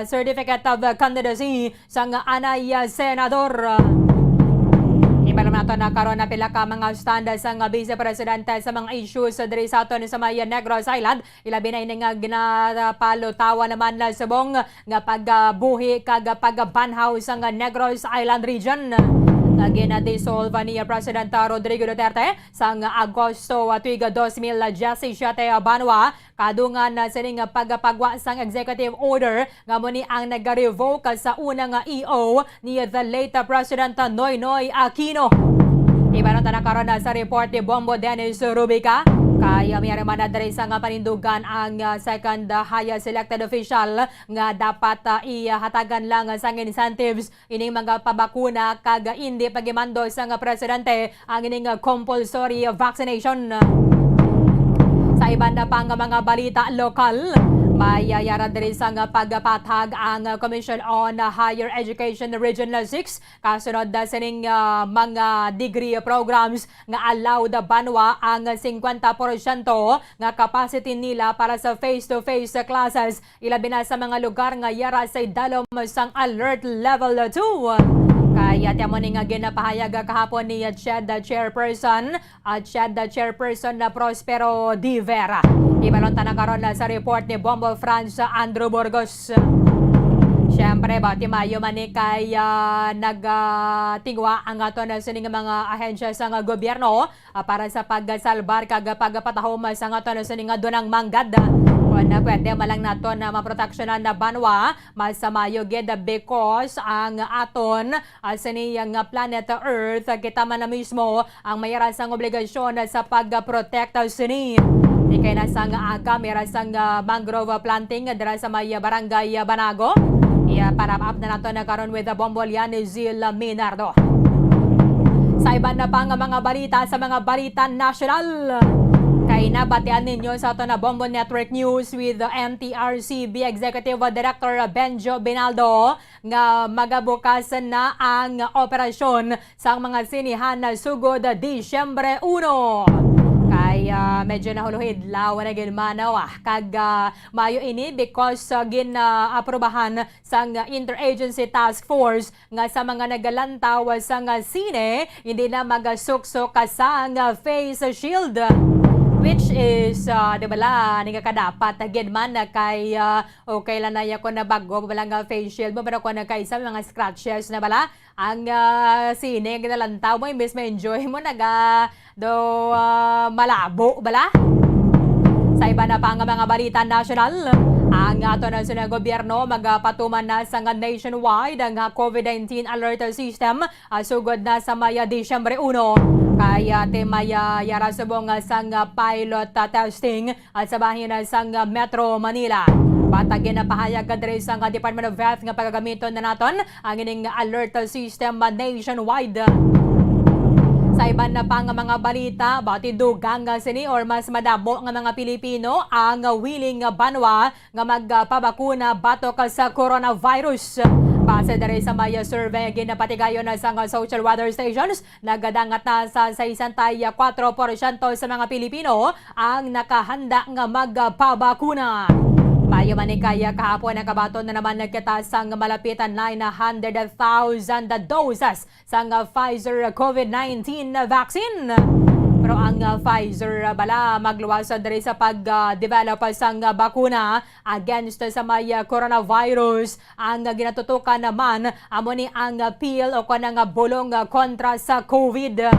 certificate of candidacy sang Anay Senador. Ibalam nato na karon na pila ka mga stand sa Vice Presidente sa mga issues diri sa aton sa may Negros Island. Ilabi na ini nga ginapalutawa naman na subong nga pagbuhi kag pagbanhaw sa Negros Island region. Nga gina-dissolve ni President Rodrigo Duterte sa Agosto tuig 2017 Banwa kadungan na sining pagpagwa sang executive order nga muni ang nag-revoke sa unang EO ni the late President Noynoy Aquino. Iba na tanakaroon na sa report ni Bombo Dennis Rubica. Kaya may man na sa panindugan ang second highest elected official nga dapat ihatagan lang sang incentives ining mga pabakuna kag hindi pagimando sang presidente ang ining compulsory vaccination. Sa iba na pang mga balita lokal, may yara diri sa pagpatag ang Commission on Higher Education Regional 6 kasunod sining mga degree programs nga allowed Banwa ang 50% nga capacity nila para sa face-to-face classes. Ilabi na sa mga lugar nga yara sa dalom sang alert level 2. Kaya tiyamo ni nga ginapahayag kahapon ni CHED Chairperson na Prospero Di Vera. Ibalon tanakaron na sa report ni Bombo France Andrew Burgos. Siyempre, Mayo man kay nagtingwa ang ato na sining mga ahensya sa gobyerno para sa pagsalbar kag pagpatahom sa ato na sining dunang manggad. Na pwede malang nato na maproteksyonan na Banwa mas sa Mayo gid because ang aton siniyang planet Earth kita man na mismo ang mayroon sang obligasyon sa pagprotect sini. Di kay nasang aga mayroon sang mangrove planting dira sa may barangay Banago. Para-up na nato na karon with the Bombolian Zil Minardo. Sa iba na pang mga balita sa mga balita national. Kay nabatian ninyo sa ito na Bombo Network News with the MTRCB Executive Director Benjo Binaldo nga magabukas na ang operasyon sa mga sinihan na sugod Disyembre 1. Kaya medyo nahuluhid lawa na ginmanaw kag Mayo ini because gina-aprobahan sang Interagency Task Force nga sa mga nagalantaw sang sine hindi na magasuksok sang face shield. Which is, di bala, hindi ka dapat, agad man na kay, okay lang na ko na bago, balang face shield mo, pero ko na kay sa mga scratches na bala, ang sine, ginalantaw mo, imbes ma-enjoy mo, malabo, bala? Sa iba na pang mga balita national, ang ato na sa gobyerno magpatuman na sa nationwide ang COVID-19 alert system sugod na sa may Disyembre 1. Kaya maya yara subong sang pilot testing at sa bahin sang Metro Manila. Batagin na pahayag kadre sang Department of Health nga pagagamiton na naton ang ining alert system nationwide. Sa iban na pang mga balita, batidugang sini or mas madamo nga mga Pilipino ang willing Banwa nga magpabakuna batok sa coronavirus. Base dere sa may survey ginapatigayon na sa social weather stations, nagadangat na sa 64% sa mga Pilipino ang nakahanda nga magpabakuna. Mayo man kaya kahapon nakabaton na naman nagkita sang malapitan 900,000 doses sang Pfizer COVID-19 vaccine. Pero ang Pfizer bala magluwas diri sa pag-develop sang bakuna against sa may coronavirus. Ang ginatutukan naman amo ni ang pill o kanang bulong kontra sa COVID.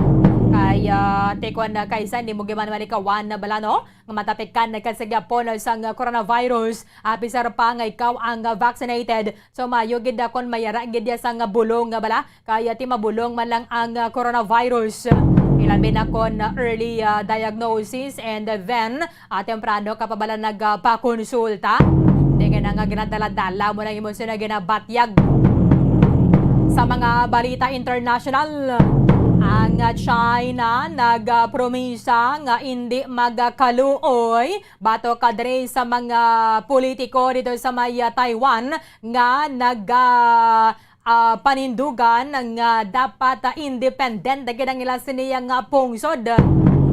Kaya tekwan na kaysa hindi mo giman malikawan na bala no nga matapikan na kasagapon sang coronavirus apisar pa nga ikaw ang vaccinated so mayo gid kon mayara gid sang bulong nga bala kaya ti mabulong man lang ang coronavirus. Ilabi na kon early diagnosis and then temprano kapabala nagpakonsulta. Di nga nga ginadala-dala mo lang imong na ginabatyag. Sa mga balita international, ang China nagpromisa nga hindi magkaluoy bato kadre sa mga politiko dito sa may Taiwan nga panindugan nga dapat independent daghan ang ila siniyang pungsod.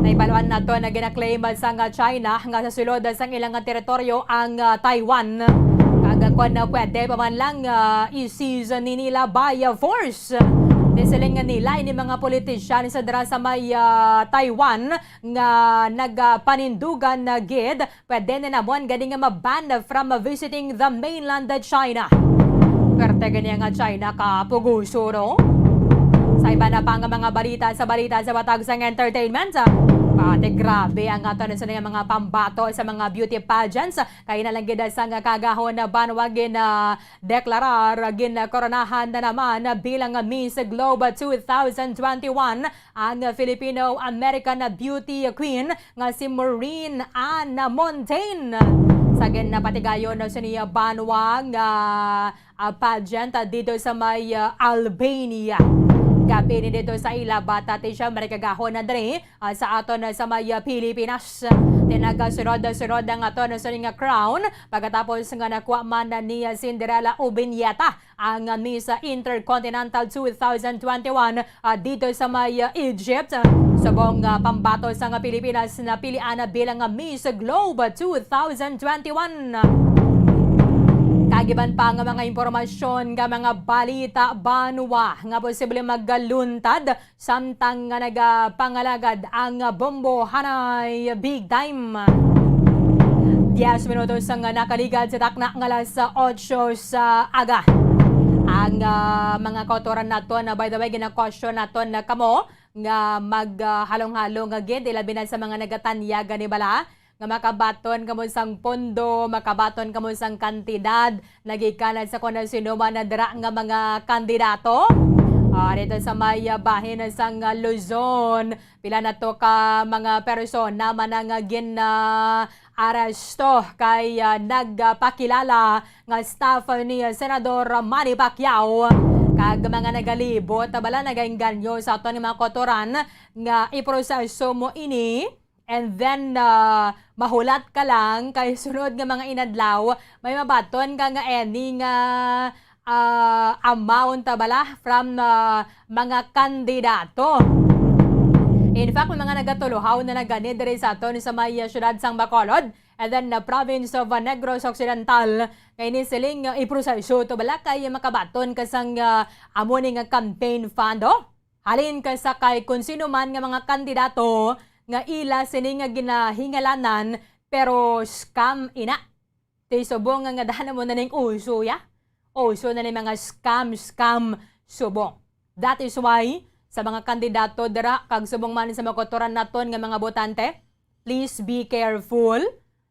Naibaluan nato na ginaklaim sa China nga sa sulod sa ilang teritoryo ang Taiwan. Kagakon na pwede pa man lang i-seize ni nila by force. Disiling nila ini mga politisyan sa dira sa may Taiwan nga nagpanindugan na gid pwede na naman gani nga maban from visiting the mainland China. Perte gani nga China kapuguso no? Sa iba na pang mga balita sa batag sang entertainment. Pati grabe ang ato na sa mga pambato sa mga beauty pageants. Kaya na lang gid sang kagahon na banwagin na deklarar gin koronahan na naman bilang Miss Globe 2021 ang Filipino-American beauty queen nga si Maureen Ann Montaigne. Sa ginapatigayon na siya banwag pageant dito sa may Albania. Gabi ni dito sa ila bata ti siya marikagahon na dre sa aton sa may Pilipinas. Tinagasunod-sunod ang aton sa nga crown pagkatapos nga nakuha man ni Cinderella Ubinyata ang Miss Intercontinental 2021 dito sa may Egypt. Subong pambato sa nga Pilipinas na pilian bilang Miss Globe 2021. Kagiban pa nga mga impormasyon nga mga balita banwa nga posible maggaluntad samtang nga nagapangalagad ang Bombo hanay big time. 10 minutos ang nakaligad sa takna nga alas 8 sa aga. Ang mga kautoran naton na by the way gina-question naton na kamo nga maghalong-halong gid ilabi na sa mga nagatanyaga ni bala nga makabaton kamo sang pondo, makabaton kamo sang kantidad, nagikanad sa kung sino man na dira nga mga kandidato. Dito sa may bahin sang Luzon, pila na to ka mga persona man nga aresto kay nagpakilala nga staff ni Senador Manny Pacquiao. Kag mga nagalibot, bala nagainganyo sa ato ni mga kotoran nga iproseso mo ini. And then, mahulat ka lang, kay sunod nga mga inadlaw, may mabaton ka nga any nga amount bala from mga kandidato. In fact, may mga nagatuluhaw na naganid rin sa aton sa may syudad sang Bacolod, and then the province of Negros Occidental, kay ni siling iproseso to bala kay makabaton ka sang amoni nga campaign fund. Halin ka sa kay kung sino man nga mga kandidato, nga ila sini nga ginahingalanan pero scam ina. Ti subong nga dahana mo na ning uso ya. Uso na ning mga scam subong. That is why sa mga kandidato dira kag subong man sa makotoran naton nga mga botante, please be careful.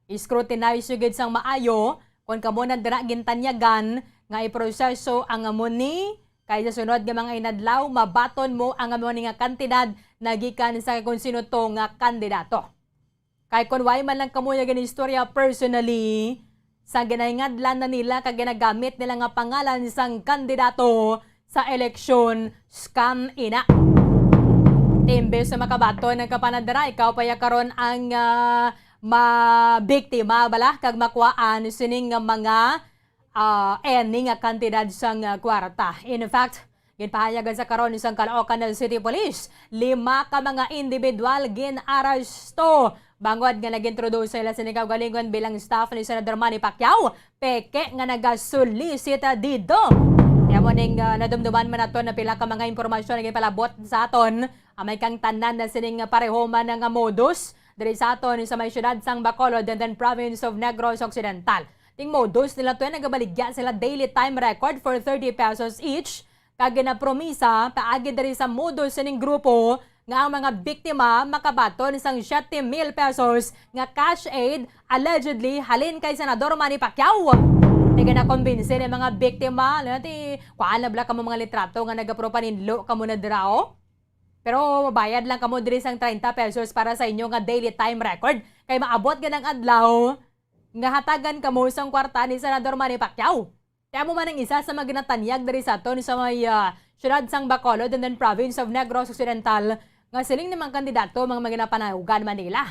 Scrutinize gid sang maayo kung kamo na dira gintanyagan nga iproseso ang amoni kay sa sunod nga mga inadlaw mabaton mo ang amoni nga kantidad nagikan sa kung sino to nga kandidato. Kay kung way man lang kamo nga istorya personally sa ginahingadlan na nila kag ginagamit nila nga pangalan sang kandidato sa eleksyon, scam ina. Imbes sa makabaton ng kapanadara, ikaw pa karon ang mabiktima bala kag makuhaan sining mga any nga kantidad sang kwarta. In fact, ginpahayagan sa karon isang Caloocan City Police, 5 ka mga individual ginaresto. Bangod nga nag-introduce sila sa nagagalingon bilang staff ni Senador Manny Pacquiao, peke nga nagasulisita dito. Kaya mo ning nadumduman man nato na pila ka mga impormasyon na palabot sa aton Amay kang tanan na sining pareho man nga modus diri sa aton sa may syudad sang Bacolod and then province of Negros Occidental. Ting modus nila to nagabaligya sila daily time record for 30 pesos each. Kag na promisa paagi diri sa modus sining grupo nga ang mga biktima makabaton isang 7,000 pesos nga cash aid allegedly halin kay Senador Manny Pacquiao. Tiga na kumbinsi ng mga biktima, ti kuan na bla kamo mga litrato nga nagapro paninlo kamo na dirao. Pero bayad lang kamo diri sang 30 pesos para sa inyo nga daily time record kay maabot ganang adlaw nga hatagan kamo sang kwarta ni Senador Manny Pacquiao. Kaya mo man ang isa sa mga ginatanyag diri sa aton sa may syudad sang Bacolod and then province of Negros Occidental nga siling namang kandidato mga ginapanahugan Manila.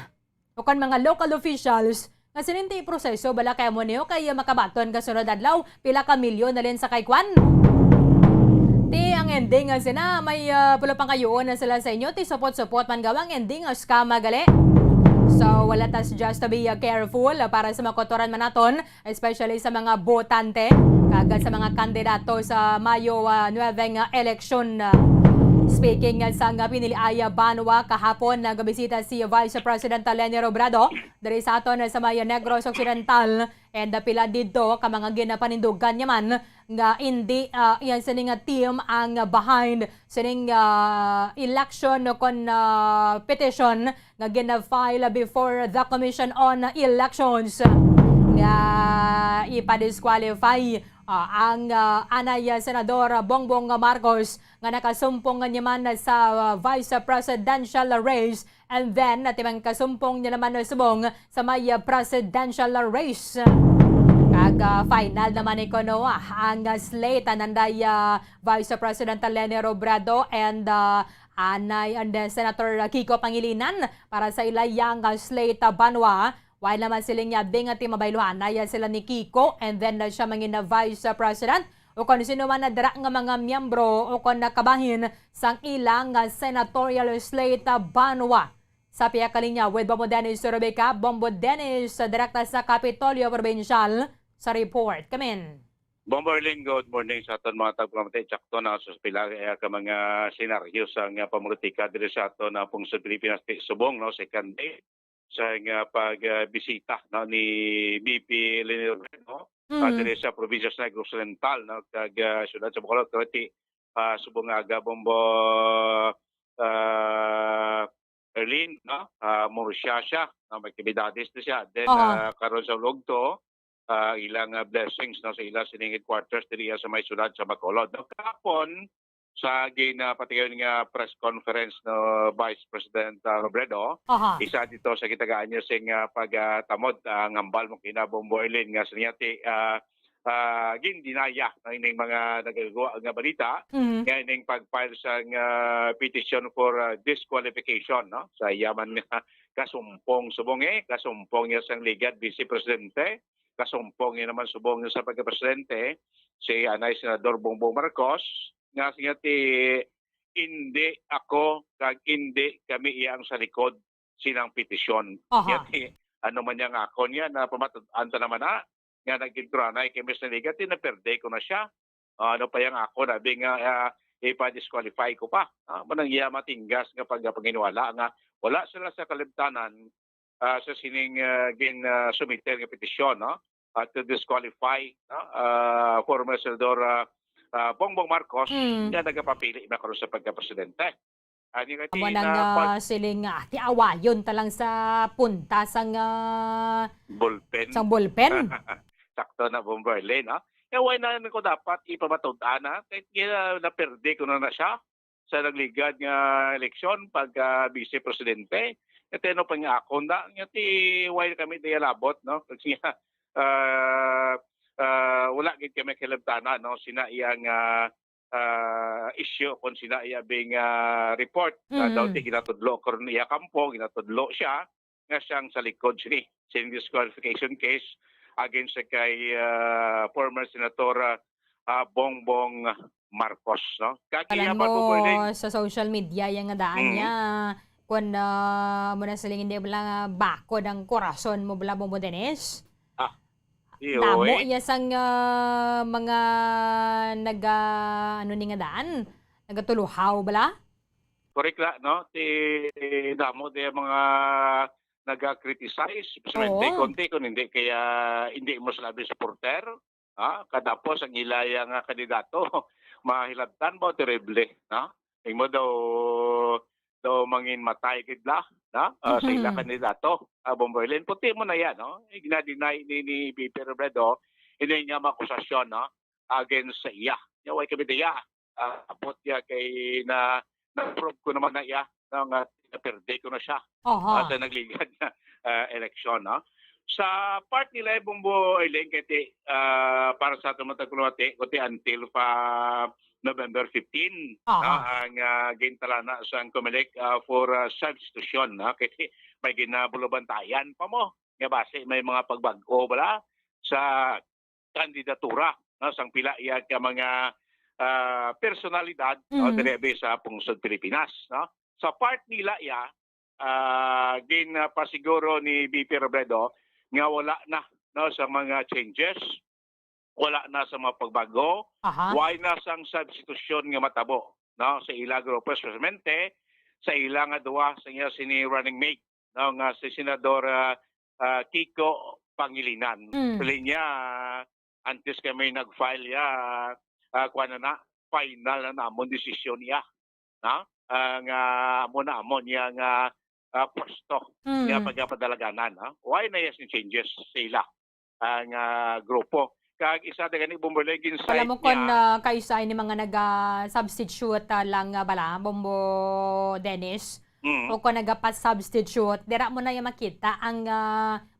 O kan mga local officials nga sininti proseso bala kay mo niyo kay makabaton ka sunod adlaw pila ka milyon na rin sa kay kwan. Ti ang ending nga sina may pula pang kayoon na sila sa inyo ti support man gawang ending nga scam gali. So wala tas just to be careful para sa makotoran man naton, especially sa mga botante kagad sa mga kandidato sa Mayo 9 election. Speaking sa piniliaya Banwa kahapon nagabisita si Vice President Leni Robredo dari sa aton sa may Negros Occidental and pila dito ka mga ginapanindugan niya man nga hindi yan sining team ang behind sining election kon petition nga gina-file before the Commission on Elections nga ipa-disqualify ang anay Senador Bongbong Marcos nga nakasumpong niya man sa vice presidential race and then natimang kasumpong niya naman subong sa may presidential race. Kag final naman ikono ang slate nanday Vice President Leni Robredo and anay and Senator Kiko Pangilinan para sa ilayang slate Banwa. While naman siling yabing at mabayluhan na sila ni Kiko and then siya mangina Vice President o kung sino man nadara nga mga miyembro o kung nakabahin sang ilang senatorial slate Banwa. Sa piyakalinya with Bombo Dennis Rebecca, Bombo Dennis, direkta sa Kapitolyo Provincial sa report. Kamin. Bombo Erlyn, good morning sa aton mga tagpamatay. Tsakto na sa pila ka mga senaryo sa pamulutika diri sa aton na pong sa Pilipinas subong no second day sa pagbisita no, ni BP Leni Robredo diri sa probinsya sa Negros Occidental no, kag syudad sa Bacolod subong aga Bombo Erlyn no, Mauritius siya no, may aktividades na siya then karon sa lugto ilang blessings no, sa ilang sining headquarters diri sa may syudad sa Bacolod no, kapon sa ginapatigayon nga press conference no Vice President Robredo, isa dito sa kitagaan niya sing pagtamod ang ambal mo kina Bombo Erlyn nga sinyati gindinaya ng ining mga nagagawa nga balita nga ining pag-file sa petition for disqualification no sa yaman nga kasumpong subong kasumpong niya sang ligad Vice Presidente, kasumpong niya naman subong niya sa pagka-presidente si anay Senador Bongbong Marcos nga singati hindi ako kag hindi kami iyang sa likod sinang petisyon. Yati ano man yang ako niya na pamatud-anta naman na nga nagintranay kay Mr. Liga tinaperde ko na siya. Ano pa yang ako nabi nga ipa-disqualify ko pa. Manang iya matinggas nga pagpanginiwala nga wala sila sa kalimtanan sa sining sumiter nga petisyon no to disqualify former Senador Bongbong Marcos nga nagapapili na karon sa pagka-presidente. Amo nang siling ti awayon talang sa punta sang bullpen. Sang bullpen. Sakto na Bombo Erlyn why na ko dapat ipamatud-an kay naperde ko na siya sa nagligad nga eleksyon pagka vice presidente. Ito no pang ako na nga ti why kami dialabot no kasi wala gid kami kilabtana no sina iyang issue kung sina iya bing report daw ti ginatudlo karon iya kampo ginatudlo siya nga siyang sa likod sini sin disqualification case against kay former Senator Bongbong Marcos no kakiya mo sa social media yang nga daan niya kun mo na siling hindi bala bakod ang korason mo bala Bombo Dennis. Damo iya sang mga ano ni nga daan nagatuluhaw bala Correct la, no? Damo de mga nag-criticize, especially Oo. konti kung hindi kaya hindi mo salabi supporter, kadapos ang ilaya nga kandidato, mahilabtan mo, terrible, no? Ing mo daw mangin matay kidla, na? Sa ila kandidato, Bombo Erlyn, puti mo na yan, no? Ginadinay ni BP Robredo, hindi niya makusasyon, no? Against sa iya. Yung kami diya, abot niya kay na-prove ko naman na iya, na-perde ko na siya sa nagligad na eleksyon. No? Sa part nila, Bombo Erlyn, kaya para sa ating matagulati, kuti until November 15, ang gintalana sa Comelec for substitution. Kaya may ginabulubantayan pa mo. Nga base, may mga pagbago bala sa kandidatura sang pila iya ka mga personalidad direbe sa pungsod Pilipinas. No? Sa part nila iya, pasiguro ni BP Robredo nga wala na, no, sa mga changes, wala na sa mga pagbago, why na sang substitution nga matabo, no, sa ila grupo, especialmente sa ila nga duwa sa iya sini running mate, no, nga si Senador Kiko Pangilinan. Pili niya antes kami nag-file ya final na namon desisyon niya, na nga amon niya nga pwesto niya pagpadalaganan. Why na yes changes sila ang grupo. Kag isa daga ni Bombo Erlyn insight alam mo kung kaisa ni mga nag-substitute lang bala, Bombo Dennis, o kung nagpa-substitute, dira mo na yung makita ang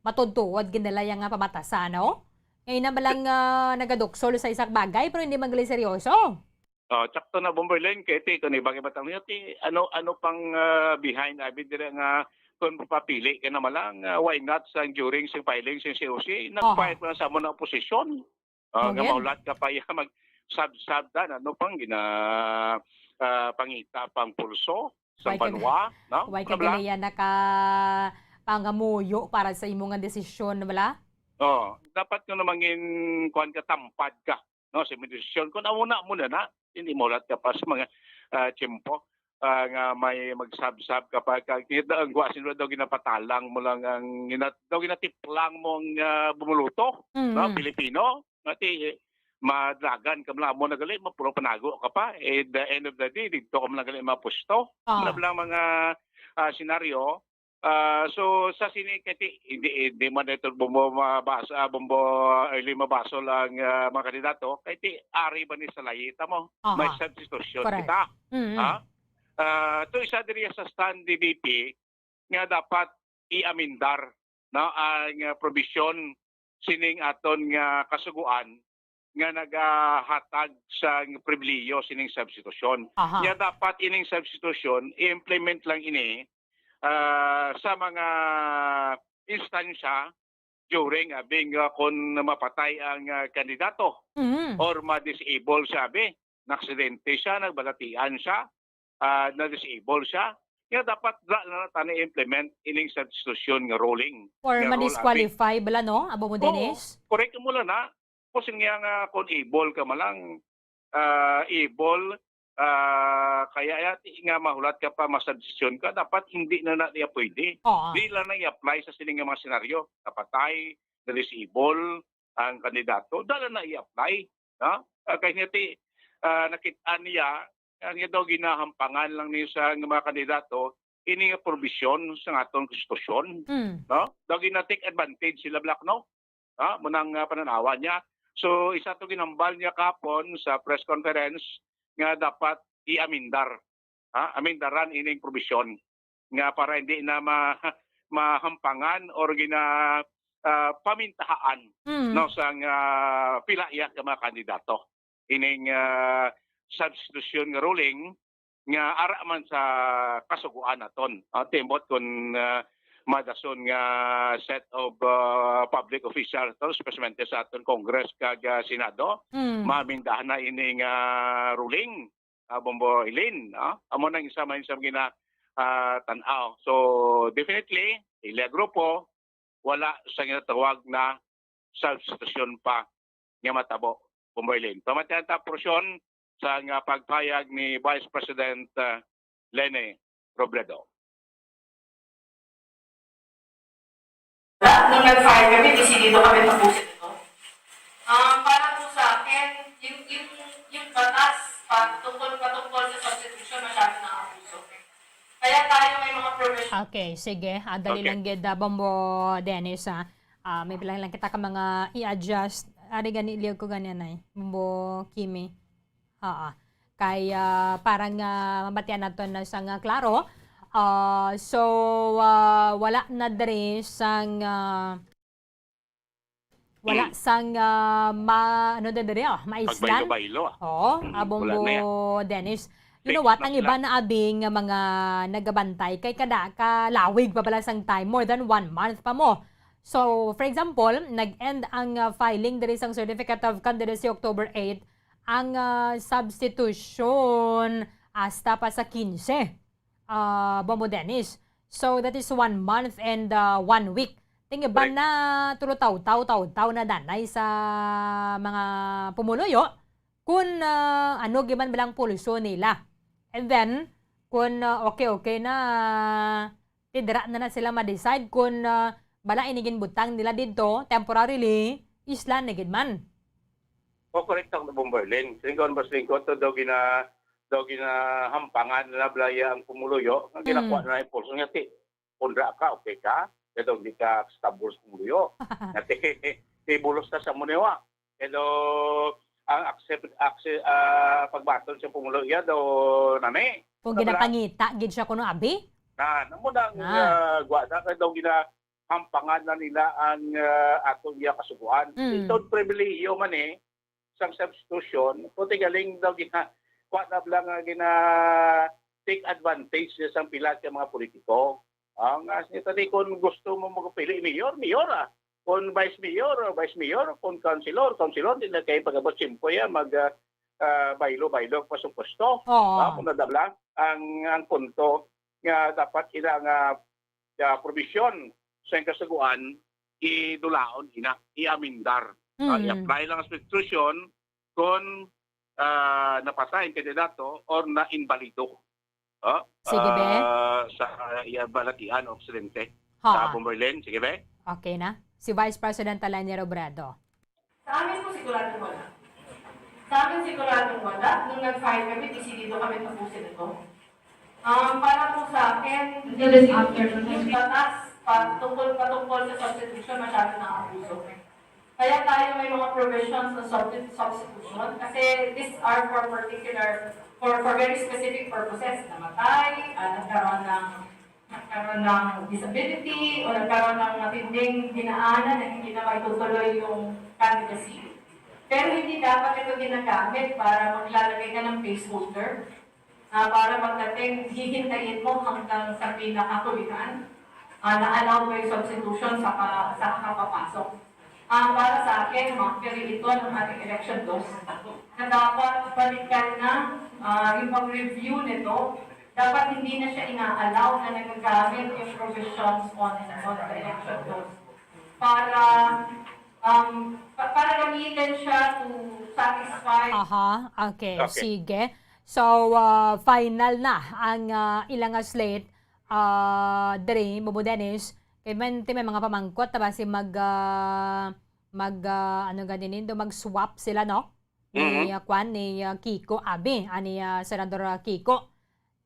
matudtuod ginala yung pamatasan, no? Ngayon na balang nagaduksol sa isang bagay pero hindi magaling seryoso. Tsakto na Bombo Erlyn, kaya kung ibang batang niya, ano pang behind abi dire nga kung papili ka na malang, why not sang during sing filing sing COC, nag-file pa sa mo na oposisyon. Nga maulat ka pa mag-sub dan, ano pang pangita pang pulso sa banwa. No? Why ka ganyan pangamuyo para sa imong desisyon, wala? Dapat ko namangin kuan ka tampad ka, no, sa desisyon kung muna na hindi mo lat ka pa sa mga tiyempo nga may magsab-sab kapag ang guwasin daw ginapatalang mo lang ang daw ginatiplang mo ang bumuluto, no, Pilipino, mati madragan ka lang mo nagali mapuro panago ka pa at the end of the day dito ka lang gali mapusto lang mga senaryo. So sa sinikati hindi man ito Bombo Erlyn mabaso lang mga kandidato kaya ari ba ni sa layita mo may substitution kita. Ito isa diri sa stand DBP nga dapat iamindar, no, ang provision sining aton nga kasuguan nga nagahatag sa pribiliyo sining substitution. Nga dapat ining substitution i-implement lang ini sa mga instansya during abing kung mapatay ang kandidato or ma-disable sabi, na-aksidente siya, nagbalatian siya, na-disable siya, kaya dapat na implement ining substitution nga ruling. Or ma-disqualify bala, no? Abo mo, Dennis? Correct mo lang na. Kasi nga kung able ka malang, able, kaya nga mahulat ka pa, masubstitution ka, dapat hindi na niya pwede. Hindi lang na i-apply sa sining mga senaryo. Napatay, na-disable ang kandidato, dala na i-apply. Kaya nakita niya, nga daw ginahampangan lang niya sa mga kandidato, ini nga provision sa atong konstitusyon. Daw gina-take advantage sila Black, no? Munang pananawa niya. So isa to ginambal niya kapon sa press conference nga dapat i-amindar. Amindaran ining provision nga para hindi na mahampangan or pamintahaan no sang pilaya ka mga kandidato. Ining substitution nga ruling nga ara man sa kasuguan naton. Timbot kun madason nga set of public officials, especially sa aton Congress kag Senado, mamindahan na ining ruling, Bombo Erlyn. Amo nang isa man sa gina tanaw. So definitely, ila grupo wala sa ginatawag na substitution pa nga matabo, Bombo Erlyn. Pamatyan ta porsyon sa pagpayag ni Vice President Lene Robredo. Nung nag-file kami, decidido kami tapusin ito. Para po sa akin, yung batas patungkol sa substitution masyado na abuso. Kaya tayo may mga provision. Okay, sige. Dali lang gid Bombo Dennis may bilang lang kita ka mga i-adjust. Ari gani liog ko ganyan ay. Bombo Kimi. Kaya parang mabatian nato na sang klaro. Wala na dre sang wala sang maislan. Pagbaylo-baylo. Bombo Dennis. You know what? Ang iba na abing mga nagabantay kay kada kalawig pa pala sang time. More than 1 month pa mo. So, for example, nag-end ang filing diri sang Certificate of Candidacy October 8. Ang substitution hasta pa sa 15. Bombo Dennis. So, that is 1 month and 1 week. Tingi ba na tulutaw na danay sa mga pumuluyo kung giman bilang pulso nila. And then, kung okay na, tidra na sila ma-decide kung bala inigin butang nila dito, temporarily, isla nigid man. Correct ang Bomberlin. Singkon ba singkon to daw hampangan na blaya ang pumuluyo. Ang ginakuha na yung pulso niya, pundra ka, okay ka? Ito, hindi ka stabos pumuluyo. Bulos ka sa munewa. Pero, ang pagbatol sa pumuluyo daw nami. Kung ginapangita, gid siya kuno abi? Namo na gwada ka daw ginahampangan na nila ang atong iya kasubuan. Ito pribilehiyo man sang substitution, puti galing daw kwada lang take advantage sa pila ka mga politiko. Ang tadi kung gusto mo magpili mayor, kung vice mayor, kung councilor, hindi na kayo pag-abot simpo yan, baylo pa sa pwesto. Kung nadabla, ang punto nga dapat ilang provision sa kasaguan, idulaon, iamindar. I-apply lang ang substitution kung napatay ang kandidato or na-invalido. Sige be. Sa balatian o presidente. Sa Bomberlin. Sige be. Okay na. Si Vice President Lene Robredo. Sa amin po siguradong wala. Sa amin siguradong wala. Nung nag-file kami, decidido kami tapusin ito. Para po sa akin, this afternoon, yung batas patungkol sa substitution masyado na abuso. Kaya tayo may mga provisions sa substitution kasi these are for very specific purposes. Namatay, nagkaroon ng disability, o nagkaroon ng matinding dinaanan na hindi na maitutuloy yung candidacy. Pero hindi dapat ito ginagamit para maglalagay ka ng placeholder. Para pagdating, hihintayin mo hanggang sa pinakakulihan na allow mo yung substitution sa kakapapasok. Para sa akin, makakiri ito ng ating election laws na dapat balikan na yung pag-review nito, dapat hindi na siya ina-allow na nagagamit yung provisions on the election laws para gamitin siya to satisfy. Okay. Sige. So, final na ang ilang slate diri Bombo Dennis. Kay may mga pamangkot ba si mag-swap sila no? Ni Kiko Abi, ani Senador Kiko.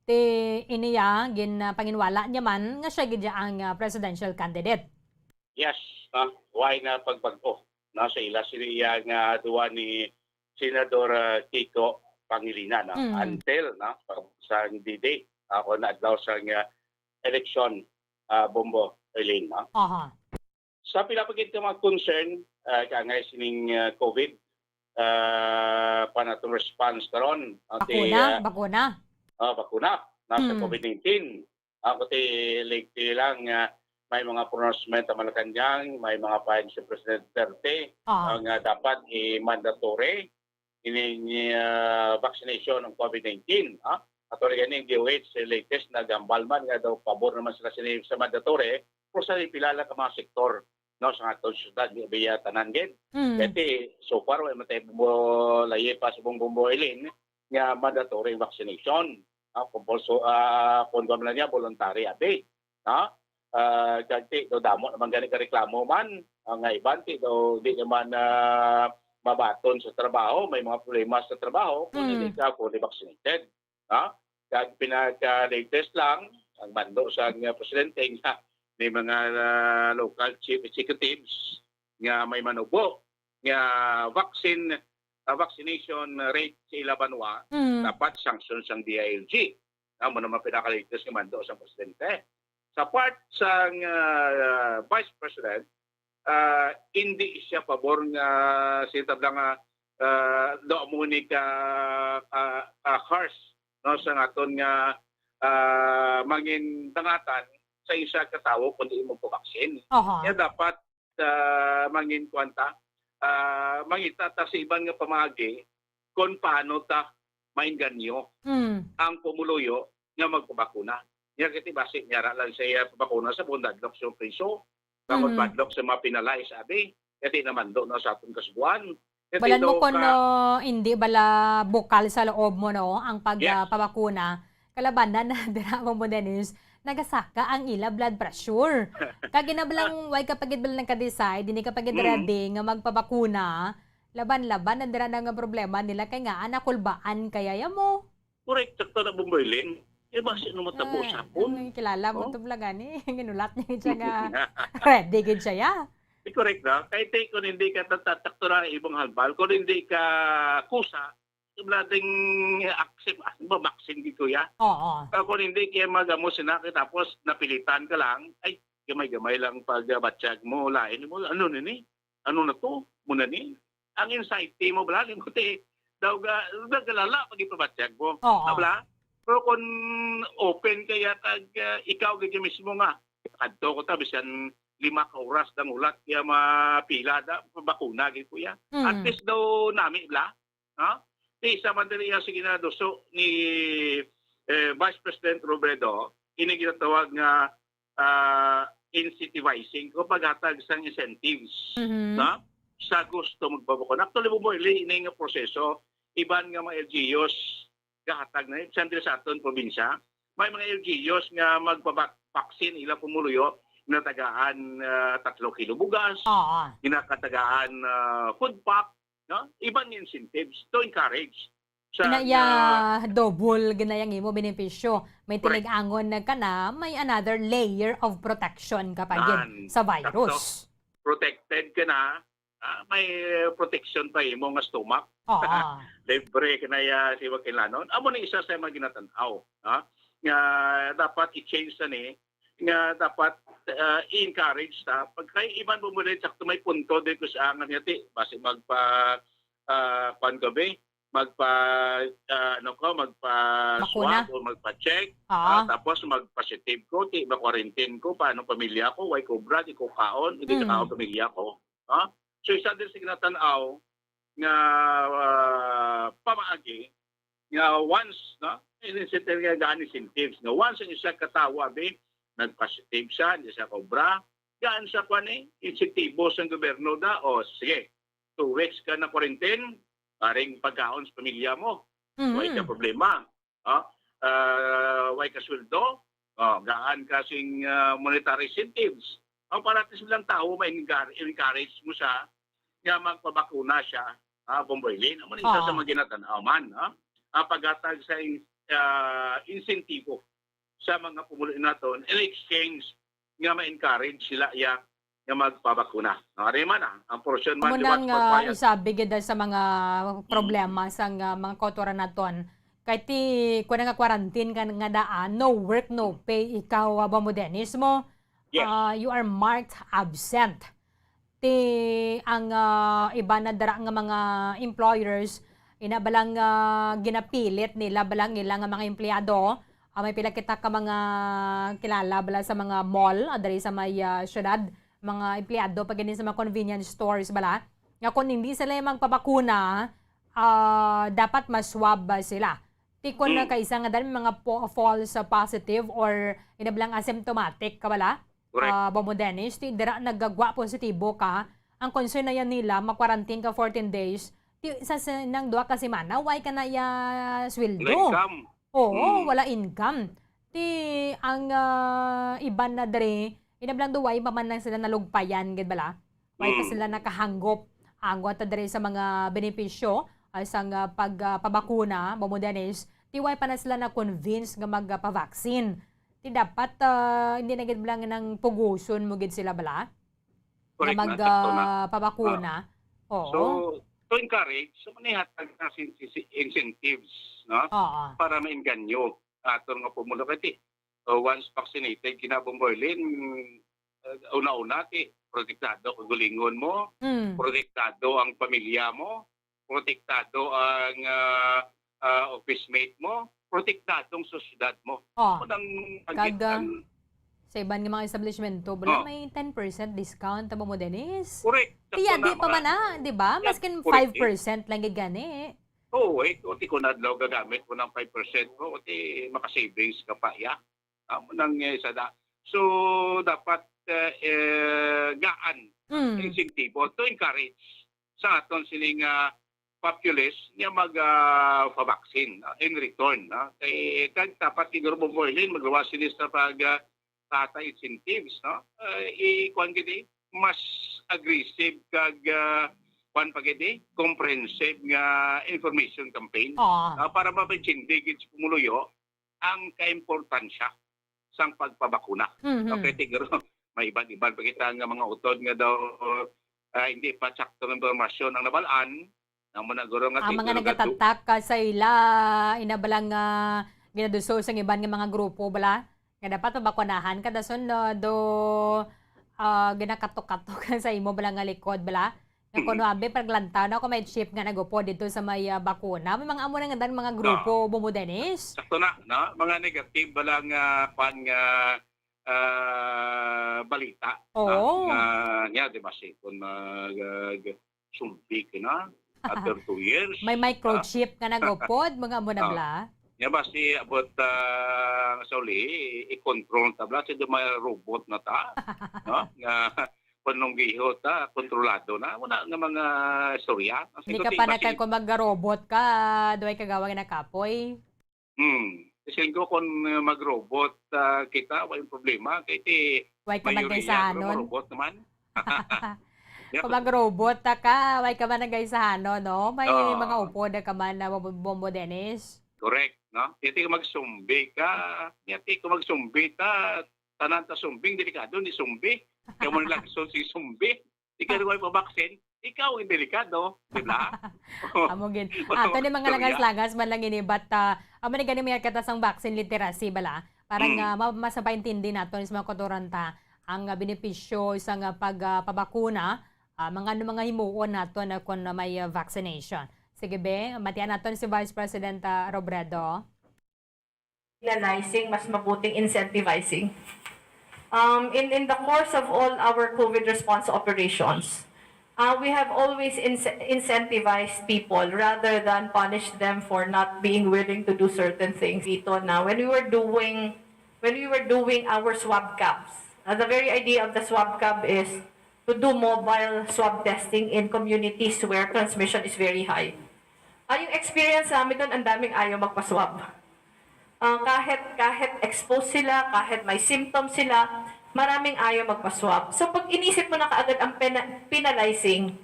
Iniya panginwala niya man nga siya gid ang presidential candidate. Yes, why na pagbago sa ila sila nga duwa ni Senador Kiko Pangilinan until sa D-Day ako na daw sa election Bombo Erlyn. Sa pila pagit ka mga concern kangay sining COVID panatong response karon bakuna nasa COVID-19 ako lang may mga pronouncement ang Malacanang, may mga pahin si President Duterte ang dapat mandatory ini vaccination ng COVID-19 at ganing DOH latest na gambalman nga daw pabor naman sila sa mandatory pero sa pilala ka mga sektor sa atong syudad ni Biya tanan gid. Kasi so far may matay laye pa sa Bombo Erlyn nga mandatory vaccination. Kung na niya, voluntary abi. Ganti, do damo naman gani ka reklamo man, ang iban, do di naman mabaton sa trabaho, may mga problema sa trabaho, kung hindi ka fully vaccinated. Kag pinaka-latest lang, ang mando sa presidente nga, may mga local chief executives nga may manubo, nga vaccination rate sa ila banwa, dapat sanction sang DILG. Amo naman pinaka-latest nga mando sa presidente. Sa part sa Vice President, hindi siya pabor nga sitabla nga do mo ni ka harsh no sa aton nga mangin tangatan sa isa ka tawo kun di mo po vaccine. Kaya dapat mangin kwanta mangita ta sa ibang nga pamagi kung paano ta mainganyo ang pumuluyo nga magpabakuna. Yan kiti basi nyara lang siya bakuna sa bundadlok sa priso. Bakit badlok sa mga pinalay sabi. Kati naman doon sa atong kasubuan. Balan mo kung hindi bala bukal sa loob mo no ang pagpabakuna. Kalabanan na dira mo Dennis, nagasaka ang ila blood pressure. Kaginabalang way kapag bala nagka-decide, hindi kapag ready nga magpabakuna, laban-laban na dira na nga problema nila kay nga anakulbaan kaya mo. Correct, sakto na bumberlin. Basi no matabo sa hapon. Kilala mo ito vlogan ginulat niya siya nga ready gid siya ya. Correct na. Kahit kung hindi ka tatakto na ibang halbal, kung hindi ka kusa, iblading accept, vaccine dito ya. Kung hindi kaya magamo sinakit tapos napilitan ka lang, ay gamay-gamay lang pagbatsyag mo, lain mo, ano nini? Ano na to? Muna ni? Ang anxiety mo, balalim ko daw galala pag ipabatsyag mo. Bala? Pero kung open kaya ikaw ganyan mismo nga, kadto ko ta bisan 5 ka oras dang ulat kaya mapila da bakuna gid kuya. At least daw nami bla, Di sa mandaliya sige na doso ni Vice President Robredo ini ginatawag nga incentivizing ko paghatag sang incentives, sa gusto magbabakuna. Actually mo ini nga proseso iban nga mga LGUs gahatag na sentro sa aton probinsya. May mga LGUs nga magpabaksin ila pumuluyo ginatagaan 3 kilo bugas, ginakatagaan food pack, no? Ibang incentives to encourage. Double ginayang imo benepisyo. May tinig-angon na ka na, may another layer of protection kapag sa virus. Protected ka na, may protection pa imo nga stomach. Libre ka na si Wakilanon. Amo na isa sa mga ginatanaw. Nga dapat i-change na ni, nga dapat i-encourage ta. Pag kayo iban bumulit, sakto may punto din ko sa angan yati. Basi magpa-pangabi, magpa-swab o magpa-check. Tapos magpa-positive ko, ba-quarantine ko, paano pamilya ko, way cobra, di ko kaon, hindi ka kaon pamilya ko. So isa din sa ginatanaw nga pamaagi nga once incentives nga once ang isa katawa nagpositive siya, hindi siya cobra, gaan sa insentibo sa gobyerno da o sige 2 weeks ka na quarantine paring pagkaon sa pamilya mo. Way ka problema. Way ka sweldo, gaan kasing monetary incentives. Para silang tao may encourage mo siya nga magpabakuna siya, Bomboylin. Amo isa sa mga ginatanaw man, paghatag sa insentibo sa mga pumuloy naton in exchange nga ma-encourage sila nga magpabakuna. Ariman ang portion man diwat pagpayag. Isabi gid sa mga problema sa mga kotora naton. Kay ti kuno nga quarantine ka nga daan, no work, no pay, ikaw ba mo Dennis mo? You are marked absent. Ang iba na dara nga mga employers inabalang ginapilit nila balang nila nga mga empleyado may pila kita ka mga kilala bala sa mga mall adari sa may syudad mga empleyado pag sa mga convenience stores bala nga kung hindi sila magpabakuna dapat maswab sila. Tikon na kaisa nga dali mga false positive or inabalang asymptomatic ka bala. Bombo Dennis, dira naggagwa positibo ka, ang concern na yan nila, mag-quarantine ka 14 days, sa nang 2 ka semana, why ka na sweldo? Oo, wala income. Ti ang iban na dre, inablang duway pa man lang sila nalugpayan, gid bala. Way pa sila nakahanggop. Anggot dre sa mga benepisyo sang pagpabakuna, Bomodanes, tiway pa na sila na convince nga magpa-vaccine. Ti dapat hindi na gid lang ng puguson mo gid sila bala. Na Correct na, sakto na. magpabakuna. Oo. So, to encourage, so manihatag na incentives, no? Oo. Para mainganyo. Ato nga pumulo kati. Once vaccinated, kinabomboylin, una-una, protektado ang gulingon mo, protektado ang pamilya mo, protektado ang office mate mo, protektado ang sosyedad mo. Sa iban ng mga establishmento, may 10% discount mo Dennis. Correct. Tiya, di pa man na, di ba? Maskin 5% lang gani. Oo, oti ko na daw gagamit mo ng 5% mo, oti makasavings ka pa, ya. Nang isa da. So, dapat gaan insentibo to encourage sa aton sining populace niya mag-vaccine in return. Kaya dapat siguro bubuhin, magawa sila sa tata incentives. I-kuhan gini, mas aggressive kag comprehensive nga information campaign para mapinsindigin sa pumuluyo ang kaimportansya sang pagpabakuna. Okay, siguro may iban-iban pa kita nga mga utod nga daw hindi pa sakto ng informasyon ang nabalaan. Ang mga nagatatak sa ila, inabalang ginaduso sa iban nga mga grupo bala. Nga dapat mabakunahan kada do ginakatok-katok sa imo bala nga likod bala. Nga kuno abe paglantaw na ko may chip nga nagupo dito sa may bakuna. May mga amo na nga mga grupo Bomodanes. Sakto na, no? Mga negative bala nga balita. Oo. Nga di ba kung sumbik na after 2 years. May microchip nga nagupod mga amo na bala. Nga ba abot sa uli, i-control tabla sa may robot na ta. No? Nga panong giho ta, kontrolado na. Wala nga mga istorya. Hindi ka pa nakal kung mag-robot ka, doy kagawag na kapoy. Kasi ko kung mag-robot kita, walang problema. Kaya way ka magkaisahanon. Robot naman. Kung mag-robot ka, way ka ba nagkaisahanon, no? May mga upod ka man na Bombo Dennis. Correct, no? Kaya kung mag-sumbi ka, kung mag-sumbi ta, tanan ta sumbing, delikado ni sumbi. Kaya mo nilang si sumbi. Ikaw rin pa vaccine, ikaw yung delikado, di ba? Amogin. Ato ni mga lagas-lagas man lang inibat amo ni gani may katasang vaccine literacy bala. Parang mas mapaintindi naton sa mga kotoranta ang benepisyo sa pagpabakuna, mga himuon naton na kung may vaccination. Sige be, matiyan naton si Vice President Robredo. Penalizing, mas mabuting incentivizing. In the course of all our COVID response operations, we have always incentivized people rather than punish them for not being willing to do certain things. Ito na, when we were doing our swab cabs, the very idea of the swab cab is to do mobile swab testing in communities where transmission is very high. Yung experience namin doon, ang daming ayaw magpa-swab. Kahit exposed sila, kahit may symptoms sila, maraming ayaw magpa-swab. So pag inisip mo na kaagad ang penalizing,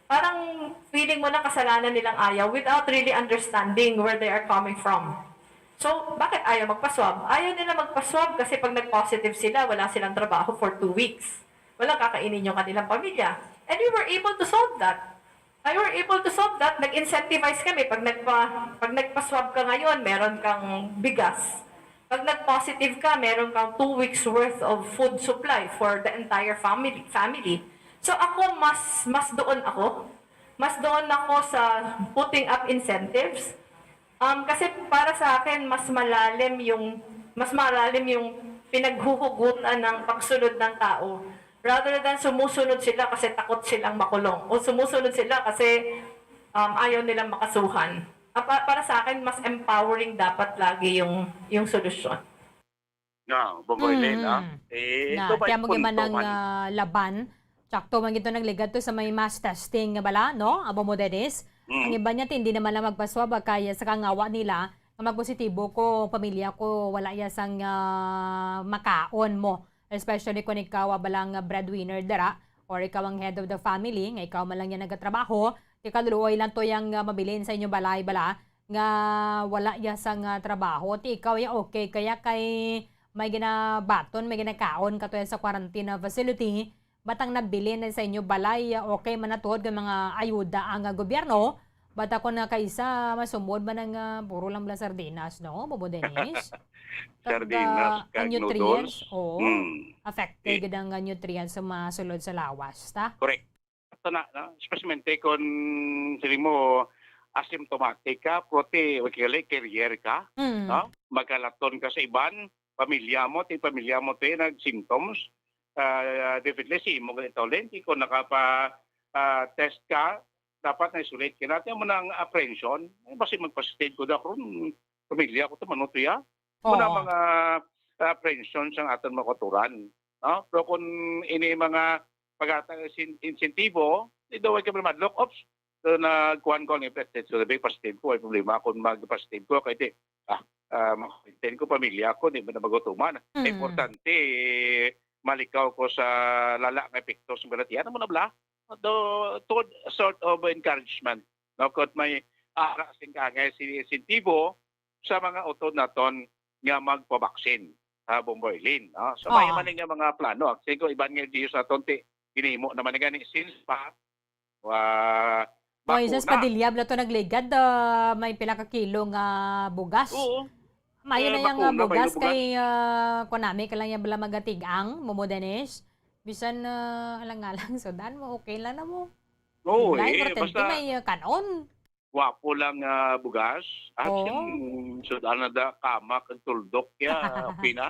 parang feeling mo na kasalanan nilang ayaw without really understanding where they are coming from. So bakit ayaw magpa-swab? Ayaw nila magpa-swab kasi pag nag-positive sila, wala silang trabaho for 2 weeks. Walang kakainin yung kanilang pamilya. And we were able to solve that. Nag-incentivize kami. Pag nagpa-swab ka ngayon, meron kang bigas. Pag nag-positive ka, meron kang 2 weeks worth of food supply for the entire family. So ako, mas doon ako. Mas doon ako sa putting up incentives. Kasi para sa akin, mas malalim yung pinaghuhugutan ng pagsunod ng tao. Rather than sumusunod sila kasi takot silang makulong. O sumusunod sila kasi ayaw nilang makasuhan. Para sa akin, mas empowering dapat lagi yung solusyon. No, Boboylin, kaya mo gaman ng laban. Tsakto man gito nagligad to sa may mass testing nga bala, no? Abo mo Dennis. Ang iba niya, hindi naman lang magpaswab kaya sa kangawa nila nga magpositibo ko, pamilya ko, wala ya sang makaon mo. Especially kung ikaw balang breadwinner dara, or ikaw ang head of the family, nga ikaw man lang yan nagatrabaho, ikaluoy lang to yung mabilin sa inyo balay bala, nga wala ya sang trabaho, ti ikaw ya okay, kaya kay may ginabaton, may ginakaon kato sa quarantine facility, batang nabilin sa inyo balay, okay man natuod ng mga ayuda ang gobyerno, bata ko na kaisa masumod ba ng puro lang bala sardinas, no? Bobo Dennis? Sardinas, Ang kag nutrients, noodles. oo. Mm. Affected gid ang nutrients sa masulod sa lawas, ta? Correct. Ito na, especially kung sili mo asymptomatic ka, prote, carrier ka, no? Magkalaton ka sa iban, pamilya mo, nag-symptoms, definitely si mo ganito ulit, kung nakapa-test ka, dapat na-isolate ka natin mo ng apprehension, basi magpa-state ko na kung pamilya ko ito, manuto ya. Muna mga apprehension sa aton makaturan. No? Pero kung ini mga insentibo, ito ay kami madlock, ops, so nagkuhan ko ng prestige, so sabi, pa-state ko, ay problema kung mag-pa-state ko, kaya makaintain ko pamilya ko, di ba na magutuman. Importante, malikaw ko sa lala ng epekto sa balatian, mo na bla, to sort of encouragement. No? Kung may arasing kagay insentibo sa mga utod naton nga magpabaksin sa Bombo Erlyn. No? So may man nga mga plano. Kasi ko iban nga diyo sa tonti, ginimo naman nga ni since pa Moises Padilyab na to nagligad, may pila ka kilo nga bugas. Oo. Mayo na yung bakuna, bugas may kay kunami ka lang yung bala magatigang, Momo Dennis. Bisan alang-alang sudan mo, okay lang na mo. Oo, Importante basta may kanon. wapo lang bugas. At yung sudan na da kama kag tuldok kaya okay na.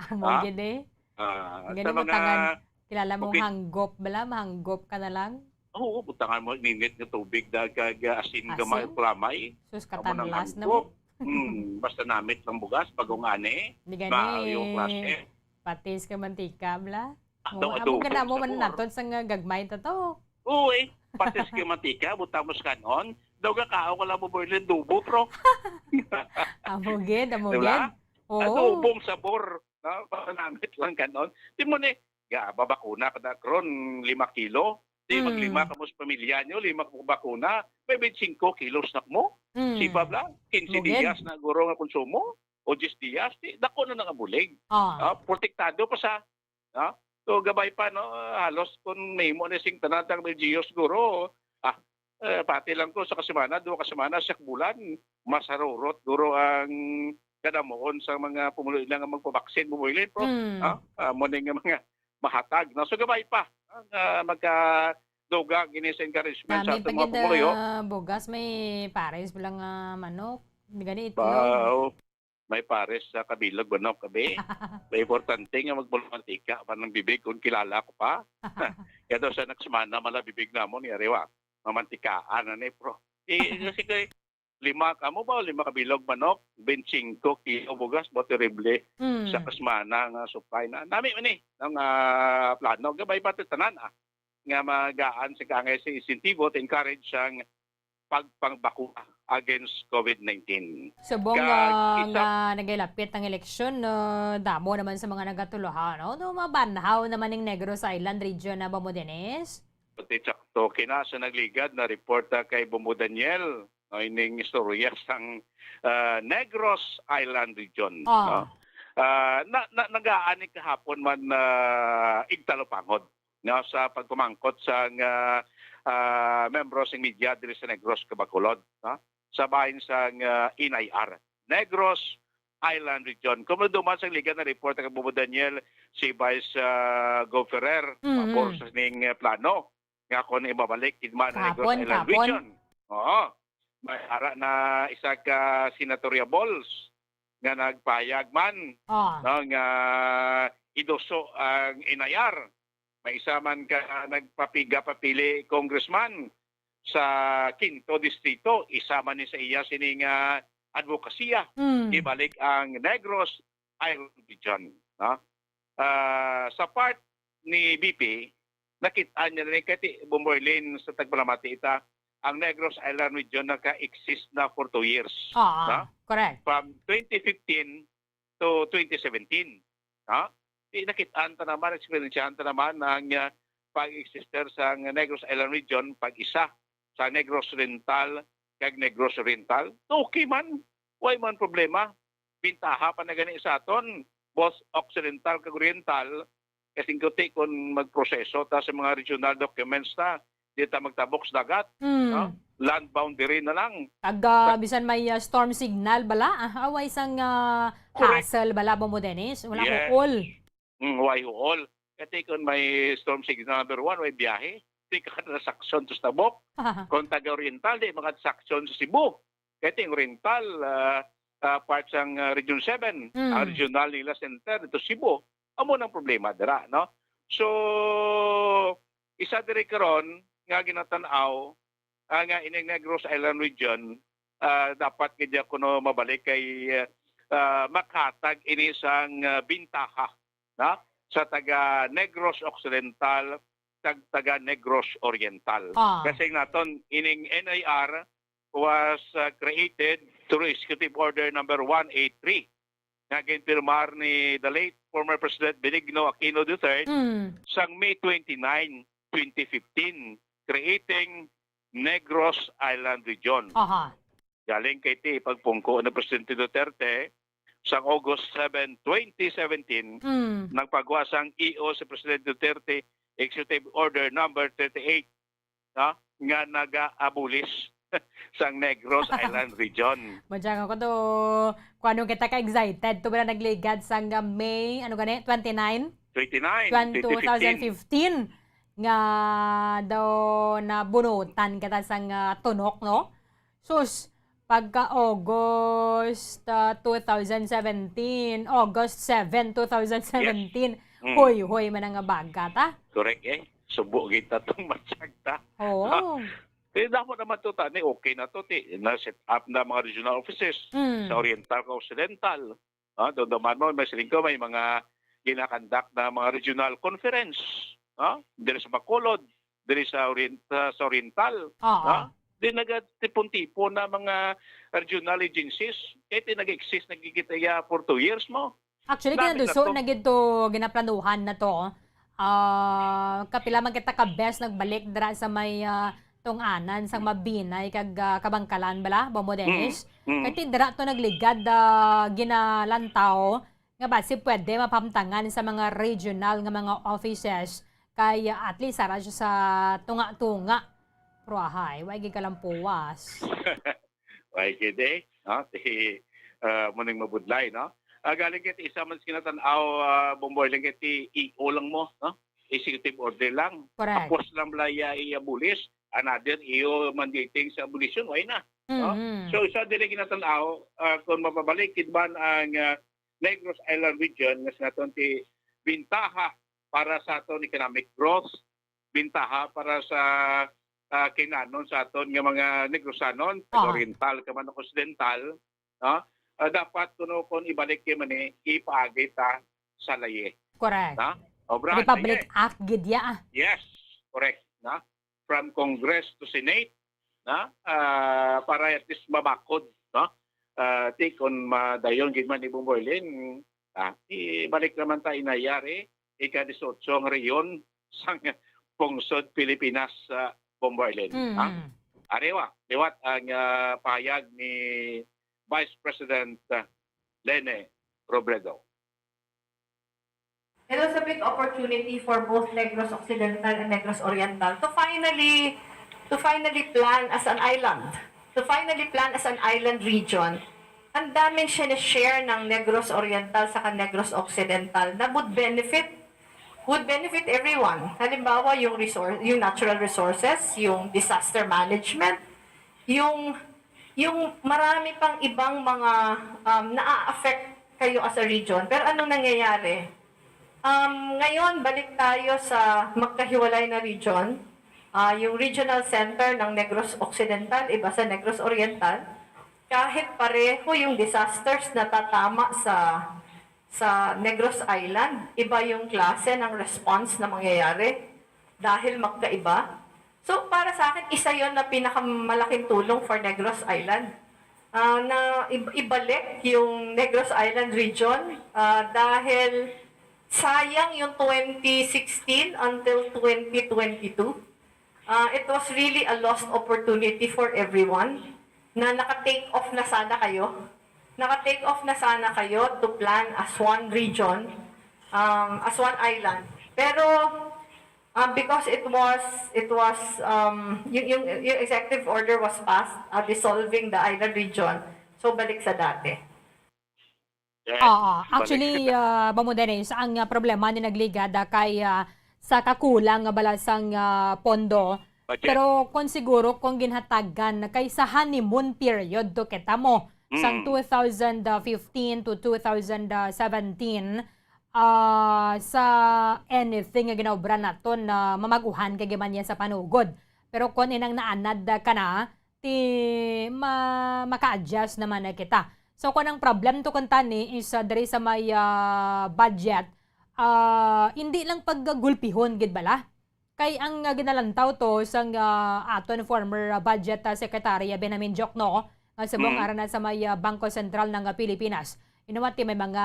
Amo gid eh. Sa Ganun mo mga tangan, kilala mo okay. hanggop bala, mahanggop ka na lang. Oo, butangan mo ninit nga tubig da kag asin gamay Asin? plamay. Sus Amo nang katanlas na hanggop. mo. Basta namit lang bugas pagong ane. Di Yung klase. gani, patis ka mantika bala. Daw Amo adobo gana mo sabor. man naton sa nga gagmay ta to. Oo patis ka matika, butang mo sa kanon. Daw ka kao ka lang mo boilin dubo, pro. Amo gid, amo gid. Diba? Oo. Adobong sabor. No? Namit lang kanon. Di mo ni, babakuna ka na kron 5 kilo. Di maglima ka mo sa pamilya nyo, 5 bakuna. May 25 kilos na mo. Sipa bla, 15 Mugid. dias na guro nga konsumo. O 10 dias, dako na nangabulig. Protektado pa sa. No? So gabay pa, no? Halos kung may mo na sing tanatang may Gio siguro, pati lang ko sa kasemana, 2 kasemana, siya bulan, masarurot, guro ang kadamoon sa mga pumuloy lang ang magpabaksin, bumulin po. Muna nga mga mahatag. No? So gabay pa, magka-duga, ginis encouragement sa Dami itong mga pagid pumuloy. bugas, may pares bilang manok. Di gani itlog. Wow. May pares sa kabilog, banok, kabe. May importante nga magpulmantika pa ng bibig kung kilala ko pa. Kaya daw sa nagsemana, mala bibig na mo ni Arewa. Mamantikaan na ni pro. Kasi kay 5 ka mo ba? 5 kabilog manok, 25 kilo bugas, ba terrible sa kasmana nga supply na. Nami man ni ng plano. Gabay pa tanan nga magaan sa kangay sa insentibo to encourage ang pagpangbakuna against COVID-19. Subong nga nagilapit ang eleksyon, damo naman sa mga nagatuluhan. No, mabanhaw naman ng Negros Island region na Bombo Dennis. Pati sakto kina sa nagligad na report kay Bombo Daniel, ining istorya sang Negros Island region. Nagaani kahapon man igtalopangod sa pagpumangkot sa membros ng media diri sa Negros Kabacolod, sa bahin sa NIR, Negros Island Region. Kung duman sa liga na report ng Bombo Daniel, si Vice Go Ferrer, pabor sa ning plano, nga kung ibabalik idman na Negros Island Region. Oo. May ara na isa ka senatoriables nga nagpayag man nga idoso ang NIR. May isa man ka nagpapiga-papili congressman sa Quinto Distrito, isa man ni sa iya sining advokasya. Ibalik ang Negros Island Region. No? Sa part ni BP, nakita niya rin kati Bombo Erlyn sa Tagpalamati ita, ang Negros Island region naka-exist na for 2 years. Correct. From 2015 to 2017. Nakitaan ta naman, eksperyensyahan ta naman ang pag-exister sa Negros Island region pag-isa sa Negros Oriental kag Negros Oriental. Okay man, why man problema. Bintaha pa na gani sa aton, both Occidental kag Oriental, kasi kung magproseso ta sa mga regional documents ta, di ta magtabok sa dagat. Land boundary na lang. Bisan may storm signal bala, away isang hassle bala mo Dennis. Wala ko all. Why all? Kasi kung may storm signal number 1, may biyahe. Di ka na saksyon sa Tabok. Kung taga-Oriental, di makasaksyon sa Cebu. Kasi yung Oriental, part ng Region 7, ang regional nila center, ito Cebu. Amo ng problema dira, no? So, isa diri karon nga ginatanaw nga ining Negros Island region, dapat kaya kuno mabalik kay makatag ini sang bintaha na sa taga Negros Occidental taga Negros Oriental. Kasi naton ining NIR was created through Executive Order number 183 nga ginpirmar ni the late former President Benigno Aquino III sang May 29, 2015, creating Negros Island Region. Galing kay pagpungko ng Presidente Duterte sang August 7, 2017, nagpagawa sang EO si Presidente Duterte Executive Order number 38 nga naga-abolish sang Negros Island Region. Madyan ko to, kung anong kita ka-excited, to ba na nagligad sang May, 29? 2015. Nga daw na bunutan kita sang tunok, no? Sus, pagka August 2017, August 7, 2017, hoy man ang baga ta. Correct subo kita itong matsagta. Oo. Dapat naman ito, okay na ito. Na-set up na mga regional offices sa Oriental ka Occidental. Doon naman mo, may mga ginakandak na mga regional conference. Dili sa Bacolod, dili sa Oriental. Di nagatipon-tipon na mga regional agencies. Kaya nag-exist, nagkikitaya for 2 years mo. Actually, kinaduso, nagito ginaplanuhan na to. Kapila man kita ka-best nagbalik dira sa may tunganan sang Mabinay kag Kabangkalan bala, Bombo Dennis. Kaya dira to nagligad ginalantaw nga basi pwede mapamtangan sa mga regional nga mga offices kaya at least ara siya sa tunga-tunga. Pero ahay, wag ka lang puwas. Wag kide, muning mabudlay, no? Galing kiti isa man kinatanaw Bomboy lang kiti EO lang mo, no? Executive order lang. Correct. Tapos lang blaya i-abolish, another EO mandating sa abolition, why na? No? So isa din kinatanaw kung mapabalik kidban ang Negros Island region nga sa aton ti bintaha para sa aton economic growth, bintaha para sa kinanon sa aton nga mga Negrosanon, Oriental ka man Occidental, no? Dapat kung ibalik kay mani ipaagay ta sa laye. Correct. Obrahan Republic Act gidya. Yes, correct. From Congress to Senate, para at least mabakod, kung madayon gidman ni Bumboylin, ibalik naman tayo inayari, ika-18 ang reyon sa pungsod Pilipinas sa Bumboylin. Arewa, liwat ang pahayag ni Vice President Lene Robredo. It was a big opportunity for both Negros Occidental and Negros Oriental to finally plan as an island. To finally plan as an island region. Ang daming share ng Negros Oriental sa Negros Occidental na would benefit everyone. Halimbawa, yung natural resources, yung disaster management, yung marami pang ibang mga na-affect kayo as a region. Pero anong nangyayari? Ngayon, balik tayo sa magkahiwalay na region. Yung regional center ng Negros Occidental, iba sa Negros Oriental. Kahit pareho yung disasters na tatama sa Negros Island, iba yung klase ng response na mangyayari dahil magkaiba. So para sa akin, isa yon na pinakamalaking tulong for Negros Island. Na ibalik yung Negros Island region dahil sayang yung 2016 until 2022. It was really a lost opportunity for everyone na naka-take off na sana kayo. Naka-take off na sana kayo to plan as one region, as one island. Pero because yung executive order was passed dissolving the island region, so balik sa dati. Oo. Actually, Bamudenes, ang problema ni nagligada kay sa kakulang nga balasang pondo. Pero kung siguro kung ginhatagan kay sa honeymoon period do kita mo sang 2015 to 2017 sa anything nga ginobra naton na mamaguhan kay gimanya sa panugod. Pero kung inang naanad ka na, maka-adjust naman na kita. So kung ang problem to kuntani is diri sa may budget, hindi lang paggagulpihon gid bala. Kay ang ginalantaw to sang aton former budget secretary Benjamin Jokno nga subong ara na sa may Bangko Sentral ng Pilipinas. Inuwati may mga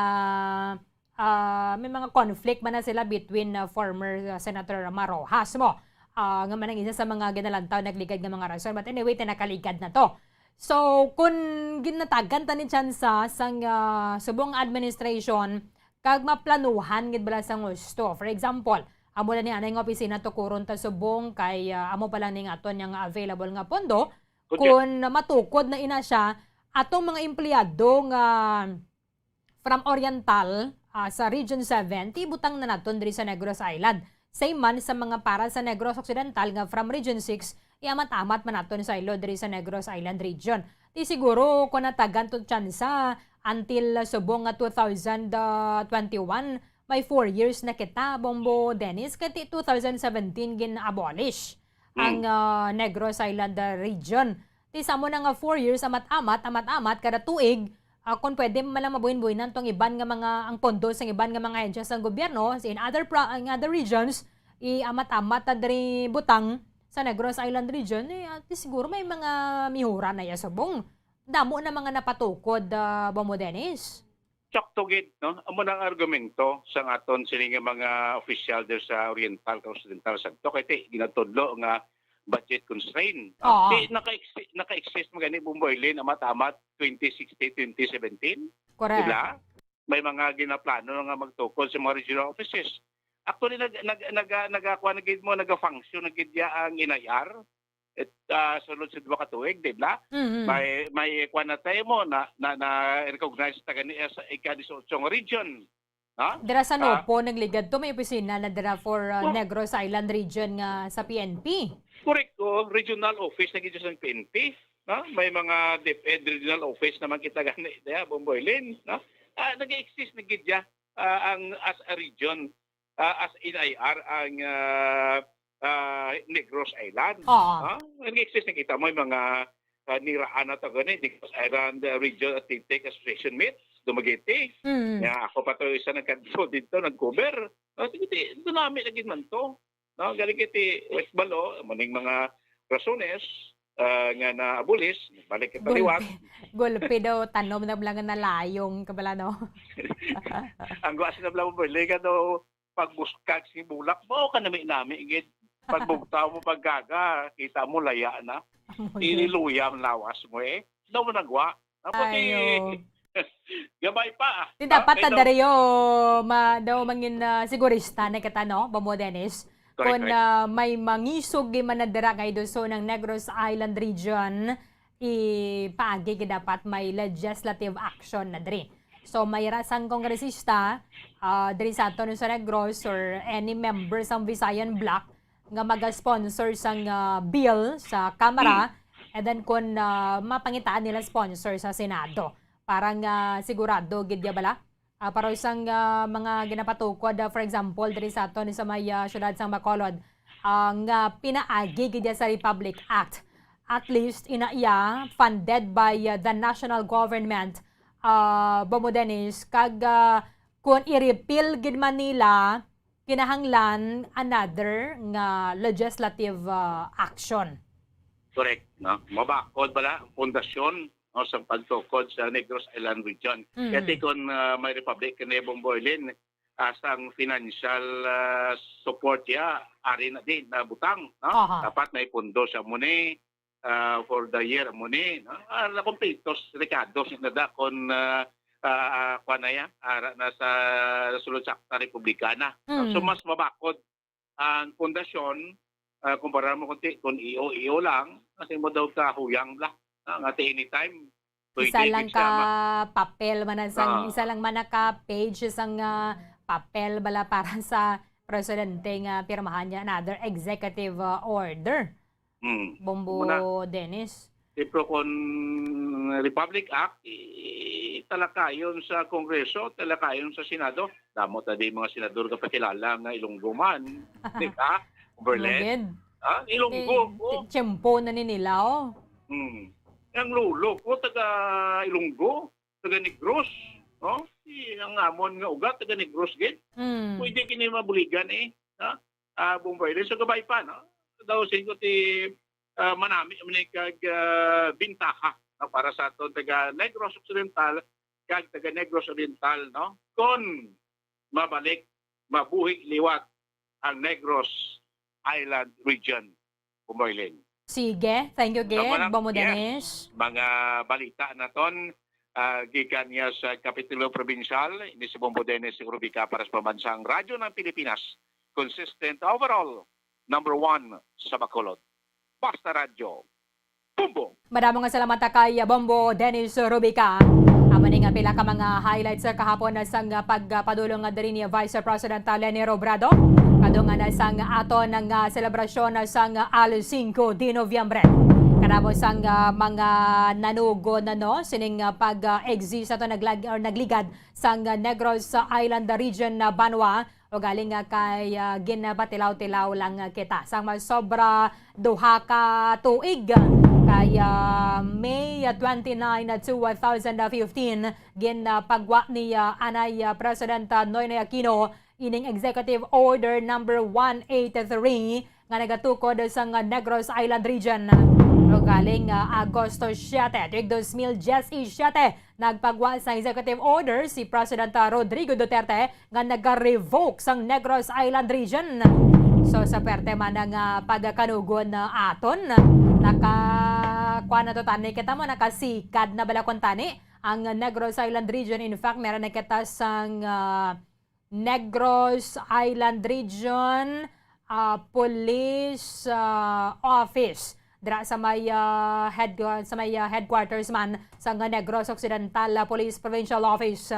conflict man na sila between former Senator Marojas mo. Nga man ang isa sa mga ginalantaw nagligad nga mga rason. But anyway, tinakaligad na to. So, kung ginatagan ta ni Chansa sang subong administration, kag maplanuhan gid bala sang gusto. For example, amo na ni anay nga opisina to kuron ta subong kay amo pa lang ning aton yang available nga pondo. Kung matukod na ina siya, atong mga empleyado nga from Oriental sa Region 7, butang na naton diri sa Negros Island. Same man sa mga para sa Negros Occidental nga from Region 6, iamat-amat man naton sa ilo diri sa Negros Island region. Di siguro kung natagan to tsansa until subong nga 2021, may 4 years na kita, Bombo Dennis, kati 2017 gin-abolish ang Negros Island region. Di sa mo na nga 4 years, amat-amat, kada tuig, kung pwede malang mabuhin-buhinan tong iban nga mga ang pondo sa iban nga mga agencies ng gobyerno in other regions amat-amat diri butang sa Negros Island region at siguro may mga mihura na yasabong damo na mga napatukod Bombo Dennis. Tugid, no? Amo nang argumento sa aton sining mga official der sa Oriental ka Occidental sakto kay ginatudlo nga budget constraint. Di naka-exist mo gani Erlyn amat-amat 2016, 2017. Correct. Diba? May mga ginaplano nga magtukod sa mga regional offices. Actually nagakuha na gid mo naga-function na gid ang inayar. Sunod sa 2 ka tuig, di ba? May kuha na tayo mo na recognize ta gani sa ika-18 region. Dira sa Nopo nagligad to may opisina na dira for Negros Island region nga sa PNP. Correct ko, regional office na gid sa PNP. May mga DepEd regional office naman kita gani diya Bombo Erlyn. Nag-exist na gid ang as a region as NIR ang Negros Island. Nag-exist na kita mo yung mga niraan na gani Negros Island Region Athletic Association meet Dumaguete. Ako pa to isa nagkanto dito nag-cover. Ito namin lagi man to. Galing kiti West Balo maning mga rasones nga na-abolis, balik kita liwat. Gulpi daw, tanom na lang na layong kabala, no? Ang guwas na lang mo, ka daw, pagbuskag si bulak mo, ka namin, igit. Pagbugtaw mo paggaga, kita mo laya na. Iniluya ang lawas mo Daw mo nagwa. Ayo. Gabay pa. Di dapat ta dariyo, daw mangin sigurista na kita, no? Bombo Dennis. Kung may mangisog man na dira kay doso ng Negros Island region, ipaagi dapat may legislative action na diri. So may rasang kongresista diri sa aton sa Negros or any member sa Visayan Bloc nga mag-sponsor sang bill sa Kamara and then kung mapangitaan nila sponsor sa Senado. Parang sigurado gid bala. Para isang mga ginapatukod, for example, diri sa aton sa may syudad sang Bacolod, ang pinaagi gid sa Republic Act. At least inaiya funded by the national government, Bombo Dennis, kag kung i-repeal gid man nila kinahanglan another nga legislative action. Correct, no? Mabakod bala ang pundasyon no, sa pagtukod sa Negros Island region. Kasi kung may Republic ni Bombo Erlyn, asang financial support ya ari na din na butang, no? Dapat may pundo sa muni for the year muni, no? Na kumpitos Ricardo na da kon kuanaya nasa sulod sa Republikana. So mas mabakod ang pundasyon kumpara mo kung iyo lang kasi mo daw ka huyang la nga anytime. Isa lang ka papel man isa lang man ka page isang papel bala para sa presidente nga pirmahan niya another executive order. Bombo Dennis. Pero kung Republic Act, talakayon sa Kongreso, talakayon sa Senado. Damo tadi mga senador kapakilala nga Ilonggo man. Di ka? Berlin. Ilonggo. Tiyempo na nila, Ang lulo ko, taga Ilonggo, taga Negros. No? Ang amon nga ugat, taga Negros gid. Pwede kini mabuligan Bombardier sa gabay pa. No? Daw singo ti manami kag bintaha para sa aton taga Negros Occidental kag taga Negros Oriental, no? Kon mabalik mabuhi liwat ang Negros Island region, Bombardier. Sige, thank you again, Bombo Dennis. Mga balita naton gikan niya sa Kapitulo Provincial, ini si Bombo Dennis Rubika para sa Pambansang Radyo ng Pilipinas. Consistent overall, number 1 sa Bacolod. Basta Radyo. Bombo. Madamo nga salamat kay Bombo Dennis Rubika. Amo nga pila ka mga highlights sa kahapon na sang pagpadulong nga diri ni Vice President Leni Robredo. Kadungan na sang ato ng selebrasyon sang al 5 de Nobyembre. Kadamo sang mga nanugo na sining pag-exist ato nagligad sang Negros Island region na Banwa. O galing kay ginabatilaw-tilaw lang kita. Sang sobra duha ka tuig kay May 29 to 2015 ginapagwa ni Anay President Noynoy Aquino ining Executive Order number 183 nga nagatukod sa Negros Island region. O galing Agosto 7, 2017, nagpagwa sa executive order si President Rodrigo Duterte nga nag-revoke sang Negros Island region. So sa perte man ng pagkanugon aton, nakakuha na to tani kita mo, nakasikad na balakon tani ang Negros Island region. In fact, meron na kita sang Negros Island region police office dira sa may headquarters man sa Negros Occidental Police Provincial Office.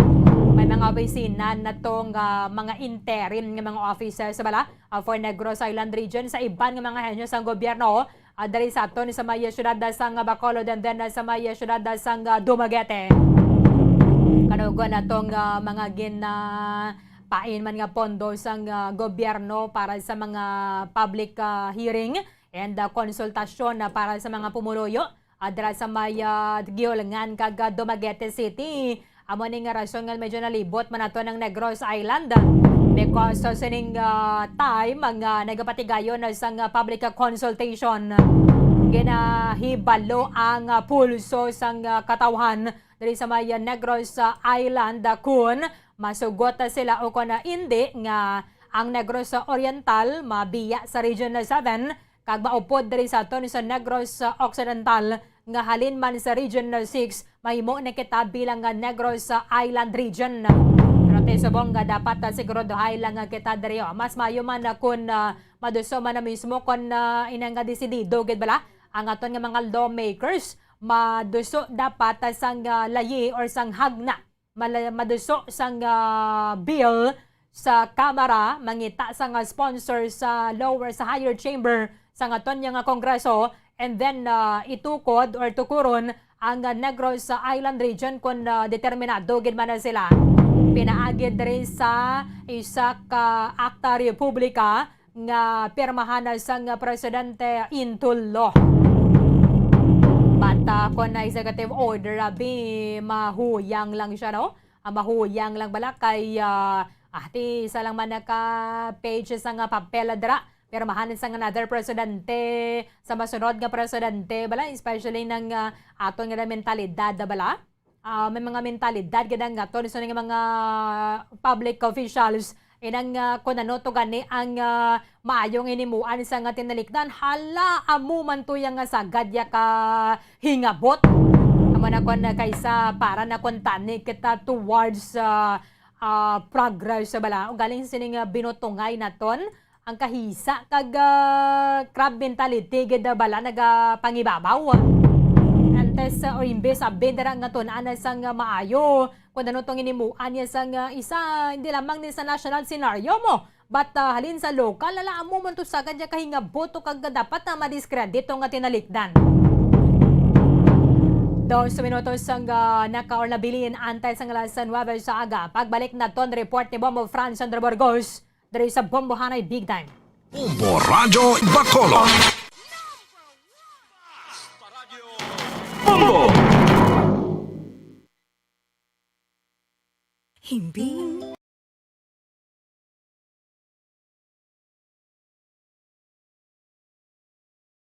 May mga opisina na tong mga interim nga mga offices bala for Negros Island region sa iban nga mga henyo sa gobyerno diri sa aton sa may syudad sang Bacolod and then sa may syudad sang Dumaguete. Kanugon na tong mga pain man nga pondo sang gobyerno para sa mga public hearing and konsultasyon para sa mga pumuloyo adra sa may Giolangan kag Dumaguete City. Amo ning rason nga medyo nalibot man ato ng Negros Island because sa sining time ang nagapatigayon sang public consultation. Ginahibalo ang pulso sang katawhan diri sa may Negros Island kun masugot sila o kuna hindi nga ang Negros Oriental mabiya sa Region 7 kag maupod diri sa aton sa Negros Occidental nga halin man sa Region 6 mahimo na kita bilang Negros Island region. Pero tesubong nga dapat siguro duhay lang kita diri mas mayo man kun maduso man na mismo kun inang desidido gid bala ang aton nga mga lawmakers maduso dapat sang layi or sang hagna maduso sang bill sa Kamara mangita sang sponsor sa lower sa higher chamber sa aton nga kongreso and then itukod or tukuron ang Negros Island region kung determinado gid man na sila. Pinaagid rin sa isa ka akta republika nga pirmahan sang presidente into law. Bata ko na executive order abi mahuyang lang siya no? Mahuyang lang bala kay Ati isa lang man naka-page sa nga papel dra. Pero mahanin sa another presidente, sa masunod nga presidente, bala, especially ng aton nga mentalidad, bala. May mga mentalidad, ganang aton, so nga mga public officials, inang kung ano to gani ang maayong inimuan sa nga tinalikdan, hala, amuman to yung sagad ya ka hingabot. Naman ako na kaysa para na kontani kita towards progress, bala. O galing sining binutungay naton, ang kahisa kag crab mentality gid bala nagapangibabaw. Antes o imbes sabi dara nga to na sang maayo kun ano tong inimuan niya sang isa hindi lamang din sa national scenario mo but halin sa local ala amo man to sagad ya kahingabot o kag dapat na madiskredito nga tinalikdan. 2 minutos sang naka or nabilin antay sang alas 9 sa aga. Pagbalik na ton report ni Bombo Franz Sandra Burgos dari sa Bombo Hanay Big Time. Bombo Radyo Bacolod. Bombo! Himbing.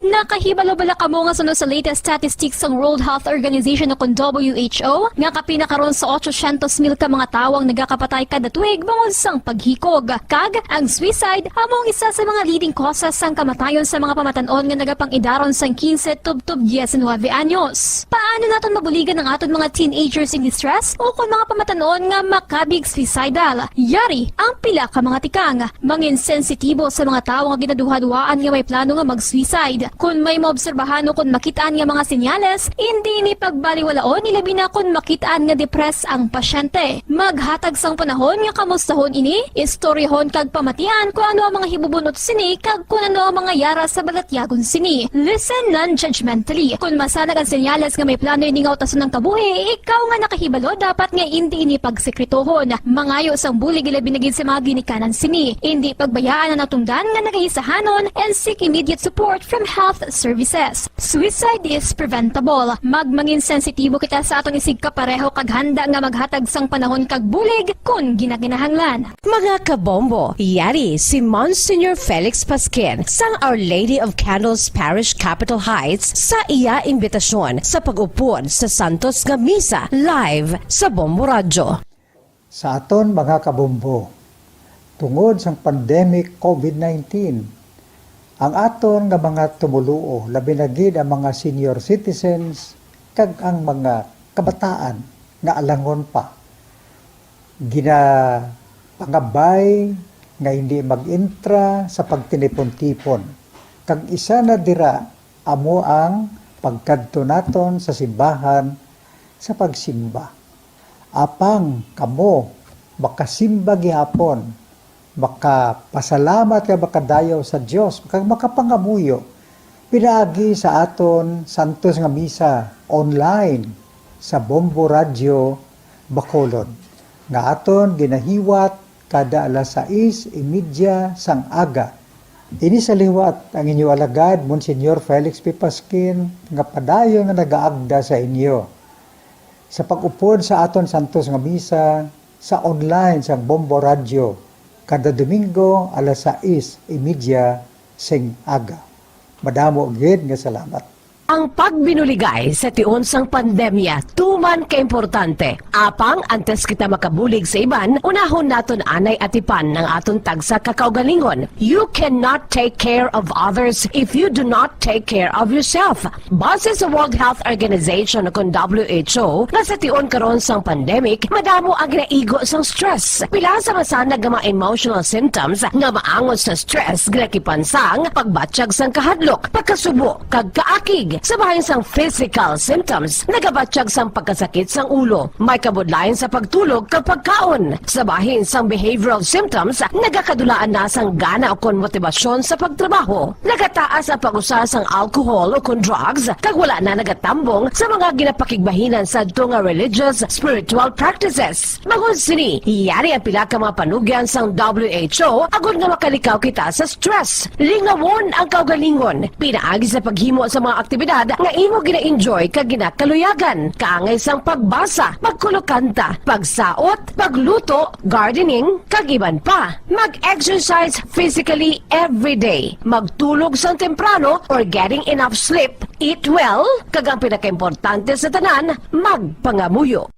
Nakahibalo-bala ka mo nga sunod sa latest statistics ng World Health Organization o kung WHO nga kapinakaroon sa 800,000 ka mga tawang nagakapatay kada tuig bangod sang paghikog. Kag, ang suicide among isa sa mga leading causes sang kamatayon sa mga pamatanon nga nagapangidaron sang 15 tub-tub 19 anyos. Paano naton mabuligan ang aton mga teenagers in distress o kung mga pamatanon nga makabig suicidal? Yari ang pila ka mga tikang, mangin sensitibo sa mga tawo nga ginaduha-duhaan nga may plano nga mag-suicide. Kung may maobserbahan o kung makitaan nga mga senyales, hindi ni pagbaliwalaon ilabi na kung makitaan nga depress ang pasyente. Maghatag sang panahon nga kamustahon ini, istoryahon kag pamatian kung ano ang mga hibubunot sini kag kung ano ang mga yara sa balatyagon sini. Listen non-judgmentally. Kung masanag ang senyales nga may plano ini nga utason ng kabuhi, ikaw nga nakahibalo dapat nga hindi ini pagsekretohon. Mangayo sang bulig ilabi na gid sa mga ginikanan sini. Hindi pagbayaan ang natungdan nga nagahisahanon and seek immediate support from health services. Suicide is preventable. Magmangin sensitibo kita sa atong isig kapareho kag handa nga maghatag sang panahon kag bulig kung ginaginahanglan. Mga kabombo, yari si Monsignor Felix Pasquin sang Our Lady of Candles Parish Capitol Heights sa iya imbitasyon sa pag-upod sa Santos nga Misa live sa Bombo Radyo. Sa aton mga kabombo, tungod sang pandemic COVID-19, ang aton nga mga tumuluo, labi na gid ang mga senior citizens kag ang mga kabataan nga alangon pa. Pangabay nga hindi mag-intra sa pagtinipon-tipon. Kag isa na dira amo ang pagkadto naton sa simbahan sa pagsimba. Apang kamo makasimba gihapon, makapasalamat ka makadayaw sa Dios, makapangamuyo. Pinaagi sa aton Santos nga Misa online sa Bombo Radyo Bacolod. Nga aton ginahiwat kada alas 6:30 sang aga. Ini sa liwat ang inyo alagad, Monsignor Felix P. Pasquin, nga padayo nga nagaagda sa inyo. Sa pag-upod sa aton Santos nga Misa sa online sa Bombo Radyo, kada Domingo alas 6:30 sing aga. Madamo gid nga salamat. Ang pagbinuligay sa tiun sang pandemya tuman ka importante. Apang antes kita makabulig sa iban, unahon naton anay atipan ng aton tagsa kakaugalingon. You cannot take care of others if you do not take care of yourself. Base sa World Health Organization kung WHO, nga sa tiun karon sang pandemic, madamo ang ginaigo sang stress. Pila sa masanag nga mga emotional symptoms nga maangon sa stress ginakipan sang pagbatsyag sang kahadlok, pagkasubo, kag kaakig. Sa bahin sang physical symptoms, nagabatsyag sang pagkasakit sang ulo, may kabudlayan sa pagtulog kapag kaon. Sa bahin sang behavioral symptoms, nagakadulaan na sang gana o kon motibasyon sa pagtrabaho. Nagataas ang pag-usa sang alcohol o kon drugs, kag wala na nagatambong sa mga ginapakigbahinan sa nga religious, spiritual practices. Bangod sini, iyari ang pila ka mga panugyan sang WHO agod nga makalikaw kita sa stress. Lingawon ang kaugalingon, pinaagi sa paghimo sa mga aktibidad aktibidad nga imo gina-enjoy kag ginakaluyagan, kaangay sang pagbasa, pagkulokanta, pagsaot, pagluto, gardening, kag iban pa. Mag-exercise physically every day, magtulog sang temprano or getting enough sleep, eat well, kag ang pinakaimportante sa tanan, magpangamuyo.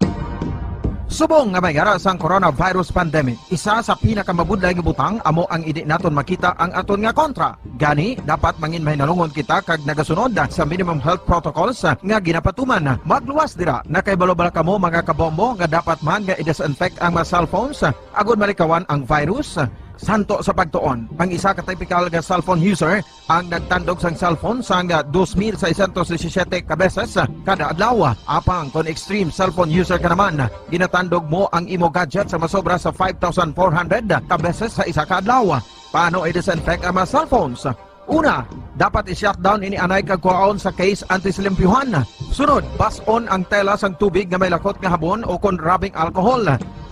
Subong nga may aras ang coronavirus pandemic, isa sa pinakamabudlay nga butang amo ang idi naton makita ang aton nga kontra. Gani, dapat mangin mahinalungon kita kag nagasunod sa minimum health protocols nga ginapatuman. Magluwas dira na kay balobala kamo mga kabombo nga dapat man nga i-disinfect ang mga cellphones agud malikawan ang virus. Santo sa pagtuon, ang isa ka typical nga cellphone user ang nagtandog sang cellphone sang 2,617 ka beses kada adlaw. Apang kon extreme cellphone user ka naman, ginatandog mo ang imo gadget sa masobra sa 5,400 ka beses sa isa ka adlaw. Paano i-disinfect ang mga cellphones? Una, dapat i-shutdown ini anay kagkuhaon sa case antisilimpyuhan. Sunod, bason ang tela sang tubig nga may lakot nga habon o kon rubbing alcohol.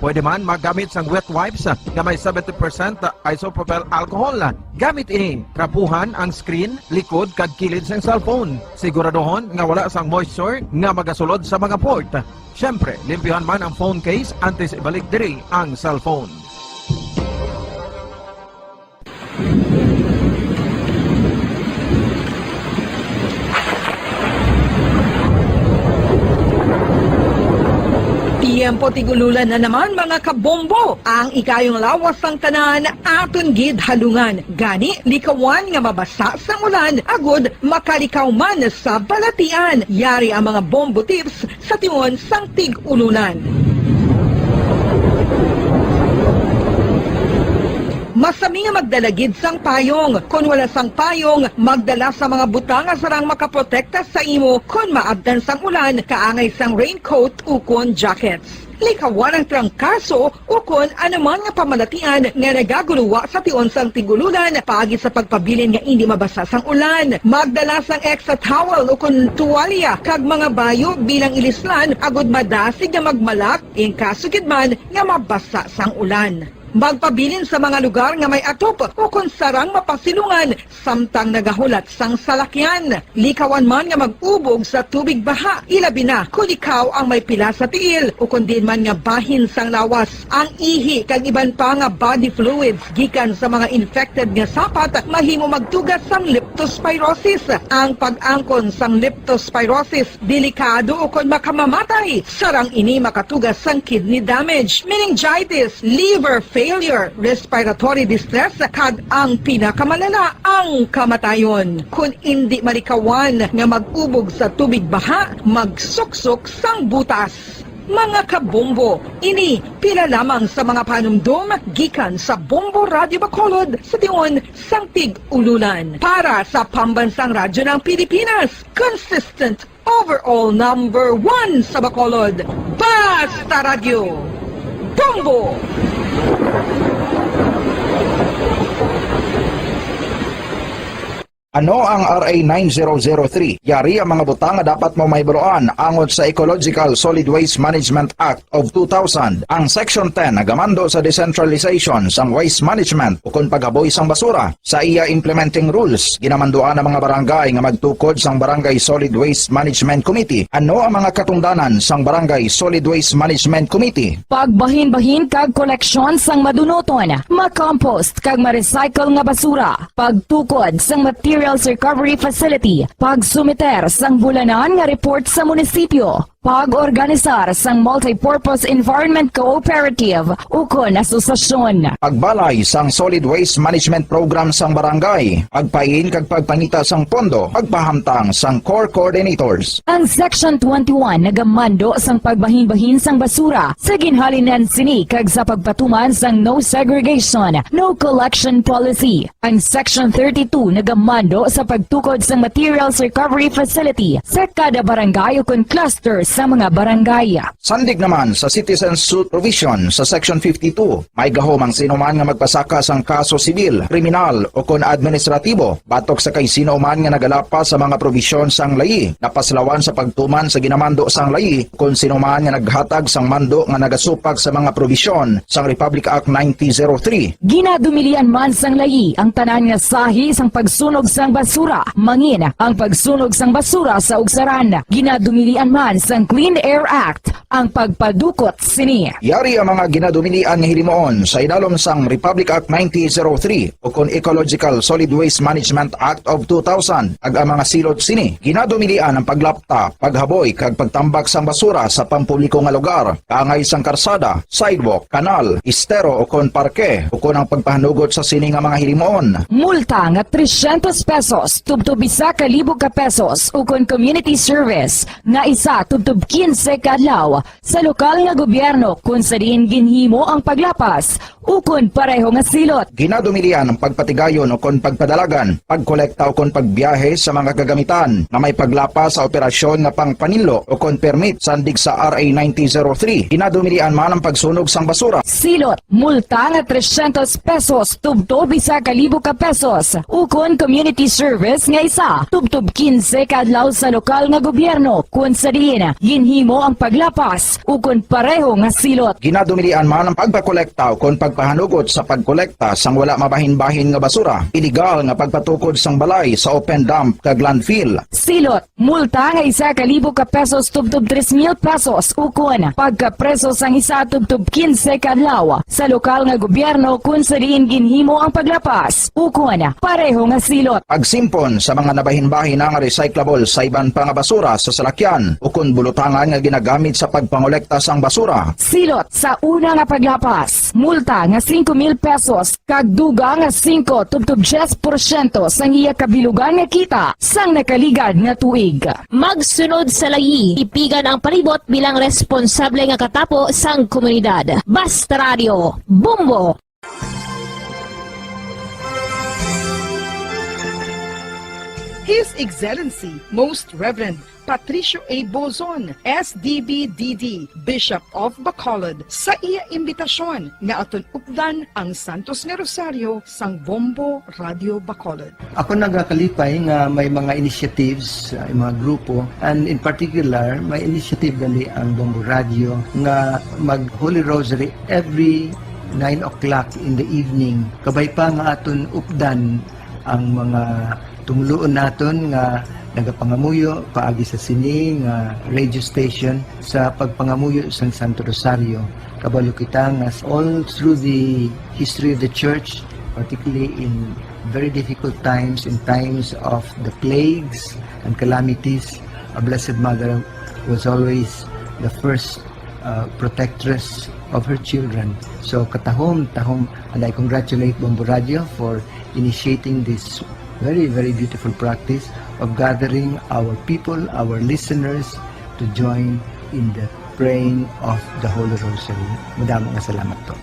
Pwede man magamit sang wet wipes nga may 70% isopropyl alcohol. Gamit ini, trapuhan ang screen, likod kag kilid sang cellphone. Siguraduhon nga wala sang moisture nga magasulod sa mga port. Syempre, limpyuhan man ang phone case antes ibalik diri ang cellphone. Tiempo tigululan na naman mga kabombo. Ang ikayong lawas ng tanan aton gid halungan. Gani likawan nga mabasa sa ulan agud makalikaw man sa balatian. Yari ang mga bombo tips sa tiyon sang tig-ulunan. Masami nga magdalagid sang payong. Kung wala sang payong, magdala sa mga butang nga sarang makaprotekta sa imo kung maabdan sang ulan, kaangay sang raincoat ukon jackets. Likawan ang trangkaso ukon anuman nga pamalatian nga nagaguluwa sa tion sang tigululan paagi sa pagpabilin nga hindi mabasa sang ulan. Magdala sang extra towel ukon tuwalya kag mga bayo bilang ilislan agud madasig nga magmalak in kaso gid man nga mabasa sang ulan. Magpabilin sa mga lugar nga may atop o kung sarang mapasilungan samtang nagahulat sang salakyan. Likawan man nga mag-ubog sa tubig baha, ilabi na kung ikaw ang may pila sa tiil o kung din man nga bahin sang lawas. Ang ihi kag iban pa nga body fluids gikan sa mga infected nga sapat mahimo magtugas sang leptospirosis. Ang pag-angkon sang leptospirosis delikado o kung makamamatay. Sarang ini makatugas sang kidney damage, meningitis, liver failure, respiratory distress, kag ang pinakamalala, ang kamatayon. Kung hindi malikawan nga mag-ubog sa tubig baha, magsuksok sang butas. Mga kabombo, ini pila lamang sa mga panumdum gikan sa Bombo Radio Bacolod sa tion sang tig-ululan. Para sa Pambansang Radyo ng Pilipinas, consistent overall number 1 sa Bacolod, Basta Radio, Bombo! Ano ang RA 9003? Yari ang mga butang nga dapat mo mayburuan angot sa Ecological Solid Waste Management Act of 2000. Ang Section 10 nagamando sa decentralization sang waste management o kung paghaboy sang basura. Sa iya implementing rules, ginamanduan ang mga barangay nga magtukod sang Barangay Solid Waste Management Committee. Ano ang mga katungdanan sang Barangay Solid Waste Management Committee? Pagbahin-bahin kag koleksyon sang madunoton, ma-compost kag ma-recycle nga basura, pagtukod sang materials recovery facility, pagsumiter sang bulanan nga report sa munisipyo, pag-organisar sang multi-purpose environment cooperative ukon asosasyon. Pagbalay sang solid waste management program sang barangay, pagpain kag pagpangita sang pondo, pagpahamtang sang core coordinators. Ang Section 21 nagamando sang pagbahin-bahin sang basura sa ginhalinan sini kag sa pagpatuman sang no segregation, no collection policy. Ang Section 32 nagamando sa pagtukod sang materials recovery facility sa kada barangay ukon clusters sa mga barangay. Sandig naman sa Citizen Suit Provision sa Section 52, may gahom ang sino man nga magpasaka sang kaso sibil, kriminal o kon administratibo batok sa kay sino man nga nagalapas sa mga probisyon sang layi, napaslawan sa pagtuman sa ginamando sang layi kon sino man nga naghatag sang mando nga nagasupag sa mga probisyon sang Republic Act 1903. Ginadumilian man sang layi ang tanan nga sahi sang pagsunog sang basura, mangin ang pagsunog sang basura sa ugsaran. Ginadumilian man sang Clean Air Act ang pagpadukot sini. Yari ang mga ginadumilian nga hilimoon sa idalom sang Republic Act 1903 o kon Ecological Solid Waste Management Act of 2000 ag ang mga silot sini. Ginadumilian ang paglapta, paghaboy kag pagtambak sang basura sa pampubliko nga lugar, kaangay sang karsada, sidewalk, kanal, estero o kon parke o kon ang pagpahanugot sa sini nga mga hilimoon. Multa nga 300 pesos tubtob 1,000 ka pesos o kon community service nga isa tubtob 15 ka adlaw sa lokal nga gobyerno kung sa diin ginhimo ang paglapas o kon pareho nga silot. Ginadumilian ang pagpatigayon o kon pagpadalagan, pagkolekta o kon pagbiyahe sa mga kagamitan na may paglapas sa operasyon nga pangpanilo o kon permit sandig sa RA 1903. Ginadumilian man ang pagsunog sang basura. Silot, multa nga 300 pesos tubtob 1,000 ka pesos o kon community service nga isa tubtob 15 ka adlaw sa lokal nga gobyerno kung sa diin ginhimo ang paglapas o kon pareho nga silot. Ginadumilian man ang pagpakolekta o kon pagpahanugot sa pagkolekta sang wala mabahin-bahin nga basura. Iligal nga pagpatukod sang balay sa open dump kag landfill. Silot, multa nga 1,000 ka pesos tubtob 3,000 pesos o kon pagkapreso sang isa tubtob 15 ka adlaw sa lokal nga gobyerno kung sa diin ginhimo ang paglapas o kon pareho nga silot. Pagsimpon sa mga nabahin-bahin nga recyclable sa iban pa nga basura sa salakyan o kon bulutangan nga ginagamit sa pagpangolekta sang basura. Silot sa una nga paglapas, multa nga 5,000 pesos kag duga nga 5 tubtob 10% sang iya kabilugan nga kita sang nakaligad nga tuig. Magsunod sa layi, ipigan ang palibot bilang responsable nga katapo sang komunidad. Basta Radio, Bombo! His Excellency, Most Reverend Patricio A. Bozon, SDBDD, Bishop of Bacolod, sa iya imbitasyon nga aton updan ang Santos nga Rosario sang Bombo Radio Bacolod. Ako nagakalipay nga may mga initiatives, mga grupo, and in particular, may initiative gali ang Bombo Radio nga mag Holy Rosary every 9 o'clock in the evening. Kabay pa nga aton updan ang mga tumuluon naton nga nagapangamuyo paagi sa sini nga radio station sa pagpangamuyo sa Santo Rosario. Kabalo kita nga all through the history of the church, particularly in very difficult times, in times of the plagues and calamities, our Blessed Mother was always the first protectress of her children. So katahom, and I congratulate Bombo Radio for initiating this very, very beautiful practice of gathering our people, our listeners, to join in the praying of the Holy Rosary. Madaming salamat to.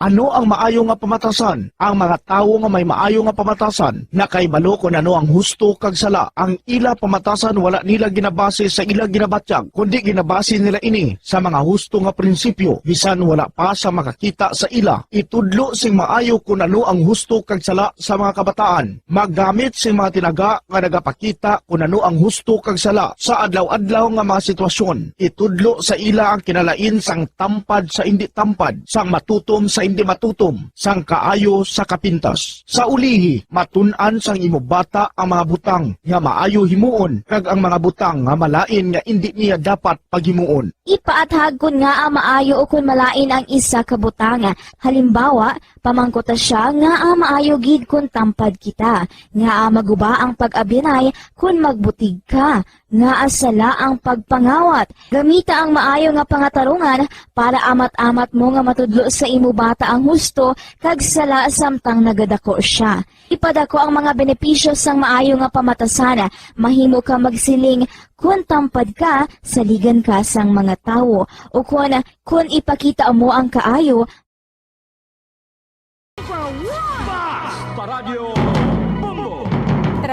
Ano ang maayo nga pamatasan? Ang mga tawo nga may maayo nga pamatasan na kay balo kung ano ang husto kag sala. Ang ila pamatasan wala nila ginabase sa ila ginabatyag, kundi ginabase nila ini sa mga husto nga prinsipyo. Bisan wala pa sa makakita sa ila. Itudlo sing maayo kung ano ang husto kag sala sa mga kabataan. Maggamit sing mga tinaga nga nagapakita kung ano ang husto kag sala sa adlaw-adlaw nga mga sitwasyon. Itudlo sa ila ang kinalain sang tampad sa indi tampad, sang matutom sa hindi matutom, sang kaayo sa kapintas. Sa ulihi, matun-an sang imo bata ang mga butang nga maayo himuon, kag ang mga butang nga malain nga hindi niya dapat paghimuon. Ipaathag kun nga maayo o kun malain ang isa ka butang. Halimbawa, pamangkota siya nga maayo gid kun tampad kita, nga maguba ang pag-abinay kun magbutig ka, nga asala ang pagpangawat. Gamita ang maayo nga pangatarungan para amat-amat mo nga matudlo sa imo bata ang husto kag sala samtang nagadako siya. Ipadako ang mga benepisyo sang maayo nga pamatasan. Mahimo ka magsiling kun tampad ka, saligan ka sang mga tawo, o kun ipakita mo ang kaayo. Basta Radio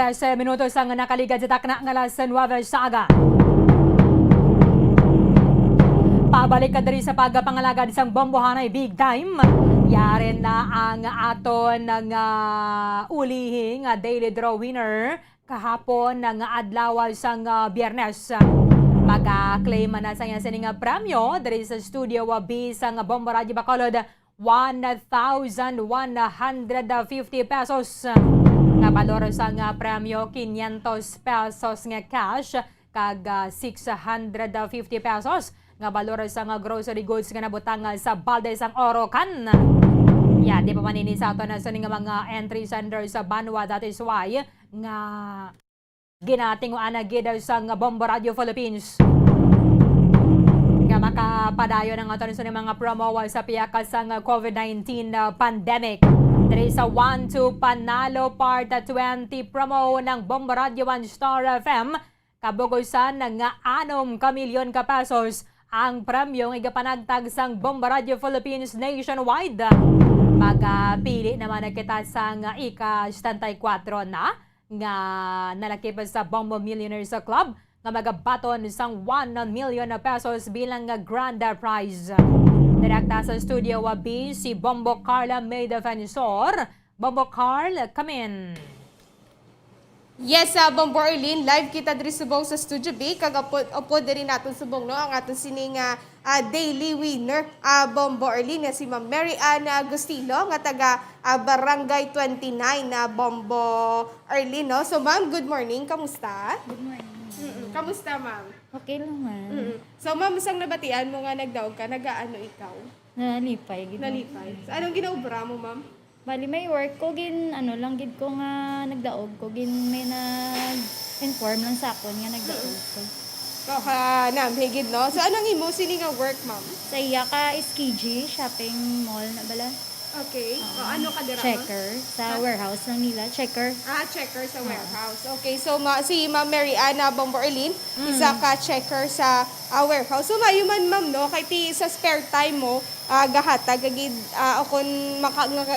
13 minutos ang nakaligad sa takna ng alas 9 sa aga. Pabalik ka diri sa pagpangalaga isang bombohanay big time. Yari na ang aton ng ulihing daily draw winner kahapon ng adlaw sang Biyernes. Mag-claim na sa sining premyo diri sa studio B sang Bombo Radio Bacolod 1,150 pesos. Nga valor sang premyo 500 pesos nga cash kag 650 pesos. Nga valor sa grocery goods nga nabutang sa balde sang Orocan. Di pa manini sa ato na sa mga entry senders sa Banwa. That is why nga ginating anagid sa Bombo Radio Philippines. Nga makapadayo ng ato sa mga promo sa piyakas sa COVID-19 pandemic. Diri sa 1-2 Panalo Part 20 promo ng Bombo Radio 1 Star FM. Kabugosan ng 6 kamilyon ka pesos ang premyong igapanagtag sang Bombo Radio Philippines nationwide. Magpili naman na kita sang ika-74 na nga nalakip sa Bombo Millionaires Club nga magabaton sang 1 million pesos bilang grand prize. Direkta sa studio B si Bombo Carla May Defensor. Bombo Carl, come in. Yes, Bombo Erlyn, live kita diri subong sa Studio B. Kagapod diri naton subong no ang aton sining daily winner Bombo Erlyn si Ma'am Mary Ann Agustilo nga taga Barangay 29 na Bombo Erlyn no. So ma'am, good morning. Kamusta? Good morning. Kamusta ma'am? Okay lang man. So ma'am, sang nabatian mo nga nagdaog ka, nagaano ikaw? Nalipay. Nalipay. So, anong ginaubra mo ma'am? Bali may work ko lang gid ko nga nagdaog ko may nag-inform lang sa akon nga nagdaog ko. Higid no. So anong imo sini nga work ma'am? Sa iya ka SKG shopping mall na bala. Okay. Ano ka dira? Checker sa warehouse lang nila. Checker. Checker sa warehouse. Okay. So si Ma'am Mary Ann Bombo Erlyn, isa ka checker sa warehouse. So mayo man ma'am no kay ti sa spare time mo gahatag gid akon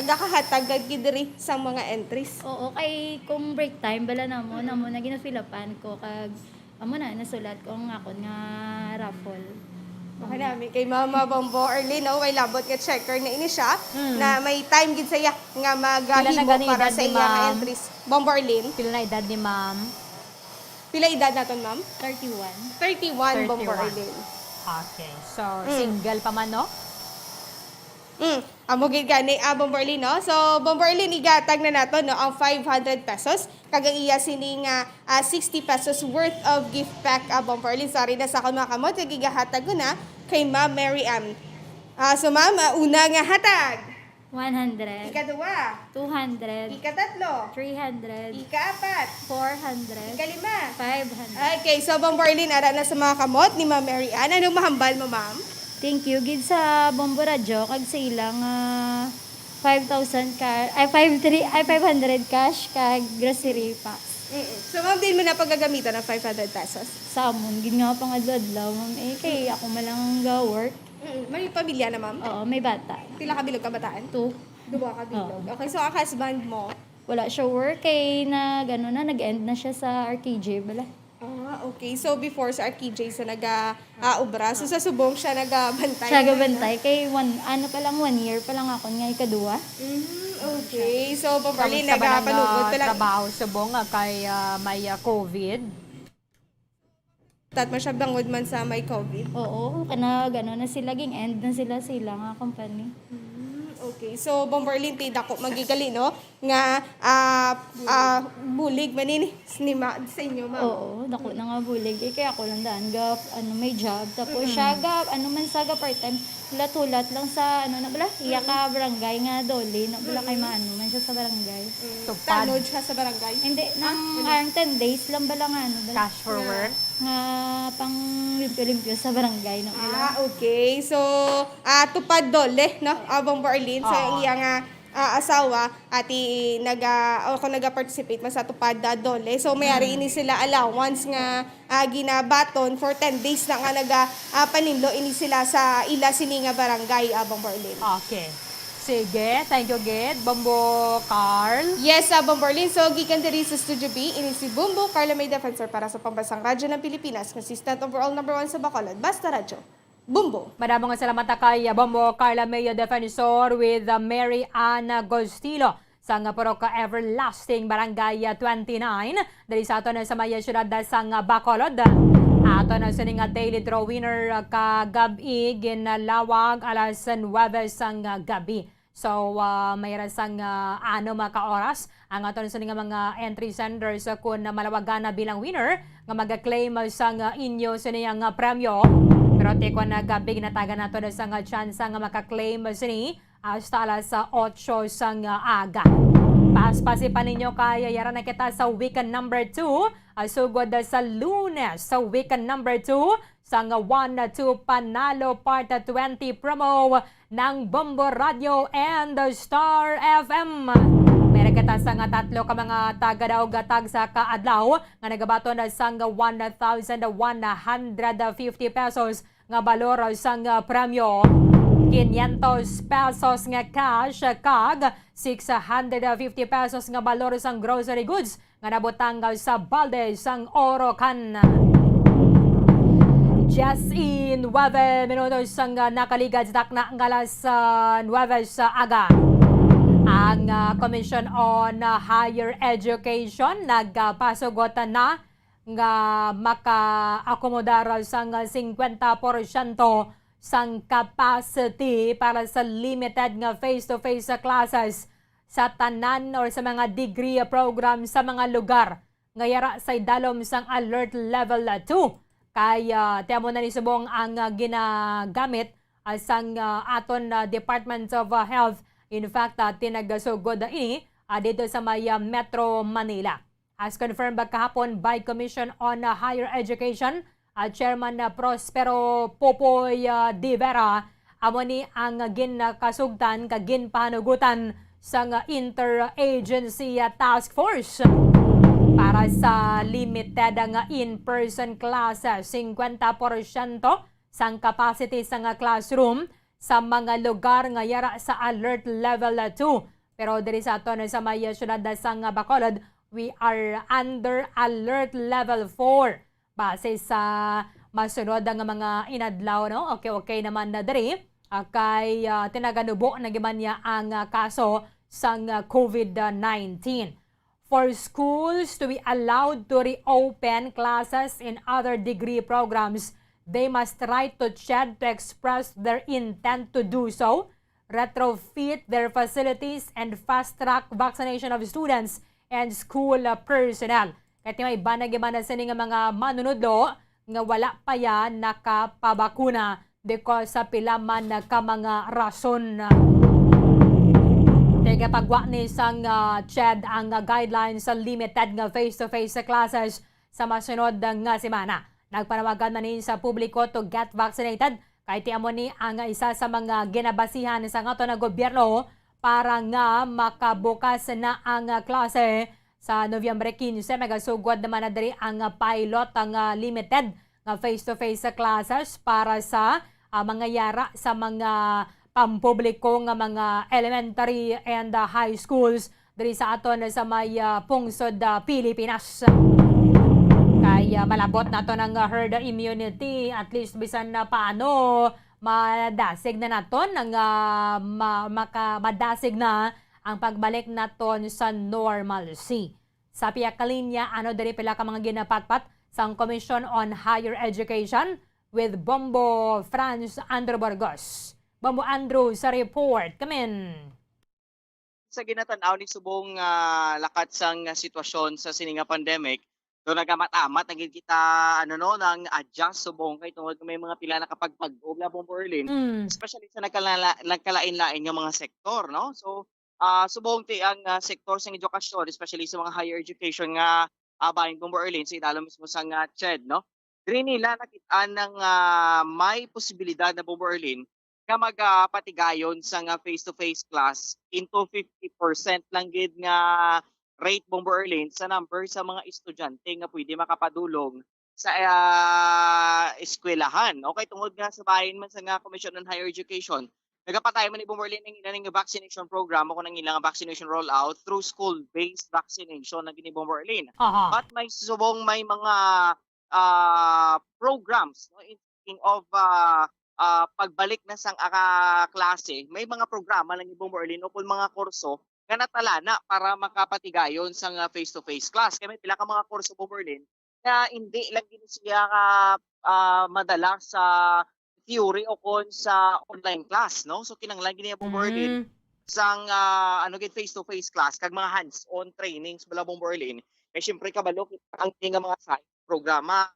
gakahatag gid diri sa mga entries. Oo, kay kung break time bala namo na ginafilapan ko kag amo na nasulat ko ang akon nga raffle. Okay namin kay Mama Bombo Erlyn no, may labot nga checker na ini siya na may time gid saya nga maghimo para sa iya nga entries. Bombo Erlyn, pila na edad ni ma'am? Pila edad naton ma'am? 31. 31 Bombo Erlyn. Okay. So single pa man no? Amo gid gani Bombo Erlyn no. So Bombo Erlyn igatag na nato no ang 500 pesos kagang iya sining 60 pesos worth of gift pack Bombo Erlyn. Sorry na sa akong mga kamot gigahatag ko na kay Ma'am Mary Ann. So ma'am, una nga hatag 100. Ikaduwa 200. Ikatatlo 300. Ikaapat 400. Ikalima 500. Okay, so Bombo Erlyn ara na sa mga kamot ni Ma'am Mary Ann. Anong mahambal mo ma'am? Thank you gid sa Bombo Radio kag sa ilang 5,000 500 cash kag grocery packs. So ma'am, din mo na paggagamitan ng 500 pesos? Sa amon gid nga pang adlaw ma'am kay ako malang ga work. May pamilya na ma'am? Oo, may bata. Pila ka bilog ka bataan? 2. Duwa ka bilog. Okay, so ang husband mo? Wala siya work kay nag-end na siya sa RKJ bala. Okay. So, before sa RKJ sa nag-ubra, so sa subong siya nag-bantay? Siya nag-bantay. Kay 1 year pa lang ako nga ikaduwa. Okay. So, Pamperly, nag-panugod talaga. Trabaho subong kay may COVID? Tat masyag bangod man sa may COVID? Oo. Na sila, end na sila nga company. Okay. So, Bomberlin, dako magigali, no? Nga, bulig manin sa inyo, ma'am. Oo, dako na nga bulig. Kaya ako lang daan, may job. Tapos siya, man sa part-time, tulat lang sa, iya ka barangay nga doli, bala kay maano man siya sa barangay. Tanod siya sa barangay? Hindi, nang 10 days lang bala nga, cash for work? Nga, pang limpyo-limpyo sa barangay. Okay. So, tupad dole, no? Bomberlin. So, ang iya nga, asawa at ako naga-participate man sa tupad dole. So mayari ini sila allowance nga ginabaton for 10 days na nga naga paninlo ini sila sa ila sini nga barangay Bomberlin. Okay. Sige, thank you, Gid. Bombo Carl. Yes, Bombo Erlyn. So, gikan diri sa Studio B, ini si Bombo, Carla May Defensor para sa Pambansang Radyo ng Pilipinas, consistent overall number 1 sa Bacolod. Basta Radyo. Bombo. Madamo nga salamat kay Bombo Carla May Defensor with Mary Ann Agostilo sa nga Poroka Everlasting Barangay 29 dali sa ato na sa maya syudad sa Bacolod. Ato na sa nga daily draw winner kagabi ginalawag alas 9 sang gabi. So, mayroon sang mga oras ang ato sa nga mga entry senders kung malawagan na bilang winner nga mag-claim sang inyo sa niyang premyo. Pero teko na gabi ginatagan nato na sang chance nga maka-claim sini hasta alas 8 sang aga. Paspasipan ninyo kaya yara na kita sa weekend number 2. Sugod sa Lunes sa weekend number 2 sa 1-2 Panalo Part 20 promo ng Bombo Radio and Star FM. Meron kita sa tatlo ka mga taga-daog gatag sa kaadlaw nga nagabato na sa 1,150 pesos nga balor sa premyo. 500 pesos nga cash kag 650 pesos nga balor sang grocery goods nga nabutang sa balde sang Orocan. Just in 9 minutos sang nakaligad sa takna ng alas 9 sa aga. Ang Commission on Higher Education nagpasugot na nga maka-akomodar sang 50% sang capacity para sa limited nga face-to-face classes sa tanan or sa mga degree program sa mga lugar nga yara sa dalom sang alert level 2. Kaya temo na ni subong ang ginagamit sang aton Department of Health. In fact, tinagasugod ini dito sa may Metro Manila. As confirmed kahapon by Commission on Higher Education, Chairman Prospero Popoy de Vera, amo ni ang ginakasugtan kaginpahanugutan sa Interagency Task Force para sa limited nga in-person classes. 50% sang capacity sa classroom sa mga lugar nga yara sa alert level 2. Pero diri sa ato sa may syudad sa Bacolod, we are under alert level 4. Base sa masunod nga mga inadlaw, no? Okay naman na diri. Kay tinaganubo na giman niya ang kaso sang COVID-19. For schools to be allowed to reopen classes in other degree programs, they must write to CHED to express their intent to do so, retrofit their facilities, and fast-track vaccination of students and school personnel. Kahit may banag-ibana sa nga mga manunudlo nga wala pa yan nakapabakuna because sa pila man ka mga rason. Tega pagwa ni sang CHED ang guidelines sa limited nga face-to-face classes sa masunod nga semana. Nagpanawagan man ni sa publiko to get vaccinated kahit amo ni ang isa sa mga ginabasihan sa ngato na gobyerno para nga makabukas na ang klase sa Nobyembre 15. Magasugod naman na diri ang pilot ang limited nga face-to-face classes para sa mga yara sa mga pampubliko nga mga elementary and high schools diri sa aton sa may pungsod Pilipinas. Kaya malabot na to ng herd immunity, at least bisan na paano madasig na naton madasig na ang pagbalik naton sa normalcy. Sa piyakalinya, diri pila ka mga ginapatpat sa Commission on Higher Education with Bombo Franz Andrew Burgos. Bombo Andrew sa report. Come in. Sa ginatanaw ni subong lakat sang sitwasyon sa sininga pandemic, do nagamat-amat naging kita nang adjust subong kay tungod may mga pila na kapag pag-obla Bombo Erlyn, especially sa nagkalain-lain nga mga sektor, no? So subong ti ang sektor sa edukasyon, especially sa mga higher education nga bahin Bombo Erlyn sa idalo mismo sa CHED, no? Diri nila nakita ng may posibilidad na Bombo Erlyn nga magpatigayon sa face-to-face class into 50% lang gid nga rate Bombo Erlyn sa number sa mga estudyante nga pwede makapadulong sa eskwelahan. Okay, tungod nga sa bahin man sa Commission on Higher Education, nagapatay man ni Bomberlin ng ilang vaccination program o ng ilang vaccination rollout through school-based vaccination na gini Bomberlin. But may subong may mga programs, no, in speaking of pagbalik na sang klase, may mga programa lang ni Bomberlin o kung mga kurso nga natala na para makapatigayon sa face-to-face class. Kaya may pila ka mga kurso Bomberlin na hindi lang din siya madala sa theory o kon sa online class, no? So kinanglan gini Bomberlin sang face to face class kag mga hands-on trainings bala Bomberlin. Kay syempre kabalo ang nga mga site programa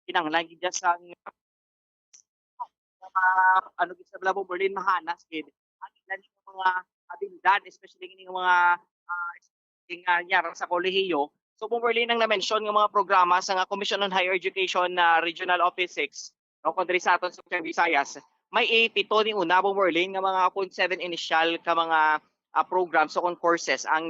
kinanglan gid sang gid sa bala Bomberlin mahanas gid ang ilan mga abilidad, especially ng mga nyara sa kolehiyo. So Bomberlin ang na-mention ng mga programa sa Commission on Higher Education na Regional Office 6, no, kundri sa aton sa Visayas. May 8 ni una Bomberlin nga mga 7 initial ka mga programs o courses ang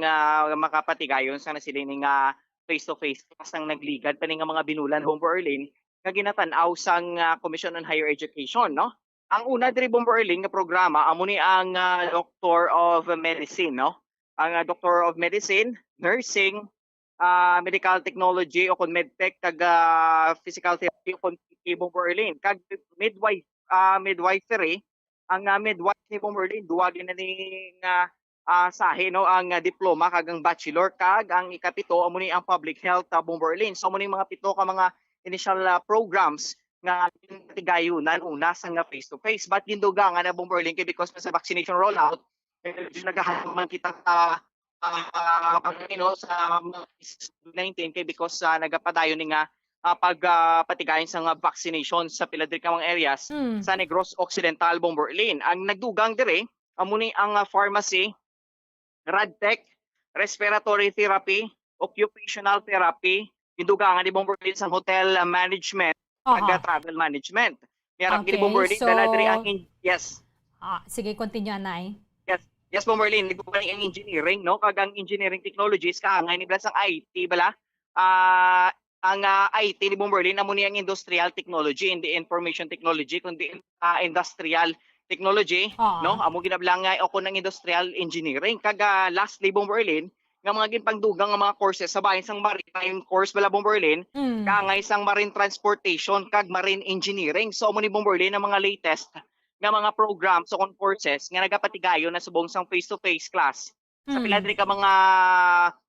makapatigayon sa nasiling nga face-to-face class ang nagligad pa nga mga binulan Bomberlin nga ginatan-aw sang Commission on Higher Education, no? Ang una diri Bomberlin nga programa amo ni ang Doctor of Medicine, no? Ang Doctor of Medicine, Nursing, medical technology o kung medtech kag physical therapy o kung Bomberlin kag midwifery. Ang midwife ni Bomberlin duwa din na ning sahi, no, ang diploma kag ang bachelor kag ang ikapito amo ni ang public health Bomberlin. So amo ni mga pito ka mga initial programs nga tigayunan una sa nga face to face, but gindugangan na Bomberlin kay because sa vaccination rollout nagahanap man kita sa 19 kay because nagapadayon ni nga pagpatigayon sa vaccination sa piladri ka mga areas sa Negros Occidental Bomberlin. Ang nagdugang dire amo ni ang pharmacy, radtech, respiratory therapy, occupational therapy, gindugangan ni Bomberlin sa hotel management ag travel management. Yarap gini Bomberlin dala dire ang yes. Sige, continue anay. Yes, Bomberlin, nagpupaling ang engineering, no? Kag ang engineering technologies kaangay ni bala sang IT bala. Ang IT ni Bomberlin amo ni ang industrial technology, hindi information technology kundi industrial technology, no? Amo ginablang o kun ang industrial engineering. Kag lastly Bomberlin, nga mga ginpangdugang nga mga courses sa bahin sang maritime course bala Bomberlin, kaangay sang marine transportation kag marine engineering. So amo ni Bomberlin ang mga latest nga mga programs o courses nga nagapatigayon na subong sang face-to-face class sa piladri ka mga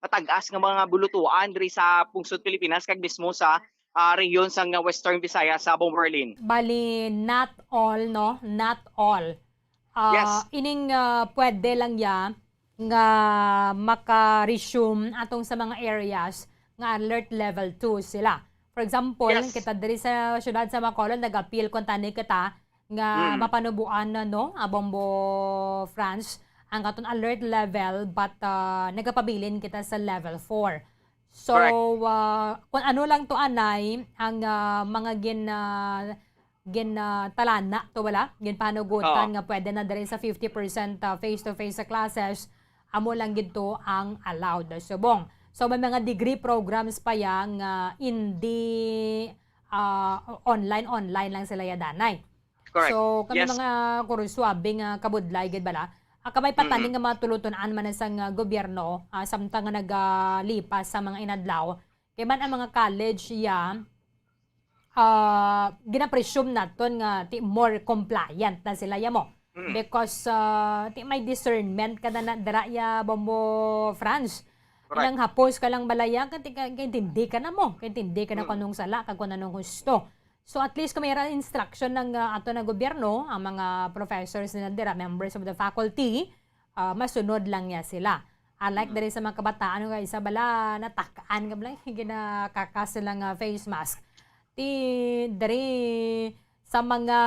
matag-as nga mga bulutuan diri sa pungsod Pilipinas kag mismo sa rehiyon sang Western Visayas sa Bomberlin. Bali, not all, no? Not all. Yes. Ining pwede lang ya nga maka-resume atong sa mga areas nga alert level 2 sila. For example, kita diri sa syudad sa Bacolod nag-appeal kung tani kita nga mapanubuan na, no, Bombo France ang katon alert level but nagapabilin kita sa level 4. So kung ano lang to anay ang mga talana to wala ginpanugutan nga pwede na diri sa 50% face to face sa classes, amo lang gito ang allowed subong. So may mga degree programs pa yang hindi online lang sila yadanay. Correct. So kami mga kurso abing kabudlay gid bala. Kamay pataning nga matulutunan man sang gobyerno samtang nga naglipas sa mga inadlaw. Kay man ang mga college gina-presume naton nga more compliant na sila mo. Because may discernment kada na dara ya Bombo France. Ilang hapos ka lang balaya kaintindi ka na mo. Kaintindi ka na kanong sala kag kun anong gusto. So at least kung mayroon instruction ng ato na gobyerno, ang mga professors na dira, members of the faculty, masunod lang niya sila. Unlike diri sa mga kabataan, isa bala natakaan ka bala, ginakakas silang face mask. Diri sa mga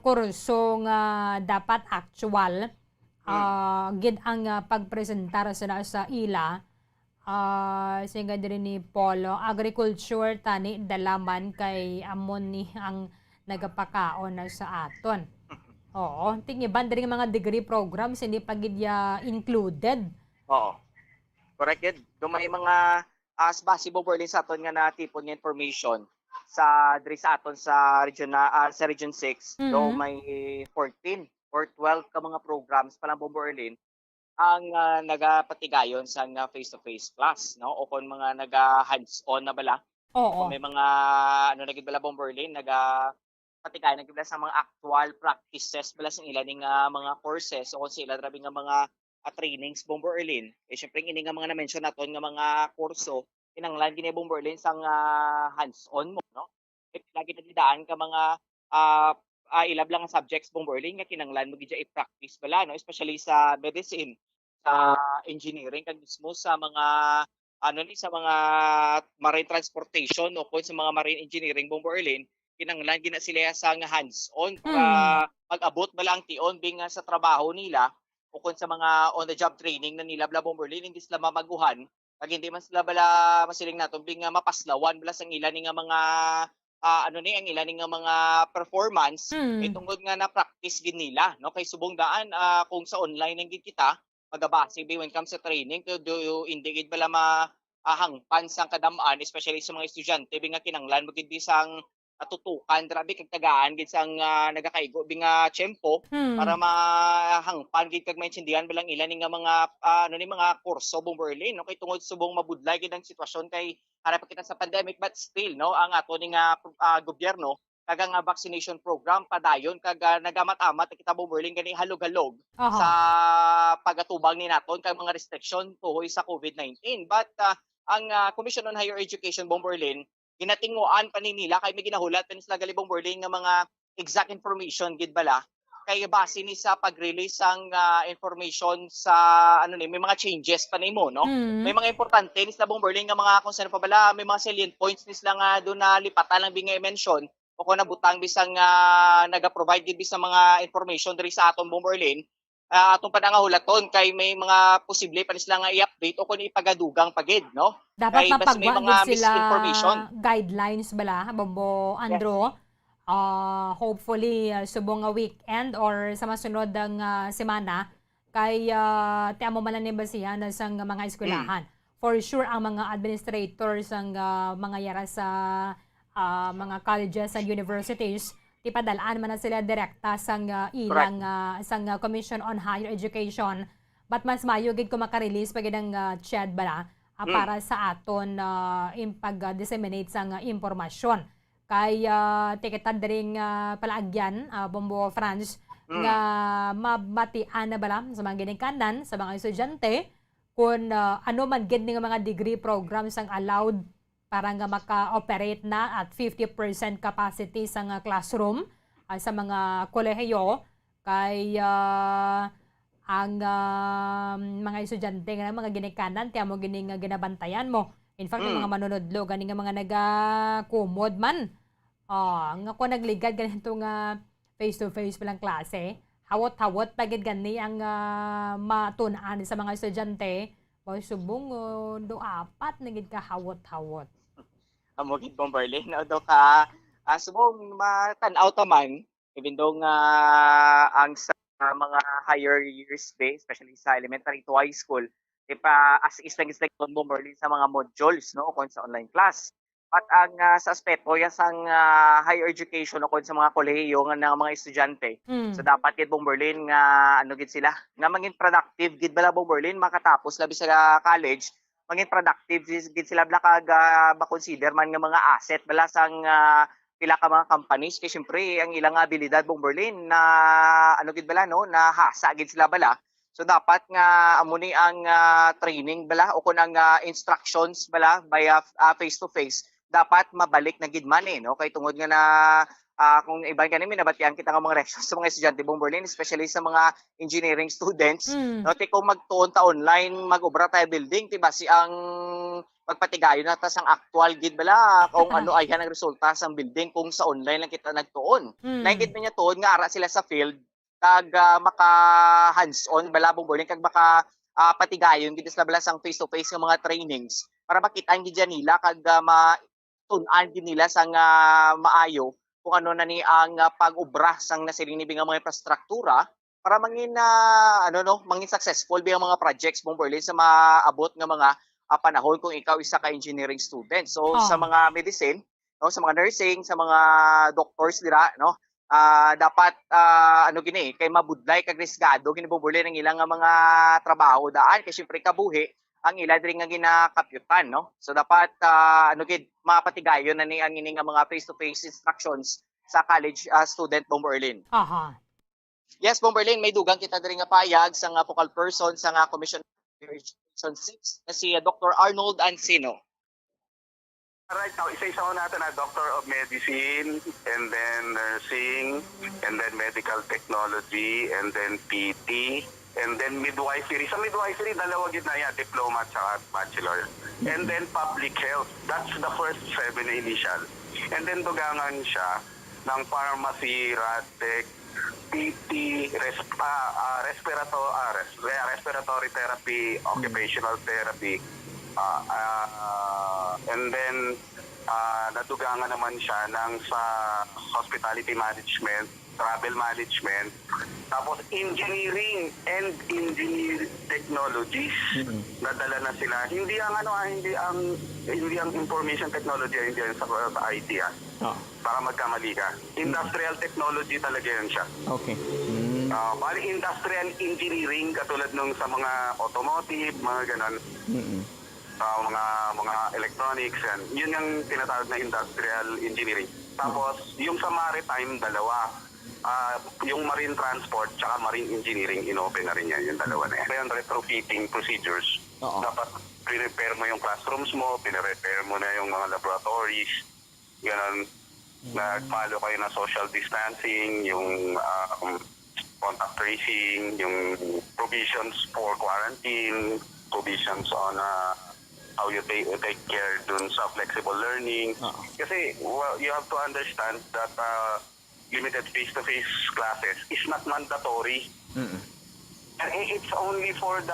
kurso nga dapat actual, gid ang pagpresentar sila sa ila, singa diri ni Polo agriculture tani dalaman kay amon ni ang nagapakaon na sa aton. Oo, tingiban diri mga degree programs hindi pa gid included. Oo. Correct yun. May mga base Bomberlin sa aton nga natipon nga information sa diri sa aton sa sa Region 6 do Mm. may 14 or 12 ka mga programs pa lang Bombo Erlyn ang nagapatigayon sa face-to-face class, no? O kung mga hands-on na bala, kung Oo. may mga ano na gid bala Bombo Erlyn, patigayon na gid bala sa mga actual practices bala sa ilang mga courses o kung sa ila grabe nga mga trainings Bombo Erlyn. Eh syempre ini nga mga na-mention naton nga mga kurso kinahanglan gini Bombo Erlyn sang hands-on mo, no? Lagi na didaan ka mga ah ilab lang ang subjects Bombo Erlyn nga kinahanglan mo gid i-practice bala, no? Especially sa medicine, sa engineering kag mismo sa mga ano ni sa mga marine transportation o kung sa mga marine engineering Bombo Erlyn, kinahanglan gina sila sang hands-on para Mm. mag-abot bala ang tion bing sa trabaho nila o kung sa mga on the job training na nila bala Bombo Erlyn hindi sila mamaguhan kag hindi man sila bala masiling naton bing mapaslawan bala sang ila ni nga mga ano ni ang ila ni nga mga performance Mm. tungod nga na practice gid nila no kay subong daan kung sa online lang gid kita magabase when it comes sa training do hindi gid bala hangpan sang kadamaan especially sa mga estudyante nga kinanglan mo gid bisang tutukan grabe kag tagaan gid sang nagakaigo nga tiyempo para Hmm. mahangpan gid kag maintindihan bilang ilan ni nga mga ano ni mga kurso Bombo Erlyn no kay tungod subong mabudlay gid ang sitwasyon kay harap kita sa pandemic but still no ang ato ni nga gobyerno kag ang vaccination program padayon kag nagamat-amat kita Bombo Erlyn gani halog-halog sa Aha. pagatubang ni naton kay mga restriction tuhoy sa COVID-19 but ang Commission on Higher Education Bombo Erlyn ginatinguan pa ni nila kay may ginahulat pa ni sila gali Bombo Erlyn nga mga exact information gid bala kay base ni sa pag-release ang information sa ano ni may mga changes pa nimo no may Mm. mga importante ni sila Bombo Erlyn nga mga kung saan pa bala may mga salient points ni sila nga do na lipatan lang bingay mention o kung nabutang bisang naga-provide gid sa mga information diri sa aton Bombo Erlyn atong panangahulaton kay may mga posible pa ni sila nga i-update o kung ipagadugang pagid no Dapat kay basta may mapagwa mga gid sila misinformation. guidelines bala Bombo Yes. Andro. Hopefully subong nga weekend or sa masunod nga semana kay ti amo man lang ni basihan sang mga eskwelahan. For sure ang mga administrators ang mga yara sa mga colleges and universities ti padalaan man na sila direkta sang ilang sang Commission on Higher Education but mas mayo gid ko maka-release pag ang chat bala para sa aton impag-disseminate sang impormasyon kay tiketad dring palaagyan Bombo France nga mabatian na bala sa mga ginikanan sa mga estudyante kung ano man gid nga mga degree programs ang allowed para nga maka-operate na at 50% capacity sa nga classroom sa mga kolehiyo kay ang mga estudyante nga mga ginikanan tiamo gini nga ginabantayan mo. In fact, yung mga manunodlo gani nga mga nagakumod man. Nga ko nagligad ganito nga face-to-face palang klase. Hawot-hawot pagid gani ang matun-an sa mga estudyante. Subong do apat na gid ka hawot-hawot. Amo gid Bombo Erlyn do ka subong matan-aw ta man even though nga ang sa mga higher years especially sa elementary to high school as is lang Bombo Erlyn sa mga modules no kung sa online class. But ang sa aspeto ya sang higher education o kung sa mga kolehiyo nga ng mga estudyante. So dapat gid Bombo Erlyn nga ano gid sila nga maging productive gid bala Bombo Erlyn makatapos labi sa college maging productive gid sila bala kag ba-consider man nga mga asset bala sang pila ka mga companies kay syempre ang ilang abilidad Bombo Erlyn na ano gid bala no na hasa gid sila bala. So dapat nga amo ni ang training bala o kun ang instructions bala via face to face dapat mabalik na gid man no kay tungod nga na kung iban kanimi nabatian kita nga mga reactions sa mga estudyante Bombo Erlyn especially sa mga engineering students no ti kung magtuon ta online mag-obra tayo building ti basi ang pagpatigayon na ta sang actual gid bala kung ano ay ang resulta sang building kung sa online lang kita nagtuon. Nakikita niya tuon nga ara sila sa field kag maka hands-on bala Bombo Erlyn kag maka patigayon gid sa bala sang face to face nga mga trainings para makita gid nila kag tun-an gid nila sang maayo kung ano na ni ang pag-ubra sang nasiling ni nga mga infrastruktura para mangin mangin successful biyang mga projects Bombo Erlyn sa maabot nga mga panahon kung ikaw isa ka engineering student. So sa mga medicine no, sa mga nursing, sa mga doctors dira, no. Dapat kay mabudlay kag risgado ginibubuli ng ilang nga mga trabaho daan kay syempre kabuhi ang ila diri nga ginakapyutan, no. So dapat mapatigayon na ni ang ini nga mga face-to-face instructions sa college student Bombo Erlyn. Aha. Yes, Bomberlin, may dugang kita diri nga payag sa nga focal person sa nga Commission Education 6 na si Dr. Arnold Ancino. Right now, isa-isa ko natin na Doctor of Medicine, and then Nursing, and then Medical Technology, and then PT, and then Midwifery. Sa Midwifery, dalawa gid na yan, Diploma at Bachelor. And then Public Health, that's the first 7 na initial. And then dugangan siya ng Pharmacy, RadTech, PT, respiratory therapy, occupational therapy, and then nadugangan naman siya ng sa hospitality management, travel management, tapos engineering and engineering technologies. Nadala na sila. Hindi ang information technology, hindi ang sa IT para magkamali ka. Industrial technology talaga yan siya. Okay. Bali industrial engineering katulad nung sa mga automotive, mga ganon. Mga electronics yan. Yun yung tinatawag na industrial engineering. Tapos yung sa maritime, dalawa. Yung marine transport tsaka marine engineering, inopen na rin yan, yung dalawa na yan. Yung retrofitting procedures. Dapat pinrepair mo yung classrooms mo, pinrepair mo na yung mga laboratories, ganon. Nag-follow kayo na social distancing, yung contact tracing, yung provisions for quarantine, provisions on how you take care dun sa flexible learning. Kasi you have to understand that limited face-to-face classes is not mandatory. And it's only for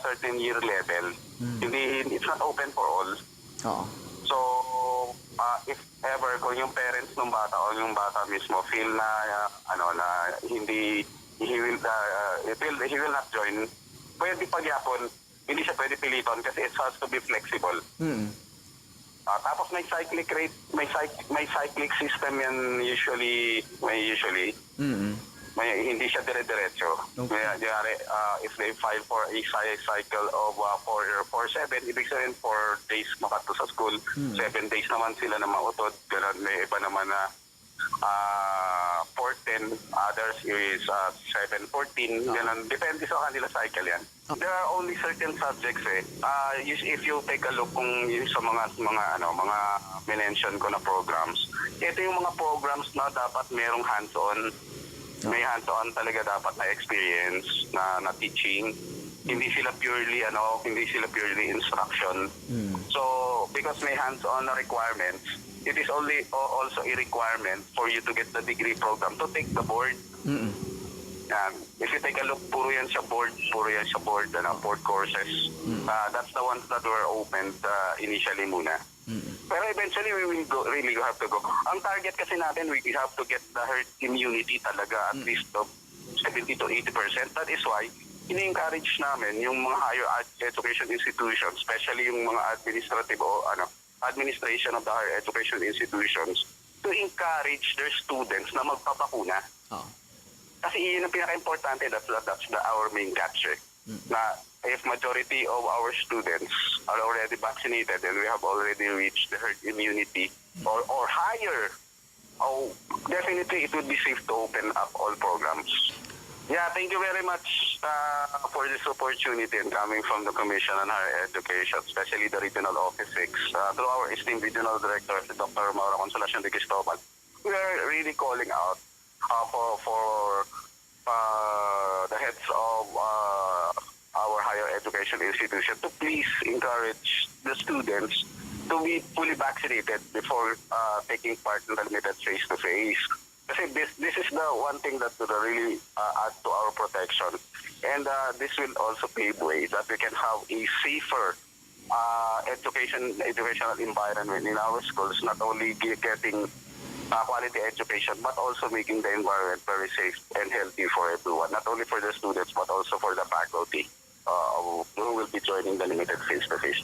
certain year level. It's not open for all. So if ever kung yung parents ng bata o yung bata mismo feel na hindi he will not join, pwede pagyapon, hindi siya pwede piliton kasi it has to be flexible. Tapos may cyclic system yan usually. Hindi siya dire-diretso. If they file for a cycle of 4-7, ibig sabihin 4 days makato sa school, 7 days naman sila na mautod. Ganun, may iba naman na 4-10, others is 7-14, ganun. Depende sa kanila cycle yan. There are only certain subjects if you take a look kung sa mga mention ko na programs, ito yung mga programs na dapat merong hands-on. May hands-on talaga dapat na experience na teaching. Hindi sila purely instruction. So because may hands-on na requirements, it is also a requirement for you to get the degree program to take the board. If you take a look, puro yan sa board, board courses. That's the ones that were opened initially muna. Pero eventually, we will really have to go. Ang target kasi natin, we have to get the herd immunity talaga at least of 70 to 80%. That is why, ini-encourage namin yung mga higher education institutions, especially yung mga administrative o administration of the higher education institutions, to encourage their students na magpapakuna. Kasi yun ang pinaka-importante, that's our main capture. Na if majority of our students are already vaccinated and we have already reached the herd immunity or higher, definitely it would be safe to open up all programs. Yeah, thank you very much for this opportunity and coming from the Commission on Higher Education, especially the Regional Office 6, through our esteemed Regional Director, Dr. Maura Consolacion de Cristobal. We are really calling out for the heads of our higher education institution to please encourage the students to be fully vaccinated before taking part in the limited face-to-face. Kasi this is the one thing that will really add to our protection. And this will also pave way that we can have a safer educational environment in our schools, not only getting quality education, but also making the environment very safe and healthy for everyone, not only for the students, but also for the faculty. we will be joining the limited face-to-face.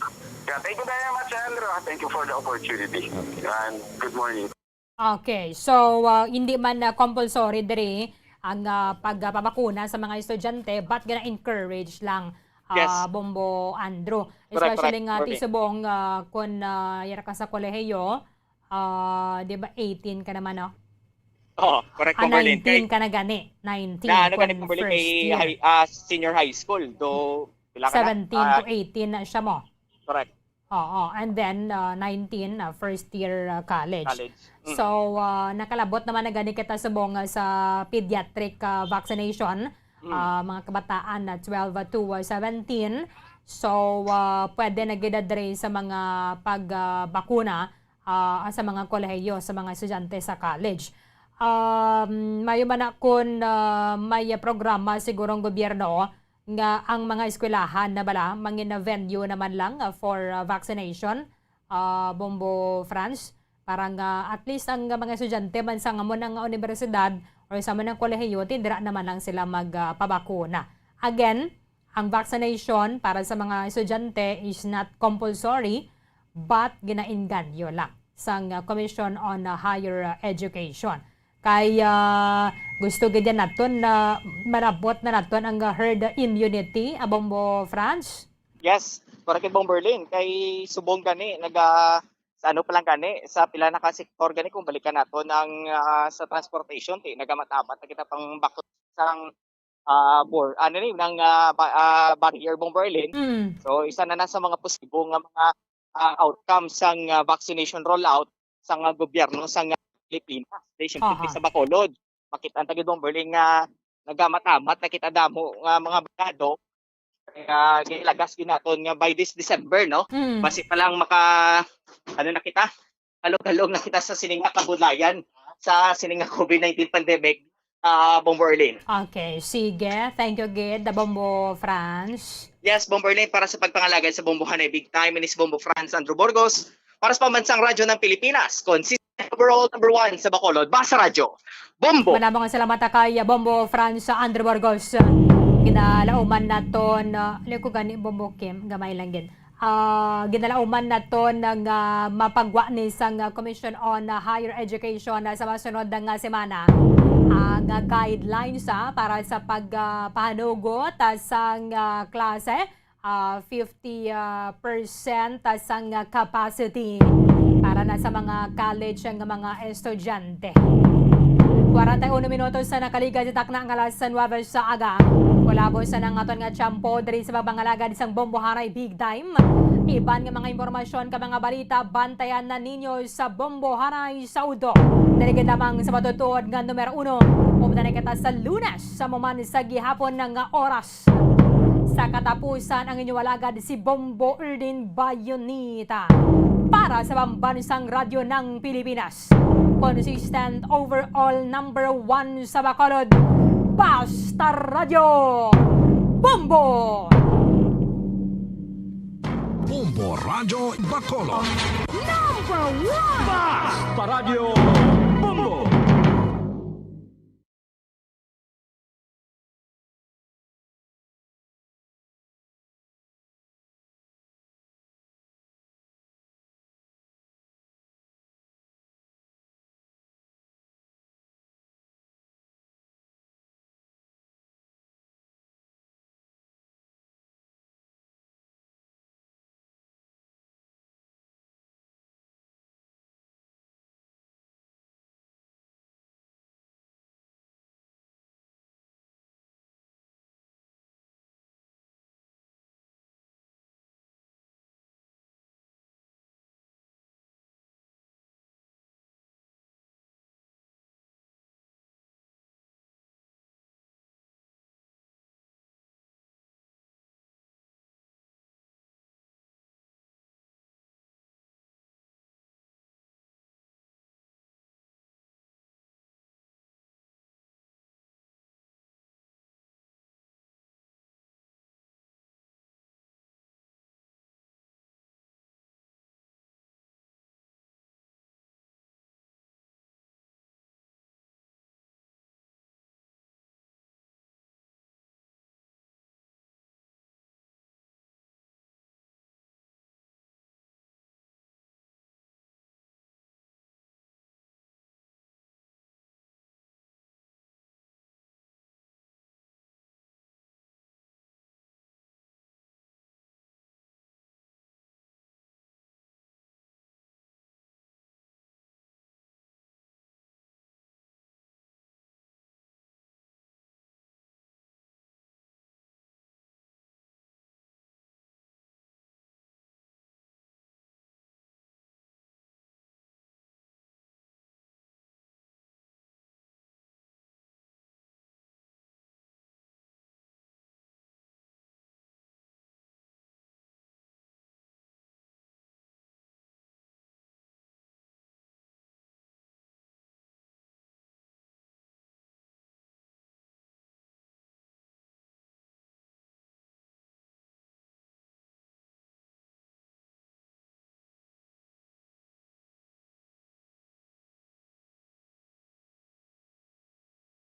Yeah, thank you very much, Andrew. Thank you for the opportunity. And good morning. Okay, so hindi man compulsory diri ang pagpapakuna sa mga estudyante, but gonna encourage lang Yes. Bombo Andrew. Correct, Especially nga correct. ti subong kung yara ka sa kolehiyo, di ba 18 ka naman, no? Oo, correct, Bomberlin. 19 ka na gani. 19 Na ano kung ganit Bomberlin first kay year. senior high school. Do, pila ka na? 17 to 18 na siya mo. Correct. Oo, and then 19 first year college. So nakalabot naman na gani kita subong sa pediatric vaccination, mga kabataan na 12 to 17. So pwede na gidadre sa mga pagbakuna sa mga kolehiyo, sa mga estudyante sa college. Mayo man akon may programa sigurong gobyerno nga ang mga eskwelahan na bala mangin na venue naman lang for vaccination, Bombo France, parang at least ang mga estudyante man sa ngamon ng universidad or sa man ng kolehiyo tindira naman lang sila magpabakuna. Again, ang vaccination para sa mga estudyante is not compulsory but ginainganyo lang sa Commission on Higher Education. Kaya gusto ganyan naton na marabot na naton ang herd immunity, Bombo France? Yes, correct Bomberlin. Kay subong gani, sa ano pa lang gani, sa pila na ka sektor gani kung balikan nato ng sa transportation, nagamatamat na kita pang bakot sang barrier Bomberlin. So isa na sa mga positibong nga mga outcomes sang vaccination rollout sang gobyerno sang Pilipinas. Siyempre sa Bacolod, makita ang tagid Bomberlin nga nagamamat na kita damo nga mga bagado gilagas ginaton nga by this December, no? Basi pa lang na kita, halog-halog na kita sa sininga kabulayan sa sininga COVID-19 pandemic, Bomberlin. Okay, sige. Thank you, Gid, Bombo France. Yes, Bomberlin, para sa pagpangalagay sa Bombohanay Big Time, inis Bombo France, Andrew Burgos, para sa pambansang radyo ng Pilipinas, consistent overall number 1 sa Bacolod, Basa Radyo, Bombo. Maraming salamat kay Bombo France sa Andrew Burgos. Ginalauman naton, ko gani Bombo Kim, gamay lang gid. Ginalauman naton ng mapagwa ni sang Commission on Higher Education sa masunod nga semana. Ang guidelines para sa pagpahanugot sang klase, 50% sang capacity para na sa mga college ng mga estudyante. 41 minutos sa nakaliga sa takna ang alas 9 sa aga. Kulabo sa nang aton nga tiyampo diri sa pagpangalaga di sang Bombohanay Big Time. Iban nga mga impormasyon ka mga balita bantayan na ninyo sa Bombohanay Saudo. Dali lamang sa matutuod nga numero 1. Pumunta na kita sa Lunes sa muman sa gihapon ng oras. Sa katapusan ang inyong alagad si Bombo Erlyn Bayonita para sa pambansang radyo ng Pilipinas. Consistent overall number 1 sa Bacolod, Basta Radio Bombo! Bombo Radio Bacolod. Number 1! Basta Radio